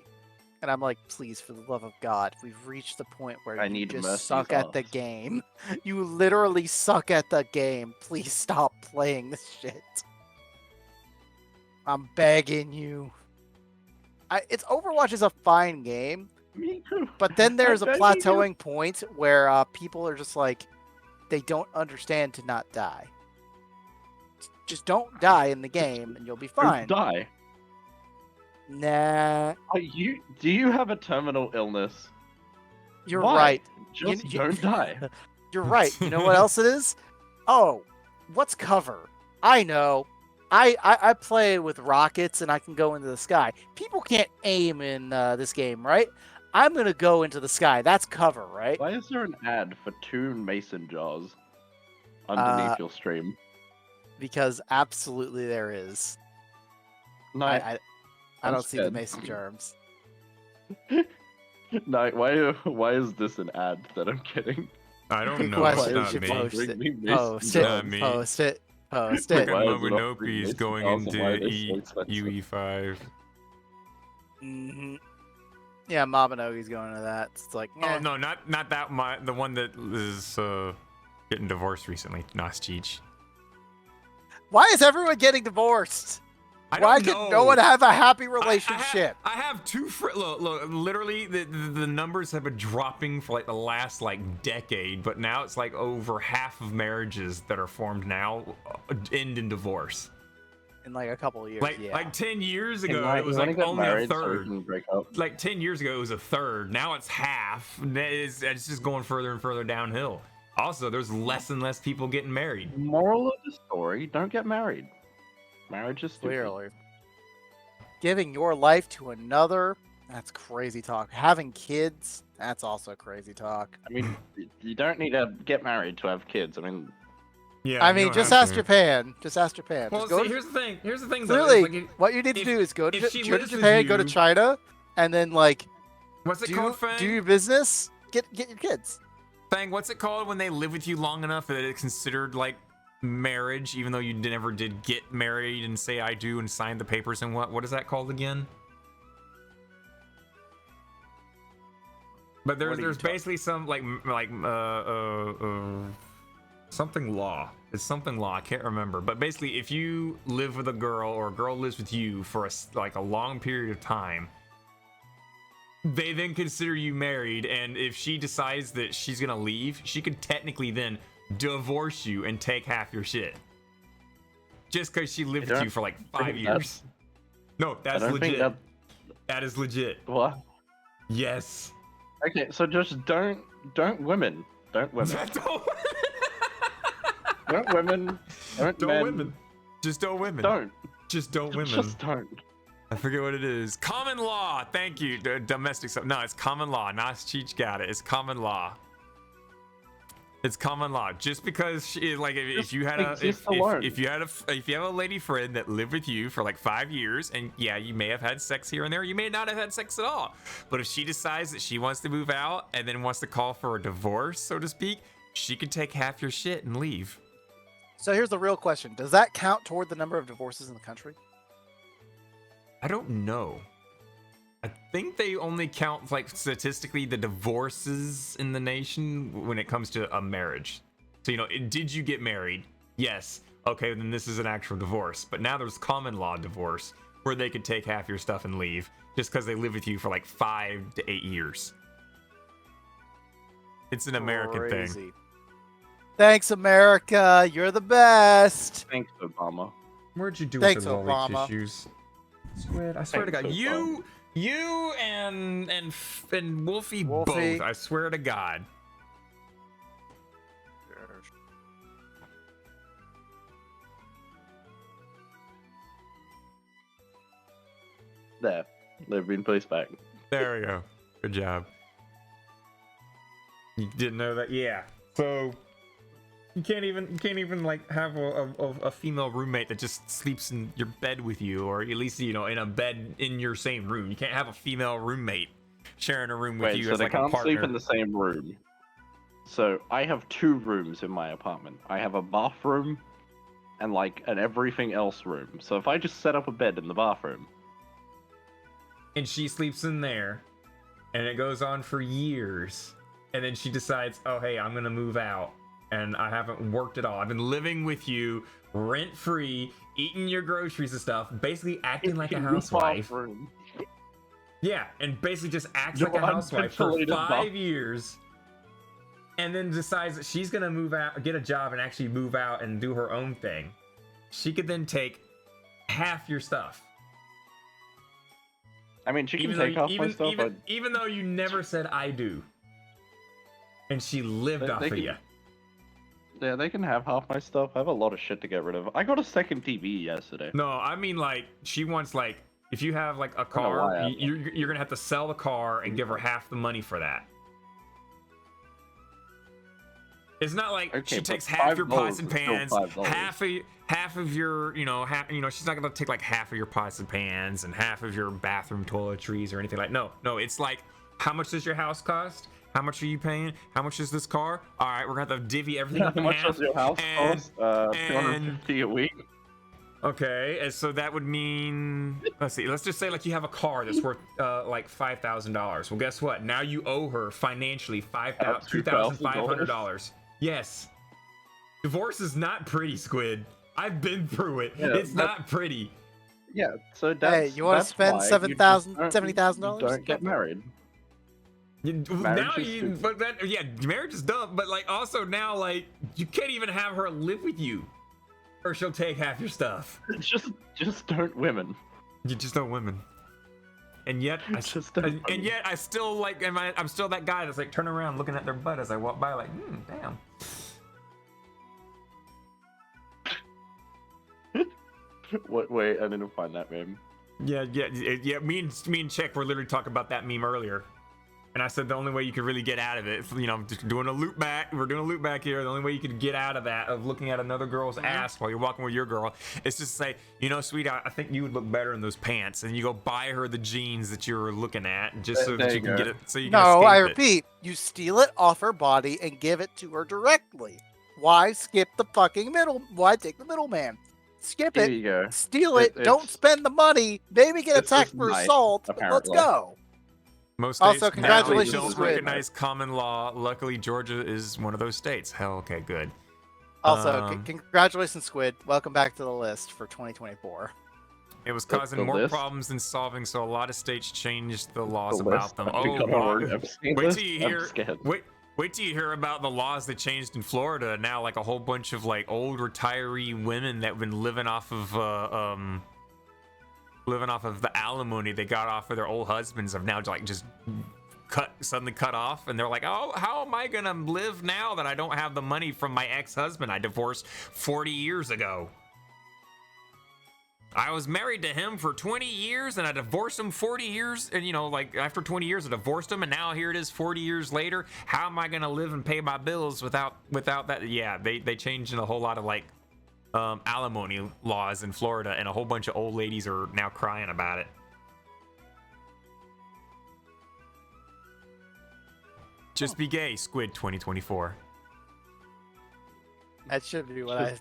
[SPEAKER 3] And I'm like, please, for the love of God, we've reached the point where
[SPEAKER 6] I
[SPEAKER 3] you
[SPEAKER 6] need
[SPEAKER 3] just
[SPEAKER 6] mercy
[SPEAKER 3] suck at the
[SPEAKER 6] sauce.
[SPEAKER 3] game. You literally suck at the game. Please stop playing this shit. I'm begging you. It's Overwatch is a fine game,
[SPEAKER 6] Me too.
[SPEAKER 3] but then there's a
[SPEAKER 6] beg you.
[SPEAKER 3] plateauing point where people are just like, they don't understand to not die. Just don't die in the game, and you'll be fine.
[SPEAKER 6] Don't die.
[SPEAKER 3] Nah,
[SPEAKER 6] Do you have a terminal illness?
[SPEAKER 3] you're
[SPEAKER 6] Why?
[SPEAKER 3] right.
[SPEAKER 6] Just
[SPEAKER 3] You-
[SPEAKER 6] don't die.
[SPEAKER 3] You're right. You know what else it is? Oh, what's cover? I know. I play with rockets and I can go into the sky. People can't aim in this game, right? I'm gonna go into the sky. That's cover, right?
[SPEAKER 6] Why is there an ad for 2 mason jars underneath your stream?
[SPEAKER 3] Because absolutely there is.
[SPEAKER 6] No,
[SPEAKER 3] I
[SPEAKER 6] I'm
[SPEAKER 3] don't see the
[SPEAKER 6] scared.
[SPEAKER 3] mason germs.
[SPEAKER 6] no. Why is this an ad that I'm getting?
[SPEAKER 1] I don't know.
[SPEAKER 3] Why
[SPEAKER 1] It's
[SPEAKER 3] should
[SPEAKER 1] not
[SPEAKER 3] you
[SPEAKER 1] me.
[SPEAKER 3] post
[SPEAKER 6] Bring
[SPEAKER 3] it?
[SPEAKER 6] me mason
[SPEAKER 3] Post
[SPEAKER 6] jars.
[SPEAKER 1] Not me.
[SPEAKER 3] it. Post it. Post
[SPEAKER 1] Look
[SPEAKER 3] it.
[SPEAKER 1] at
[SPEAKER 6] Why is it not
[SPEAKER 1] Mobinopi's
[SPEAKER 6] free
[SPEAKER 1] going
[SPEAKER 6] mason
[SPEAKER 1] into
[SPEAKER 6] jars and why are they so expensive?
[SPEAKER 1] UE5.
[SPEAKER 3] hmm Yeah, Mabinogi's going to that. It's like,
[SPEAKER 1] Oh no, not that the one that is getting divorced recently. Cheech.
[SPEAKER 3] why is everyone getting divorced?
[SPEAKER 1] I
[SPEAKER 3] Why
[SPEAKER 1] don't
[SPEAKER 3] can
[SPEAKER 1] know.
[SPEAKER 3] no one have a happy
[SPEAKER 1] I-
[SPEAKER 3] relationship?
[SPEAKER 1] I have two look, literally the numbers have been dropping for like the last decade, but now it's like over half of marriages that are formed now end in divorce.
[SPEAKER 3] In like a couple of years,
[SPEAKER 1] Like
[SPEAKER 3] yeah.
[SPEAKER 1] like 10 years ago
[SPEAKER 6] You
[SPEAKER 1] it was
[SPEAKER 6] wanna
[SPEAKER 1] like
[SPEAKER 6] get
[SPEAKER 1] only a
[SPEAKER 6] married so we
[SPEAKER 1] third.
[SPEAKER 6] can break up?
[SPEAKER 1] Like 10 years ago it was a third. Now it's half. It's just going further and further downhill. Also, there's less and less people getting married.
[SPEAKER 6] Moral of the story: don't get married. Marriage is stupid.
[SPEAKER 3] Clearly. Giving your life to another, that's crazy talk. Having kids, that's also crazy talk.
[SPEAKER 6] I mean, you don't need to get married to have kids. I mean,
[SPEAKER 1] Yeah.
[SPEAKER 3] I
[SPEAKER 1] you
[SPEAKER 3] mean,
[SPEAKER 1] don't
[SPEAKER 3] just
[SPEAKER 1] have
[SPEAKER 3] ask
[SPEAKER 1] to.
[SPEAKER 3] Japan. Just ask Japan.
[SPEAKER 1] Well,
[SPEAKER 3] Just go
[SPEAKER 1] see,
[SPEAKER 3] to-
[SPEAKER 1] here's the thing. Here's the thing. Though,
[SPEAKER 3] Clearly,
[SPEAKER 1] it's like
[SPEAKER 3] what you need to
[SPEAKER 1] if-
[SPEAKER 3] do is go to,
[SPEAKER 1] if she
[SPEAKER 3] go to
[SPEAKER 1] lives with
[SPEAKER 3] Japan, go to
[SPEAKER 1] you-
[SPEAKER 3] China, and then like
[SPEAKER 1] what's it called, Fang?
[SPEAKER 3] do your business. Get your kids.
[SPEAKER 1] Fang, what's it called when they live with you long enough that it's considered like marriage, even though you never did get married and say I do and sign the papers and what is that called again? But
[SPEAKER 3] What are you
[SPEAKER 1] there's
[SPEAKER 3] talking-
[SPEAKER 1] basically some something law. It's something law. I can't remember. But basically, if you live with a girl or a girl lives with you for a long period of time, they then consider you married, and if she decides that she's gonna leave, she could technically then divorce you and take half your shit. Just because she lived with you for like 5
[SPEAKER 6] think
[SPEAKER 1] years. No, that's
[SPEAKER 6] I don't think
[SPEAKER 1] legit. That is legit.
[SPEAKER 6] what?
[SPEAKER 1] Yes.
[SPEAKER 6] Okay, so just don't women. Don't women.
[SPEAKER 1] Don't
[SPEAKER 6] Don't women. Don't
[SPEAKER 1] Don't
[SPEAKER 6] men.
[SPEAKER 1] women. Just don't women.
[SPEAKER 6] Don't.
[SPEAKER 1] Just don't women.
[SPEAKER 6] Just don't.
[SPEAKER 1] I forget what it is. Common law. Thank you. Domestic stuff. No, it's common law. Nas Cheech got it. It's common law. It's common law. Just because she, like if you had a if you have a lady friend that lived with you for like 5 years, and yeah, you may have had sex here and there, you may not have had sex at all. But if she decides that she wants to move out and then wants to call for a divorce, so to speak, she could take half your shit and leave.
[SPEAKER 3] So here's the real question: does that count toward the number of divorces in the country?
[SPEAKER 1] I don't know. I think they only count, like, statistically the divorces in the nation when it comes to a marriage. So, you know, did you get married? Yes. Okay, then this is an actual divorce. But now there's common law divorce, where they could take half your stuff and leave just because they live with you for like 5 to 8 years. It's an American thing.
[SPEAKER 3] Thanks, America. You're the best.
[SPEAKER 6] Thanks, Obama.
[SPEAKER 1] Where'd you do
[SPEAKER 3] Thanks,
[SPEAKER 1] with the lolly
[SPEAKER 3] Obama.
[SPEAKER 1] tissues? Squid, I swear to God, you and Wolfie both. I swear to God.
[SPEAKER 6] There, they've been placed back.
[SPEAKER 1] There we go. Good job. You didn't know that? Yeah. So you can't even like have a female roommate that just sleeps in your bed with you, or at least, you know, in a bed in your same room. You can't have a female roommate sharing a room with you as like a partner.
[SPEAKER 6] So they can't sleep in the same room. So I have 2 rooms in my apartment. I have a bathroom and like an everything else room. So if I just set up a bed in the bathroom,
[SPEAKER 1] and she sleeps in there, and it goes on for years, and then she decides, oh hey, I'm gonna move out. And I haven't worked at all. I've been living with you rent-free, eating your groceries and stuff, basically acting like a housewife. Yeah, and basically just acts like a housewife for 5 years. And then decides that she's gonna move out, get a job, and actually move out and do her own thing. She could then take half your stuff.
[SPEAKER 6] I mean, she can take half my stuff.
[SPEAKER 1] Even though you never said I do. And she lived off of you.
[SPEAKER 6] Yeah, they can have half my stuff. I have a lot of shit to get rid of. I got a second TV yesterday.
[SPEAKER 1] No, I mean, like, she wants, like, if you have, like, a car, you're gonna have to sell the car and give her half the money for that. It's not like she takes half your pots and pans, half of your, you know, she's not gonna take, like, half of your pots and pans and half of your bathroom toiletries or anything like. No, it's like, how much does your house cost? How much are you paying? How much is this car? All right, we're gonna have to divvy everything up in half.
[SPEAKER 6] How much does your house cost? $250 a week.
[SPEAKER 1] Okay, and so that would mean, let's see, let's just say like you have a car that's worth like $5,000. Well, guess what? Now you owe her financially $2,500. Yes. Divorce is not pretty, Squid. I've been through it. Yeah, it's not pretty.
[SPEAKER 6] Yeah, so that's,
[SPEAKER 3] hey, you want to spend $70,000?
[SPEAKER 6] Don't get married.
[SPEAKER 1] Marriage is dumb, but like also now, like, you can't even have her live with you, or she'll take half your stuff.
[SPEAKER 6] Just don't women.
[SPEAKER 1] You just don't women. And yet, I still like, I'm still that guy that's like turning around looking at their butt as I walk by, like, damn.
[SPEAKER 6] Wait, I didn't find that meme.
[SPEAKER 1] Yeah. Me and Chick were literally talking about that meme earlier. And I said the only way you could really get out of it, you know, just doing a loop back. We're doing a loop back here. The only way you could get out of that, of looking at another girl's ass while you're walking with your girl, is just say, you know, sweetheart, I think you would look better in those pants. And you go buy her the jeans that you were looking at, just so that you can get it. So you can escape
[SPEAKER 3] I repeat, you steal it off her body and give it to her directly. Why skip the fucking middle? Why take the middleman? Skip it.
[SPEAKER 6] Here you go.
[SPEAKER 3] Steal it. Don't spend the money. Maybe get attacked for assault. Let's go.
[SPEAKER 1] Most states
[SPEAKER 3] also, congratulations,
[SPEAKER 1] don't recognize common law. Luckily, Georgia is one of those states. Hell, okay, good.
[SPEAKER 3] Also, congratulations, Squid. Welcome back to the list for 2024.
[SPEAKER 1] It was causing more problems than solving, so a lot of states changed the laws about them. Oh, wait till you hear. Wait till you hear about the laws that changed in Florida. Now, like a whole bunch of like old retiree women that have been living off of the alimony they got off of their old husbands have now like just suddenly cut off, and they're like, oh, how am I gonna live now that I don't have the money from my ex-husband I divorced 40 years ago? I was married to him for 20 years and I divorced him 40 years. And, you know, like after 20 years, I divorced him. And now here it is 40 years later. How am I going to live and pay my bills without that? Yeah, they changed in a whole lot of like alimony laws in Florida. And a whole bunch of old ladies are now crying about it. Just be gay, Squid 2024.
[SPEAKER 3] That should be what I.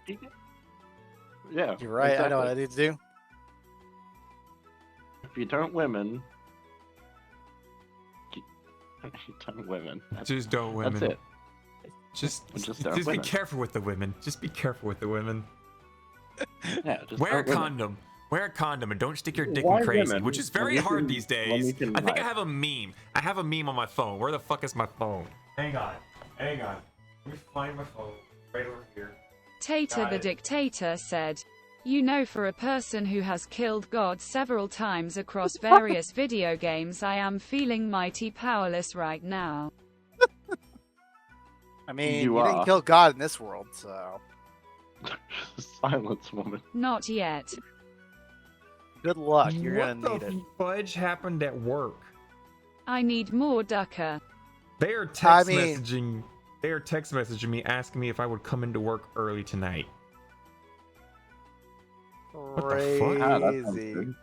[SPEAKER 6] Yeah.
[SPEAKER 3] You're right.
[SPEAKER 6] Exactly.
[SPEAKER 3] I know what I need to do.
[SPEAKER 6] If you don't women. You don't women.
[SPEAKER 1] Just don't women.
[SPEAKER 6] That's it.
[SPEAKER 1] Just be careful with the women. Just be careful with the women.
[SPEAKER 6] Yeah, just
[SPEAKER 1] Wear a
[SPEAKER 6] don't women.
[SPEAKER 1] condom. Wear a condom and don't stick your dick
[SPEAKER 6] Why
[SPEAKER 1] in crazy,
[SPEAKER 6] women?
[SPEAKER 1] which is very
[SPEAKER 6] When you
[SPEAKER 1] hard
[SPEAKER 6] can-
[SPEAKER 1] these
[SPEAKER 6] when you
[SPEAKER 1] days.
[SPEAKER 6] can
[SPEAKER 1] I think I
[SPEAKER 6] lie.
[SPEAKER 1] have a meme. I have a meme on my phone. Where the fuck is my phone? Hang on. Hang on. Let me find my phone. Right over here.
[SPEAKER 4] Tater
[SPEAKER 1] Got
[SPEAKER 4] the
[SPEAKER 1] it.
[SPEAKER 4] Dictator said, "You know, for a person who has killed God several times across various video games, I am feeling mighty powerless right now."
[SPEAKER 3] I mean,
[SPEAKER 6] You
[SPEAKER 3] you didn't
[SPEAKER 6] are.
[SPEAKER 3] kill God in this world, so
[SPEAKER 6] Silence, woman.
[SPEAKER 4] Not yet.
[SPEAKER 3] good luck. You're
[SPEAKER 1] What
[SPEAKER 3] gonna need
[SPEAKER 1] the
[SPEAKER 3] it.
[SPEAKER 1] fudge happened at work?
[SPEAKER 4] I need more ducker.
[SPEAKER 1] They are
[SPEAKER 3] I
[SPEAKER 1] text
[SPEAKER 3] mean-
[SPEAKER 1] messaging. They are text messaging me asking me if I would come into work early tonight. the fuck?
[SPEAKER 6] Ah, that sounds
[SPEAKER 3] Crazy.
[SPEAKER 6] good.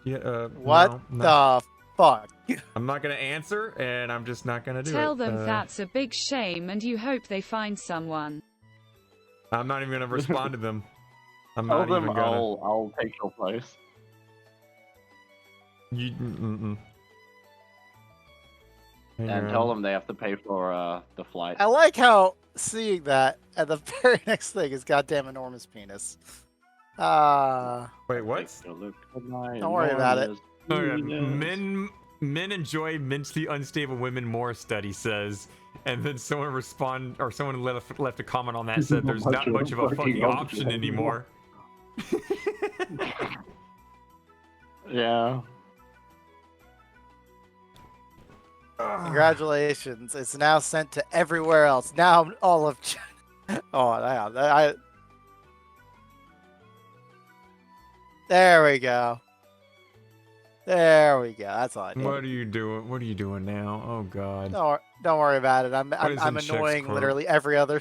[SPEAKER 1] Yeah.
[SPEAKER 3] What
[SPEAKER 1] no.
[SPEAKER 3] the fuck?
[SPEAKER 1] I'm not gonna answer, and I'm just not gonna do
[SPEAKER 4] Tell
[SPEAKER 1] it.
[SPEAKER 4] them that's a big shame and you hope they find someone.
[SPEAKER 1] I'm not even gonna respond to them. I'm
[SPEAKER 6] Tell
[SPEAKER 1] not
[SPEAKER 6] them
[SPEAKER 1] even gonna.
[SPEAKER 6] I'll take your place.
[SPEAKER 1] You, Hang
[SPEAKER 6] And
[SPEAKER 1] on.
[SPEAKER 6] tell them they have to pay for the flight.
[SPEAKER 3] I like how seeing that, and the very next thing is goddamn enormous penis.
[SPEAKER 1] Wait, what?
[SPEAKER 6] Take a look at
[SPEAKER 3] Don't worry about it.
[SPEAKER 1] Oh, yeah.
[SPEAKER 6] penis.
[SPEAKER 1] Men enjoy mentally unstable women more, study says. And then someone left a comment on that said there's not much of a fucking option anymore.
[SPEAKER 6] Yeah.
[SPEAKER 3] Congratulations! It's now sent to everywhere else. Now all of China. Oh, I. There we go. There we go. That's all I need.
[SPEAKER 1] What are you doing? What are you doing now? Oh God.
[SPEAKER 3] Don't worry about it. I'm
[SPEAKER 1] What is in Chick's
[SPEAKER 3] annoying
[SPEAKER 1] quote?
[SPEAKER 3] literally every other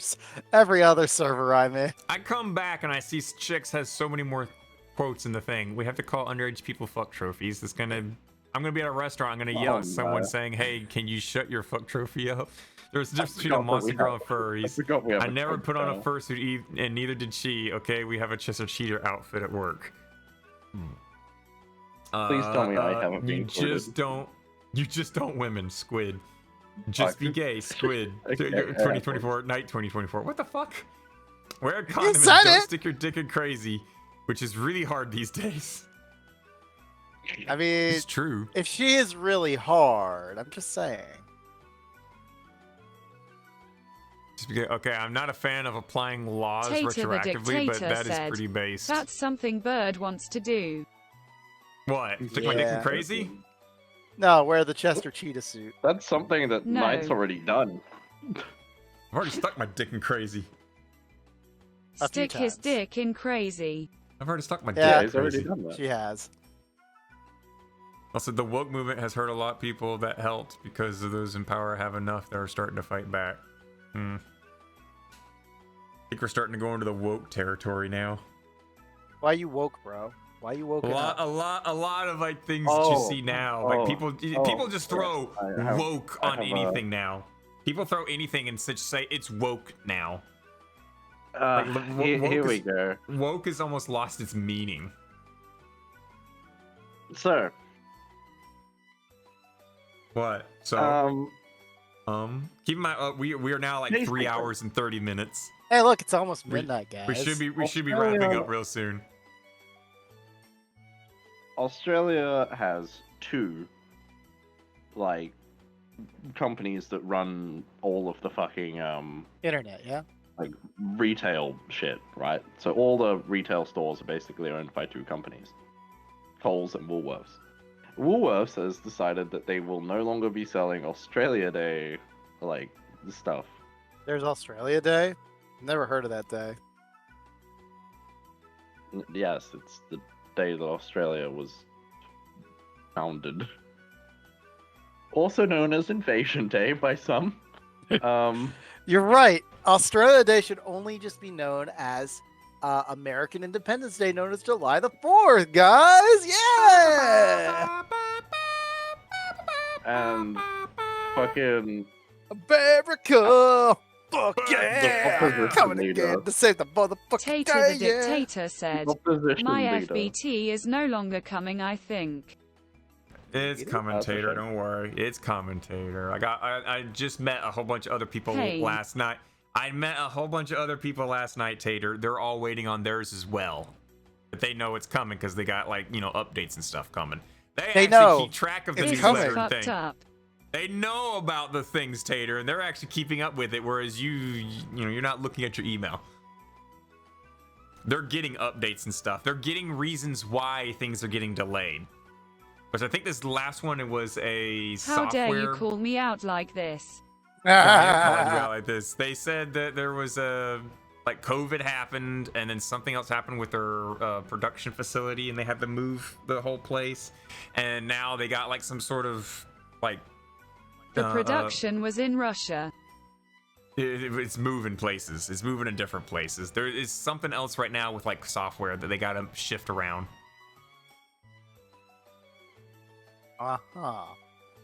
[SPEAKER 3] server I'm in.
[SPEAKER 1] I come back and I see Chicks has so many more quotes in the thing. We have to call underage people fuck trophies. I'm gonna be at a restaurant. I'm gonna yell at someone saying, "Hey, can you shut your fuck trophy up?" There's a difference between a monster girl and furries. I never put on a fursuit, and neither did she. Okay, we have a Chester Cheater outfit at work.
[SPEAKER 6] Please tell me I haven't been
[SPEAKER 1] You just don't. You just don't women, Squid. Just be gay, Squid.
[SPEAKER 6] Okay,
[SPEAKER 1] 2024, night 2024. What the fuck? Wear a condom and
[SPEAKER 3] said
[SPEAKER 1] don't
[SPEAKER 3] it!
[SPEAKER 1] stick your dick in crazy, which is really hard these days.
[SPEAKER 3] I mean,
[SPEAKER 1] It's true.
[SPEAKER 3] if she is really hard, I'm just saying.
[SPEAKER 1] Okay, I'm not a fan of applying laws
[SPEAKER 4] Tater the
[SPEAKER 1] retroactively, but
[SPEAKER 4] Dictator
[SPEAKER 1] that is
[SPEAKER 4] said,
[SPEAKER 1] pretty based.
[SPEAKER 4] "That's something Bird wants to do."
[SPEAKER 1] What? Stick my dick in
[SPEAKER 3] Yeah.
[SPEAKER 1] crazy?
[SPEAKER 3] No, wear the Chester cheetah suit.
[SPEAKER 6] That's something that
[SPEAKER 4] No.
[SPEAKER 6] Knight's already done.
[SPEAKER 1] I've already stuck my dick in crazy.
[SPEAKER 3] A few
[SPEAKER 4] Stick his
[SPEAKER 3] times.
[SPEAKER 4] dick in crazy.
[SPEAKER 1] I've already stuck my
[SPEAKER 3] Yeah,
[SPEAKER 1] dick
[SPEAKER 6] He's
[SPEAKER 1] in
[SPEAKER 6] already
[SPEAKER 1] crazy.
[SPEAKER 6] done that.
[SPEAKER 3] She has.
[SPEAKER 1] Also, the woke movement has hurt a lot of people that helped because of those in power have enough that are starting to fight back. I think we're starting to go into the woke territory now.
[SPEAKER 3] Why you woke, bro? Why you woke
[SPEAKER 1] A
[SPEAKER 3] up?
[SPEAKER 1] lot of like things that you
[SPEAKER 6] Oh,
[SPEAKER 1] see now.
[SPEAKER 6] oh,
[SPEAKER 1] Like people
[SPEAKER 6] oh,
[SPEAKER 1] just
[SPEAKER 6] yes,
[SPEAKER 1] throw
[SPEAKER 6] I have-
[SPEAKER 1] woke
[SPEAKER 6] I
[SPEAKER 1] on
[SPEAKER 6] have,
[SPEAKER 1] anything now. People throw anything and such say it's woke now.
[SPEAKER 6] Here
[SPEAKER 1] woke
[SPEAKER 6] we
[SPEAKER 1] is-
[SPEAKER 6] go.
[SPEAKER 1] Woke has almost lost its meaning.
[SPEAKER 6] So,
[SPEAKER 1] What? So keep in mind we are now like 3
[SPEAKER 6] Basically.
[SPEAKER 1] hours and 30 minutes.
[SPEAKER 3] Hey, look, it's almost
[SPEAKER 1] We-
[SPEAKER 3] midnight, guys.
[SPEAKER 1] We should be
[SPEAKER 6] Australia-
[SPEAKER 1] wrapping up real soon.
[SPEAKER 6] Australia has two, like, companies that run all of the fucking
[SPEAKER 3] Internet, yeah.
[SPEAKER 6] like retail shit, right? So all the retail stores are basically owned by two companies, Coles and Woolworths. Woolworths has decided that they will no longer be selling Australia Day, like, stuff.
[SPEAKER 3] There's Australia Day. Never heard of that day.
[SPEAKER 6] Yes, it's the day that Australia was founded. Also known as Invasion Day by some.
[SPEAKER 3] You're right. Australia Day should only just be known as American Independence Day, known as July the 4th, guys. Yeah.
[SPEAKER 6] And fucking
[SPEAKER 3] America. Fuck
[SPEAKER 6] the
[SPEAKER 3] yeah.
[SPEAKER 6] opposition
[SPEAKER 3] Coming
[SPEAKER 6] leader.
[SPEAKER 3] again to save the motherfucking
[SPEAKER 4] Tater
[SPEAKER 3] day.
[SPEAKER 4] the dictator said,
[SPEAKER 6] opposition
[SPEAKER 4] my
[SPEAKER 6] leader.
[SPEAKER 4] FBT is no longer coming, I think.
[SPEAKER 1] It's commentator, don't worry. It's commentator. I just met a whole bunch of other people
[SPEAKER 4] Hey.
[SPEAKER 1] last night. I met a whole bunch of other people last night, Tater. They're all waiting on theirs as well. But they know it's coming because they got, like, you know, updates and stuff coming. They actually
[SPEAKER 3] know.
[SPEAKER 1] keep track of the
[SPEAKER 3] It's
[SPEAKER 4] This
[SPEAKER 3] coming.
[SPEAKER 4] is
[SPEAKER 1] newsletter and
[SPEAKER 4] fucked
[SPEAKER 1] thing.
[SPEAKER 4] up.
[SPEAKER 1] They know about the things, Tater, and they're actually keeping up with it, whereas you know, you're not looking at your email. They're getting updates and stuff. They're getting reasons why things are getting delayed. Which I think this last one, it was a
[SPEAKER 4] How
[SPEAKER 1] software.
[SPEAKER 4] dare you call me out like this?
[SPEAKER 1] Yeah, I'm calling you out like this. They said that there was a like COVID happened, and then something else happened with their production facility, and they had to move the whole place. And now they got like some sort of like
[SPEAKER 4] The production was in Russia.
[SPEAKER 1] it's moving places. It's moving in different places. There is something else right now with like software that they got to shift around.
[SPEAKER 3] Uh-huh.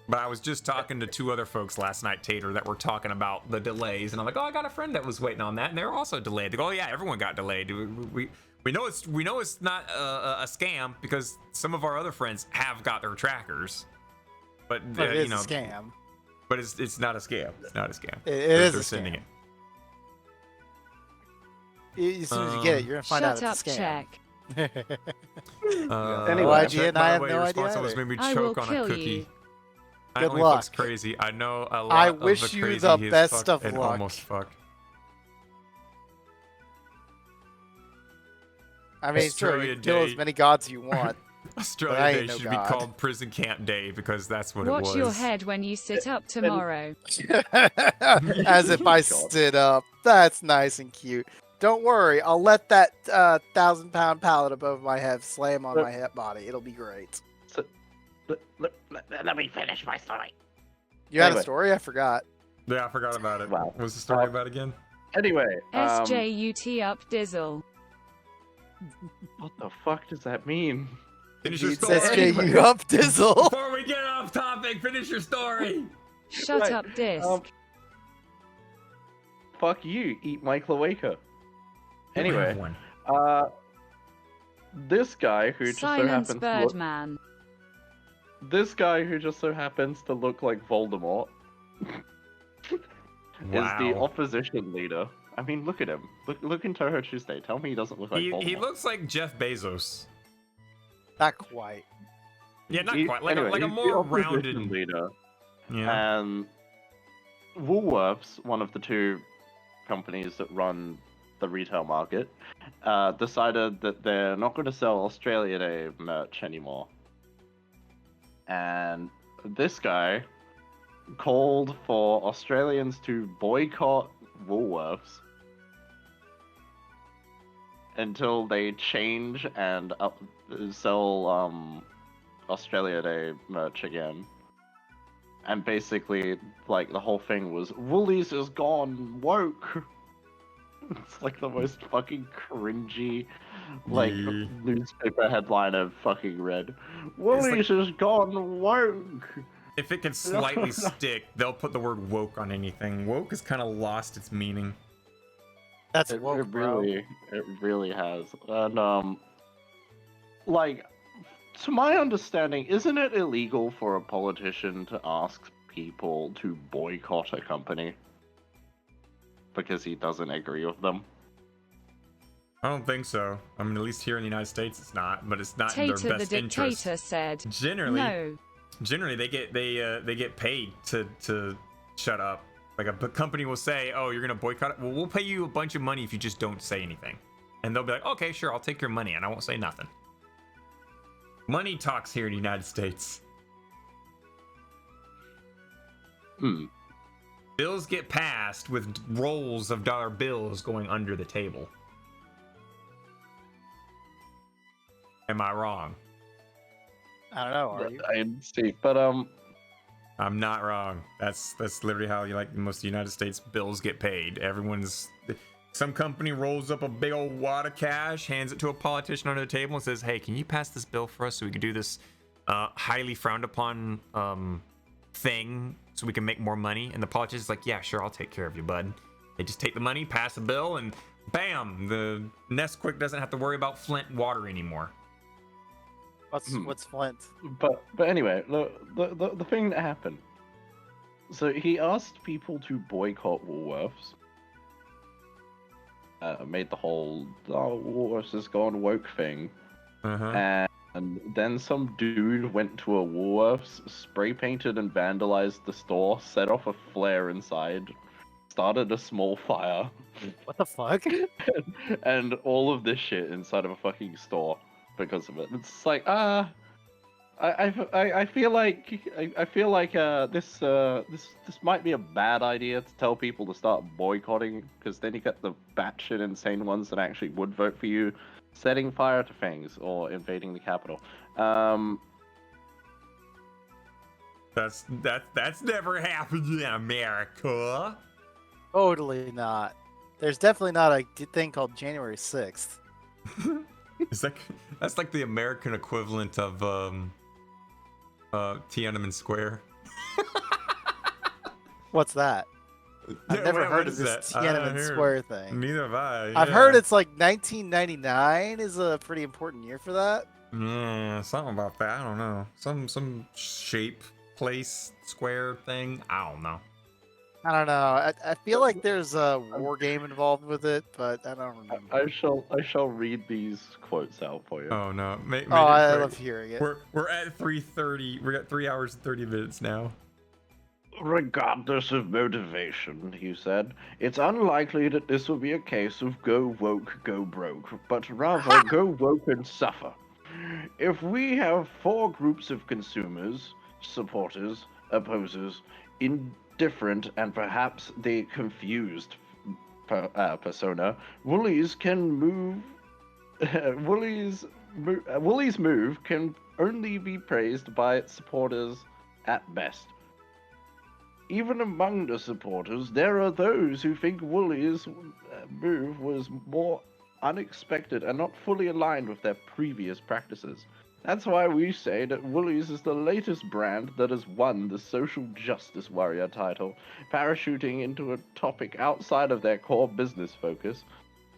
[SPEAKER 1] But I was just talking to two other folks last night, Tater, that were talking about the delays, and I'm like, oh, I got a friend that was waiting on that, and they were also delayed. They go, oh yeah, everyone got delayed. We know it's not a scam because some of our other friends have got their trackers, but
[SPEAKER 3] But it is
[SPEAKER 1] you know,
[SPEAKER 3] a scam.
[SPEAKER 1] but it's not a scam. It's not a scam.
[SPEAKER 3] It is
[SPEAKER 1] They're
[SPEAKER 3] a
[SPEAKER 1] sending
[SPEAKER 3] scam.
[SPEAKER 1] it.
[SPEAKER 3] As soon as you get it, you're gonna find out
[SPEAKER 4] Shut
[SPEAKER 3] it's
[SPEAKER 4] up,
[SPEAKER 3] a scam.
[SPEAKER 4] check.
[SPEAKER 6] Anyway.
[SPEAKER 3] No idea, and
[SPEAKER 1] by
[SPEAKER 3] I
[SPEAKER 1] the
[SPEAKER 3] have
[SPEAKER 1] way,
[SPEAKER 3] no
[SPEAKER 1] your
[SPEAKER 3] idea
[SPEAKER 1] response almost
[SPEAKER 3] either.
[SPEAKER 1] made me
[SPEAKER 4] I will
[SPEAKER 1] choke on a
[SPEAKER 4] kill
[SPEAKER 1] cookie.
[SPEAKER 4] you.
[SPEAKER 1] I
[SPEAKER 3] Good
[SPEAKER 1] only
[SPEAKER 3] luck.
[SPEAKER 1] fucks crazy. I know a lot
[SPEAKER 3] I
[SPEAKER 1] of
[SPEAKER 3] wish
[SPEAKER 1] the
[SPEAKER 3] you
[SPEAKER 1] crazy
[SPEAKER 3] the
[SPEAKER 1] he has
[SPEAKER 3] best
[SPEAKER 1] fucked
[SPEAKER 3] of
[SPEAKER 1] and
[SPEAKER 3] luck.
[SPEAKER 1] almost fucked.
[SPEAKER 3] I mean, sure,
[SPEAKER 1] Australia
[SPEAKER 3] you can kill
[SPEAKER 1] Day.
[SPEAKER 3] as many gods you want.
[SPEAKER 1] Australia
[SPEAKER 3] I
[SPEAKER 1] Day
[SPEAKER 3] ain't no
[SPEAKER 1] should
[SPEAKER 3] god.
[SPEAKER 1] be called Prison Camp Day because that's what it
[SPEAKER 4] Watch
[SPEAKER 1] was.
[SPEAKER 4] your head when you sit up tomorrow.
[SPEAKER 3] As if I
[SPEAKER 6] God.
[SPEAKER 3] stood up. That's nice and cute. Don't worry, I'll let that 1,000-pound pallet above my head slam on my head body. It'll be great.
[SPEAKER 6] Let me finish my story.
[SPEAKER 3] You had a
[SPEAKER 6] Anyway.
[SPEAKER 3] story? I forgot.
[SPEAKER 1] Yeah, I forgot about it.
[SPEAKER 6] Wow.
[SPEAKER 1] What was the story about again?
[SPEAKER 6] Anyway,
[SPEAKER 4] SJUT up Dizzle.
[SPEAKER 6] what the fuck does that mean?
[SPEAKER 1] Finish your
[SPEAKER 3] It
[SPEAKER 1] story.
[SPEAKER 3] says SJU up, Dizzle.
[SPEAKER 1] Before we get off topic, finish your story.
[SPEAKER 4] Shut
[SPEAKER 6] Right,
[SPEAKER 4] up, disc.
[SPEAKER 6] Fuck you, eat my cloaca. Anyway,
[SPEAKER 1] One.
[SPEAKER 6] this guy who just so
[SPEAKER 4] Silence
[SPEAKER 6] happens to look,
[SPEAKER 4] Birdman.
[SPEAKER 6] this guy who just so happens to look like Voldemort is the
[SPEAKER 1] Wow.
[SPEAKER 6] opposition leader. I mean, look at him. Look in Touhou Tuesday. Tell me he doesn't look like Voldemort.
[SPEAKER 1] He looks like Jeff Bezos.
[SPEAKER 3] Not quite.
[SPEAKER 1] Yeah, not
[SPEAKER 6] He-
[SPEAKER 1] quite. Like
[SPEAKER 6] anyway,
[SPEAKER 1] a
[SPEAKER 6] he's the
[SPEAKER 1] more
[SPEAKER 6] opposition
[SPEAKER 1] rounded.
[SPEAKER 6] leader.
[SPEAKER 1] Yeah.
[SPEAKER 6] And Woolworths, one of the two companies that run the retail market, decided that they're not going to sell Australia Day merch anymore. And this guy called for Australians to boycott Woolworths until they change and sell Australia Day merch again. And basically, like, the whole thing was, Woolies is gone woke. It's like the most fucking cringy, like,
[SPEAKER 1] Yeah.
[SPEAKER 6] newspaper headline I've fucking read. Woolies is gone woke.
[SPEAKER 1] If it can slightly stick, they'll put the word woke on anything. Woke has kind of lost its meaning.
[SPEAKER 3] That's
[SPEAKER 6] It
[SPEAKER 3] woke, bro.
[SPEAKER 6] really has. And, like, to my understanding, isn't it illegal for a politician to ask people to boycott a company because he doesn't agree with them?
[SPEAKER 1] I don't think so. I mean, at least here in the United States, it's not. But it's not in
[SPEAKER 4] Tater
[SPEAKER 1] their
[SPEAKER 4] the
[SPEAKER 1] best interest.
[SPEAKER 4] dictator said,
[SPEAKER 1] Generally,
[SPEAKER 4] no.
[SPEAKER 1] they get paid to shut up. Like a company will say, "Oh, you're gonna boycott it. Well, we'll pay you a bunch of money if you just don't say anything." And they'll be like, "Okay, sure, I'll take your money, and I won't say nothing." Money talks here in the United States. Bills get passed with rolls of dollar bills going under the table. Am I wrong?
[SPEAKER 3] I don't know. Are you?
[SPEAKER 6] I see, but
[SPEAKER 1] I'm not wrong. That's literally how most of the United States bills get paid. Some company rolls up a big old wad of cash, hands it to a politician under the table, and says, "Hey, can you pass this bill for us so we can do this highly frowned upon thing so we can make more money?" And the politician's like, "Yeah, sure, I'll take care of you, bud." They just take the money, pass the bill, and bam, the Nesquik doesn't have to worry about Flint water anymore.
[SPEAKER 3] What's Flint?
[SPEAKER 6] But anyway, the thing that happened. So he asked people to boycott Woolworths. Made the whole Woolworths is gone woke thing. And then some dude went to a Woolworths, spray painted and vandalized the store, set off a flare inside, started a small fire.
[SPEAKER 3] What the fuck?
[SPEAKER 6] And all of this shit inside of a fucking store because of it. It's like, I feel like this might be a bad idea to tell people to start boycotting, because then you get the batshit insane ones that actually would vote for you setting fire to things or invading the Capitol.
[SPEAKER 1] That's never happened in America.
[SPEAKER 3] Totally not. There's definitely not a thing called January 6th.
[SPEAKER 1] That's like the American equivalent of Tiananmen Square.
[SPEAKER 3] What's that? I've never
[SPEAKER 1] what
[SPEAKER 3] heard of
[SPEAKER 1] is
[SPEAKER 3] this
[SPEAKER 1] that?
[SPEAKER 3] Tiananmen Square thing.
[SPEAKER 1] Neither have I.
[SPEAKER 3] I've
[SPEAKER 1] yeah.
[SPEAKER 3] heard it's like 1999 is a pretty important year for that.
[SPEAKER 1] Yeah, something about that. I don't know. Some shape, place, square thing. I don't know.
[SPEAKER 3] I don't know. I feel like there's a war game involved with it, but I don't remember.
[SPEAKER 6] I shall read these quotes out for you.
[SPEAKER 1] Oh no!
[SPEAKER 3] I love hearing it.
[SPEAKER 1] We're at 3:30. We're at 3 hours and 30 minutes now.
[SPEAKER 6] Regardless of motivation, he said, it's unlikely that this will be a case of go woke, go broke, but rather go woke and suffer. If we have 4 groups of consumers, supporters, opposers, indifferent, and perhaps the confused persona, Woolies move can only be praised by its supporters at best. Even among the supporters, there are those who think Woolies' move was more unexpected and not fully aligned with their previous practices. That's why we say that Woolies is the latest brand that has won the social justice warrior title, parachuting into a topic outside of their core business focus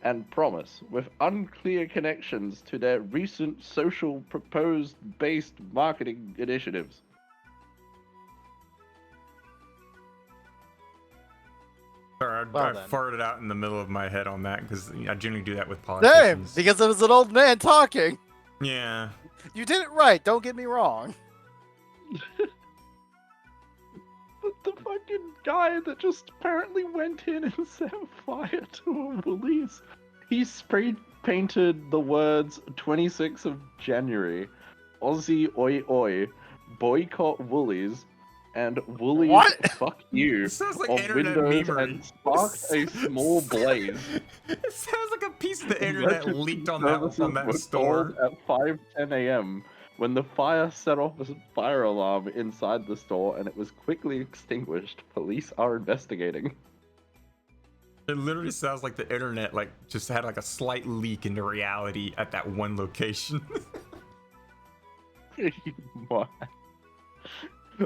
[SPEAKER 6] and promise, with unclear connections to their recent social proposed-based marketing initiatives.
[SPEAKER 1] Sorry, I farted out in the middle of my head on that because I generally do that with
[SPEAKER 3] Damn,
[SPEAKER 1] politicians.
[SPEAKER 3] because it was an old man talking.
[SPEAKER 1] Yeah.
[SPEAKER 3] You did it right. Don't get me wrong.
[SPEAKER 6] The fucking guy that just apparently went in and set fire to a Woolies. He spray painted the words 26th of January, Aussie oi oi, boycott Woolies, and Woolies
[SPEAKER 3] What?
[SPEAKER 6] fuck you
[SPEAKER 1] It sounds like
[SPEAKER 6] on
[SPEAKER 1] internet
[SPEAKER 6] Windows
[SPEAKER 1] memery.
[SPEAKER 6] and sparked a small blaze.
[SPEAKER 1] It sounds like a piece of the internet leaked on that
[SPEAKER 6] Services
[SPEAKER 1] store.
[SPEAKER 6] were called at 5:10 a.m. when the fire set off a fire alarm inside the store and it was quickly extinguished. Police are investigating.
[SPEAKER 1] It literally sounds like the internet just had a slight leak into reality at that one location.
[SPEAKER 6] What?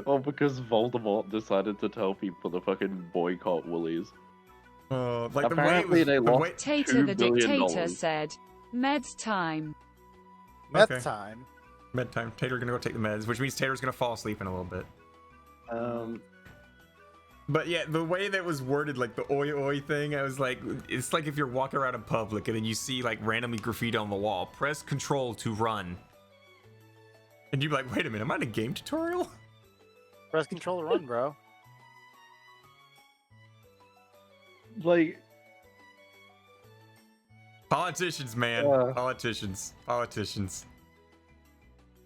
[SPEAKER 6] Or because Voldemort decided to tell people to fucking boycott Woolies.
[SPEAKER 1] Apparently
[SPEAKER 6] they lost
[SPEAKER 4] Tater the
[SPEAKER 6] $2 billion.
[SPEAKER 4] dictator said, "Meds time."
[SPEAKER 3] That's
[SPEAKER 1] Okay.
[SPEAKER 3] time.
[SPEAKER 1] Med time. Tater's gonna go take the meds, which means Tater's gonna fall asleep in a little bit. But yeah, the way that was worded, the oi oi thing, I was like, it's like if you're walking around in public and then you see randomly graffiti on the wall, press control to run. And you'd be like, wait a minute, am I in a game tutorial?
[SPEAKER 3] Press control to run, bro.
[SPEAKER 1] Politicians, man. Politicians.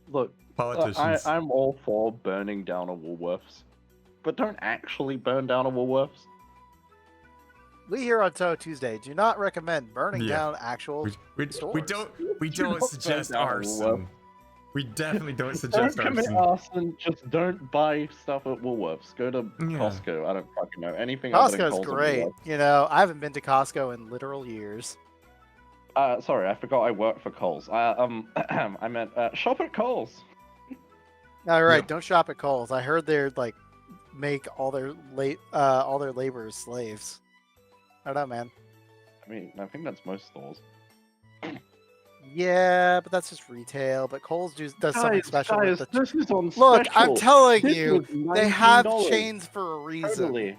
[SPEAKER 6] Look,
[SPEAKER 1] Politicians.
[SPEAKER 6] I'm all for burning down a Woolworths, but don't actually burn down a Woolworths.
[SPEAKER 3] we here on Touhou Tuesday do not recommend burning
[SPEAKER 1] Yeah.
[SPEAKER 3] down actual
[SPEAKER 1] We
[SPEAKER 3] stores.
[SPEAKER 1] don't suggest
[SPEAKER 6] burn down
[SPEAKER 1] arson. We definitely don't
[SPEAKER 6] Don't
[SPEAKER 1] suggest
[SPEAKER 6] commit
[SPEAKER 1] arson.
[SPEAKER 6] arson. Just don't buy stuff at Woolworths. Go to
[SPEAKER 1] Yeah.
[SPEAKER 6] Costco. I don't fucking know anything. other than
[SPEAKER 3] Costco's
[SPEAKER 6] Coles and
[SPEAKER 3] great.
[SPEAKER 6] Woolworths.
[SPEAKER 3] You know, I haven't been to Costco in literal years.
[SPEAKER 6] Sorry, I forgot I work for Coles. I meant shop at Coles.
[SPEAKER 3] All right,
[SPEAKER 1] Yeah.
[SPEAKER 3] don't shop at Kohl's. I heard they're like make all their laborers slaves. I don't know, man.
[SPEAKER 6] I mean, I think that's most stores.
[SPEAKER 3] Yeah, but that's just retail. But Kohl's does something special with the.
[SPEAKER 6] this is on
[SPEAKER 3] Look, I'm
[SPEAKER 6] special.
[SPEAKER 3] telling
[SPEAKER 6] This
[SPEAKER 3] you,
[SPEAKER 6] was
[SPEAKER 3] they have
[SPEAKER 6] $19.
[SPEAKER 3] chains for a reason.
[SPEAKER 6] Totally.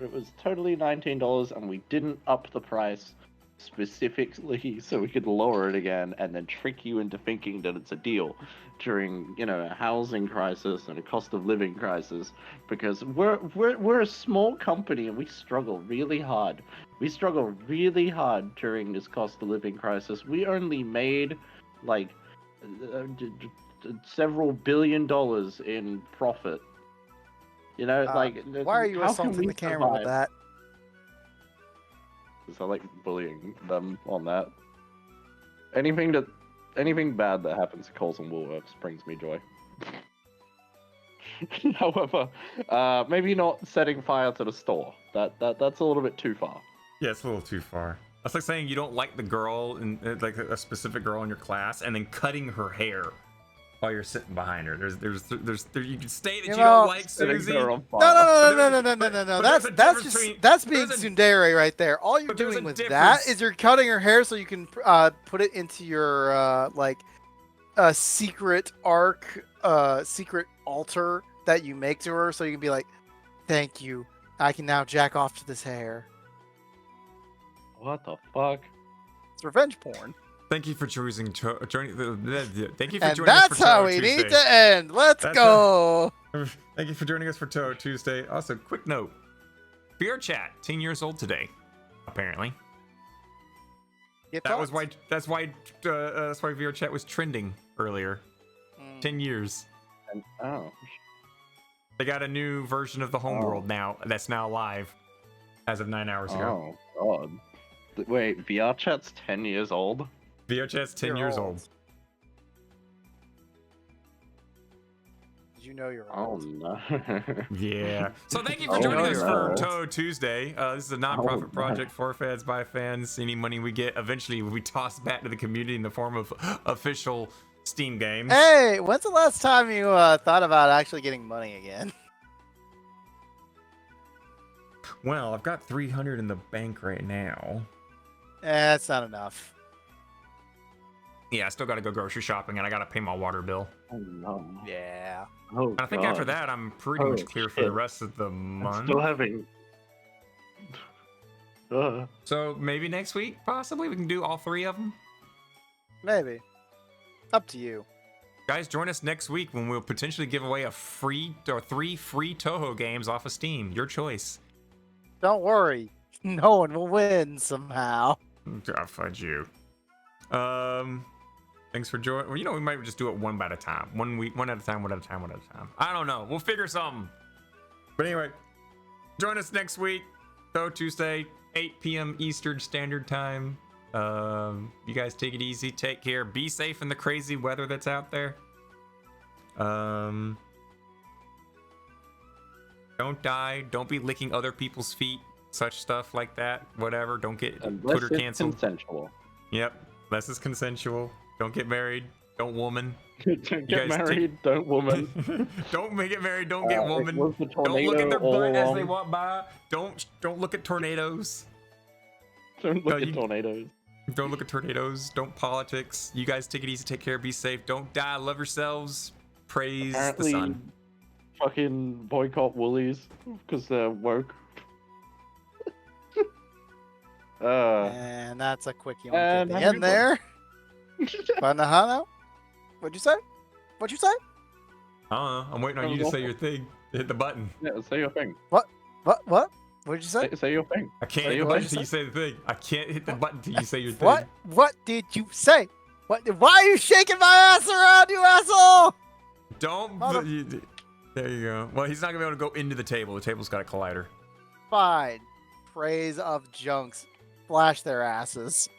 [SPEAKER 6] It was totally $19, and we didn't up the price specifically so we could lower it again and then trick you into thinking that it's a deal during, you know, a housing crisis and a cost of living crisis, because we're a small company and we struggle really hard. We struggle really hard during this cost of living crisis. We only made like several $billion in profit. You know, like
[SPEAKER 3] Why are you
[SPEAKER 6] how can
[SPEAKER 3] assaulting
[SPEAKER 6] we
[SPEAKER 3] the camera with
[SPEAKER 6] survive?
[SPEAKER 3] that?
[SPEAKER 6] Because I like bullying them on that. Anything bad that happens to Coles and Woolworths brings me joy. However, maybe not setting fire to the store. That's a little bit too far.
[SPEAKER 1] Yeah, it's a little too far. That's like saying you don't like the girl in like a specific girl in your class and then cutting her hair while you're sitting behind her. You can state that you don't like Susie.
[SPEAKER 3] No.
[SPEAKER 1] there's a difference between-
[SPEAKER 3] That's being
[SPEAKER 1] there's a-
[SPEAKER 3] tsundere right there. All you're
[SPEAKER 1] but there's
[SPEAKER 3] doing
[SPEAKER 1] a
[SPEAKER 3] with
[SPEAKER 1] difference.
[SPEAKER 3] that is you're cutting her hair so you can put it into your like a secret secret altar that you make to her, so you can be like, "Thank you, I can now jack off to this hair."
[SPEAKER 6] What the fuck?
[SPEAKER 3] It's revenge porn,
[SPEAKER 1] Thank you for choosing. Thank you for
[SPEAKER 3] and
[SPEAKER 1] joining us for
[SPEAKER 3] that's how
[SPEAKER 1] Touhou
[SPEAKER 3] we
[SPEAKER 1] Tuesday.
[SPEAKER 3] need to end. Let's
[SPEAKER 1] That's
[SPEAKER 3] go.
[SPEAKER 1] Thank you for joining us for Touhou Tuesday. Also, quick note: VR Chat, 10 years old today, apparently.
[SPEAKER 3] Get
[SPEAKER 1] That's
[SPEAKER 3] thoughts?
[SPEAKER 1] why VR Chat was trending earlier. 10 years.
[SPEAKER 6] And, oh,
[SPEAKER 1] They got a new version of the homeworld now that's now live as of 9 hours ago.
[SPEAKER 6] oh god. Wait, VR Chat's 10 years old?
[SPEAKER 1] VR Chat's 10
[SPEAKER 3] You're
[SPEAKER 1] years
[SPEAKER 3] old.
[SPEAKER 1] old.
[SPEAKER 3] Did you know you're
[SPEAKER 6] Oh
[SPEAKER 3] old?
[SPEAKER 6] no.
[SPEAKER 1] Yeah. So thank you for
[SPEAKER 6] Oh,
[SPEAKER 1] joining us
[SPEAKER 6] you're
[SPEAKER 1] for
[SPEAKER 6] old.
[SPEAKER 1] Touhou Tuesday. This is a nonprofit
[SPEAKER 6] Oh,
[SPEAKER 1] project for fans by fans. Any money we get eventually will be tossed back to the community in the form of official Steam games.
[SPEAKER 3] Hey, when's the last time you thought about actually getting money again?
[SPEAKER 1] Well, I've got 300 in the bank right now.
[SPEAKER 3] That's not enough.
[SPEAKER 1] Yeah, I still got to go grocery shopping and I got to pay my water bill.
[SPEAKER 6] Oh no.
[SPEAKER 3] Yeah.
[SPEAKER 6] Oh,
[SPEAKER 1] And I think after that, I'm pretty
[SPEAKER 6] Oh,
[SPEAKER 1] much clear for the
[SPEAKER 6] shit.
[SPEAKER 1] rest of the
[SPEAKER 6] I'm
[SPEAKER 1] month.
[SPEAKER 6] still having.
[SPEAKER 1] So maybe next week, possibly, we can do all 3 of them.
[SPEAKER 3] Maybe. Up to you.
[SPEAKER 1] Guys, join us next week when we'll potentially give away 3 free Touhou games off of Steam. Your choice.
[SPEAKER 3] Don't worry. No one will win somehow.
[SPEAKER 1] I'll fudge you. Thanks for joining. Well, you know, we might just do it one at a time. 1 week, one at a time, one at a time, one at a time. I don't know. We'll figure something. But anyway, join us next week. Touhou Tuesday, 8 p.m. Eastern Standard Time. You guys take it easy. Take care. Be safe in the crazy weather that's out there. Don't die. Don't be licking other people's feet. Such stuff like that. Whatever. Don't get
[SPEAKER 6] Unless
[SPEAKER 1] Twitter
[SPEAKER 6] it's
[SPEAKER 1] canceled.
[SPEAKER 6] consensual.
[SPEAKER 1] Yep. Less is consensual. Don't get married. Don't woman.
[SPEAKER 6] Don't
[SPEAKER 1] guys
[SPEAKER 6] get married, don't woman.
[SPEAKER 1] Don't get married. Don't get woman.
[SPEAKER 6] Was the
[SPEAKER 1] Don't look at
[SPEAKER 6] tornado
[SPEAKER 1] their
[SPEAKER 6] all
[SPEAKER 1] butt as they
[SPEAKER 6] along?
[SPEAKER 1] walk by. Don't look at tornadoes.
[SPEAKER 6] Don't
[SPEAKER 1] No,
[SPEAKER 6] look
[SPEAKER 1] you-
[SPEAKER 6] at tornadoes.
[SPEAKER 1] Don't look at tornadoes. Don't politics. You guys take it easy. Take care. Be safe. Don't die. Love yourselves. Praise
[SPEAKER 6] Apparently,
[SPEAKER 1] the sun.
[SPEAKER 6] fucking boycott Woolies because they're woke.
[SPEAKER 3] And that's a quick yoink at
[SPEAKER 6] And
[SPEAKER 3] the
[SPEAKER 6] have
[SPEAKER 3] end
[SPEAKER 6] a good
[SPEAKER 3] there. Banahano? What'd you say? What'd you say?
[SPEAKER 1] I'm waiting on you to say your thing. Hit the button.
[SPEAKER 6] Yeah, say your thing.
[SPEAKER 3] What? What'd you say?
[SPEAKER 6] Say your thing.
[SPEAKER 1] I can't
[SPEAKER 6] Say
[SPEAKER 1] hit the
[SPEAKER 6] your
[SPEAKER 1] button
[SPEAKER 3] thing.
[SPEAKER 1] till you say the thing. I can't hit the button till you say your thing.
[SPEAKER 3] What did you say? Why are you shaking my ass around, you asshole?
[SPEAKER 1] Don't. There you go. Well, he's not gonna be able to go into the table. The table's got a collider.
[SPEAKER 3] Fine. trays of junks. Flash their asses.